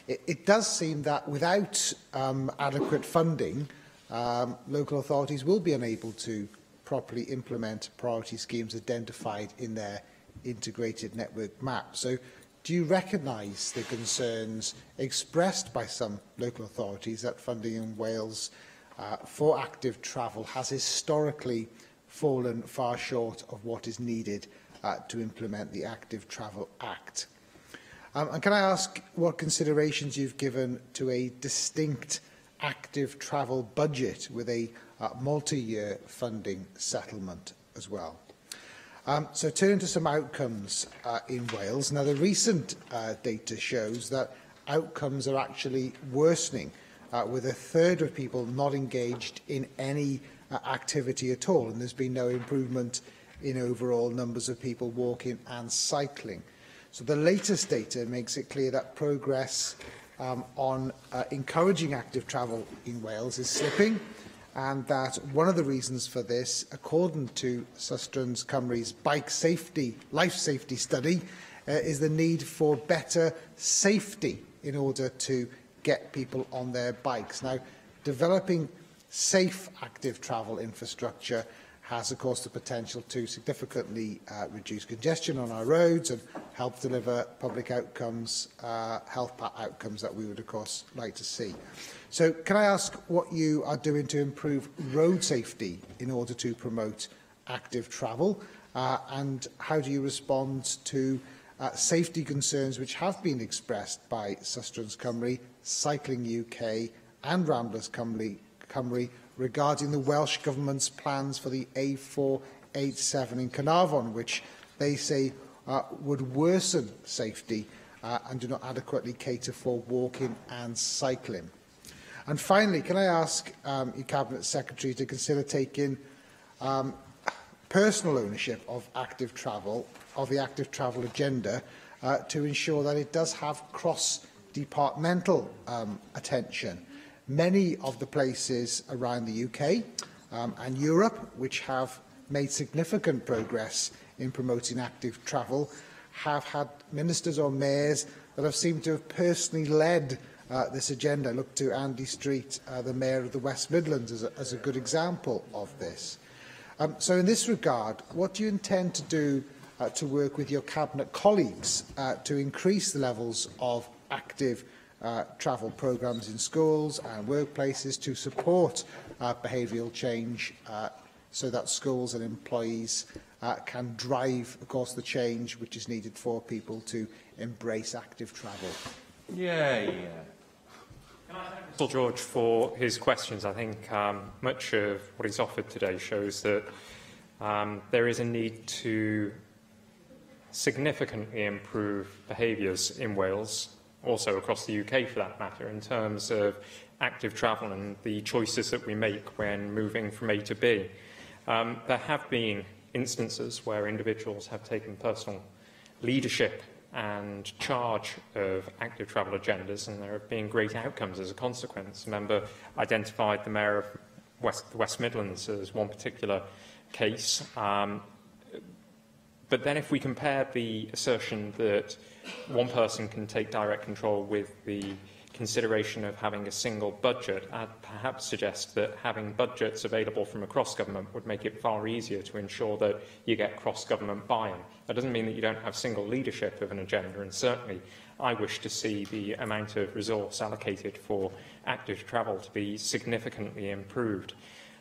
It does seem that without adequate funding, local authorities will be unable to properly implement priority schemes identified in their integrated network map. So, do you recognise the concerns expressed by some local authorities that funding in Wales for active travel has historically fallen far short of what is needed to implement the Active Travel Act? And can I ask what considerations you've given to a distinct active travel budget with a multi-year funding settlement as well? So turning to some outcomes in Wales. Now, the recent data shows that outcomes are actually worsening, with a third of people not engaged in any activity at all, and there's been no improvement in overall numbers of people walking and cycling. So the latest data makes it clear that progress on encouraging active travel in Wales is slipping, and that one of the reasons for this, according to Sustrans Cymru's Life Safety Study, is the need for better safety in order to get people on their bikes. Now, developing safe active travel infrastructure has, of course, the potential to significantly reduce congestion on our roads and help deliver public outcomes, health outcomes that we would, of course, like to see. So can I ask what you are doing to improve road safety in order to promote active travel? And how do you respond to safety concerns which have been expressed by Sustrans Cymru, Cycling UK and Ramblers Cymru regarding the Welsh Government's plans for the A487 in Carnarvon, which they say would worsen safety and do not adequately cater for walking and cycling? And finally, can I ask your Cabinet Secretary to consider taking personal ownership of active travel, of the active travel agenda, to ensure that it does have cross-departmental attention? Many of the places around the UK and Europe which have made significant progress in promoting active travel have had ministers or mayors that have seemed to have personally led this agenda. Look to Andy Street, the Mayor of the West Midlands, as a good example of this. So in this regard, what do you intend to do to work with your Cabinet colleagues to increase the levels of active travel programmes in schools and workplaces to support behavioural change so that schools and employees can drive, of course, the change which is needed for people to embrace active travel? Mr. George, for his questions. I think much of what he's offered today shows that there is a need to significantly improve behaviours in Wales, also across the UK for that matter, in terms of active travel and the choices that we make when moving from A to B. There have been instances where individuals have taken personal leadership and charge of active travel agendas, and there have been great outcomes as a consequence. A member identified the Mayor of the West Midlands as one particular case. But then if we compare the assertion that one person can take direct control with the consideration of having a single budget, I'd perhaps suggest that having budgets available from across government would make it far easier to ensure that you get cross-government buy-in. That doesn't mean that you don't have single leadership of an agenda, and certainly I wish to see the amount of resource allocated for active travel to be significantly improved.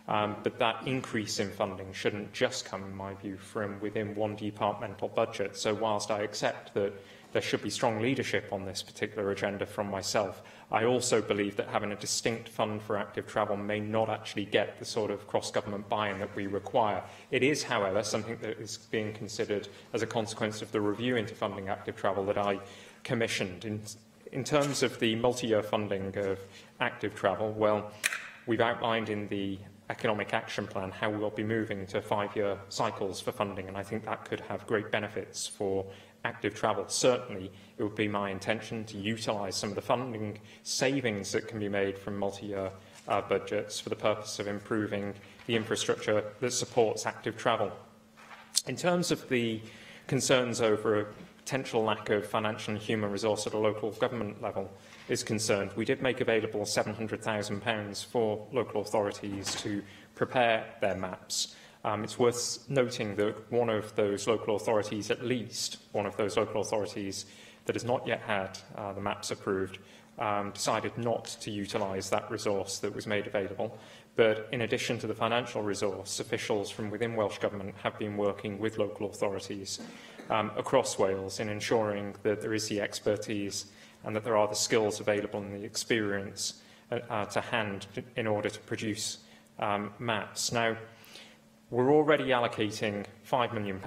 But that increase in funding shouldn't just come, in my view, from within one departmental budget. So whilst I accept that there should be strong leadership on this particular agenda from myself, I also believe that having a distinct fund for active travel may not actually get the sort of cross-government buy-in that we require. It is, however, something that is being considered as a consequence of the review into funding active travel that I commissioned. In terms of the multi-year funding of active travel, well, we've outlined in the Economic Action Plan how we will be moving to 5-year cycles for funding, and I think that could have great benefits for active travel. Certainly, it would be my intention to utilise some of the funding savings that can be made from multi-year budgets for the purpose of improving the infrastructure that supports active travel. In terms of the concerns over a potential lack of financial and human resource at a local government level is concerned, we did make available £700,000 for local authorities to prepare their maps. It's worth noting that one of those local authorities, at least one of those local authorities that has not yet had the maps approved, decided not to utilise that resource that was made available. But in addition to the financial resource, officials from within Welsh Government have been working with local authorities across Wales in ensuring that there is the expertise and that there are the skills available and the experience to hand in order to produce maps. Now, we're already allocating £5 million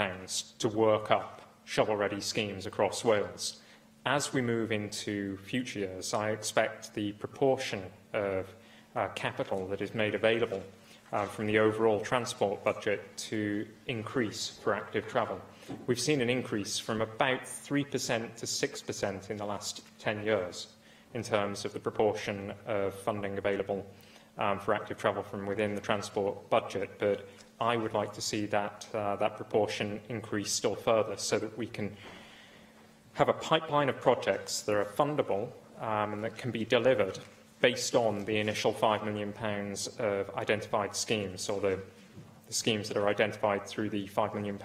to work up shovel-ready schemes across Wales. As we move into future years, I expect the proportion of capital that is made available from the overall transport budget to increase for active travel. We've seen an increase from about 3% to 6% in the last 10 years in terms of the proportion of funding available for active travel from within the transport budget, but I would like to see that, that proportion increase still further so that we can have a pipeline of projects that are fundable and that can be delivered based on the initial £5 million of identified schemes, or the schemes that are identified through the £5 million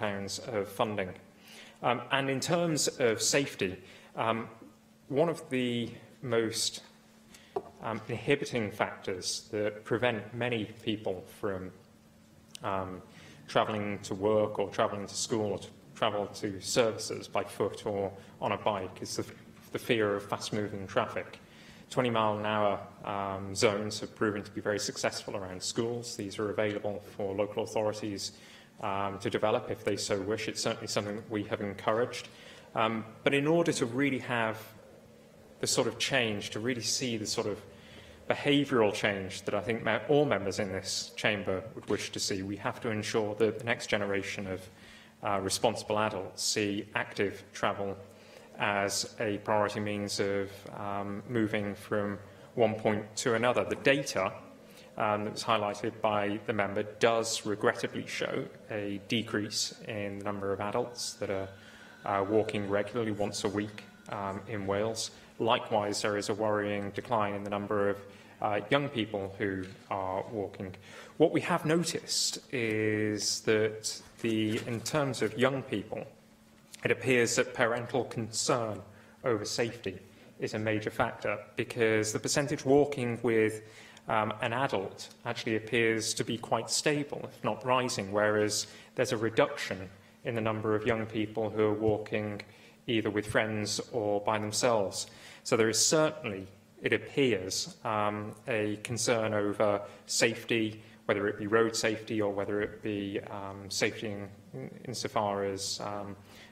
of funding. And in terms of safety, one of the most inhibiting factors that prevent many people from travelling to work or travelling to school or to travel to services by foot or on a bike is the fear of fast-moving traffic. 20-mile-an-hour zones have proven to be very successful around schools. These are available for local authorities to develop if they so wish. It's certainly something that we have encouraged. But in order to really have the sort of change, to really see the sort of behavioural change that I think all members in this chamber would wish to see, we have to ensure that the next generation of responsible adults see active travel as a priority means of moving from one point to another. The data that was highlighted by the member does regrettably show a decrease in the number of adults that are walking regularly once a week in Wales. Likewise, there is a worrying decline in the number of young people who are walking. What we have noticed is that in terms of young people, it appears that parental concern over safety is a major factor, because the percentage walking with an adult actually appears to be quite stable, if not rising, whereas there's a reduction in the number of young people who are walking either with friends or by themselves. So there is certainly, it appears, a concern over safety, whether it be road safety or whether it be safety insofar as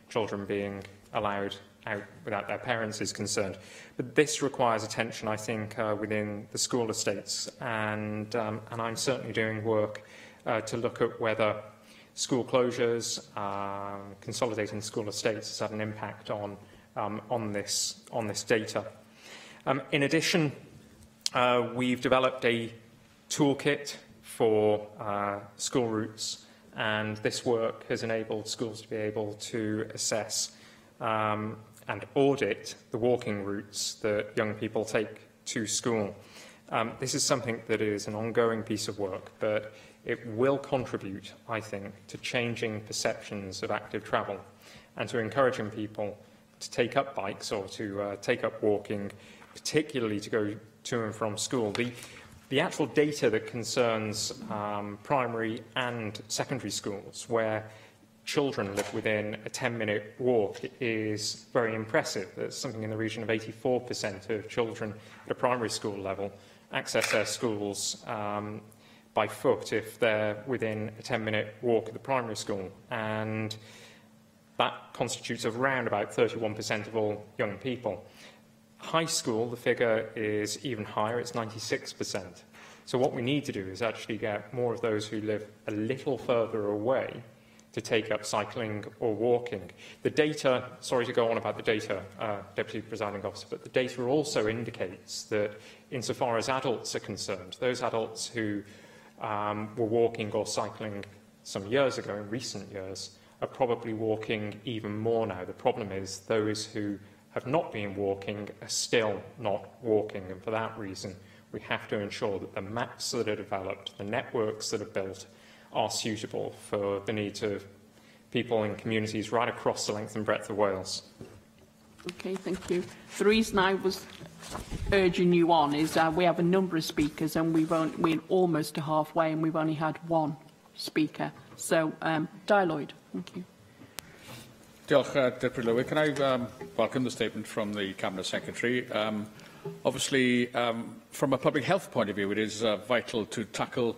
children being allowed out without their parents is concerned. But this requires attention, I think, within the school estates, and I'm certainly doing work to look at whether school closures, consolidating school estates has had an impact on this data. In addition, we've developed a toolkit for school routes, and this work has enabled schools to be able to assess and audit the walking routes that young people take to school. This is something that is an ongoing piece of work, but it will contribute, I think, to changing perceptions of active travel and to encouraging people to take up bikes or to take up walking, particularly to go to and from school. The actual data that concerns primary and secondary schools, where children live within a 10-minute walk, is very impressive. There's something in the region of 84% of children at a primary school level access their schools by foot if they're within a 10-minute walk of the primary school. And that constitutes around about 31% of all young people. High school, the figure is even higher, it's 96%. So what we need to do is actually get more of those who live a little further away to take up cycling or walking. The data, sorry to go on about the data, Deputy Presiding Officer, but the data also indicates that insofar as adults are concerned, those adults who were walking or cycling some years ago, in recent years, are probably walking even more now. The problem is those who have not been walking are still not walking, and for that reason we have to ensure that the maps that are developed, the networks that are built, are suitable for the needs of people in communities right across the length and breadth of Wales. Okay, thank you. The reason I was urging you on is we have a number of speakers and we're almost to halfway and we've only had one speaker. So, Di Lloyd, thank you. Diolch, Deputy Lywyd. Can I welcome the statement from the Cabinet Secretary? Obviously, from a public health point of view, it is vital to tackle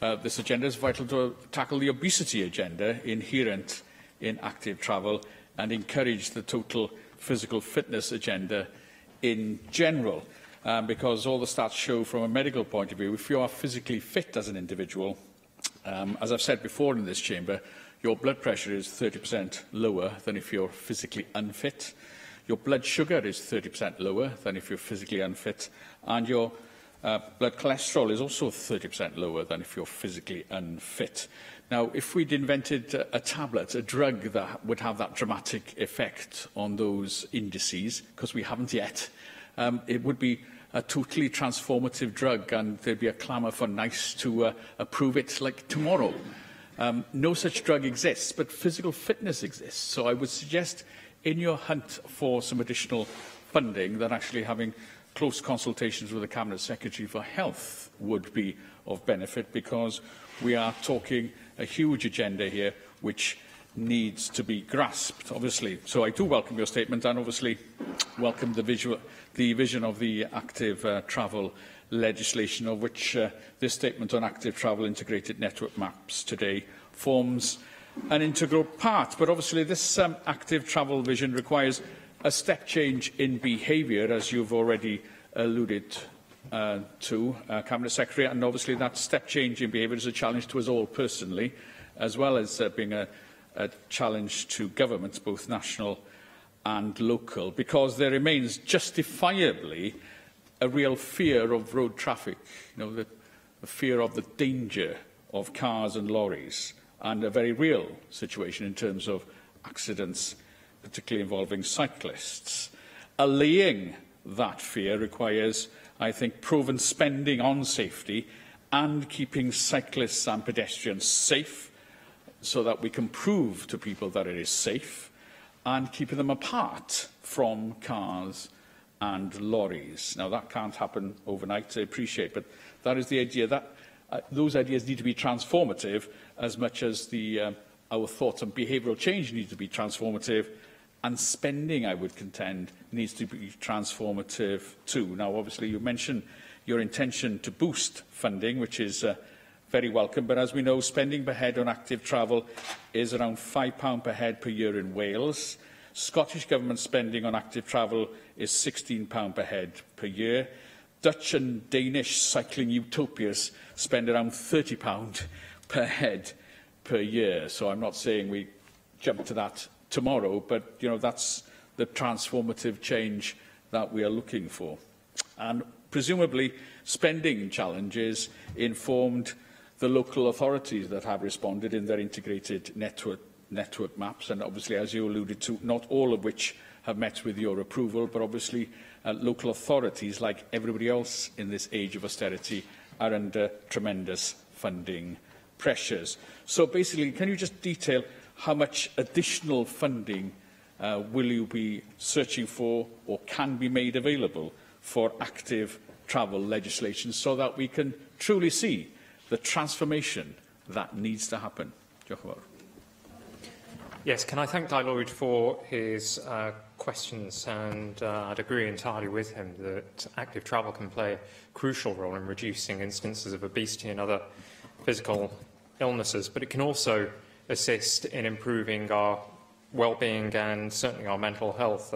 this agenda. It's vital to tackle the obesity agenda inherent in active travel and encourage the total physical fitness agenda in general. Because all the stats show from a medical point of view, if you are physically fit as an individual, as I've said before in this chamber, your blood pressure is 30% lower than if you're physically unfit. Your blood sugar is 30% lower than if you're physically unfit. And your blood cholesterol is also 30% lower than if you're physically unfit. Now, if we'd invented a tablet, a drug that would have that dramatic effect on those indices, because we haven't yet, it would be a totally transformative drug, and there'd be a clamour for NICE to approve it like tomorrow. No such drug exists, but physical fitness exists. So I would suggest, in your hunt for some additional funding, that actually having close consultations with the Cabinet Secretary for Health would be of benefit, because we are talking a huge agenda here which needs to be grasped, obviously. So I do welcome your statement, and obviously welcome the vision of the active travel legislation, of which this statement on active travel integrated network maps today forms an integral part. But obviously this active travel vision requires a step change in behaviour, as you've already alluded to, Cabinet Secretary, and obviously that step change in behaviour is a challenge to us all personally, as well as being a challenge to governments, both national and local, because there remains justifiably a real fear of road traffic, the fear of the danger of cars and lorries, and a very real situation in terms of accidents, particularly involving cyclists. Allaying that fear requires, I think, proven spending on safety and keeping cyclists and pedestrians safe, so that we can prove to people that it is safe, and keeping them apart from cars and lorries. Now, that can't happen overnight, I appreciate, but that is the idea. That those ideas need to be transformative as much as our thoughts on behavioural change need to be transformative, and spending, I would contend, needs to be transformative too. Now, obviously, you mentioned your intention to boost funding, which is very welcome, but as we know, spending per head on active travel is around £5 per head per year in Wales. Scottish Government spending on active travel is £16 per head per year. Dutch and Danish cycling utopias spend around £30 per head per year. So I'm not saying we jump to that tomorrow, but that's the transformative change that we are looking for. And presumably spending challenges informed the local authorities that have responded in their integrated network maps, and obviously, as you alluded to, not all of which have met with your approval, but obviously local authorities, like everybody else in this age of austerity, are under tremendous funding pressures. So basically, can you just detail how much additional funding will you be searching for, or can be made available for active travel legislation, so that we can truly see the transformation that needs to happen? Diolch yn fawr. Yes, can I thank Dai Lloyd for his questions, and I'd agree entirely with him that active travel can play a crucial role in reducing instances of obesity and other physical illnesses, but it can also assist in improving our well-being and certainly our mental health.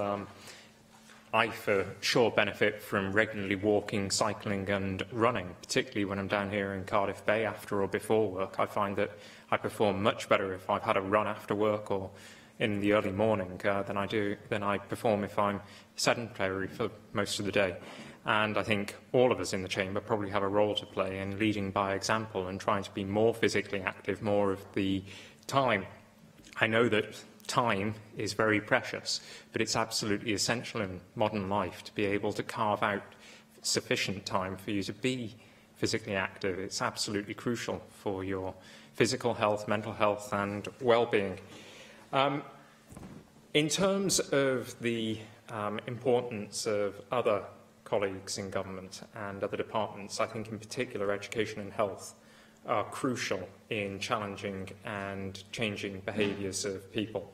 I, for sure, benefit from regularly walking, cycling and running, particularly when I'm down here in Cardiff Bay after or before work. I find that I perform much better if I've had a run after work or in the early morning than I perform if I'm sedentary for most of the day. And I think all of us in the chamber probably have a role to play in leading by example and trying to be more physically active more of the time. I know that time is very precious, but it's absolutely essential in modern life to be able to carve out sufficient time for you to be physically active. It's absolutely crucial for your physical health, mental health and well-being. In terms of the importance of other colleagues in government and other departments, I think in particular education and health are crucial in challenging and changing behaviours of people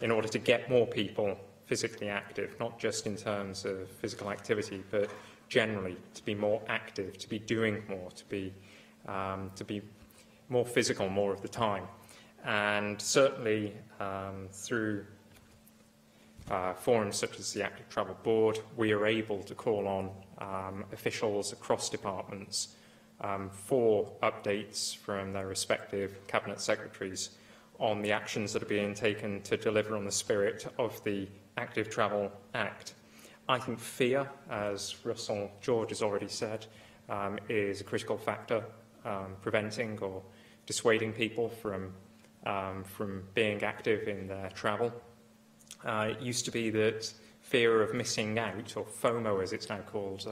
in order to get more people physically active, not just in terms of physical activity, but generally to be more active, to be doing more, to be more physical more of the time. And certainly through forums such as the Active Travel Board, we are able to call on officials across departments for updates from their respective Cabinet Secretaries on the actions that are being taken to deliver on the spirit of the Active Travel Act. I think fear, as Russell George has already said, is a critical factor preventing or dissuading people from being active in their travel. It used to be that fear of missing out, or FOMO as it's now called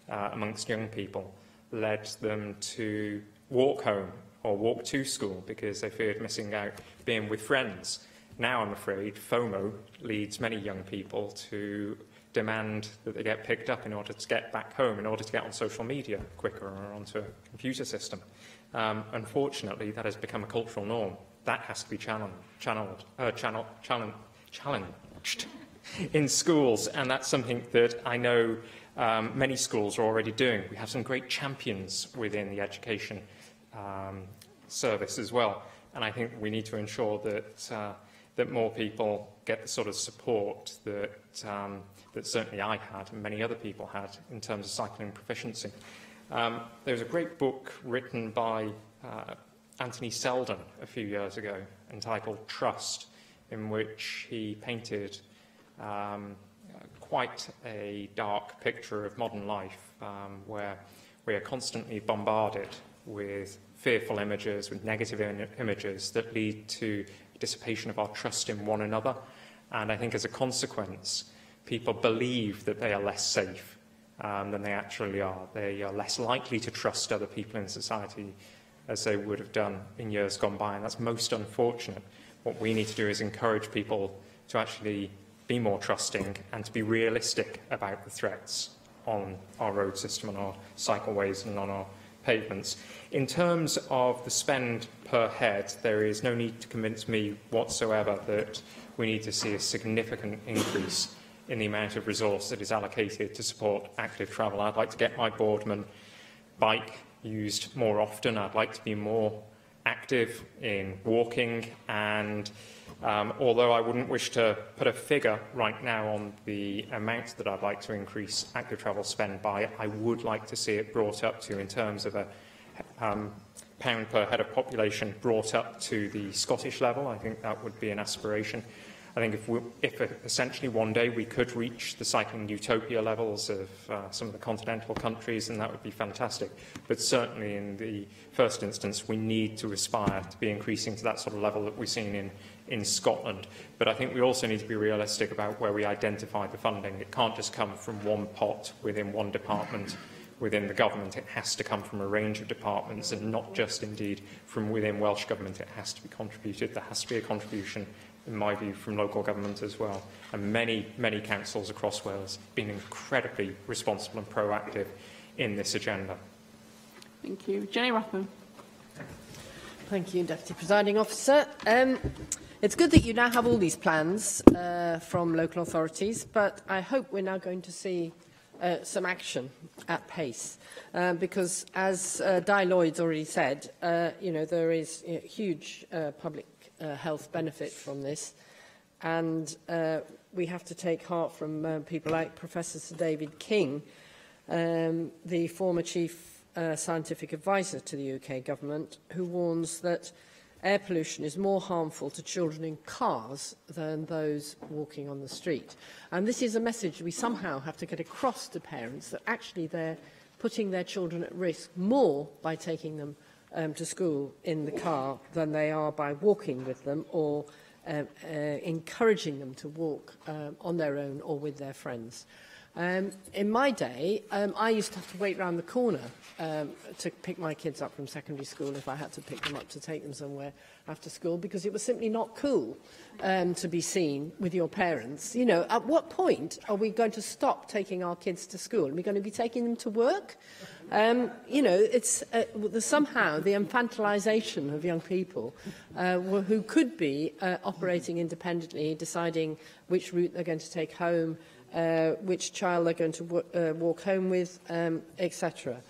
amongst young people, led them to walk home or walk to school because they feared missing out being with friends. Now, I'm afraid, FOMO leads many young people to demand that they get picked up in order to get back home, in order to get on social media quicker or onto a computer system. Unfortunately, that has become a cultural norm. That has to be challenged in schools, and that's something that I know many schools are already doing. We have some great champions within the education service as well, and I think we need to ensure that that more people get the sort of support that that certainly I had and many other people had in terms of cycling proficiency. There was a great book written by Anthony Seldon a few years ago entitled Trust, in which he painted quite a dark picture of modern life, where we are constantly bombarded with fearful images, with negative images that lead to dissipation of our trust in one another. And I think as a consequence, people believe that they are less safe than they actually are. They are less likely to trust other people in society as they would have done in years gone by, and that's most unfortunate. What we need to do is encourage people to actually be more trusting and to be realistic about the threats on our road system, on our cycleways and on our pavements. In terms of the spend per head, there is no need to convince me whatsoever that we need to see a significant increase in the amount of resource that is allocated to support active travel. I'd like to get my Boardman bike used more often. I'd like to be more active in walking, and although I wouldn't wish to put a figure right now on the amount that I'd like to increase active travel spend by, I would like to see it brought up to, in terms of a pound per head of population, brought up to the Scottish level. I think that would be an aspiration. I think if essentially one day we could reach the cycling utopia levels of some of the continental countries, then that would be fantastic. But certainly in the first instance, we need to aspire to be increasing to that sort of level that we've seen in Scotland. But I think we also need to be realistic about where we identify the funding. It can't just come from one pot within one department within the government. It has to come from a range of departments, and not just indeed from within Welsh Government. It has to be contributed. There has to be a contribution, in my view, from local government as well. And many, many councils across Wales have been incredibly responsible and proactive in this agenda. Thank you. Jenny Rathbone. Thank you, Deputy Presiding Officer. It's good that you now have all these plans from local authorities, but I hope we're now going to see some action at pace, because as Di Lloyd's already said, there is huge public health benefit from this, and we have to take heart from people like Professor Sir David King, the former Chief Scientific Advisor to the UK Government, who warns that air pollution is more harmful to children in cars than those walking on the street. And this is a message we somehow have to get across to parents, that actually they're putting their children at risk more by taking them to school in the car than they are by walking with them, or encouraging them to walk on their own or with their friends. In my day, I used to have to wait round the corner to pick my kids up from secondary school if I had to pick them up to take them somewhere after school, because it was simply not cool to be seen with your parents. You know, at what point are we going to stop taking our kids to school? Are we going to be taking them to work? It's somehow the infantilization of young people who could be operating independently, deciding which route they're going to take home, which child they're going to walk home with, etc.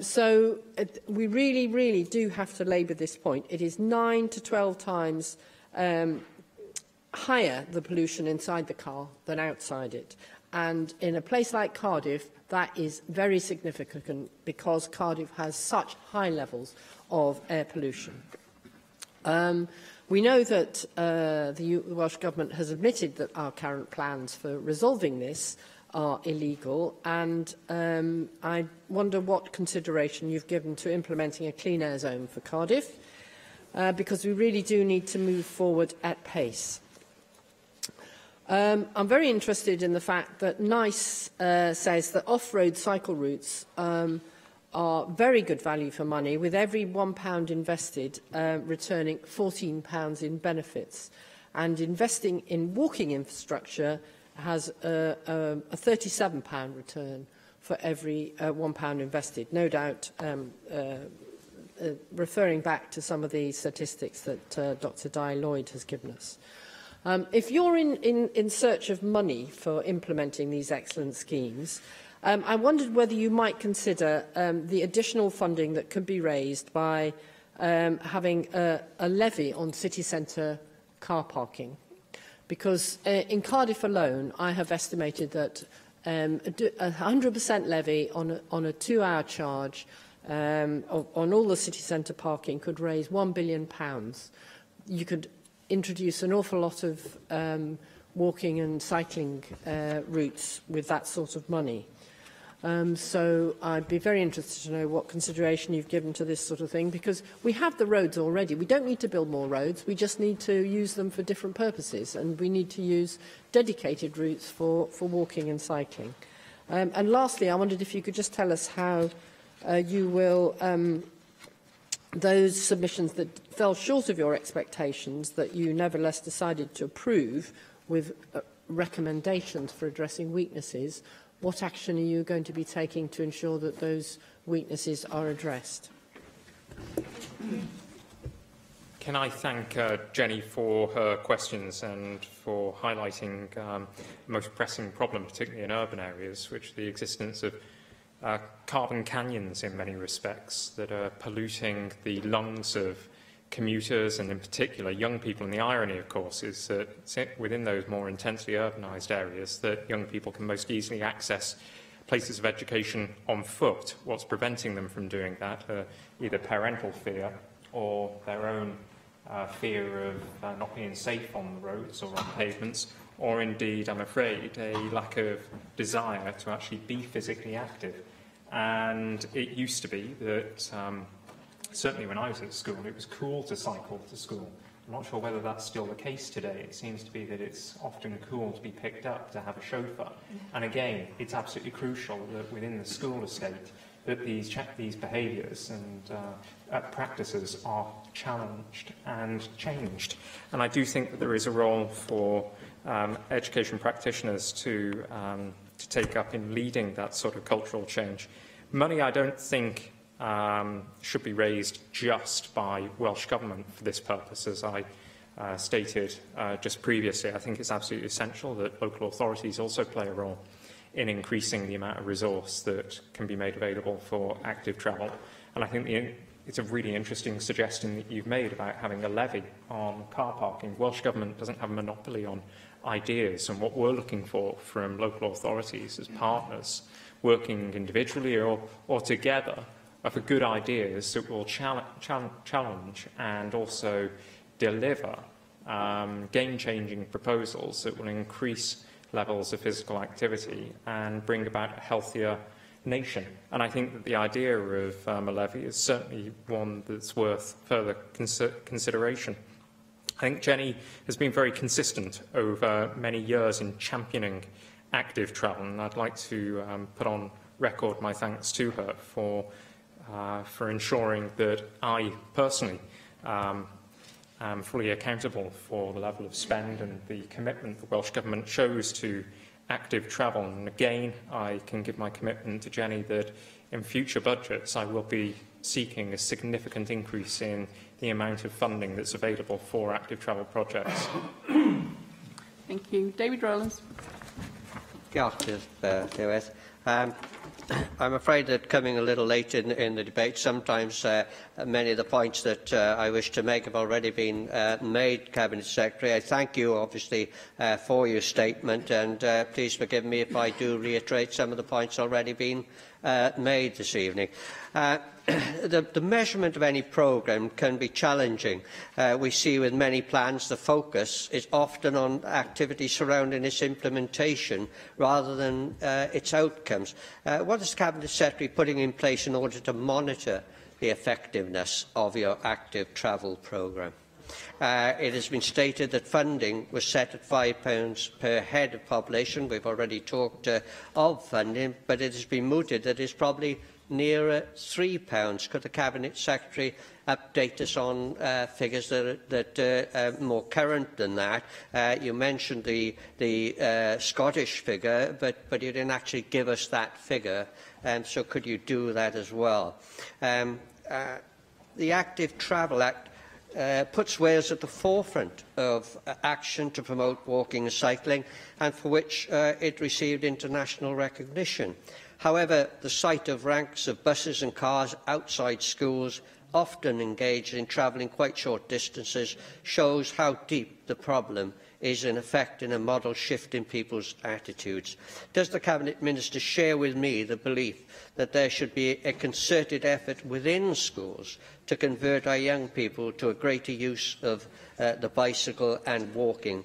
So we really, really do have to labour this point. It is 9 to 12 times higher, the pollution inside the car, than outside it. And in a place like Cardiff, that is very significant, because Cardiff has such high levels of air pollution. We know that the Welsh Government has admitted that our current plans for resolving this are illegal, and I wonder what consideration you've given to implementing a clean air zone for Cardiff, because we really do need to move forward at pace. I'm very interested in the fact that NICE says that off-road cycle routes are very good value for money, with every £1 invested returning £14 in benefits. And investing in walking infrastructure has a £37 return for every £1 invested. No doubt, referring back to some of the statistics that Dr. Di Lloyd has given us. If you're in search of money for implementing these excellent schemes, I wondered whether you might consider the additional funding that could be raised by having a levy on city centre car parking. Because in Cardiff alone, I have estimated that a 100% levy on a 2-hour charge on all the city centre parking could raise £1 billion. You could introduce an awful lot of walking and cycling routes with that sort of money. So I'd be very interested to know what consideration you've given to this sort of thing, because we have the roads already. We don't need to build more roads. We just need to use them for different purposes, and we need to use dedicated routes for walking and cycling. And lastly, I wondered if you could just tell us how you will, those submissions that fell short of your expectations that you nevertheless decided to approve with recommendations for addressing weaknesses, what action are you going to be taking to ensure that those weaknesses are addressed? Can I thank Jenny for her questions and for highlighting the most pressing problem, particularly in urban areas, which is the existence of carbon canyons in many respects that are polluting the lungs of commuters and in particular young people. And the irony, of course, is that within those more intensely urbanised areas that young people can most easily access places of education on foot. What's preventing them from doing that are either parental fear or their own fear of not being safe on the roads or on pavements, or indeed, I'm afraid, a lack of desire to actually be physically active. And it used to be that certainly when I was at school, it was cool to cycle to school. I'm not sure whether that's still the case today. It seems to be that it's often cool to be picked up, to have a chauffeur. And again, it's absolutely crucial that within the school estate that these behaviours and practices are challenged and changed. And I do think that there is a role for education practitioners to take up in leading that sort of cultural change. Money, I don't think, should be raised just by Welsh Government for this purpose, as I stated just previously. I think it's absolutely essential that local authorities also play a role in increasing the amount of resource that can be made available for active travel. And I think it's a really interesting suggestion that you've made about having a levy on car parking. Welsh Government doesn't have a monopoly on ideas, and what we're looking for from local authorities as partners, working individually or together, are for good ideas that will challenge and also deliver game-changing proposals that will increase levels of physical activity and bring about a healthier nation. And I think that the idea of a levy is certainly one that's worth further consideration. I think Jenny has been very consistent over many years in championing active travel, and I'd like to put on record my thanks to her for ensuring that I personally am fully accountable for the level of spend and the commitment the Welsh Government shows to active travel. And again, I can give my commitment to Jenny that in future budgets I will be seeking a significant increase in the amount of funding that's available for active travel projects. Thank you. David Rowlands. I'm afraid that coming a little late in the debate, sometimes many of the points that I wish to make have already been made, Cabinet Secretary. I thank you, obviously, for your statement, and please forgive me if I do reiterate some of the points already been made this evening. The measurement of any programme can be challenging. We see with many plans the focus is often on activities surrounding its implementation rather than its outcomes. What is the Cabinet Secretary putting in place in order to monitor the effectiveness of your active travel programme? It has been stated that funding was set at £5 per head of population. We've already talked of funding, but it has been mooted that it's probably nearer £3. Could the Cabinet Secretary update us on figures that are more current than that? You mentioned the Scottish figure, but you didn't actually give us that figure, so could you do that as well? The Active Travel Act puts Wales at the forefront of action to promote walking and cycling, and for which it received international recognition. However, the sight of ranks of buses and cars outside schools, often engaged in travelling quite short distances, shows how deep the problem is in effect in a model shift in people's attitudes. Does the Cabinet Minister share with me the belief that there should be a concerted effort within schools to convert our young people to a greater use of the bicycle and walking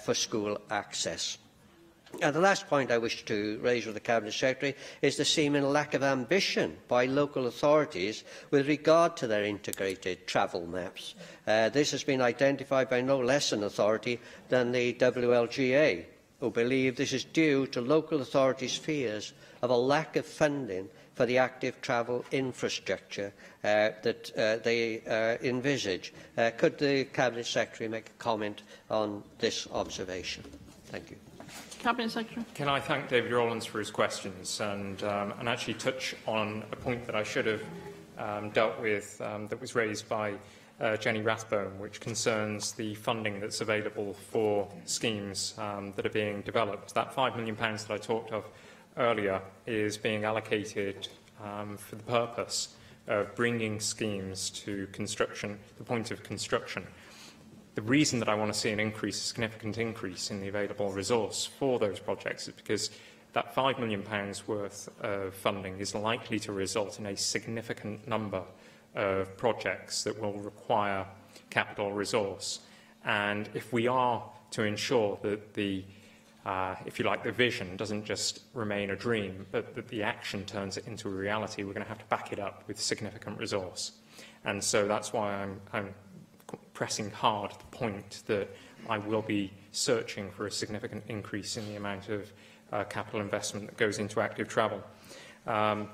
for school access? And the last point I wish to raise with the Cabinet Secretary is the seeming lack of ambition by local authorities with regard to their integrated travel maps. This has been identified by no less an authority than the WLGA, who believe this is due to local authorities' fears of a lack of funding for the active travel infrastructure that they envisage. Could the Cabinet Secretary make a comment on this observation? Thank you. Cabinet Secretary. Can I thank David Rowlands for his questions and actually touch on a point that I should have dealt with that was raised by Jenny Rathbone, which concerns the funding that's available for schemes that are being developed. That £5 million that I talked of earlier is being allocated for the purpose of bringing schemes to construction, the point of construction. The reason that I want to see an increase, a significant increase in the available resource for those projects is because that £5 million worth of funding is likely to result in a significant number of projects that will require capital resource. And if we are to ensure that the, if you like, the vision doesn't just remain a dream, but that the action turns it into a reality, we're going to have to back it up with significant resource. And so that's why I'm pressing hard the point that I will be searching for a significant increase in the amount of capital investment that goes into active travel. The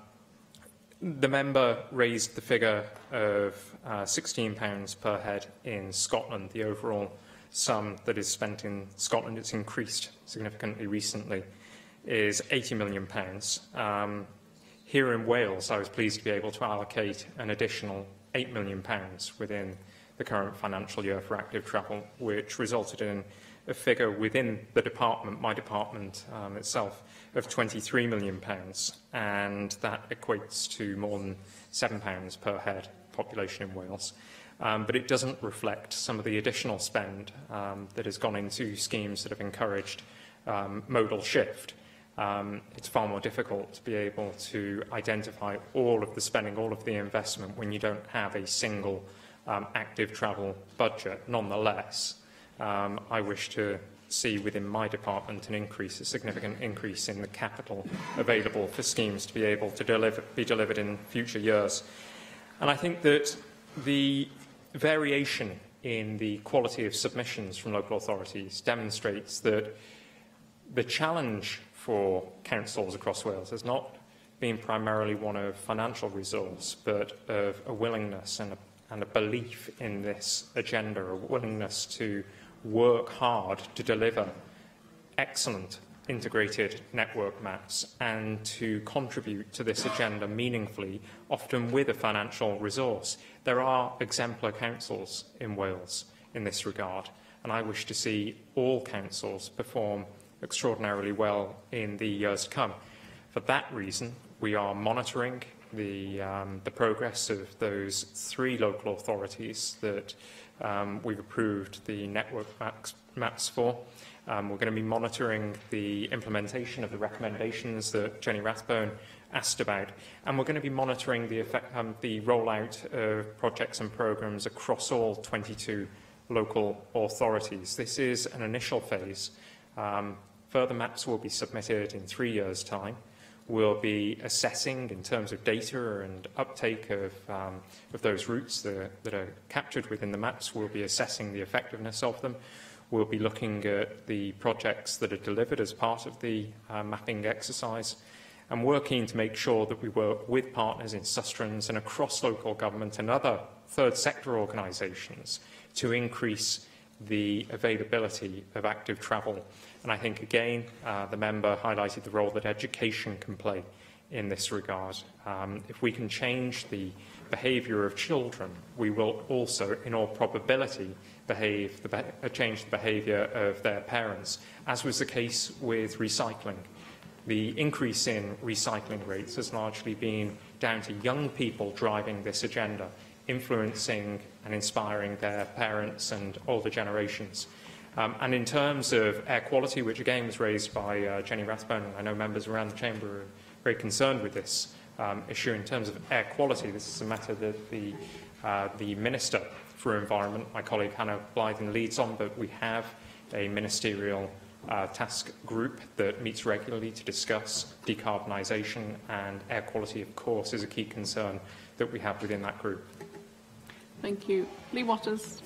member raised the figure of £16 per head in Scotland. The overall sum that is spent in Scotland, it's increased significantly recently, is £80 million. Here in Wales, I was pleased to be able to allocate an additional £8 million within the current financial year for active travel, which resulted in a figure within the department, my department itself, of £23 million, and that equates to more than £7 per head population in Wales. But it doesn't reflect some of the additional spend that has gone into schemes that have encouraged modal shift. It's far more difficult to be able to identify all of the spending, all of the investment, when you don't have a single active travel budget. Nonetheless, I wish to see within my department an increase, a significant increase in the capital available for schemes to be able to be delivered in future years. And I think that the variation in the quality of submissions from local authorities demonstrates that the challenge for councils across Wales has not been primarily one of financial resource, but of a willingness and a belief in this agenda, a willingness to work hard to deliver excellent integrated network maps and to contribute to this agenda meaningfully, often with a financial resource. There are exemplar councils in Wales in this regard, and I wish to see all councils perform extraordinarily well in the years to come. For that reason, we are monitoring the progress of those 3 local authorities that we've approved the network maps for. We're going to be monitoring the implementation of the recommendations that Jenny Rathbone asked about. And we're going to be monitoring the rollout of projects and programmes across all 22 local authorities. This is an initial phase. Further maps will be submitted in 3 years' time. We'll be assessing, in terms of data and uptake of those routes that are captured within the maps, we'll be assessing the effectiveness of them. We'll be looking at the projects that are delivered as part of the mapping exercise. And we're keen to make sure that we work with partners in sustrans and across local government and other third sector organisations to increase the availability of active travel. And I think, again, the member highlighted the role that education can play in this regard. If we can change the behaviour of children, we will also, in all probability, change the behaviour of their parents, as was the case with recycling. The increase in recycling rates has largely been down to young people driving this agenda, influencing and inspiring their parents and older generations. And in terms of air quality, which again was raised by Jenny Rathbone, and I know members around the Chamber are very concerned with this issue. In terms of air quality, this is a matter that the Minister for Environment, my colleague Hannah Blythen, leads on, but we have a ministerial task group that meets regularly to discuss decarbonisation, and air quality, of course, is a key concern that we have within that group. Thank you. Lee Waters.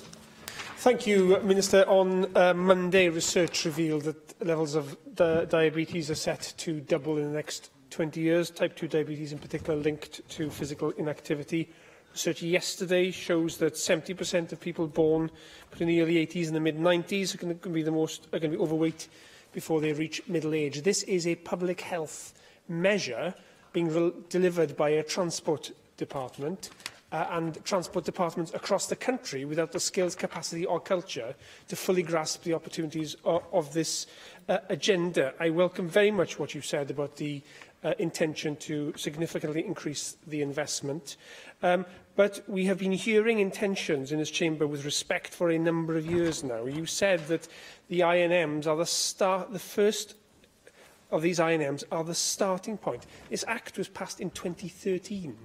Thank you, Minister. On Monday, research revealed that levels of diabetes are set to double in the next 20 years, type 2 diabetes in particular linked to physical inactivity. Research yesterday shows that 70% of people born between the early 80s and the mid-90s are going to be overweight before they reach middle age. This is a public health measure being delivered by a transport department and transport departments across the country without the skills, capacity or culture to fully grasp the opportunities of this agenda. I welcome very much what you said about the intention to significantly increase the investment. But we have been hearing intentions in this chamber with respect for a number of years now. You said that the INMs are the first of these INMs are the starting point. This Act was passed in 2013.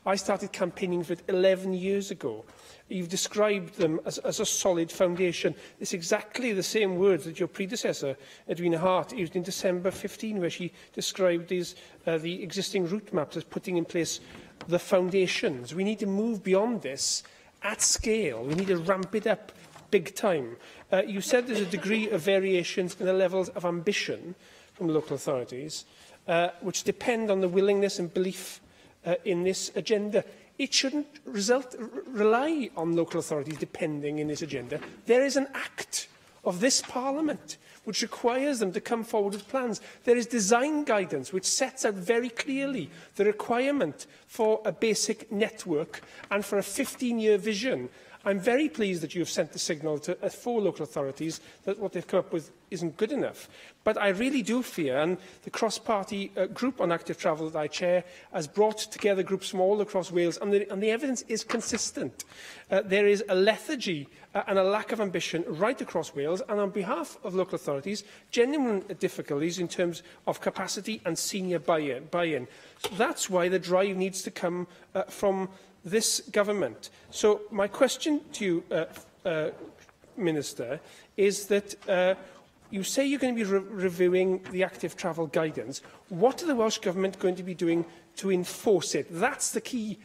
I started campaigning for it 11 years ago. You've described them as a solid foundation. It's exactly the same words that your predecessor, Edwina Hart, used in December 15, where she described the existing route maps as putting in place the foundations. We need to move beyond this at scale. We need to ramp it up big time. You said there's a degree of variations in the levels of ambition from local authorities, which depend on the willingness and belief in this agenda. It shouldn't rely on local authorities depending in this agenda. There is an act of this Parliament which requires them to come forward with plans. There is design guidance which sets out very clearly the requirement for a basic network and for a 15-year vision. I'm very pleased that you have sent the signal to 4 local authorities that what they've come up with isn't good enough. But I really do fear, and the cross-party group on active travel that I chair has brought together groups from all across Wales, and the evidence is consistent. There is a lethargy and a lack of ambition right across Wales, and on behalf of local authorities, genuine difficulties in terms of capacity and senior buy-in. So that's why the drive needs to come from this government. So my question to you, Minister, is that you say you're going to be reviewing the active travel guidance. What are the Welsh Government going to be doing to enforce it? That's the key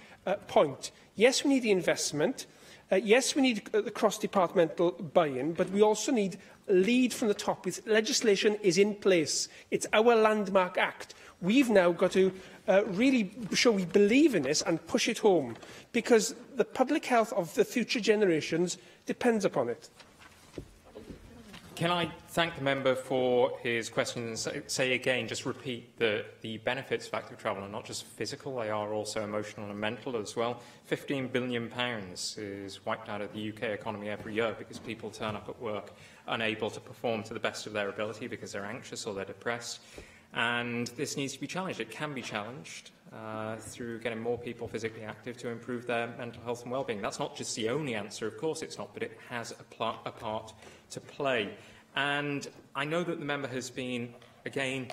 point. Yes, we need the investment. Yes, we need the cross-departmental buy-in, but we also need a lead from the top. Legislation is in place. It's our landmark act. We've now got to really show we believe in this and push it home, because the public health of the future generations depends upon it. Can I thank the member for his question and say again, just repeat that the benefits of active travel are not just physical, they are also emotional and mental as well. £15 billion is wiped out of the UK economy every year because people turn up at work unable to perform to the best of their ability because they're anxious or they're depressed. And this needs to be challenged. It can be challenged through getting more people physically active to improve their mental health and well-being. That's not just the only answer, of course it's not, but it has a part to play. And I know that the member has been, again,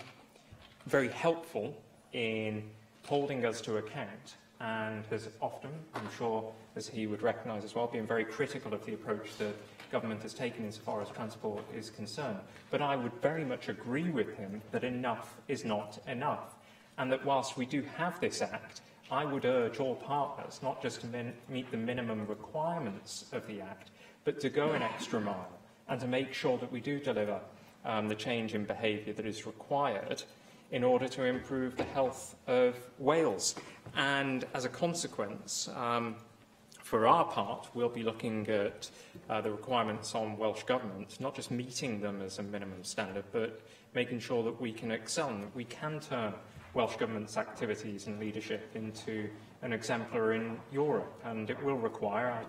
very helpful in holding us to account and has often, I'm sure, as he would recognise as well, been very critical of the approach that government has taken insofar as transport is concerned. But I would very much agree with him that enough is not enough, and that whilst we do have this Act, I would urge all partners not just to meet the minimum requirements of the Act, but to go an extra mile and to make sure that we do deliver the change in behaviour that is required in order to improve the health of Wales. And as a consequence, for our part, we'll be looking at the requirements on Welsh Government, not just meeting them as a minimum standard, but making sure that we can excel and that we can turn Welsh Government's activities and leadership into an exemplar in Europe. And it will require,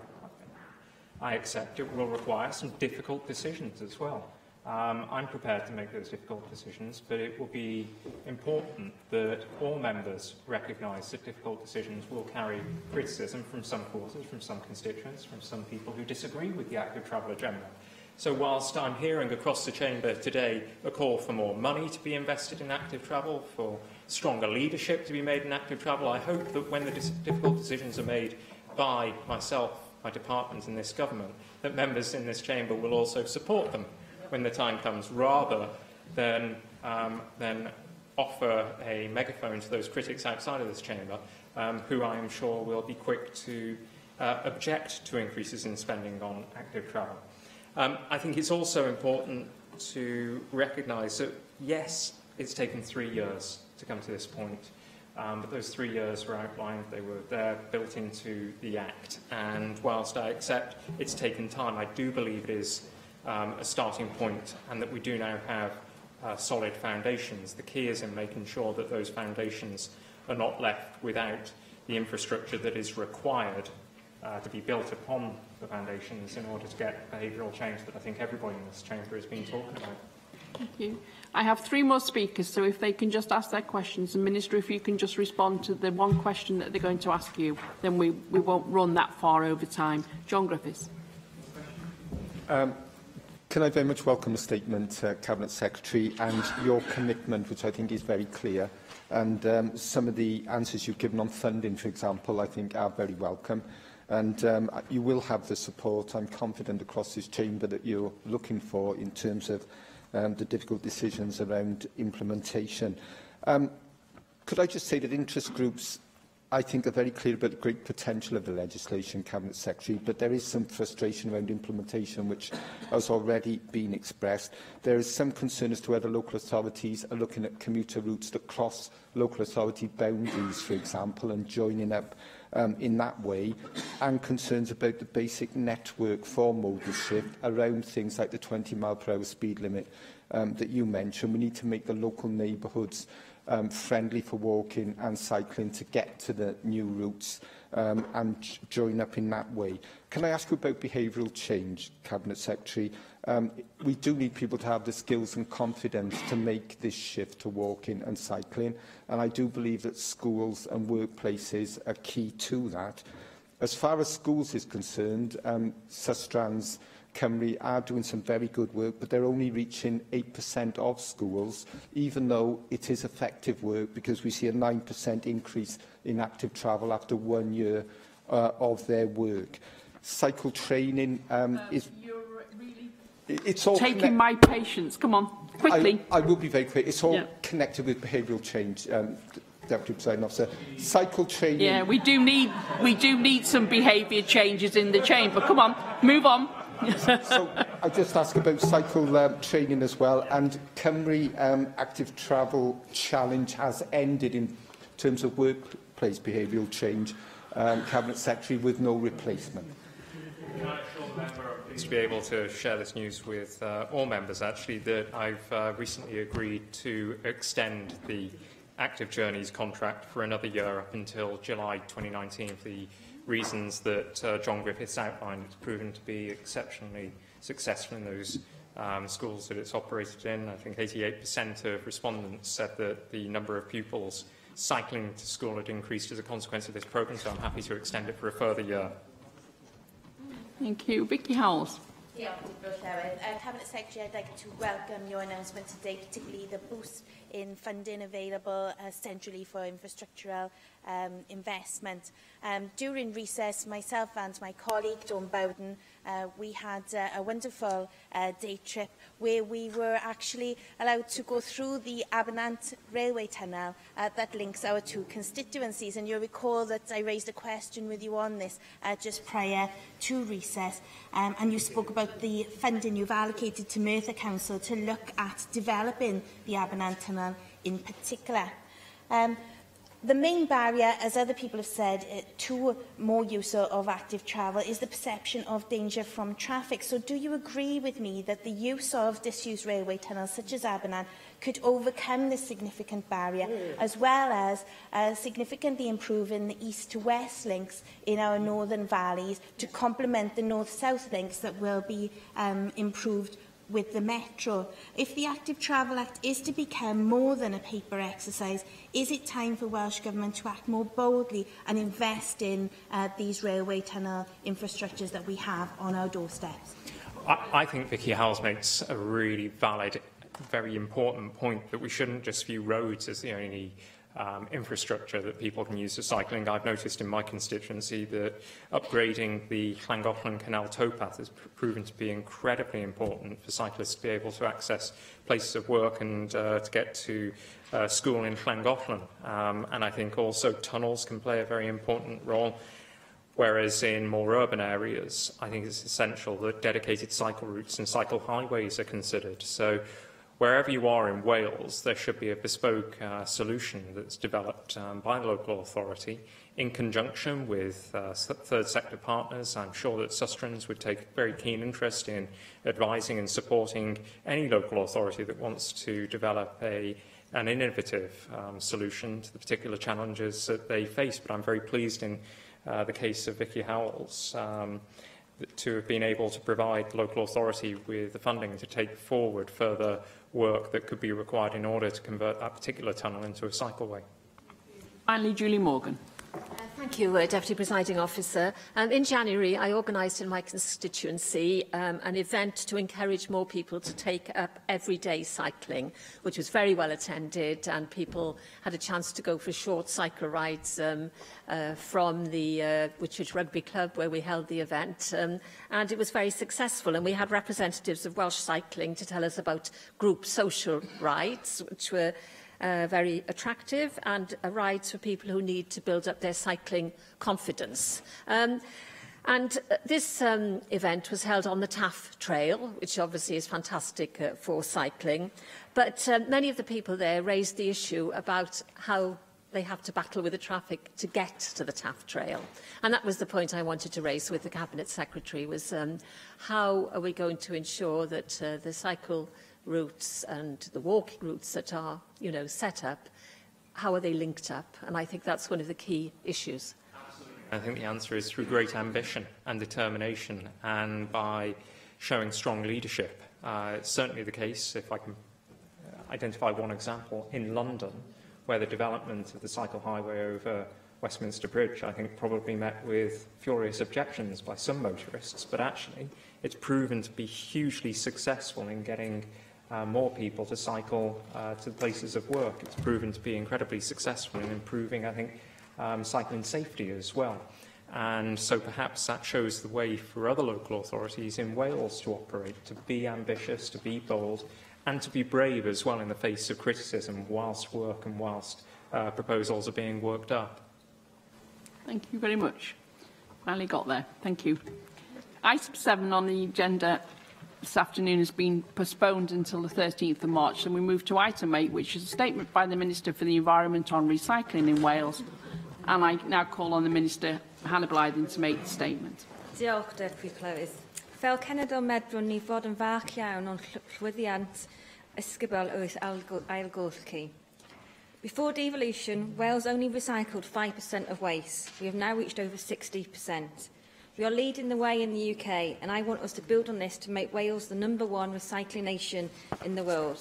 I accept, it will require some difficult decisions as well. I'm prepared to make those difficult decisions, but it will be important that all members recognise that difficult decisions will carry criticism from some quarters, from some constituents, from some people who disagree with the active travel agenda. So whilst I'm hearing across the chamber today a call for more money to be invested in active travel, for stronger leadership to be made in active travel, I hope that when the difficult decisions are made by myself, my department and this government, that members in this chamber will also support them when the time comes, rather than offer a megaphone to those critics outside of this chamber, who I am sure will be quick to object to increases in spending on active travel. I think it's also important to recognise that, yes, it's taken 3 years to come to this point, but those 3 years were outlined, they were there, built into the Act, and whilst I accept it's taken time, I do believe it is a starting point, and that we do now have solid foundations. The key is in making sure that those foundations are not left without the infrastructure that is required to be built upon the foundations in order to get behavioural change that I think everybody in this chamber has been talking about. Thank you. I have 3 more speakers, so if they can just ask their questions, and Minister, if you can just respond to the one question that they're going to ask you, then we won't run that far over time. John Griffiths. Can I very much welcome the statement, Cabinet Secretary, and your commitment, which I think is very clear. And some of the answers you've given on funding, for example, I think are very welcome. And you will have the support, I'm confident, across this chamber that you're looking for in terms of the difficult decisions around implementation. Could I just say that interest groups, I think, are very clear about the great potential of the legislation, Cabinet Secretary, but there is some frustration around implementation which has already been expressed. There is some concern as to whether local authorities are looking at commuter routes that cross local authority boundaries, for example, and joining up in that way, and concerns about the basic network for modal shift around things like the 20-mile-per-hour speed limit that you mentioned. We need to make the local neighbourhoods friendly for walking and cycling to get to the new routes and join up in that way. Can I ask you about behavioural change, Cabinet Secretary? We do need people to have the skills and confidence to make this shift to walking and cycling, and I do believe that schools and workplaces are key to that. As far as schools is concerned, Sustrans Cymru are doing some very good work, but they're only reaching 8% of schools, even though it is effective work, because we see a 9% increase in active travel after 1 year of their work. Cycle training is... You're really it's all taking my patience. Come on, quickly. I will be very quick. It's all connected with behavioural change. Deputy Presiding Officer, cycle training... Yeah, we do need some behaviour changes in the chamber. Come on, move on. So I just ask about cycle training as well, and Cymru Active Travel Challenge has ended in terms of workplace behavioural change, Cabinet Secretary, with no replacement. Can I assure the member I'm pleased to be able to share this news with all members, actually, that I've recently agreed to extend the Active Journeys contract for another year up until July 2019 for the reasons that John Griffiths outlined. It's proven to be exceptionally successful in those schools that it's operated in. I think 88% of respondents said that the number of pupils cycling to school had increased as a consequence of this programme, so I'm happy to extend it for a further year. Thank you. Vicky Howells. Cabinet Secretary, I'd like to welcome your announcement today, particularly the boost in funding available centrally for infrastructural investment. During recess, myself and my colleague, Dawn Bowden, we had a wonderful day trip where we were actually allowed to go through the Abernant railway tunnel that links our two constituencies. And you'll recall that I raised a question with you on this just prior to recess. And you spoke about the funding you've allocated to Merthyr Council to look at developing the Abernant tunnel in particular. The main barrier, as other people have said, to more use of active travel is the perception of danger from traffic. So do you agree with me that the use of disused railway tunnels such as Abernant could overcome this significant barrier, as well as significantly improving the east to west links in our northern valleys to complement the north-south links that will be improved with the Metro? If the Active Travel Act is to become more than a paper exercise, is it time for Welsh Government to act more boldly and invest in these railway tunnel infrastructures that we have on our doorsteps? I think Vicky Howells makes a really valid, very important point that we shouldn't just view roads as the only infrastructure that people can use for cycling. I've noticed in my constituency that upgrading the Llangollen Canal towpath has proven to be incredibly important for cyclists to be able to access places of work and to get to school in Llangollen. And I think also tunnels can play a very important role. Whereas in more urban areas, I think it's essential that dedicated cycle routes and cycle highways are considered. So wherever you are in Wales, there should be a bespoke solution that's developed by the local authority in conjunction with third sector partners. I'm sure that Sustrans would take very keen interest in advising and supporting any local authority that wants to develop an innovative solution to the particular challenges that they face. But I'm very pleased in the case of Vicky Howells to have been able to provide the local authority with the funding to take forward further work that could be required in order to convert that particular tunnel into a cycleway. Finally, Julie Morgan. Thank you, Deputy Presiding Officer. In January, I organised in my constituency an event to encourage more people to take up everyday cycling, which was very well attended, and people had a chance to go for short cycle rides from the Whitchurch Rugby Club, where we held the event, and it was very successful. And we had representatives of Welsh Cycling to tell us about group social rides, which were very attractive, and rides for people who need to build up their cycling confidence. This event was held on the Taff Trail, which obviously is fantastic for cycling. But many of the people there raised the issue about how they have to battle with the traffic to get to the Taff Trail. And that was the point I wanted to raise with the Cabinet Secretary, was how are we going to ensure that the cycle routes and the walking routes that are, set up, how are they linked up? And I think that's one of the key issues. I think the answer is through great ambition and determination, and by showing strong leadership. It's certainly the case, if I can identify one example, in London, where the development of the cycle highway over Westminster Bridge, I think, probably met with furious objections by some motorists, but actually it's proven to be hugely successful in getting more people to cycle to places of work. It's proven to be incredibly successful in improving, I think, cycling safety as well. And so perhaps that shows the way for other local authorities in Wales to operate, to be ambitious, to be bold, and to be brave as well in the face of criticism whilst work and whilst proposals are being worked up. Thank you very much. Finally got there. Thank you. Item 7 on the agenda this afternoon has been postponed until the 13th of March, and we move to item 8, which is a statement by the Minister for the Environment on recycling in Wales. And I now call on the Minister, Hannah Blythen, to make the statement. Diolch, Deputy Clywys. Fel cenedl medrwn ni fod yn falch iawn o'n llwyddiant ysgubol wrth ailgylchu. Before devolution, Wales only recycled 5% of waste. We have now reached over 60%. We are leading the way in the UK, and I want us to build on this to make Wales the #1 recycling nation in the world.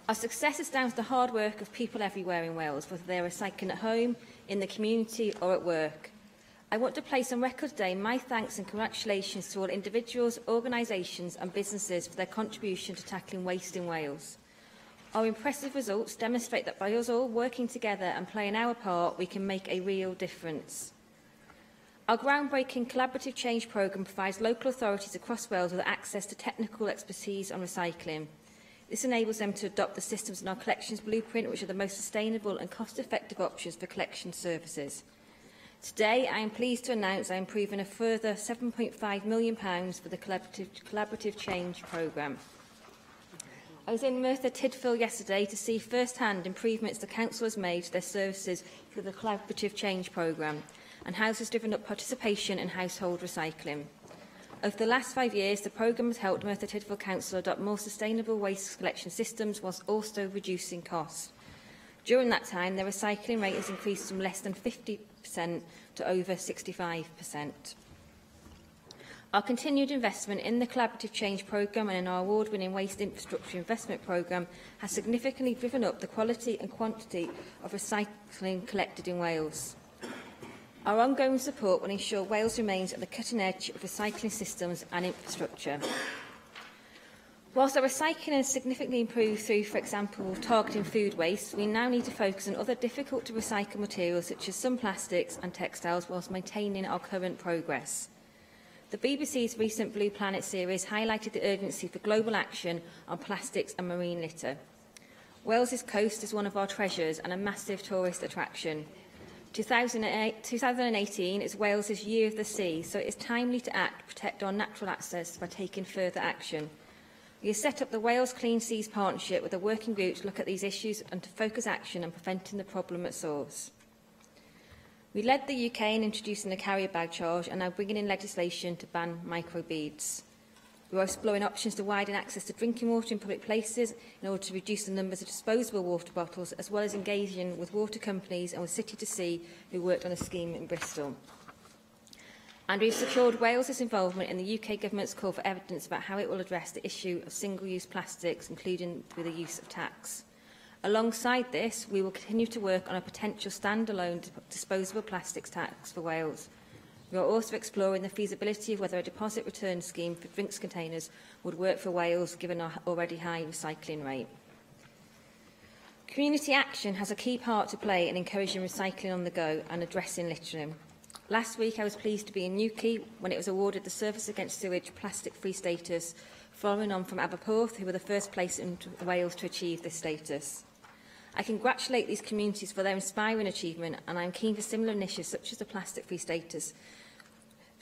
Our success is down to the hard work of people everywhere in Wales, whether they are recycling at home, in the community or at work. I want to place on record today my thanks and congratulations to all individuals, organisations and businesses for their contribution to tackling waste in Wales. Our impressive results demonstrate that by us all working together and playing our part, we can make a real difference. Our groundbreaking collaborative change programme provides local authorities across Wales with access to technical expertise on recycling. This enables them to adopt the systems in our collections blueprint, which are the most sustainable and cost-effective options for collection services. Today, I am pleased to announce I am approving a further £7.5 million for the collaborative change programme. I was in Merthyr Tydfil yesterday to see first-hand improvements the Council has made to their services through the collaborative change programme and how this has driven up participation in household recycling. Over the last 5 years, the programme has helped Merthyr Tydfil Council adopt more sustainable waste collection systems whilst also reducing costs. During that time, their recycling rate has increased from less than 50% to over 65%. Our continued investment in the Collaborative Change programme and in our award-winning Waste Infrastructure Investment programme has significantly driven up the quality and quantity of recycling collected in Wales. Our ongoing support will ensure Wales remains at the cutting edge of recycling systems and infrastructure. Whilst our recycling has significantly improved through, for example, targeting food waste, we now need to focus on other difficult-to-recycle materials such as some plastics and textiles whilst maintaining our current progress. The BBC's recent Blue Planet series highlighted the urgency for global action on plastics and marine litter. Wales's coast is one of our treasures and a massive tourist attraction. 2018 is Wales's Year of the Sea, so it is timely to act to protect our natural access by taking further action. We have set up the Wales Clean Seas Partnership with a working group to look at these issues and to focus action on preventing the problem at source. We led the UK in introducing the carrier bag charge and are bringing in legislation to ban microbeads. We are exploring options to widen access to drinking water in public places in order to reduce the numbers of disposable water bottles, as well as engaging with water companies and with City to Sea, who worked on a scheme in Bristol. And we have secured Wales's involvement in the UK Government's call for evidence about how it will address the issue of single-use plastics, including with the use of tax. Alongside this, we will continue to work on a potential standalone disposable plastics tax for Wales. We are also exploring the feasibility of whether a deposit return scheme for drinks containers would work for Wales, given our already high recycling rate. Community action has a key part to play in encouraging recycling on the go and addressing littering. Last week, I was pleased to be in Newquay when it was awarded the Service Against Sewage plastic-free status, following on from Aberporth, who were the first place in Wales to achieve this status. I congratulate these communities for their inspiring achievement, and I am keen for similar initiatives such as the plastic-free status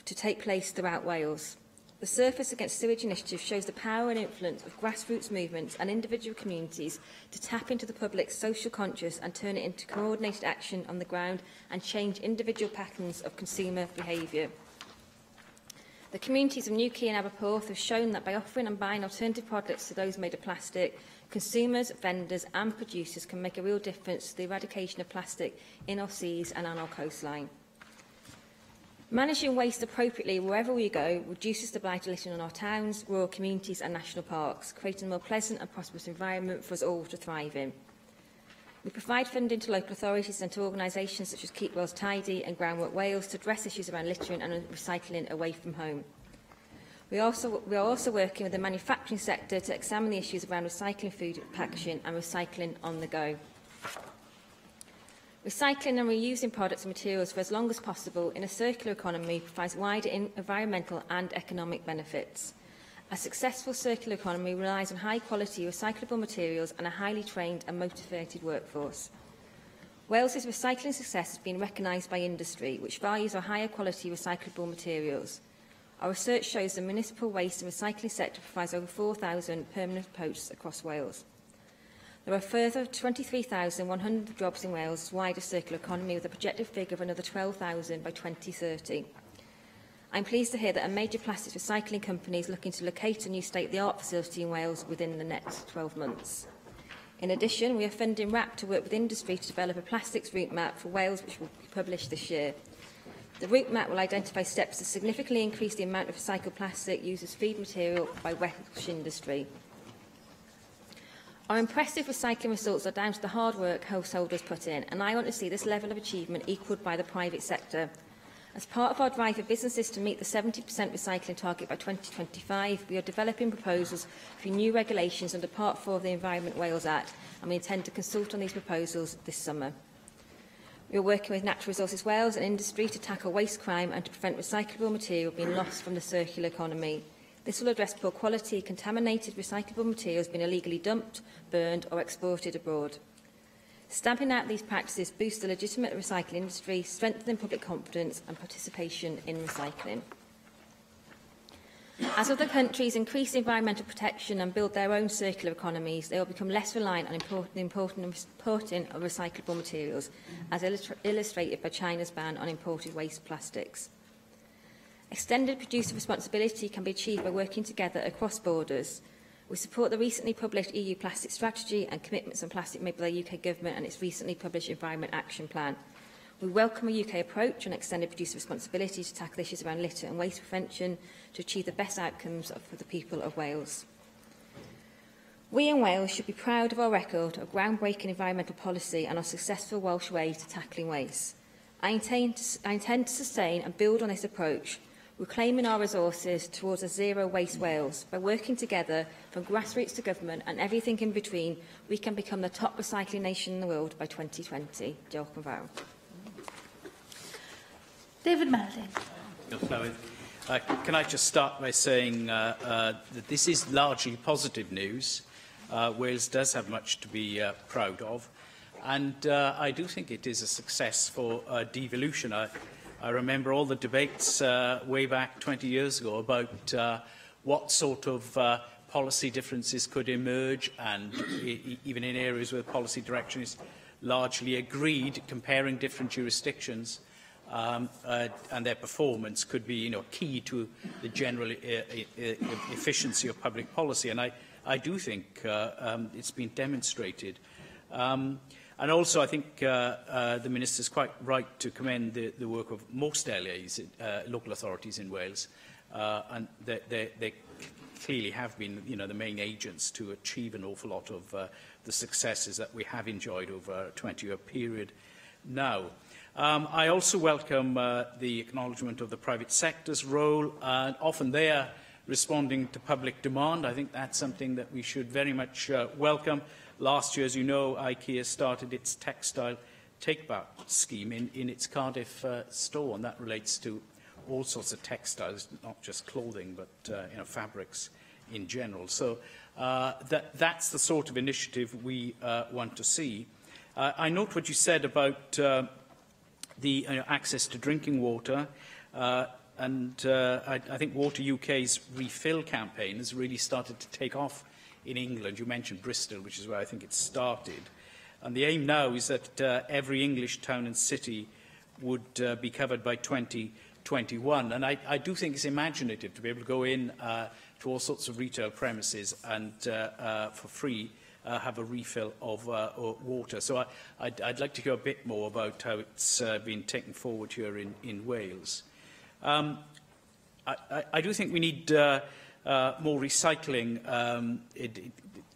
to take place throughout Wales. The Surface Against Sewage initiative shows the power and influence of grassroots movements and individual communities to tap into the public's social conscience and turn it into coordinated action on the ground and change individual patterns of consumer behaviour. The communities of Newquay and Aberporth have shown that by offering and buying alternative products to those made of plastic, consumers, vendors and producers can make a real difference to the eradication of plastic in our seas and on our coastline. Managing waste appropriately wherever we go reduces the blight of littering on our towns, rural communities and national parks, creating a more pleasant and prosperous environment for us all to thrive in. We provide funding to local authorities and to organisations such as Keep Wales Tidy and Groundwork Wales to address issues around littering and recycling away from home. We are also working with the manufacturing sector to examine the issues around recycling food packaging and recycling on the go. Recycling and reusing products and materials for as long as possible in a circular economy provides wider environmental and economic benefits. A successful circular economy relies on high-quality recyclable materials and a highly trained and motivated workforce. Wales's recycling success has been recognised by industry, which values our higher quality recyclable materials. Our research shows the municipal waste and recycling sector provides over 4,000 permanent posts across Wales. There are further 23,100 jobs in Wales' wider circular economy, with a projected figure of another 12,000 by 2030. I'm pleased to hear that a major plastics recycling company is looking to locate a new state-of-the-art facility in Wales within the next 12 months. In addition, we are funding WRAP to work with industry to develop a plastics route map for Wales, which will be published this year. The route map will identify steps to significantly increase the amount of recycled plastic used as feed material by Welsh industry. Our impressive recycling results are down to the hard work householders put in, and I want to see this level of achievement equalled by the private sector. As part of our drive for businesses to meet the 70% recycling target by 2025, we are developing proposals for new regulations under Part 4 of the Environment Wales Act, and we intend to consult on these proposals this summer. We are working with Natural Resources Wales and industry to tackle waste crime and to prevent recyclable material being lost from the circular economy. This will address poor quality, contaminated recyclable materials being illegally dumped, burned or exported abroad. Stamping out these practices boosts the legitimate recycling industry, strengthening public confidence and participation in recycling. As other countries increase environmental protection and build their own circular economies, they will become less reliant on importing of recyclable materials, as illustrated by China's ban on imported waste plastics. Extended producer responsibility can be achieved by working together across borders. We support the recently published EU plastic strategy and commitments on plastic made by the UK Government and its recently published Environment Action Plan. We welcome a UK approach on extended producer responsibility to tackle issues around litter and waste prevention to achieve the best outcomes for the people of Wales. We in Wales should be proud of our record of groundbreaking environmental policy and our successful Welsh way to tackling waste. I intend to sustain and build on this approach, reclaiming our resources towards a zero waste Wales. By working together from grassroots to government and everything in between, we can become the top recycling nation in the world by 2020. Diolch yn fawr. David Melding. Can I just start by saying that this is largely positive news. Wales does have much to be proud of, and I do think it is a success for devolution. I remember all the debates way back 20 years ago about what sort of policy differences could emerge, and even in areas where policy direction is largely agreed, comparing different jurisdictions and their performance could be, key to the general efficiency of public policy. And I do think it's been demonstrated. And also, I think the Minister is quite right to commend the work of most LAs, local authorities in Wales, and they clearly have been, the main agents to achieve an awful lot of the successes that we have enjoyed over a 20-year period now. I also welcome the acknowledgement of the private sector's role, and often they are responding to public demand. I think that's something that we should very much welcome. Last year, as you know, IKEA started its textile take-back scheme in its Cardiff store, and that relates to all sorts of textiles, not just clothing, but fabrics in general. So that's the sort of initiative we want to see. I note what you said about the access to drinking water, and I think Water UK's refill campaign has really started to take off in England. You mentioned Bristol, which is where I think it started. And the aim now is that every English town and city would be covered by 2021. And I do think it's imaginative to be able to go in to all sorts of retail premises and for free have a refill of water. So I'd like to hear a bit more about how it's been taken forward here in Wales. I do think we need more recycling,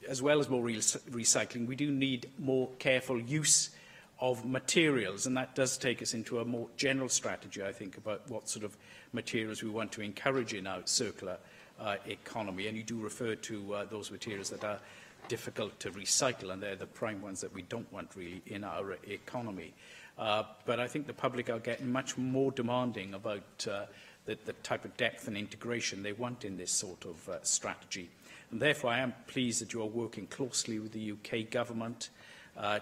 as well as more recycling. We do need more careful use of materials, and that does take us into a more general strategy, I think, about what sort of materials we want to encourage in our circular economy. And you do refer to those materials that are difficult to recycle, and they're the prime ones that we don't want really in our economy. But I think the public are getting much more demanding about the type of depth and integration they want in this sort of strategy. And therefore, I am pleased that you are working closely with the UK government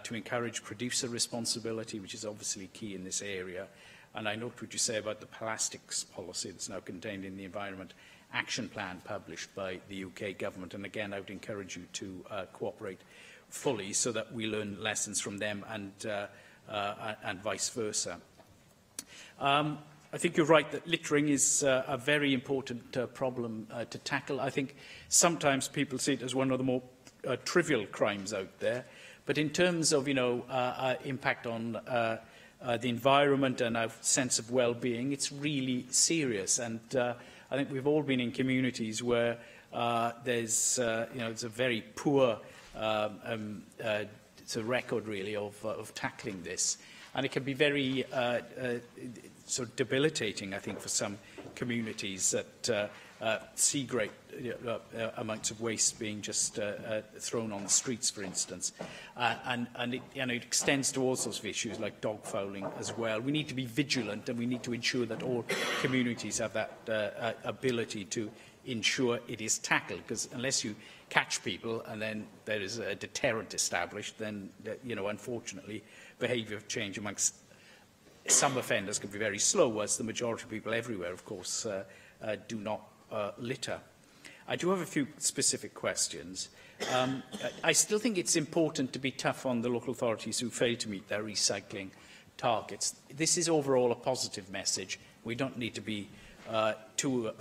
to encourage producer responsibility, which is obviously key in this area. And I note what you say about the plastics policy that's now contained in the Environment Action Plan published by the UK government. And again, I would encourage you to cooperate fully so that we learn lessons from them and vice versa. I think you're right that littering is a very important problem to tackle. I think sometimes people see it as one of the more trivial crimes out there. But in terms of, impact on the environment and our sense of well-being, it's really serious. And I think we've all been in communities where there's, it's a very poor it's a record, really, of tackling this. And it can be very sort of debilitating, I think, for some communities that see great amounts of waste being just thrown on the streets, for instance. And it, it extends to all sorts of issues like dog fouling as well. We need to be vigilant, and we need to ensure that all communities have that ability to ensure it is tackled, because unless you catch people and then there is a deterrent established, then, unfortunately, behaviour change amongst some offenders can be very slow, whereas the majority of people everywhere, of course, do not litter. I do have a few specific questions. I still think it's important to be tough on the local authorities who fail to meet their recycling targets. This is overall a positive message. We don't need to be too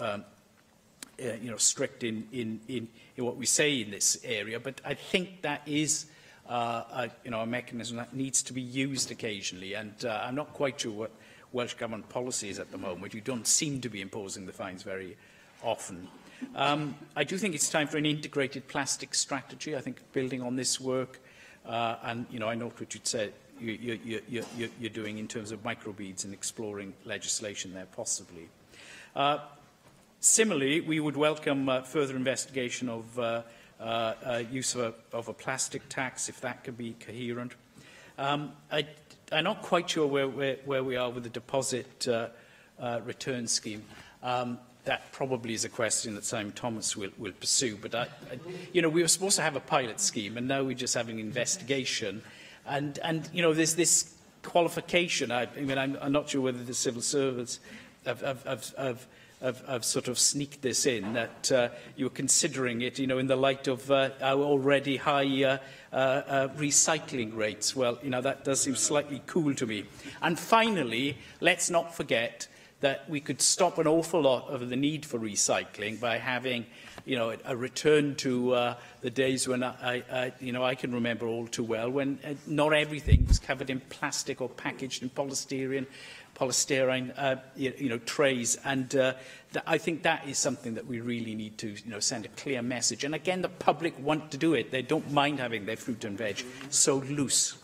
strict in what we say in this area, but I think that is a mechanism that needs to be used occasionally, and I'm not quite sure what Welsh Government policy is at the moment. You don't seem to be imposing the fines very often. I do think it's time for an integrated plastic strategy. I think building on this work, and I note what you'd said you're doing in terms of microbeads and exploring legislation there possibly. Similarly, we would welcome further investigation of use of a plastic tax, if that could be coherent. I'm not quite sure where we are with the deposit return scheme. That probably is a question that Simon Thomas will pursue. But, we were supposed to have a pilot scheme, and now we're just having an investigation. And there's this qualification. I'm not sure whether the civil servants have sort of sneaked this in, that you're considering it, in the light of our already high recycling rates. Well, that does seem slightly cool to me. And finally, let's not forget that we could stop an awful lot of the need for recycling by having, a return to the days when I can remember all too well, when not everything was covered in plastic or packaged in polystyrene trays, and I think that is something that we really need to send a clear message. And again, the public want to do it. They don't mind having their fruit and veg so loose.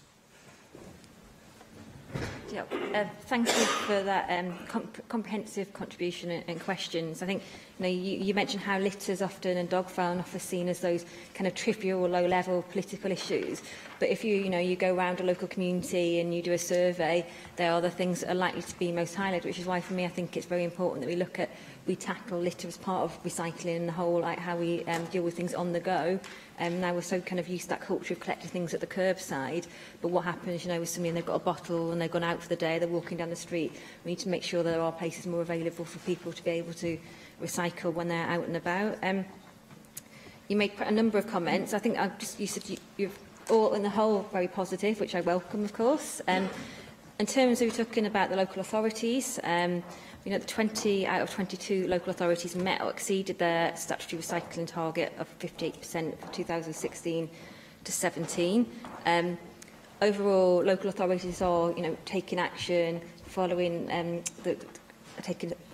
Thank you for that comprehensive contribution and questions. I think you mentioned how litter is often and dog fouling often seen as those kind of trivial or low-level political issues. But if you go around a local community and you do a survey, they are the things that are likely to be most highlighted, which is why for me I think it's very important that we tackle litter as part of recycling and the whole, like how we deal with things on the go. Now we're so kind of used to that culture of collecting things at the curbside, but what happens, with somebody and they've got a bottle and they've gone out for the day, they're walking down the street, we need to make sure that there are places more available for people to be able to recycle when they're out and about. You made a number of comments. I think you said you're all in the whole very positive, which I welcome, of course. In terms of talking about the local authorities, the 20 out of 22 local authorities met or exceeded their statutory recycling target of 58% for 2016 to 17. Overall, local authorities are, taking action following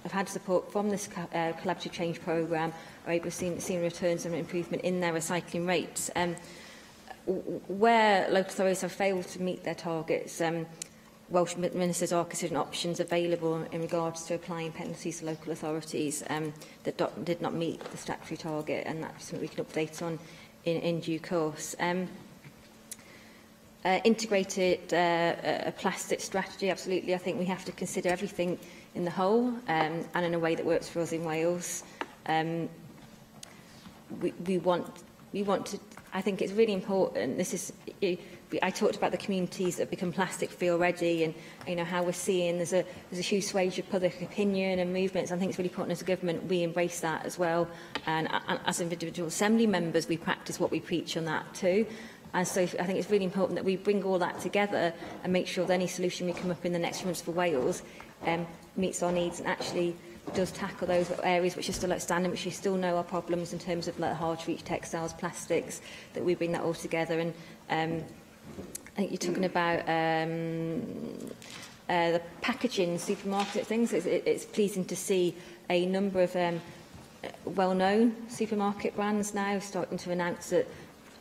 have had support from this collaborative change programme, are able to see returns and improvement in their recycling rates. Where local authorities have failed to meet their targets, Welsh ministers are considering options available in regards to applying penalties to local authorities that did not meet the statutory target, and that's something we can update on in due course. Integrated plastic strategy, absolutely. I think we have to consider everything in the whole and in a way that works for us in Wales. We want to. I think it's really important. I talked about the communities that have become plastic-free already, and how we're seeing there's a huge swathe of public opinion and movements. I think it's really important as a government we embrace that as well, and as individual assembly members we practice what we preach on that too. And so I think it's really important that we bring all that together and make sure that any solution we come up in the next few months for Wales meets our needs and actually does tackle those areas which are still outstanding, which we still know are problems in terms of hard-to-reach textiles, plastics, that we bring that all together. And I think you're talking about the packaging, supermarket things. It's pleasing to see a number of well-known supermarket brands now starting to announce that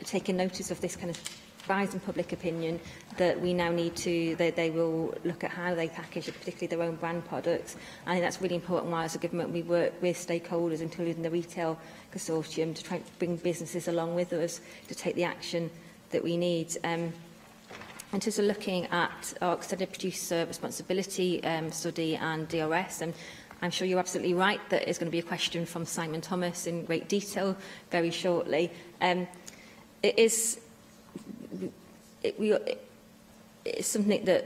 taking notice of this kind of advising public opinion that we now need to, they will look at how they package, particularly their own brand products. I think that's really important why as a government we work with stakeholders, including the retail consortium, to try to bring businesses along with us to take the action that we need. In terms of looking at our extended producer responsibility study and DRS, I'm sure you're absolutely right that it's going to be a question from Simon Thomas in great detail very shortly. It's something that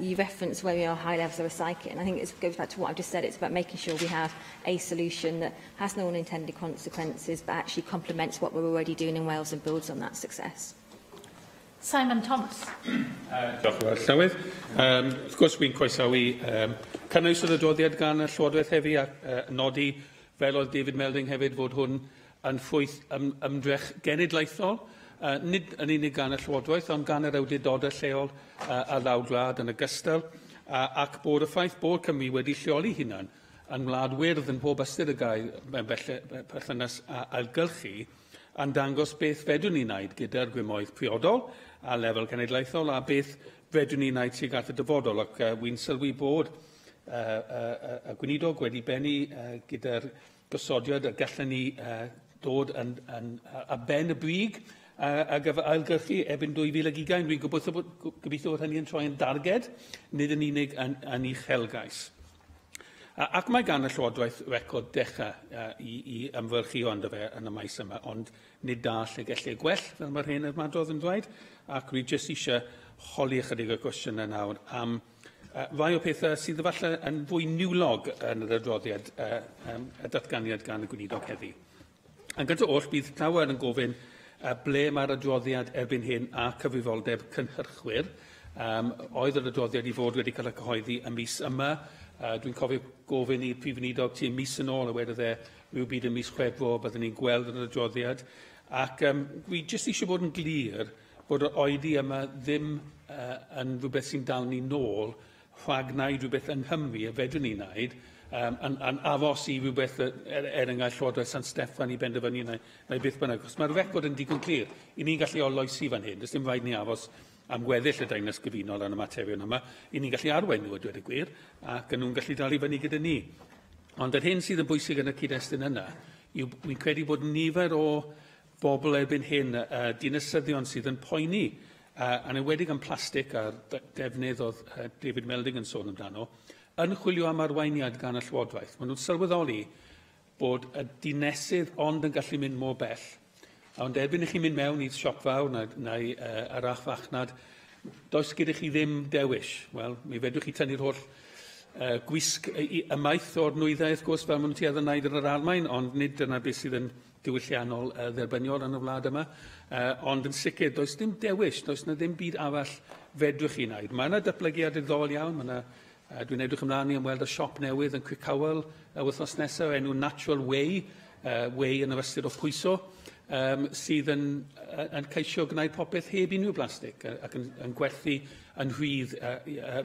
you referenced where we are high levels of recycling. I think it goes back to what I've just said. It's about making sure we have a solution that has no unintended consequences but actually complements what we're already doing in Wales and builds on that success. Simon Thomas. Diolch yn fawr, Llywydd. Wrth gwrs, wy'n croesawu cynnwys yr adroddiad gan y Llywodraeth heddi a nodi, fel oedd David Melding hefyd, fod hwn yn ffwyth ymdrech genedlaethol, nid yn unig gan y Llywodraeth, ond gan yr awdurdodau lleol a lawr gwlad yn ogystal, ac bod y ffaith bod Cymru wedi lleoli hunan yn wlad wyrdd yn pob ystyr y gair mewn perthynas a ailgylchu, a'n dangos beth fedrwn ni wneud gyda'r gwymoedd priodol a lefel cenedlaethol a beth fedrwn ni wneud sydd gath y dyfodol. Ac wy'n sylwi bod y gweinidog wedi bennu gyda'r gosodiad a gallen ni dod a ben y brig a gyfer ailgylchu ebyn 2020. Rwy'n gobeithio bod hynny yn troi yn darged, nid yn unig yn uchelgais. Ac mae gan y Llywodraeth record dechrau i ymfyrchu ond fe yn y maes yma, ond nid all y gellu gwell, fel mae'r hyn yr madrodd yn dweud, ac rwy jyst eisiau holi ychydig o gwestiynau nawr am rai o pethau sydd efallai yn fwy niwlog yn yr adroddiad y datganiad gan y gweinidog heddi. Yn gyda oll, bydd llawer yn gofyn ble mae'r adroddiad erbyn hyn a cyfrifoldeb cynhyrchwyr. Oedd yr adroddiad i fod wedi cael ei cyhoeddi y mis yma. Dwi'n cofio gofyn i'r Prif Weinidog tua mis yn ôl a wedodd rhyw byd yn mis Chwefror byddwn ni'n gweld yr adroddiad. Ac dwi jyst eisiau bod yn glir bod yr oedi yma ddim yn rhywbeth sy'n dal ni nôl rhag wneud rhywbeth yng Nghymru a fedrwn ni wneud, yn afos i rhywbeth enghraifft Llywodraeth San Steffan i benderfynu neu beth bynnag. Os mae'r record yn digon clir, i ni'n gallu oloesi fan hyn, does dim rhaid ni afos am gweddill y dainys gyfunol yn y materion yma, i ni'n gallu arwain nhw a dweud y gwir, ac nhw'n gallu dal i fyny gyda ni. Ond yr hyn sydd yn bwysig yn y cyd-destun yna, wy'n credu bod nifer o bobl erbyn hyn, dinasyddion sydd yn poeni, yn enwedig am plastig a'r defnydd oedd David Melding yn sôn amdano, yn chwilio am arweiniad gan y Llywodraeth. Maen nhw'n sylweddoli bod y dinesydd ond yn gallu mynd mor bell. Ond erbyn i chi mynd mewn i'r siop fawr neu yr achfachnad, does gyda chi ddim dewis. Wel, mi fedrwch chi tynnu'r holl gwisg ymaith o'r nwyddau, wrth gwrs, fel maen nhw'n tuedd yn wneud yn yr Almaen, ond nid dyna beth sydd yn diwylliannol dderbyniol yn y wlad yma. Ond yn sicr, does dim dewis, does yna ddim byd arall fedrwch chi wneud. Mae yna datblygiad iddol iawn, dwi'n edrych ymlaen i ymweld y siop newydd yn Cricawel wythnos nesaf, enw Natural Way, Way yn yr ystyr o pwyso, sydd yn ceisio gwneud popeth heb unrhyw blastig ac yn gwerthu yn rhydd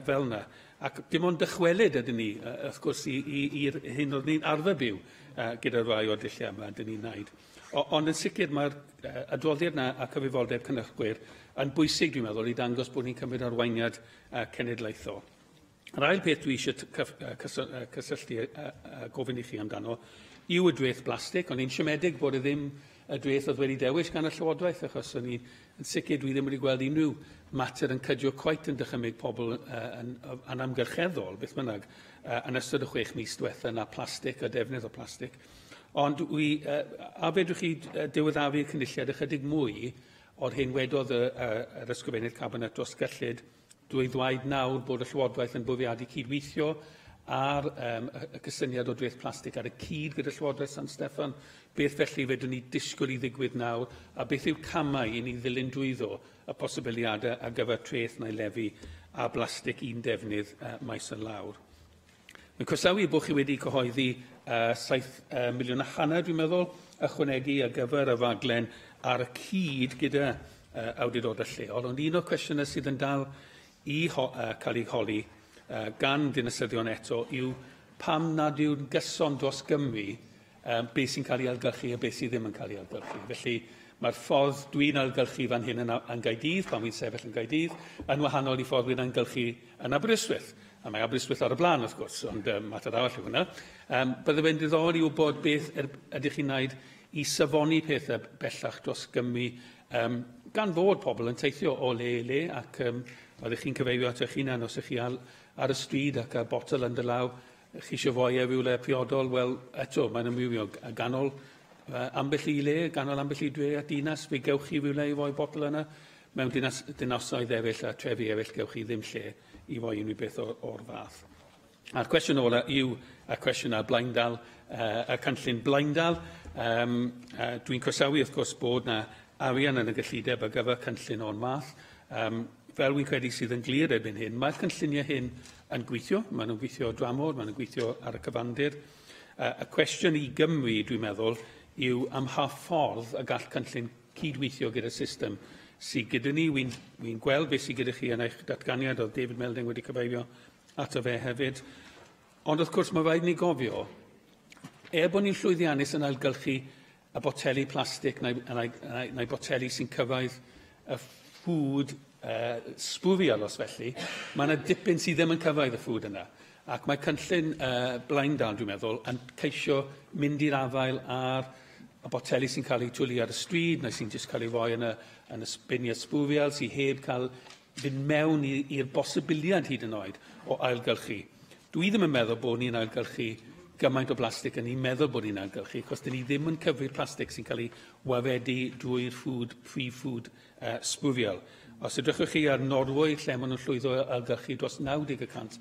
fel yna. Ac dim ond dychwelyd ydyn ni, wrth gwrs, i'r hyn oedd ni'n arfer byw gyda'r rai o'r dulliau yma ydyn ni'n wneud. Ond yn sicr mae'r adroddiad yna a cyfrifoldeb cynhyrchwyr yn bwysig, dwi'n meddwl, i dangos bod ni'n cymryd arweiniad cenedlaethol. Yr ail peth dwi eisiau cysylltu gofyn i chi amdano yw y dreth blastig, ond ni'n siomedig bod y ddim y dreth oedd wedi dewis gan y Llywodraeth, achos yn sicr dwi ddim wedi gweld unrhyw mater yn cydio cweit yn dychymyg pobl yn amgylcheddol, beth bynnag, yn ystod y 6 mis diwethaf na plastig a defnydd o plastig. Ond a fedrwch chi diweddafu'r cynulliad ychydig mwy o'r hyn wedodd yr ysgrifennydd Cabinet dros gyllid drwy ddweud nawr bod y Llywodraeth yn bwriadu cydweithio ar y cysyniad o dreth plastig ar y cyd gyda Llywodraeth San Steffan, beth felly fedrwn ni disgwyl i ddigwydd nawr, a beth yw camau i ni ddilyn drwyddo y posibiliadau ar gyfer treth neu lefi a blastig un defnydd maes yn lawr. Mae'n croesawu bod chi wedi cyhoeddi 7 miliwn a hanner, dwi'n meddwl, ychwanegu ar gyfer y faglen ar y cyd gyda awdurdodau lleol, ond un o'r cwestiynau sydd yn dal i cael ei holi gan dinasyddion eto yw pam nad yw'n gyson dros Gymru beth sy'n cael ei algylchu a beth sydd ddim yn cael ei algylchu. Felly Mae'r ffordd dwi'n ailgylchu fan hyn yn Gaerdydd, pan wy'n sefyll yn Gaerdydd, yn wahanol i ffordd dwi'n ailgylchu yn Aberystwyth. A mae Aberystwyth ar y blaen, wrth gwrs, ond mater arall yw hwnna. Bydde fe'n diddorol i wybod beth ydych chi'n gwneud i safoni pethau bellach dros Gymru, gan fod pobl yn teithio o le i le, ac oeddech chi'n cyfeirio at eich hunan os ych chi ar y stryd ac a botol yn dy law, chi eisiau fwy e rhywle priodol, wel, eto, mae'n ymwybio ganol ambell i le, ganol ambell i dwe a dinas, fe gewch chi rhywle i fwy botol yna. Mewn dinasoedd eraill a trefi eraill gewch chi ddim lle i fwy unrhyw beth o'r fath. A'r cwestiwn ola yw y cwestiwn ar Blaendal, y cynllun Blaendal. Dwi'n croesawu, wrth gwrs, bod yna arian yn y gyllideb ar gyfer cynllun o'r math. Fel wy'n credu sydd yn glir erbyn hyn, mae'r cynlluniau hyn yn gweithio. Maen nhw'n gweithio dramor, maen nhw'n gweithio ar y cyfandir. Y cwestiwn i Gymru, dwi'n meddwl, yw am ha ffordd y gall cynllun cydweithio gyda'r system sydd gyda ni. Wy'n gweld beth sydd gyda chi yn eich datganiad, oedd David Melding wedi cyfeirio ato fe hefyd. Ond wrth gwrs, mae rhaid ni gofio, bod ni'n llwyddiannus yn ailgylchu y boteli plastig neu boteli sy'n cyfaidd y ffwd sbwriel os felly, mae yna dipyn sydd ddim yn cyfaidd y ffwd yna. Ac mae cynllun Blaendal, dwi'n meddwl, yn ceisio mynd i'r afael ar y boteli sy'n cael ei twlu ar y stryd, neu sy'n jyst cael ei roi yn y biniau sbwriel, sy'n heb cael fynd mewn i'r bosibiliad hyd yn oed o ailgylchu. Dwi ddim yn meddwl bod ni'n ailgylchu gymaint o blastig yn ni'n meddwl bod ni'n ailgylchu, achos dyn ni ddim yn cyfri'r plastig sy'n cael ei waredu drwy'r free food sbwriel. Os ydych chi ar Norwy, lle maen nhw'n llwyddo ailgylchu dros 90%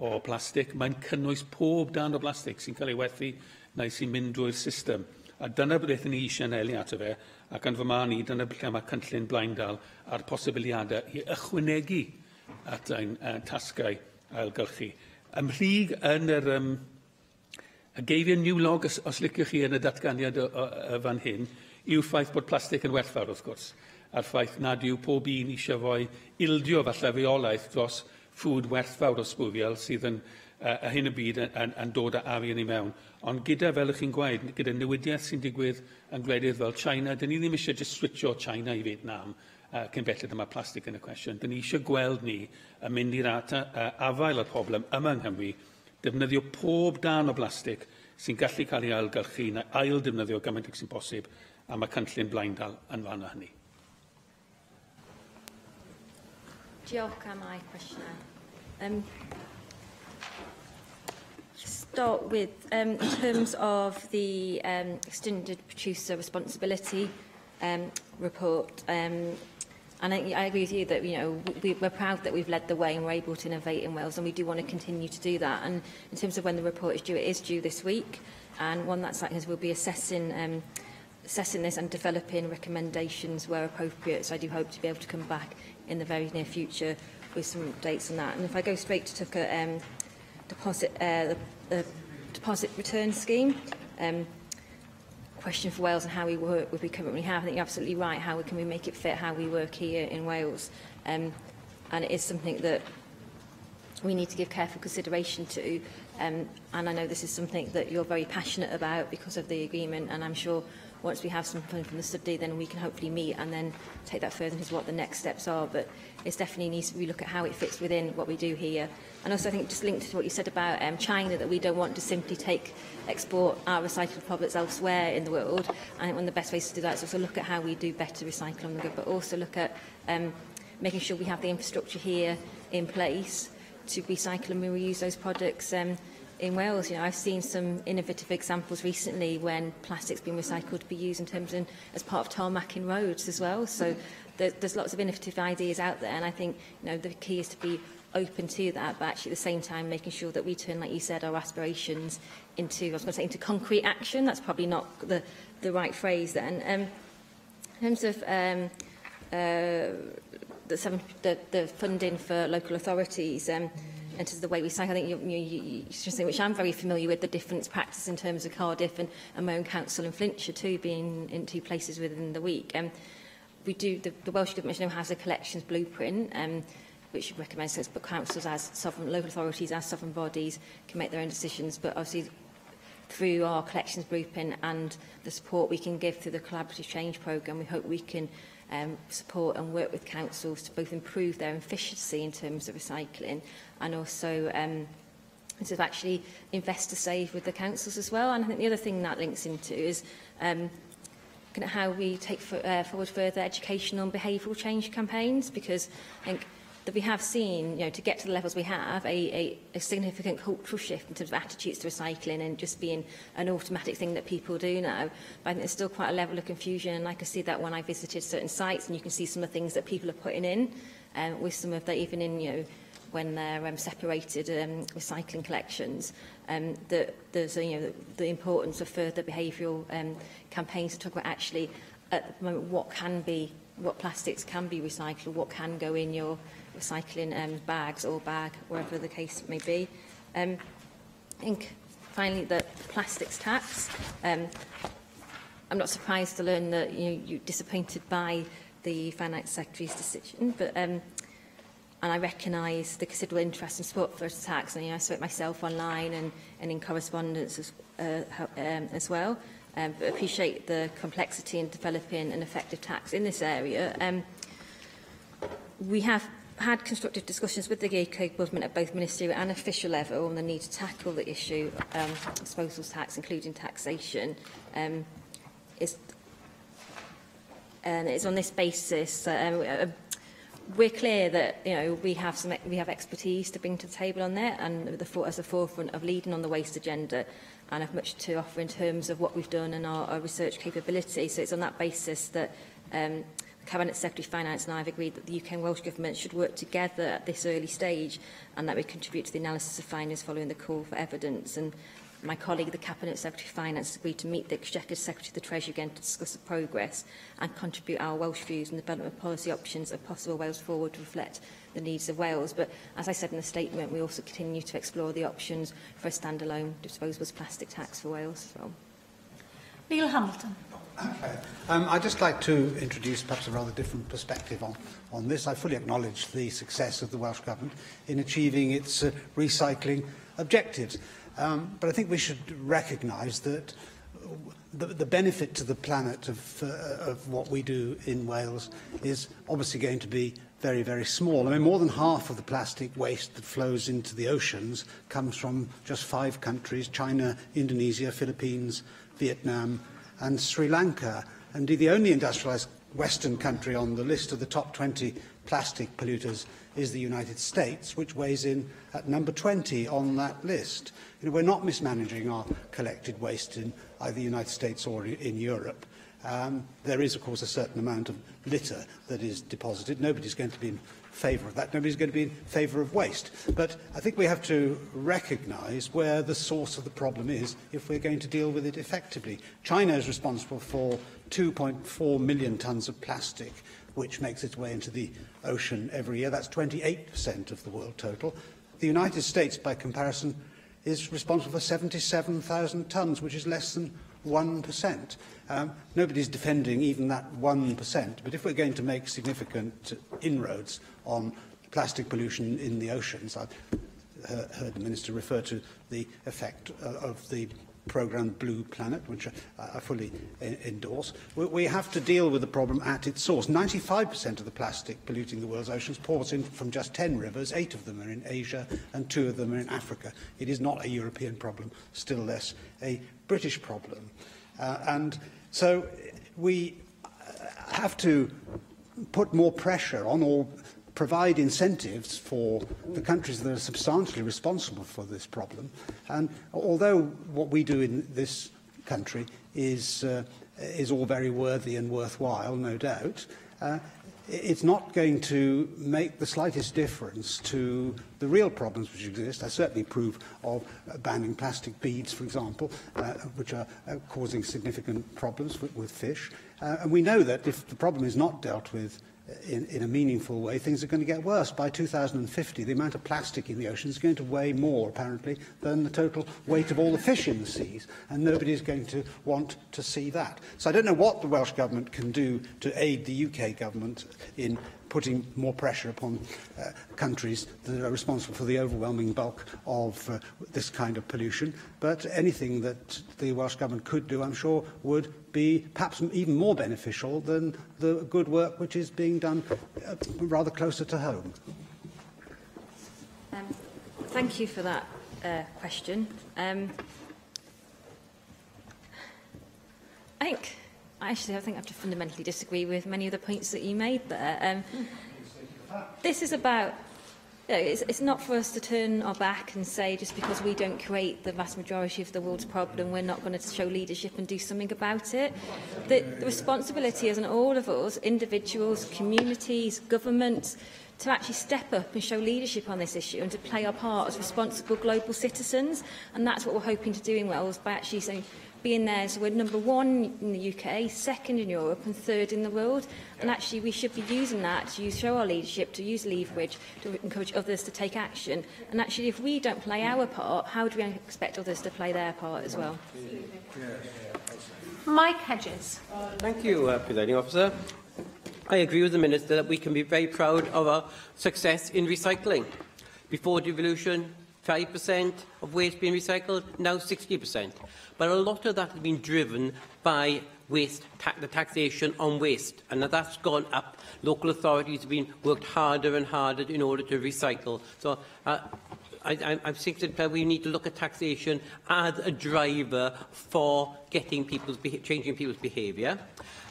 o blastig, mae'n cynnwys pob dan o blastig sy'n cael ei werthu neu sy'n mynd drwy'r system. A dyna beth ni eisiau anelu ato fe, ac yn fy marn i, dyna lle mae cynllun Blaendal a'r posibiliadau i ychwanegu at ein tasgau ailgylchu. Ymhlug yn y geiriau niwlog, os liciwch chi yn y datganiad fan hyn, yw ffaith bod plastig yn werthfawr, wrth gwrs. A'r ffaith nad yw pob un eisiau fwy ildio falle reolaeth dros ffwd werthfawr o sbwriel sydd yn a hyn y byd yn dod â arian i mewn. Ond gyda, fel ych chi'n gweud, gyda newidiaeth sy'n digwydd yn gwledydd fel China, dyn ni ddim eisiau just switcho China i Vietnam cyn belled yma plastig yn y cwestiwn. Dyn ni eisiau gweld ni yn mynd i'r afael y problem yma yng Nghymru, defnyddio pob dan o blastig sy'n gallu cael ei ailgylchu neu ail defnyddio gymaint sy'n posib, a mae cynllun Blaendal yn fan hynny. Diolch am ei cwestiynau. Start with, in terms of the extended producer responsibility report, and I agree with you that we're proud that we've led the way and we're able to innovate in Wales, and we do want to continue to do that. And in terms of when the report is due, it is due this week, and one that's likely we'll be assessing this and developing recommendations where appropriate. So I do hope to be able to come back in the very near future with some dates on that. And if I go straight to Tucker, the deposit return scheme, question for Wales and how we work with we currently have. I think you're absolutely right. How can we make it fit how we work here in Wales? And it is something that we need to give careful consideration to. And I know this is something that you're very passionate about because of the agreement, and I'm sure once we have something from the study, then we can hopefully meet and then take that further into what the next steps are. But it definitely needs to look at how it fits within what we do here. And also, I think, just linked to what you said about China, that we don't want to simply export our recycled products elsewhere in the world. I think one of the best ways to do that is also look at how we do better recycle on the go, but also look at making sure we have the infrastructure here in place to recycle and reuse those products in Wales. I've seen some innovative examples recently when plastic's been recycled to be used in terms of as part of tarmacking roads as well. So there's lots of innovative ideas out there, and I think the key is to be open to that, but actually at the same time making sure that we turn, like you said, our aspirations into, I was going to say, into concrete action. That's probably not the right phrase then. In terms of the funding for local authorities, and to the way we cycle, I think you're something which I'm very familiar with, the different practice in terms of Cardiff and my own council in Flintshire too, being in 2 places within the week. We do, the Welsh Government has a collections blueprint, which recommends that councils as sovereign, local authorities as sovereign bodies can make their own decisions, but obviously through our collections grouping and the support we can give through the Collaborative Change Programme, we hope we can support and work with councils to both improve their efficiency in terms of recycling and also sort of actually invest to save with the councils as well. And I think the other thing that links into is looking at how we take forward further educational and behavioural change campaigns, because I think that we have seen, to get to the levels we have, a significant cultural shift in terms of attitudes to recycling and just being an automatic thing that people do now. But I think there's still quite a level of confusion, and I can see that when I visited certain sites, and you can see some of the things that people are putting in, with some of that even in, when they're separated recycling collections, that there's the importance of further behavioural campaigns to talk about actually at the moment what plastics can be recycled, what can go in your recycling bags or bag, wherever the case may be. I think finally the plastics tax. I'm not surprised to learn that you're disappointed by the Finance Secretary's decision, but and I recognise the considerable interest and support for a tax, and I saw it myself online and in correspondence as well. But appreciate the complexity in developing an effective tax in this area. We have had constructive discussions with the UK Government at both ministerial and official level on the need to tackle the issue of disposal tax, including taxation. And it's on this basis we're clear that we have expertise to bring to the table on that, and as the forefront of leading on the waste agenda, and have much to offer in terms of what we've done and our research capability. So it's on that basis that the Cabinet Secretary for Finance and I have agreed that the UK and Welsh Government should work together at this early stage, and that we contribute to the analysis of findings following the call for evidence. And my colleague, the Cabinet Secretary for Finance, agreed to meet the Exchequer Secretary of the Treasury again to discuss the progress and contribute our Welsh views and development of policy options of possible Wales forward to reflect the needs of Wales. But as I said in the statement, we also continue to explore the options for a standalone disposables plastic tax for Wales as well. Neil Hamilton. Okay. I'd just like to introduce perhaps a rather different perspective on this. I fully acknowledge the success of the Welsh Government in achieving its recycling objectives. But I think we should recognise that the benefit to the planet of what we do in Wales is obviously going to be very, very small. I mean, more than half of the plastic waste that flows into the oceans comes from just 5 countries: China, Indonesia, Philippines, Vietnam and Sri Lanka. Indeed, the only industrialised Western country on the list of the top 20 plastic polluters is the United States, which weighs in at number 20 on that list. We're not mismanaging our collected waste in either the United States or in Europe. There is, of course, a certain amount of litter that is deposited. Nobody's going to be in favour of that. Nobody's going to be in favour of waste. But I think we have to recognise where the source of the problem is if we're going to deal with it effectively. China is responsible for 2.4 million tonnes of plastic, which makes its way into the ocean every year. That's 28% of the world total. The United States, by comparison, is responsible for 77,000 tonnes, which is less than 1%. Nobody's defending even that 1%, but if we're going to make significant inroads on plastic pollution in the oceans, I've heard the Minister refer to the effect of the programme Blue Planet, which I fully endorse. We have to deal with the problem at its source. 95% of the plastic polluting the world's oceans pours in from just 10 rivers. 8 of them are in Asia and 2 of them are in Africa. It is not a European problem, still less a British problem. And so we have to put more pressure on, or provide incentives for the countries that are substantially responsible for this problem. And although what we do in this country is all very worthy and worthwhile, no doubt, it's not going to make the slightest difference to the real problems which exist. I certainly approve of banning plastic beads, for example, which are causing significant problems with fish. And we know that if the problem is not dealt with in a meaningful way, things are going to get worse. By 2050, the amount of plastic in the ocean is going to weigh more, apparently, than the total weight of all the fish in the seas, and nobody is going to want to see that. So I don't know what the Welsh Government can do to aid the UK Government in putting more pressure upon countries that are responsible for the overwhelming bulk of this kind of pollution. But anything that the Welsh Government could do, I'm sure, would be perhaps even more beneficial than the good work which is being done rather closer to home. Thank you for that question. I think I have to fundamentally disagree with many of the points that you made there. This is about, it's not for us to turn our back and say just because we don't create the vast majority of the world's problem, we're not going to show leadership and do something about it. The responsibility is on all of us, individuals, communities, governments, to actually step up and show leadership on this issue and to play our part as responsible global citizens. And that's what we're hoping to do in Wales by actually saying, being there. So we're number 1 in the UK, 2nd in Europe and 3rd in the world. And actually we should be using that to show our leadership, to use leverage, to encourage others to take action. And actually if we don't play our part, how do we expect others to play their part as well? Mike Hedges. Thank you, Presiding Officer. I agree with the Minister that we can be very proud of our success in recycling. Before devolution, 5% of waste being recycled, now 60%. But a lot of that has been driven by waste, the taxation on waste, and that's gone up. Local authorities have been worked harder and harder in order to recycle. So I think that we need to look at taxation as a driver for changing people's behaviour.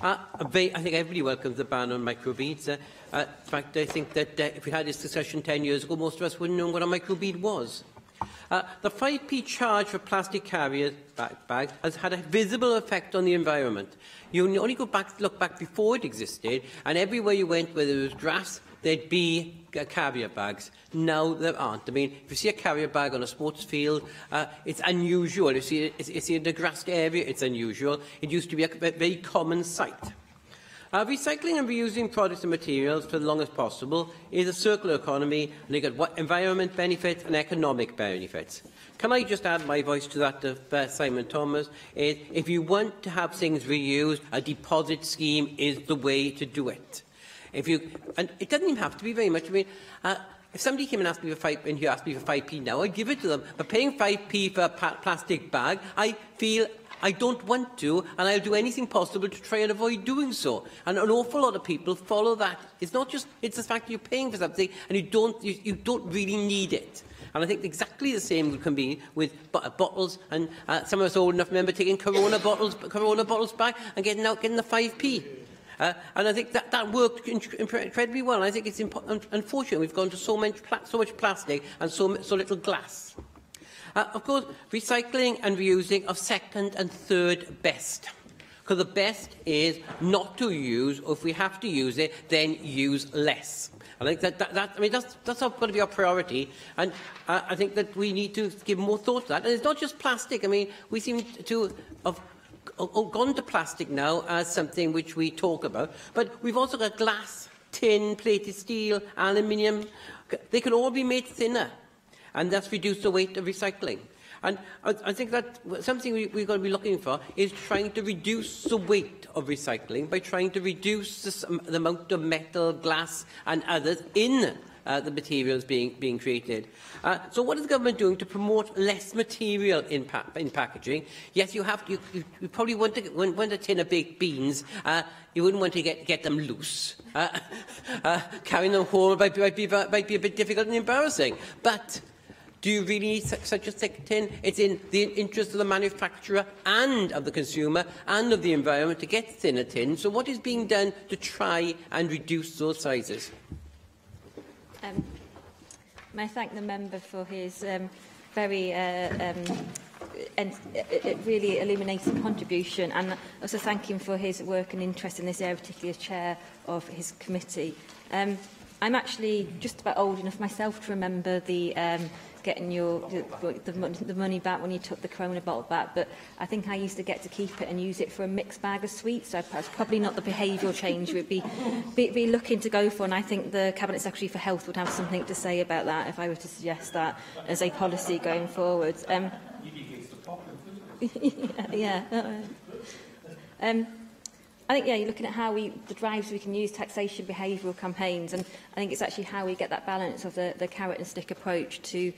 I think everybody welcomes the ban on microbeads. In fact, I think that if we had this discussion 10 years ago, most of us wouldn't know what a microbead was. The 5p charge for plastic carrier bags has had a visible effect on the environment. You only look back before it existed, and everywhere you went, whether it was grass, there'd be carrier bags. Now there aren't. I mean, if you see a carrier bag on a sports field, it's unusual. If you see it in the grassed area, it's unusual. It used to be a very common sight. Recycling and reusing products and materials for as long as possible is a circular economy, and you've got environment benefits and economic benefits. Can I just add my voice to that of Simon Thomas? If you want to have things reused, a deposit scheme is the way to do it. And it doesn't even have to be very much. I mean, if somebody came and asked me for 5p now, I'd give it to them. But paying 5p for a plastic bag, I feel I don't want to, and I'll do anything possible to try and avoid doing so. And an awful lot of people follow that. It's not just, it's the fact that you're paying for something and you don't really need it. And I think exactly the same can be with bottles, and some of us old enough remember taking Corona bottles back and getting the 5p. And I think that worked incredibly well. And I think it's unfortunate we've gone to so much plastic and so little glass. Of course, recycling and reusing are second and third best. Because the best is not to use, or if we have to use it, then use less. I think that's got to be our priority, and I think that we need to give more thought to that. And it's not just plastic. I mean, we seem to have gone to plastic now as something which we talk about, but we've also got glass, tin, plated steel, aluminium. They can all be made thinner, and thus reduce the weight of recycling. And I think that something we're going to be looking for is trying to reduce the weight of recycling by trying to reduce the amount of metal, glass and others in the materials being created. So what is the government doing to promote less material in packaging? Yes, you probably want a tin of baked beans. You wouldn't want to get them loose. Carrying them home might be a bit difficult and embarrassing. But do you really need such a thick tin? It's in the interest of the manufacturer and of the consumer and of the environment to get thinner tin. So what is being done to try and reduce those sizes? May I thank the member for his very really illuminating contribution, and also thank him for his work and interest in this area, particularly as chair of his committee. I'm actually just about old enough myself to remember the getting the money back when you took the Corona bottle back, but I think I used to get to keep it and use it for a mixed bag of sweets, so that's probably not the behavioural change we'd be looking to go for, and I think the Cabinet Secretary for Health would have something to say about that if I were to suggest that as a policy going forward. I think, yeah, you're looking at how the drives we can use, taxation, behavioural campaigns, and I think it's actually how we get that balance of the carrot and stick approach to,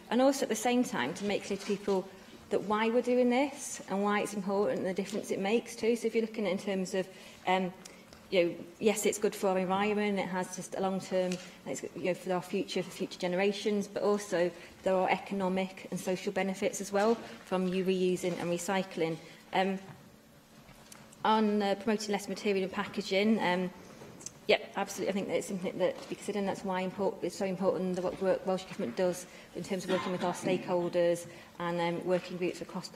and also at the same time to make clear to people that why we're doing this and why it's important and the difference it makes too. So if you're looking at it in terms of, yes, it's good for our environment, it has just a long-term, for our future, for future generations, but also there are economic and social benefits as well from you reusing and recycling. On promoting less material and packaging, yep, absolutely. I think that it's something that to be considered, and that's why it's so important the work Welsh Government does in terms of working with our stakeholders and working groups across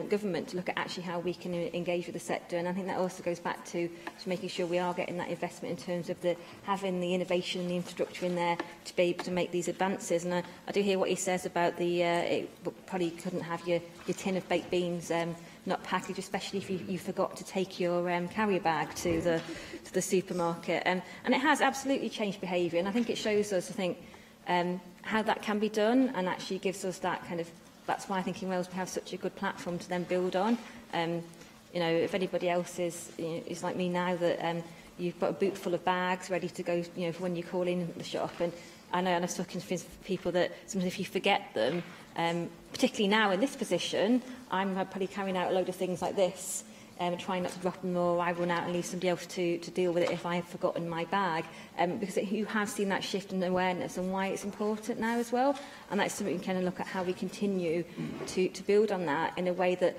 government to look at actually how we can engage with the sector. And I think that also goes back to making sure we are getting that investment in terms of having the innovation and the infrastructure in there to be able to make these advances. And I do hear what he says about it probably couldn't have your tin of baked beans not packaged, especially if you forgot to take your carrier bag to the supermarket. And it has absolutely changed behaviour, and I think it shows us, I think, how that can be done, and actually gives us that kind of. That's why I think in Wales we have such a good platform to then build on. If anybody else is like me now, that you've got a boot full of bags ready to go, for when you call in the shop, and I know, and I've spoken to people that sometimes if you forget them, particularly now in this position, I'm probably carrying out a load of things like this, trying not to drop them, or I run out and leave somebody else to deal with it if I've forgotten my bag. Because you have seen that shift in awareness and why it's important now as well. And that's something we can kind of look at how we continue to build on that in a way that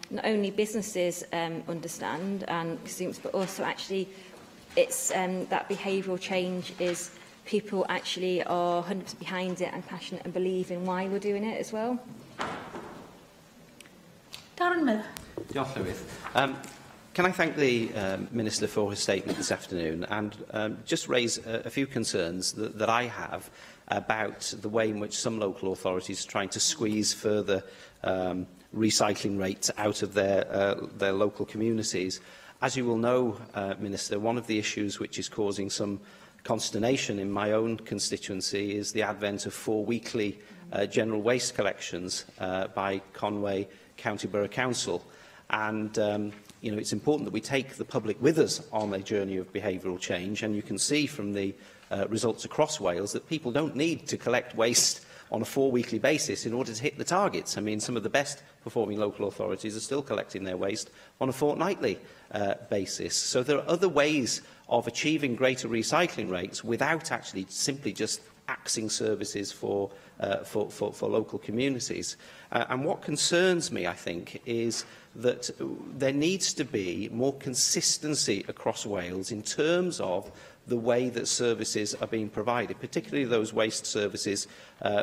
not only businesses understand and consumers, but also actually it's that behavioural change is people actually are 100% behind it and passionate and believe in why we're doing it as well. Darren Miller. Diolch, Llywydd. Can I thank the Minister for his statement this afternoon and just raise a few concerns that I have about the way in which some local authorities are trying to squeeze further recycling rates out of their local communities. As you will know, Minister, one of the issues which is causing some consternation in my own constituency is the advent of 4 weekly general waste collections by Conway County Borough Council. And it's important that we take the public with us on a journey of behavioural change, and you can see from the results across Wales that people don't need to collect waste on a 4 weekly basis in order to hit the targets. I mean, some of the best performing local authorities are still collecting their waste on a fortnightly basis. So there are other ways of achieving greater recycling rates without actually simply just axing services for local communities. And what concerns me, I think, is that there needs to be more consistency across Wales in terms of the way that services are being provided, particularly those waste services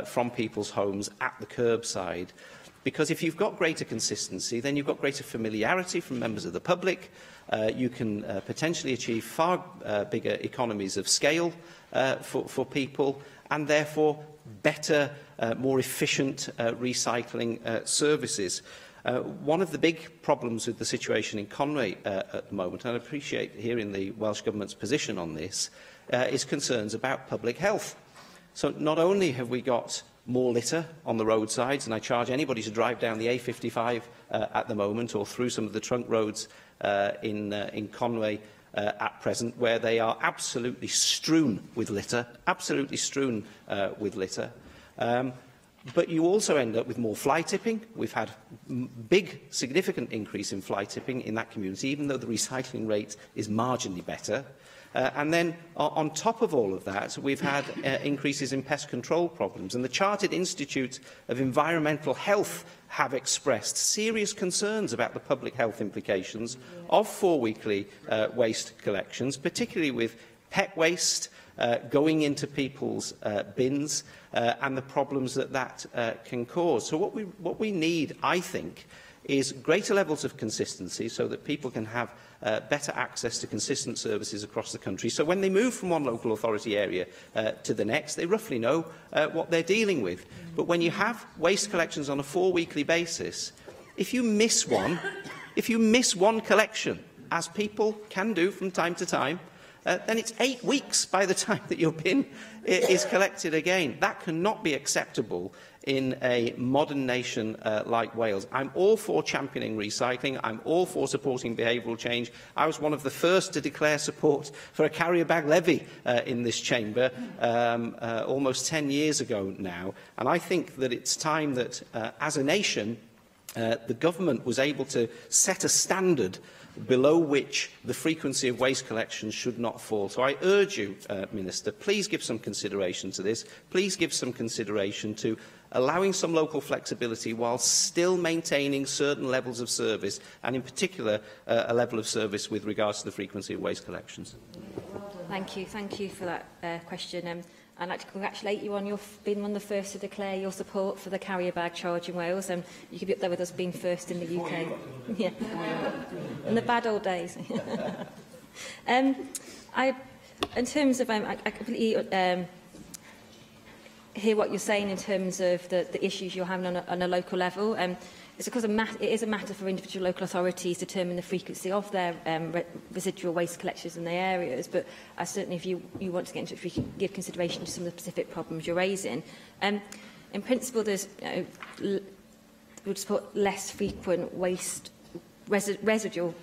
from people's homes at the curbside. Because if you've got greater consistency, then you've got greater familiarity from members of the public. You can potentially achieve far bigger economies of scale for people, and therefore better, more efficient recycling services. One of the big problems with the situation in Conway at the moment, and I appreciate hearing the Welsh Government's position on this, is concerns about public health. So not only have we got more litter on the roadsides, and I charge anybody to drive down the A55 at the moment, or through some of the trunk roads in Conway at present, where they are absolutely strewn with litter, but you also end up with more fly tipping. We've had big, significant increase in fly tipping in that community, even though the recycling rate is marginally better. And then, on top of all of that, we've had increases in pest control problems. And the Chartered Institute of Environmental Health have expressed serious concerns about the public health implications of 4 weekly waste collections, particularly with pet waste going into people's bins and the problems that can cause. So what we need, I think, is greater levels of consistency so that people can have better access to consistent services across the country. So when they move from one local authority area to the next, they roughly know what they're dealing with. But when you have waste collections on a 4 weekly basis, if you miss one collection, as people can do from time to time, then it's 8 weeks by the time that your bin is collected again. That cannot be acceptable in a modern nation like Wales. I'm all for championing recycling. I'm all for supporting behavioural change. I was one of the first to declare support for a carrier bag levy in this chamber almost 10 years ago now. And I think that it's time that, as a nation, the government was able to set a standard below which the frequency of waste collection should not fall. So I urge you, Minister, please give some consideration to this. Please give some consideration to allowing some local flexibility while still maintaining certain levels of service, and in particular a level of service with regards to the frequency of waste collections. Thank you for that question. I'd like to congratulate you on being one of the first to declare your support for the carrier bag charge in Wales. You could be up there with us being first in the UK. Yeah. In the bad old days. In terms of, I completely hear what you're saying in terms of the issues you're having on a local level. It's because it is a matter for individual local authorities to determine the frequency of their residual waste collections in their areas, but certainly if you want to get into it, we can give consideration to some of the specific problems you're raising. In principle, there's we'll support less frequent residual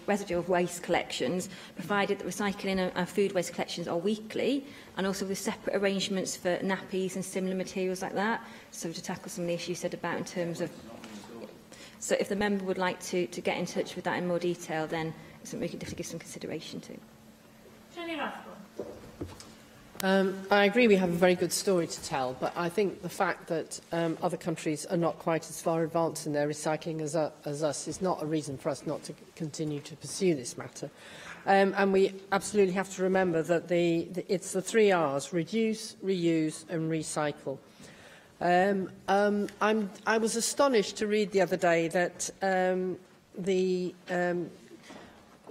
waste collections, provided that recycling and food waste collections are weekly, and also with separate arrangements for nappies and similar materials like that. So to tackle some of the issues you said about in terms of... So if the member would like to get in touch with that in more detail, then it's something we can definitely give some consideration to. Jenny Rathbone. I agree we have a very good story to tell, but I think the fact that other countries are not quite as far advanced in their recycling as us is not a reason for us not to continue to pursue this matter. And we absolutely have to remember that it's the 3 R's: reduce, reuse and recycle. I was astonished to read the other day that the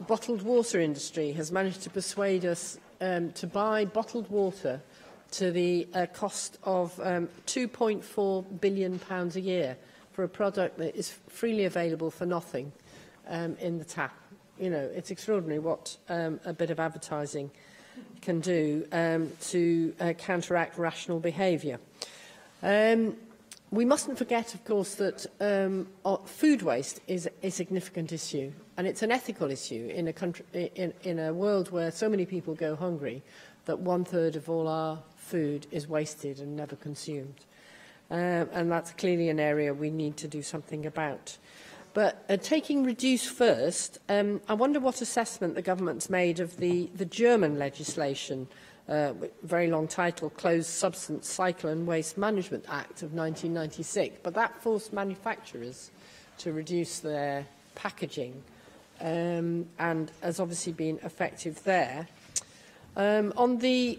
bottled water industry has managed to persuade us to buy bottled water to the cost of £2.4 billion a year for a product that is freely available for nothing in the tap. You know, it's extraordinary what a bit of advertising can do to counteract rational behaviour. We mustn't forget, of course, that food waste is a significant issue, and it's an ethical issue in a country, in a world where so many people go hungry, that 1/3 of all our food is wasted and never consumed. And that's clearly an area we need to do something about. But taking reduce first, I wonder what assessment the government's made of the German legislation, very long title, Closed Substance Cycle and Waste Management Act of 1996, but that forced manufacturers to reduce their packaging and has obviously been effective there. On the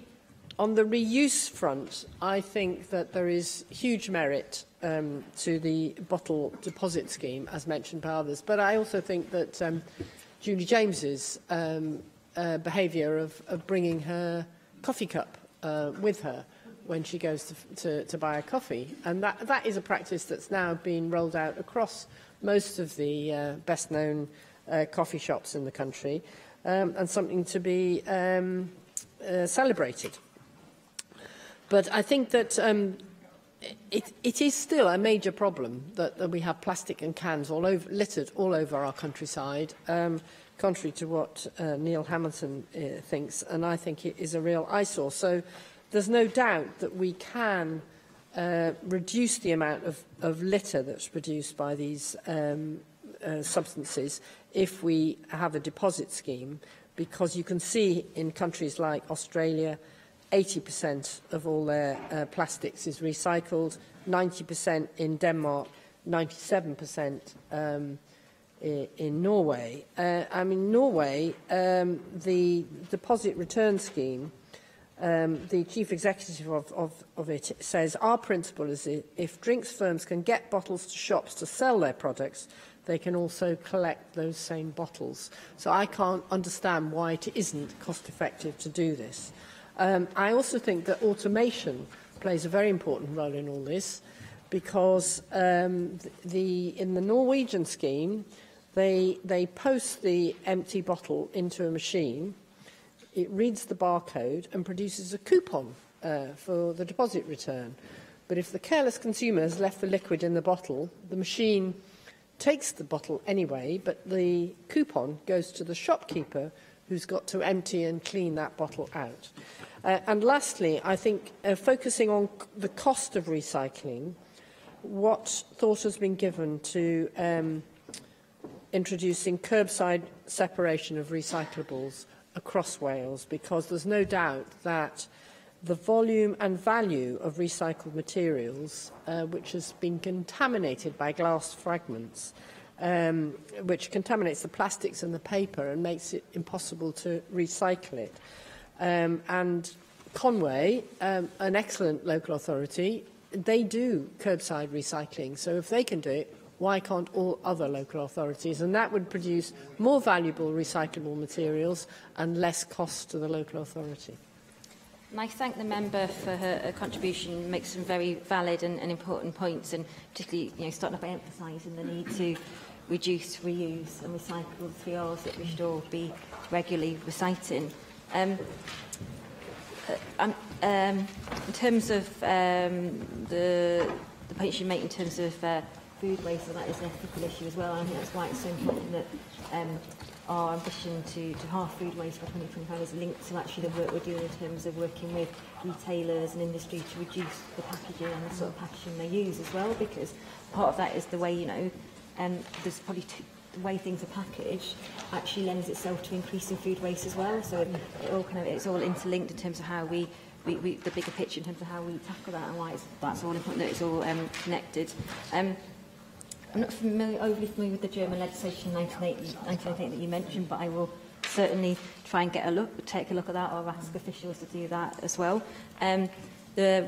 reuse front, I think that there is huge merit to the bottle deposit scheme, as mentioned by others, but I also think that Julie James's behaviour of bringing her coffee cup with her when she goes to buy a coffee. And that is a practice that's now been rolled out across most of the best-known coffee shops in the country, and something to be celebrated. But I think that it is still a major problem that we have plastic and cans littered all over our countryside, contrary to what Neil Hamilton thinks, and I think it is a real eyesore. So there's no doubt that we can reduce the amount of litter that's produced by these substances if we have a deposit scheme, because you can see in countries like Australia, 80% of all their plastics is recycled, 90% in Denmark, 97% in Norway. Norway, the deposit return scheme, the chief executive of it says, our principle is if drinks firms can get bottles to shops to sell their products, they can also collect those same bottles. So I can't understand why it isn't cost-effective to do this. I also think that automation plays a very important role in all this, because in the Norwegian scheme, they post the empty bottle into a machine, it reads the barcode and produces a coupon for the deposit return. But if the careless consumer has left the liquid in the bottle, the machine takes the bottle anyway, but the coupon goes to the shopkeeper, who's got to empty and clean that bottle out. And lastly, I think focusing on the cost of recycling, what thought has been given to introducing curbside separation of recyclables across Wales, because there's no doubt that the volume and value of recycled materials, which has been contaminated by glass fragments, which contaminates the plastics and the paper and makes it impossible to recycle it. And Conway, an excellent local authority, they do curbside recycling. So if they can do it, why can't all other local authorities? And that would produce more valuable recyclable materials and less cost to the local authority. And I thank the member for her contribution, makes some very valid and important points, and particularly, starting off by emphasising the need to reduce, reuse and recycle the 3 Rs that we should all be regularly reciting. In terms of the point you make in terms of food waste, and that is an ethical issue as well. I think that's why it's so important that our ambition to halve food waste by 2025 is linked to actually the work we're doing in terms of working with retailers and industry to reduce the packaging and the sort of packaging they use as well, because part of that is the way, there's probably the way things are packaged actually lends itself to increasing food waste as well. So it's all interlinked in terms of how we the bigger picture in terms of how we tackle that and why that's all important, that it's all connected. I'm not overly familiar with the German legislation 1998 that you mentioned, but I will certainly try and take a look at that, or ask officials to do that as well. The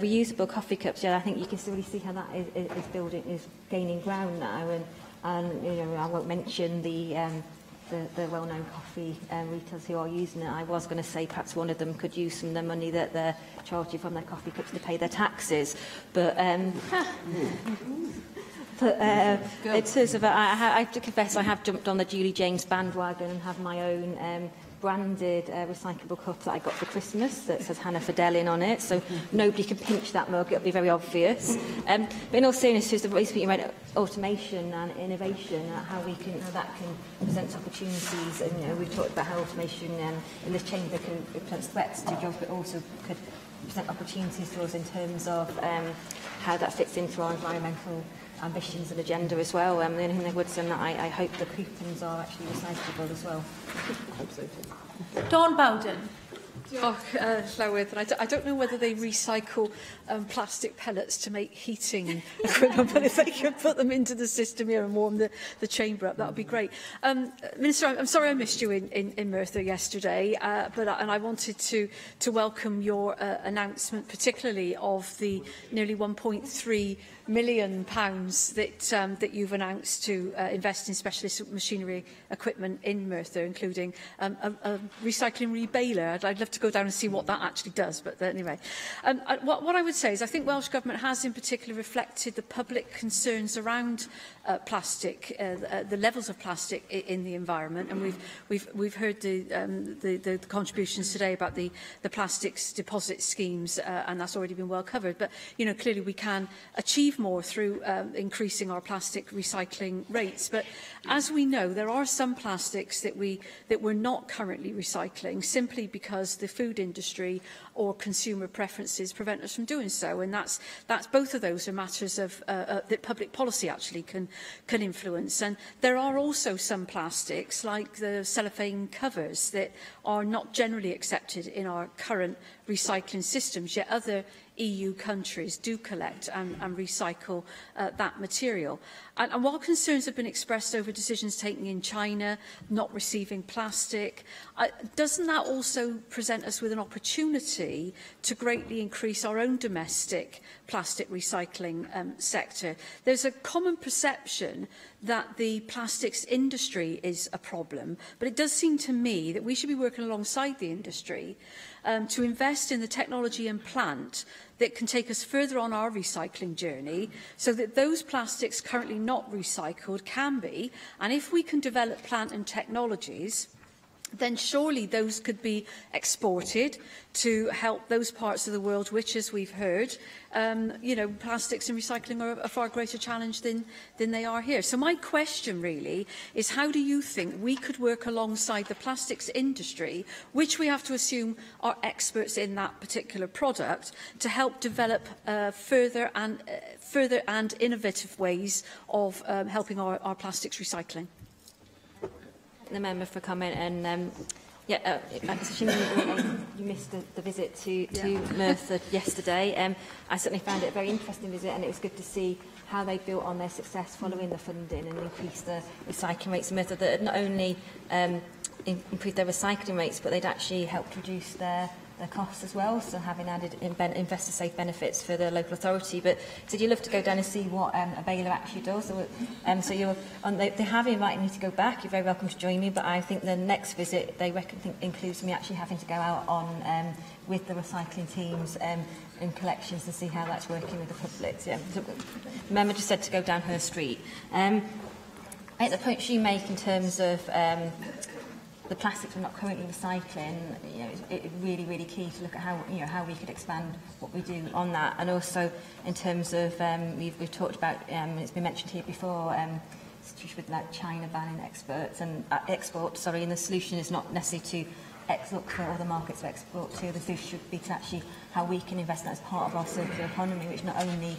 reusable coffee cups, I think you can really see how that is gaining ground now, and I won't mention the well-known coffee retailers who are using it. I was going to say perhaps one of them could use some of the money that they're charging from their coffee cups to pay their taxes, but in terms of, I have to confess, I have jumped on the Julie James bandwagon and have my own branded recyclable cup that I got for Christmas that says Hannah Fidelin on it, so nobody can pinch that mug, it'll be very obvious. But in all seriousness, the voice you about automation and innovation, how that can present opportunities, and we've talked about how automation in this chamber can present threats to jobs, but also could present opportunities to us in terms of how that fits into our environmental ambitions and agenda as well. The only thing I would say, I hope the coupons are actually recyclable as well. Dawn Bowden. Llawydd, I don't know whether they recycle plastic pellets to make heating equipment, but if they could put them into the system here and warm the chamber up, that would be great. Minister, I'm sorry I missed you in Merthyr yesterday, and I wanted to welcome your announcement, particularly of the nearly £1.3 million that you've announced to invest in specialist machinery equipment in Merthyr, including a recycling rebaler. I'd love to go down and see what that actually does, but anyway. What I would say is I think Welsh Government has in particular reflected the public concerns around plastic, the levels of plastic in the environment, and we've heard the contributions today about the plastics deposit schemes, and that's already been well covered. But clearly we can achieve more through increasing our plastic recycling rates. But as we know, there are some plastics that we're not currently recycling simply because the food industry or consumer preferences prevent us from doing so, and that's both of those are matters of that public policy actually can influence. And there are also some plastics, like the cellophane covers, that are not generally accepted in our current recycling systems, yet other EU countries do collect and recycle that material. And while concerns have been expressed over decisions taken in China, not receiving plastic, doesn't that also present us with an opportunity to greatly increase our own domestic plastic recycling sector? There's a common perception that the plastics industry is a problem, but it does seem to me that we should be working alongside the industry to invest in the technology and plant that can take us further on our recycling journey, so that those plastics currently not recycled can be, and if we can develop plant and technologies then surely those could be exported to help those parts of the world which, as we've heard, you know, plastics and recycling are a far greater challenge than they are here. So my question really is, how do you think we could work alongside the plastics industry, which we have to assume are experts in that particular product, to help develop further and innovative ways of helping our plastics recycling? The member for comment, and assuming you missed the visit to Merthyr yesterday. I certainly found it a very interesting visit, and it was good to see how they built on their success following the funding and increased the recycling rates in Merthyr, that had not only improved their recycling rates, but they'd actually helped reduce their costs as well, so having added investor-safe benefits for the local authority. But so you'd love to go down and see what a baler actually does. So you're they have invited me to go back. You're very welcome to join me, but I think the next visit they think includes me actually having to go out on with the recycling teams in collections to see how that's working with the public. Yeah. So, remember just said to go down her street. I think the points you make in terms of the plastics we're not currently recycling, you know, it's really, really key to look at how, you know, how we could expand what we do on that. And also in terms of, we've talked about, it's been mentioned here before, with like China banning exports, and and the solution is not necessarily to look for other markets to export to. The solution should be to actually how we can invest that as part of our circular economy, which not only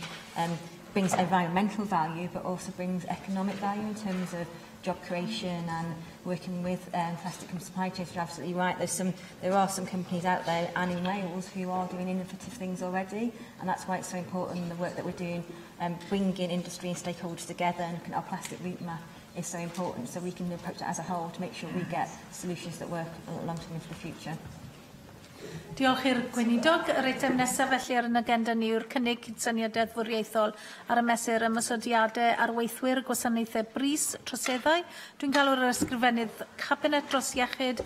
brings environmental value, but also brings economic value in terms of job creation and working with plastic supply chains. You're absolutely right. There are some companies out there and in Wales who are doing innovative things already, and that's why it's so important, the work that we're doing, bringing industry and stakeholders together, and looking at our plastic route map is so important, so we can approach it as a whole to make sure we get solutions that work long-term for the future. Diolch i'r gweinidog. Yr eitem nesaf felly ar yn agenda ni yw'r cynnig cydsyniad deddfwriaethol ar y mesur ymosodiadau ar weithwyr gwasanaethau brys troseddau. Dwi'n galw ar ysgrifennydd Cabinet dros iechyd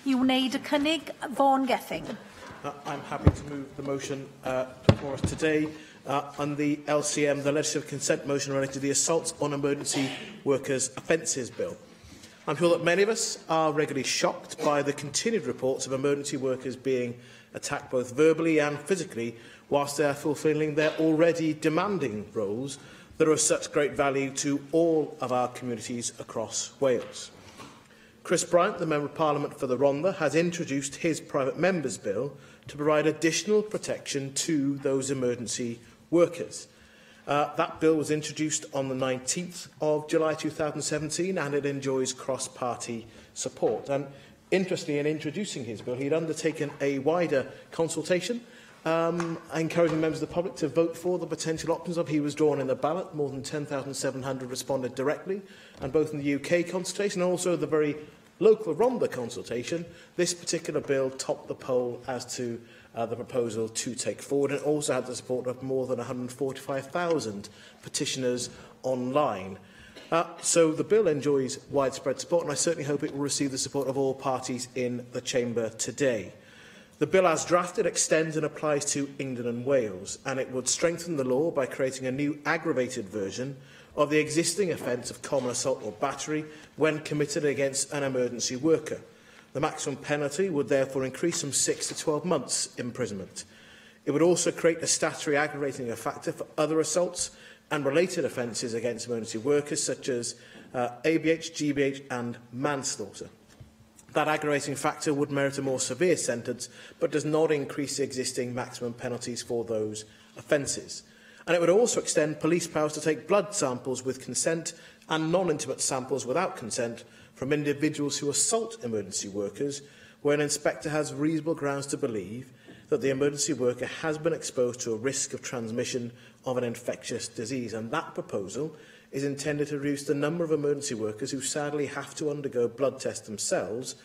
i wneud y cynnig. Vaughan Gething. I'm happy to move the motion for us today on the LCM, the Legislative Consent Motion related to the Assaults on Emergency Workers Offences Bill. I'm sure that many of us are regularly shocked by the continued reports of emergency workers being attacked both verbally and physically whilst they are fulfilling their already demanding roles that are of such great value to all of our communities across Wales. Chris Bryant, the Member of Parliament for the Rhondda, has introduced his private member's bill to provide additional protection to those emergency workers. That bill was introduced on the 19th of July 2017, and it enjoys cross-party support. And interestingly, in introducing his bill, he had undertaken a wider consultation, encouraging members of the public to vote for the potential options of. He was drawn in the ballot. More than 10,700 responded directly, and both in the UK consultation and also the very local Rhondda consultation, this particular bill topped the poll as to the proposal to take forward. It also had the support of more than 145,000 petitioners online. So the bill enjoys widespread support, and I certainly hope it will receive the support of all parties in the Chamber today. The bill as drafted extends and applies to England and Wales, and it would strengthen the law by creating a new aggravated version of the existing offence of common assault or battery when committed against an emergency worker. The maximum penalty would therefore increase from 6 to 12 months imprisonment. It would also create a statutory aggravating factor for other assaults and related offences against emergency workers, such as ABH, GBH and manslaughter. That aggravating factor would merit a more severe sentence, but does not increase the existing maximum penalties for those offences. And it would also extend police powers to take blood samples with consent and non-intimate samples without consent from individuals who assault emergency workers, where an inspector has reasonable grounds to believe that the emergency worker has been exposed to a risk of transmission of an infectious disease. And that proposal is intended to reduce the number of emergency workers who sadly have to undergo blood tests themselves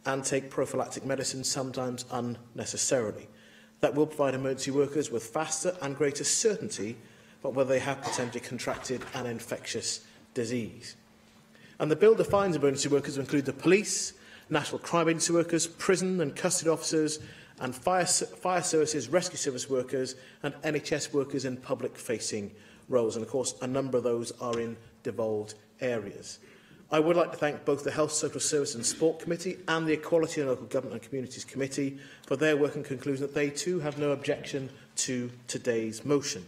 and take prophylactic medicine, sometimes unnecessarily. That will provide emergency workers with faster and greater certainty about whether they have potentially contracted an infectious disease. And the bill defines emergency workers to include the police, national crime agency workers, prison and custody officers, and fire services, rescue service workers, and NHS workers in public-facing roles. And, of course, a number of those are in devolved areas. I would like to thank both the Health, Social Service and Sport Committee and the Equality and Local Government and Communities Committee for their work and conclusion that they too have no objection to today's motion.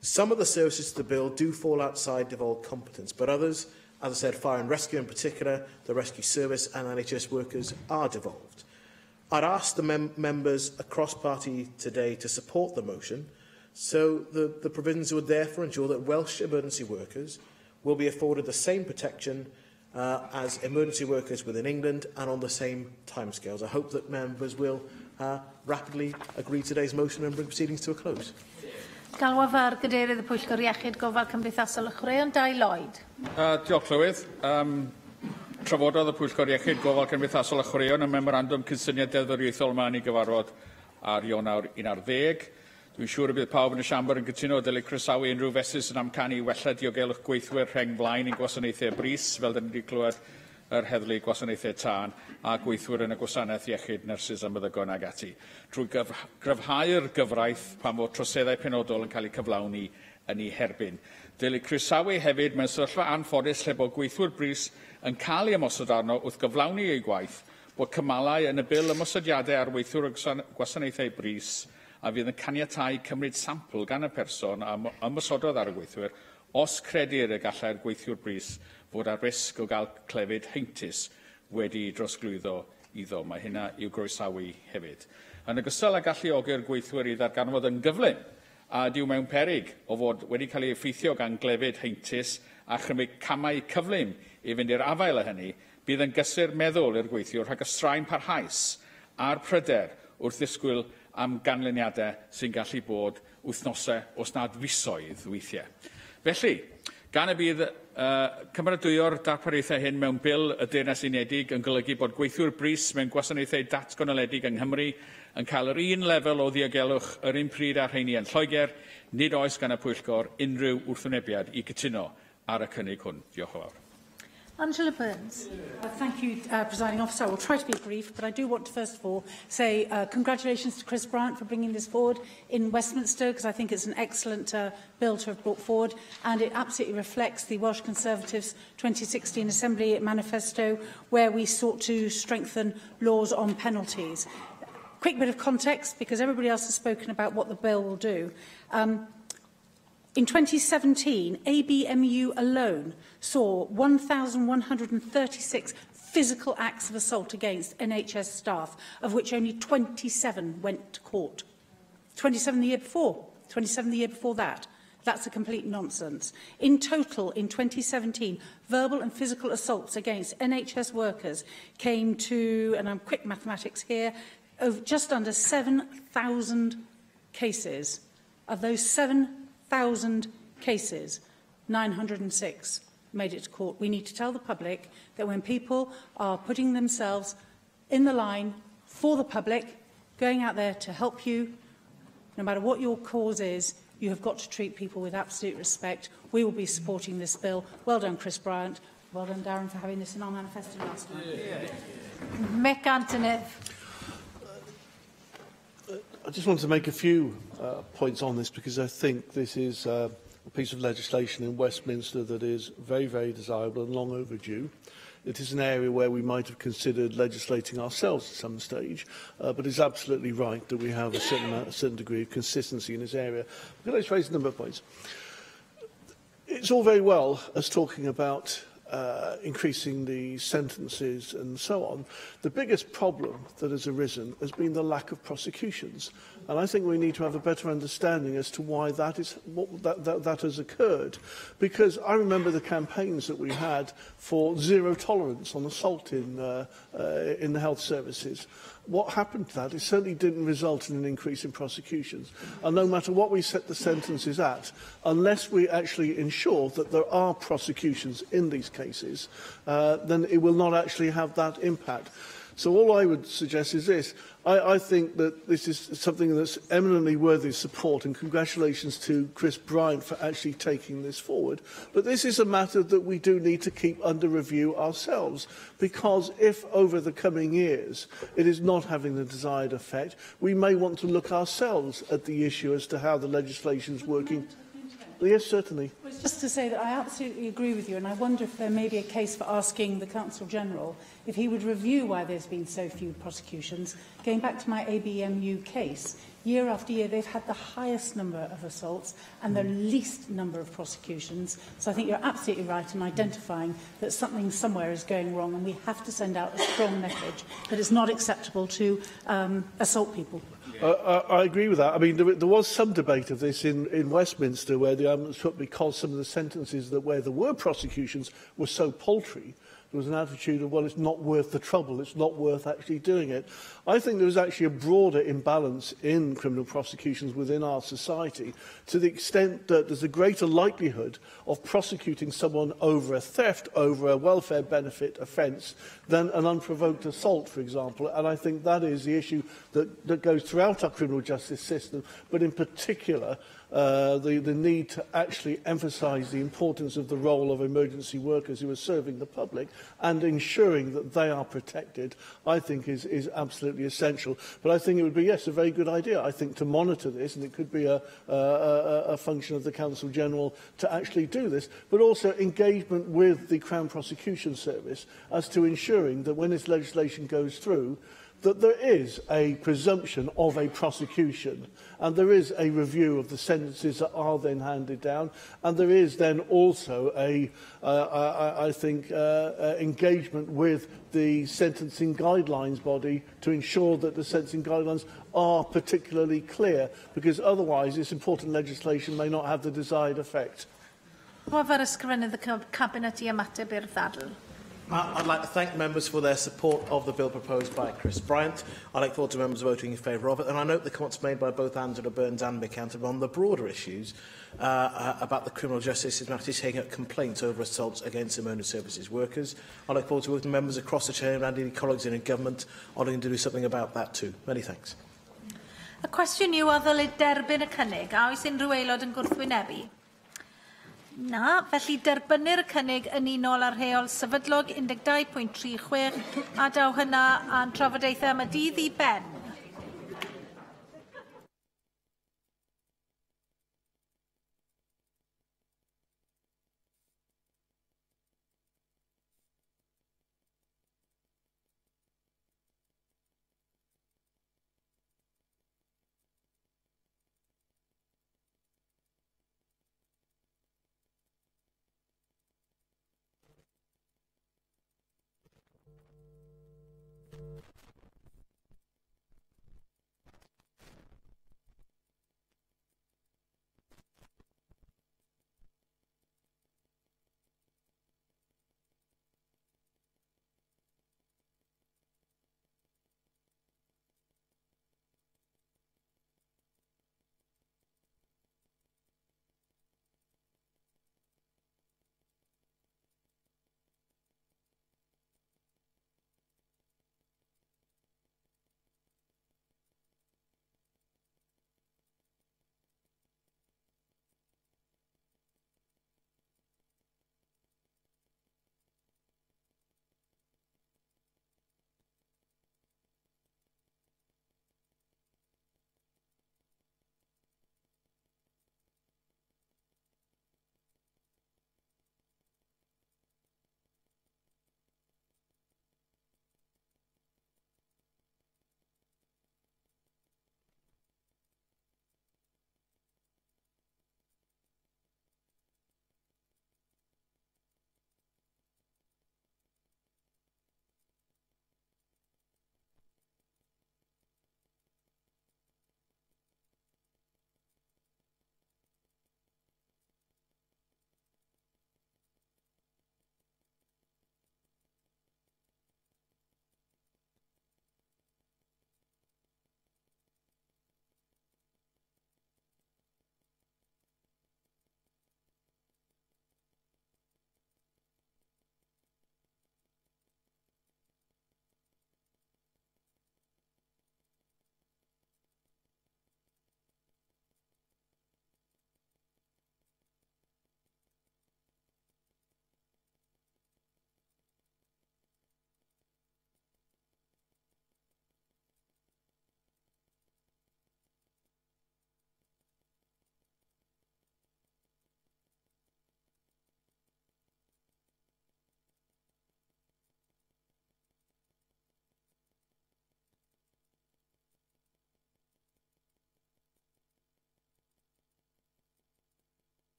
Some of the services to the bill do fall outside devolved competence, but others, as I said, fire and rescue in particular, the rescue service and NHS workers are devolved. I'd ask the members across party today to support the motion, so the provisions would therefore ensure that Welsh emergency workers will be afforded the same protection as emergency workers within England and on the same timescales. I hope that members will rapidly agree today's motion and bring proceedings to a close. Galwaf ar Gadeirydd y Pwyllgor Iechyd Gofal Cymdeithasol y Chwaraeon, Dai Lloyd. Diolch, Llywydd. Trafododd y Pwyllgor Iechyd Gofal Cymdeithasol y Chwaraeon y memorandwm cynsyniad deddfwriaethol yma i gyfarfod ar Ionawr 11. Dwi'n siŵr y bydd pawb yn y siambr yn gytuno dylai croesawu unrhyw fesus yn amcanu wella diogelwch gweithwyr rheng flaen i'n gwasanaethau brys, fel dyn ni wedi clywed yr heddlu gwasanaethau tân a gweithwyr yn y gwasanaeth iechyd, nyrsys a meddygon ag ati. Trwy gryfhau'r gyfraith pan fod troseddau penodol yn cael eu cyflawni yn ei herbyn. Dylai croesawu hefyd mewn sefyllfa anffodus lle bod gweithwyr brys yn cael eu ymosod arno wrth gyflawni ei gwaith bod cymalau yn y bil ymosodiadau ar weithwyr gwasanaethau brys a fydd yn caniatáu cymryd sampl gan y person a ymysododd ar y gweithwyr os credir y gallai'r gweithwyr brys fod ar risg o gael clefyd heintus wedi drosglwyddo iddo. Mae hynna i'w groesawu hefyd. Yn ogystal â galluogi'r gweithwyr i ddarganfod yn gyflym a diw mewn peryg o fod wedi cael ei effeithio gan glefyd heintus a chymryd camau cyflym i fynd i'r afael â hynny, bydd yn gysur meddwl i'r gweithwyr rhag ystraen parhaus a'r pryder wrth ddisgwyl am ganlyniadau sy'n gallu bod wythnosau os nad fisoedd weithiau. Felly, gan y bydd cymeradwyo'r darpariaethau hyn mewn bil y Deyrnas Unedig yn golygu bod gweithwyr brys mewn gwasanaethau datgonoledig yng Nghymru yn cael yr un lefel o ddiogelwch yr un pryd â'r rheini yn Lloegr, nid oes gan y Pwyllgor unrhyw wrthwynebiad i gytuno ar y cynnig hwn. Diolch yn fawr. Angela Burns. Thank you, Presiding Officer. I will try to be brief, but I do want to first of all say congratulations to Chris Bryant for bringing this forward in Westminster, because I think it's an excellent bill to have brought forward, and it absolutely reflects the Welsh Conservatives' 2016 Assembly manifesto, where we sought to strengthen laws on penalties. Quick bit of context, because everybody else has spoken about what the bill will do. In 2017, ABMU alone saw 1,136 physical acts of assault against NHS staff, of which only 27 went to court. 27 the year before, 27 the year before that. That's a complete nonsense. In total, in 2017, verbal and physical assaults against NHS workers came to, and I'm quick mathematics here, of just under 7,000 cases. Of those 7,000 cases, 906 made it to court. We need to tell the public that when people are putting themselves in the line for the public, going out there to help you, no matter what your cause is, you have got to treat people with absolute respect. We will be supporting this bill. Well done, Chris Bryant. Well done, Darren, for having this in our manifesto last night. Mick Antonev. I just want to make a few points on this, because I think this is a piece of legislation in Westminster that is very, very desirable and long overdue. It is an area where we might have considered legislating ourselves at some stage, but it's absolutely right that we have a certain degree of consistency in this area. But let's raise a number of points. It's all very well us talking about increasing the sentences and so on. The biggest problem that has arisen has been the lack of prosecutions. And I think we need to have a better understanding as to why that has occurred. Because I remember the campaigns that we had for zero tolerance on assault in the health services. What happened to that? It certainly didn't result in an increase in prosecutions. And no matter what we set the sentences at, unless we actually ensure that there are prosecutions in these cases, then it will not actually have that impact. So all I would suggest is this. I think that this is something that's eminently worthy of support, and congratulations to Chris Bryant for actually taking this forward. But this is a matter that we do need to keep under review ourselves, because if over the coming years it is not having the desired effect, we may want to look ourselves at the issue as to how the legislation is working. Yes, certainly. Well, it's just to say that I absolutely agree with you, and I wonder if there may be a case for asking the Counsel General if he would review why there's been so few prosecutions. Going back to my ABMU case, year after year they've had the highest number of assaults and the least number of prosecutions. So I think you're absolutely right in identifying that something somewhere is going wrong, and we have to send out a strong message that it's not acceptable to assault people. I agree with that. I mean, there was some debate of this in Westminster, where the argument was put because some of the sentences where there were prosecutions were so paltry. There was an attitude of, well, it's not worth the trouble, it's not worth actually doing it. I think there was actually a broader imbalance in criminal prosecutions within our society, to the extent that there's a greater likelihood of prosecuting someone over a theft, over a welfare benefit offence, than an unprovoked assault, for example. And I think that is the issue that goes throughout our criminal justice system, but in particular, the need to actually emphasise the importance of the role of emergency workers who are serving the public and ensuring that they are protected, I think is absolutely essential. But I think it would be, yes, a very good idea, I think, to monitor this, and it could be a function of the Counsel General to actually do this, but also engagement with the Crown Prosecution Service as to ensuring that when this legislation goes through, that there is a presumption of a prosecution, and there is a review of the sentences that are then handed down, and there is then also I think, engagement with the sentencing guidelines body to ensure that the sentencing guidelines are particularly clear, because otherwise this important legislation may not have the desired effect. However, ysgrifennydd y Cabinet I ymateb i'r ddadl. I'd like to thank members for their support of the bill proposed by Chris Bryant. I look forward to members voting in favour of it, and I note the comments made by both Angela Burns and Mick Anton on the broader issues about the criminal justice system actually taking up complaints over assaults against emergency services workers. I look forward to working with members across the chamber and indeed colleagues in government on looking to do something about that too. Many thanks. Y cwestiwn yw a ddylid derbyn y cynnig, a oes unrhyw aelod yn gwrthwynebu? Na, felly derbynir y cynnig yn unol ar rheol sefydlog 12.36 a daw hynna a'n trafodaethau am y dydd I ben.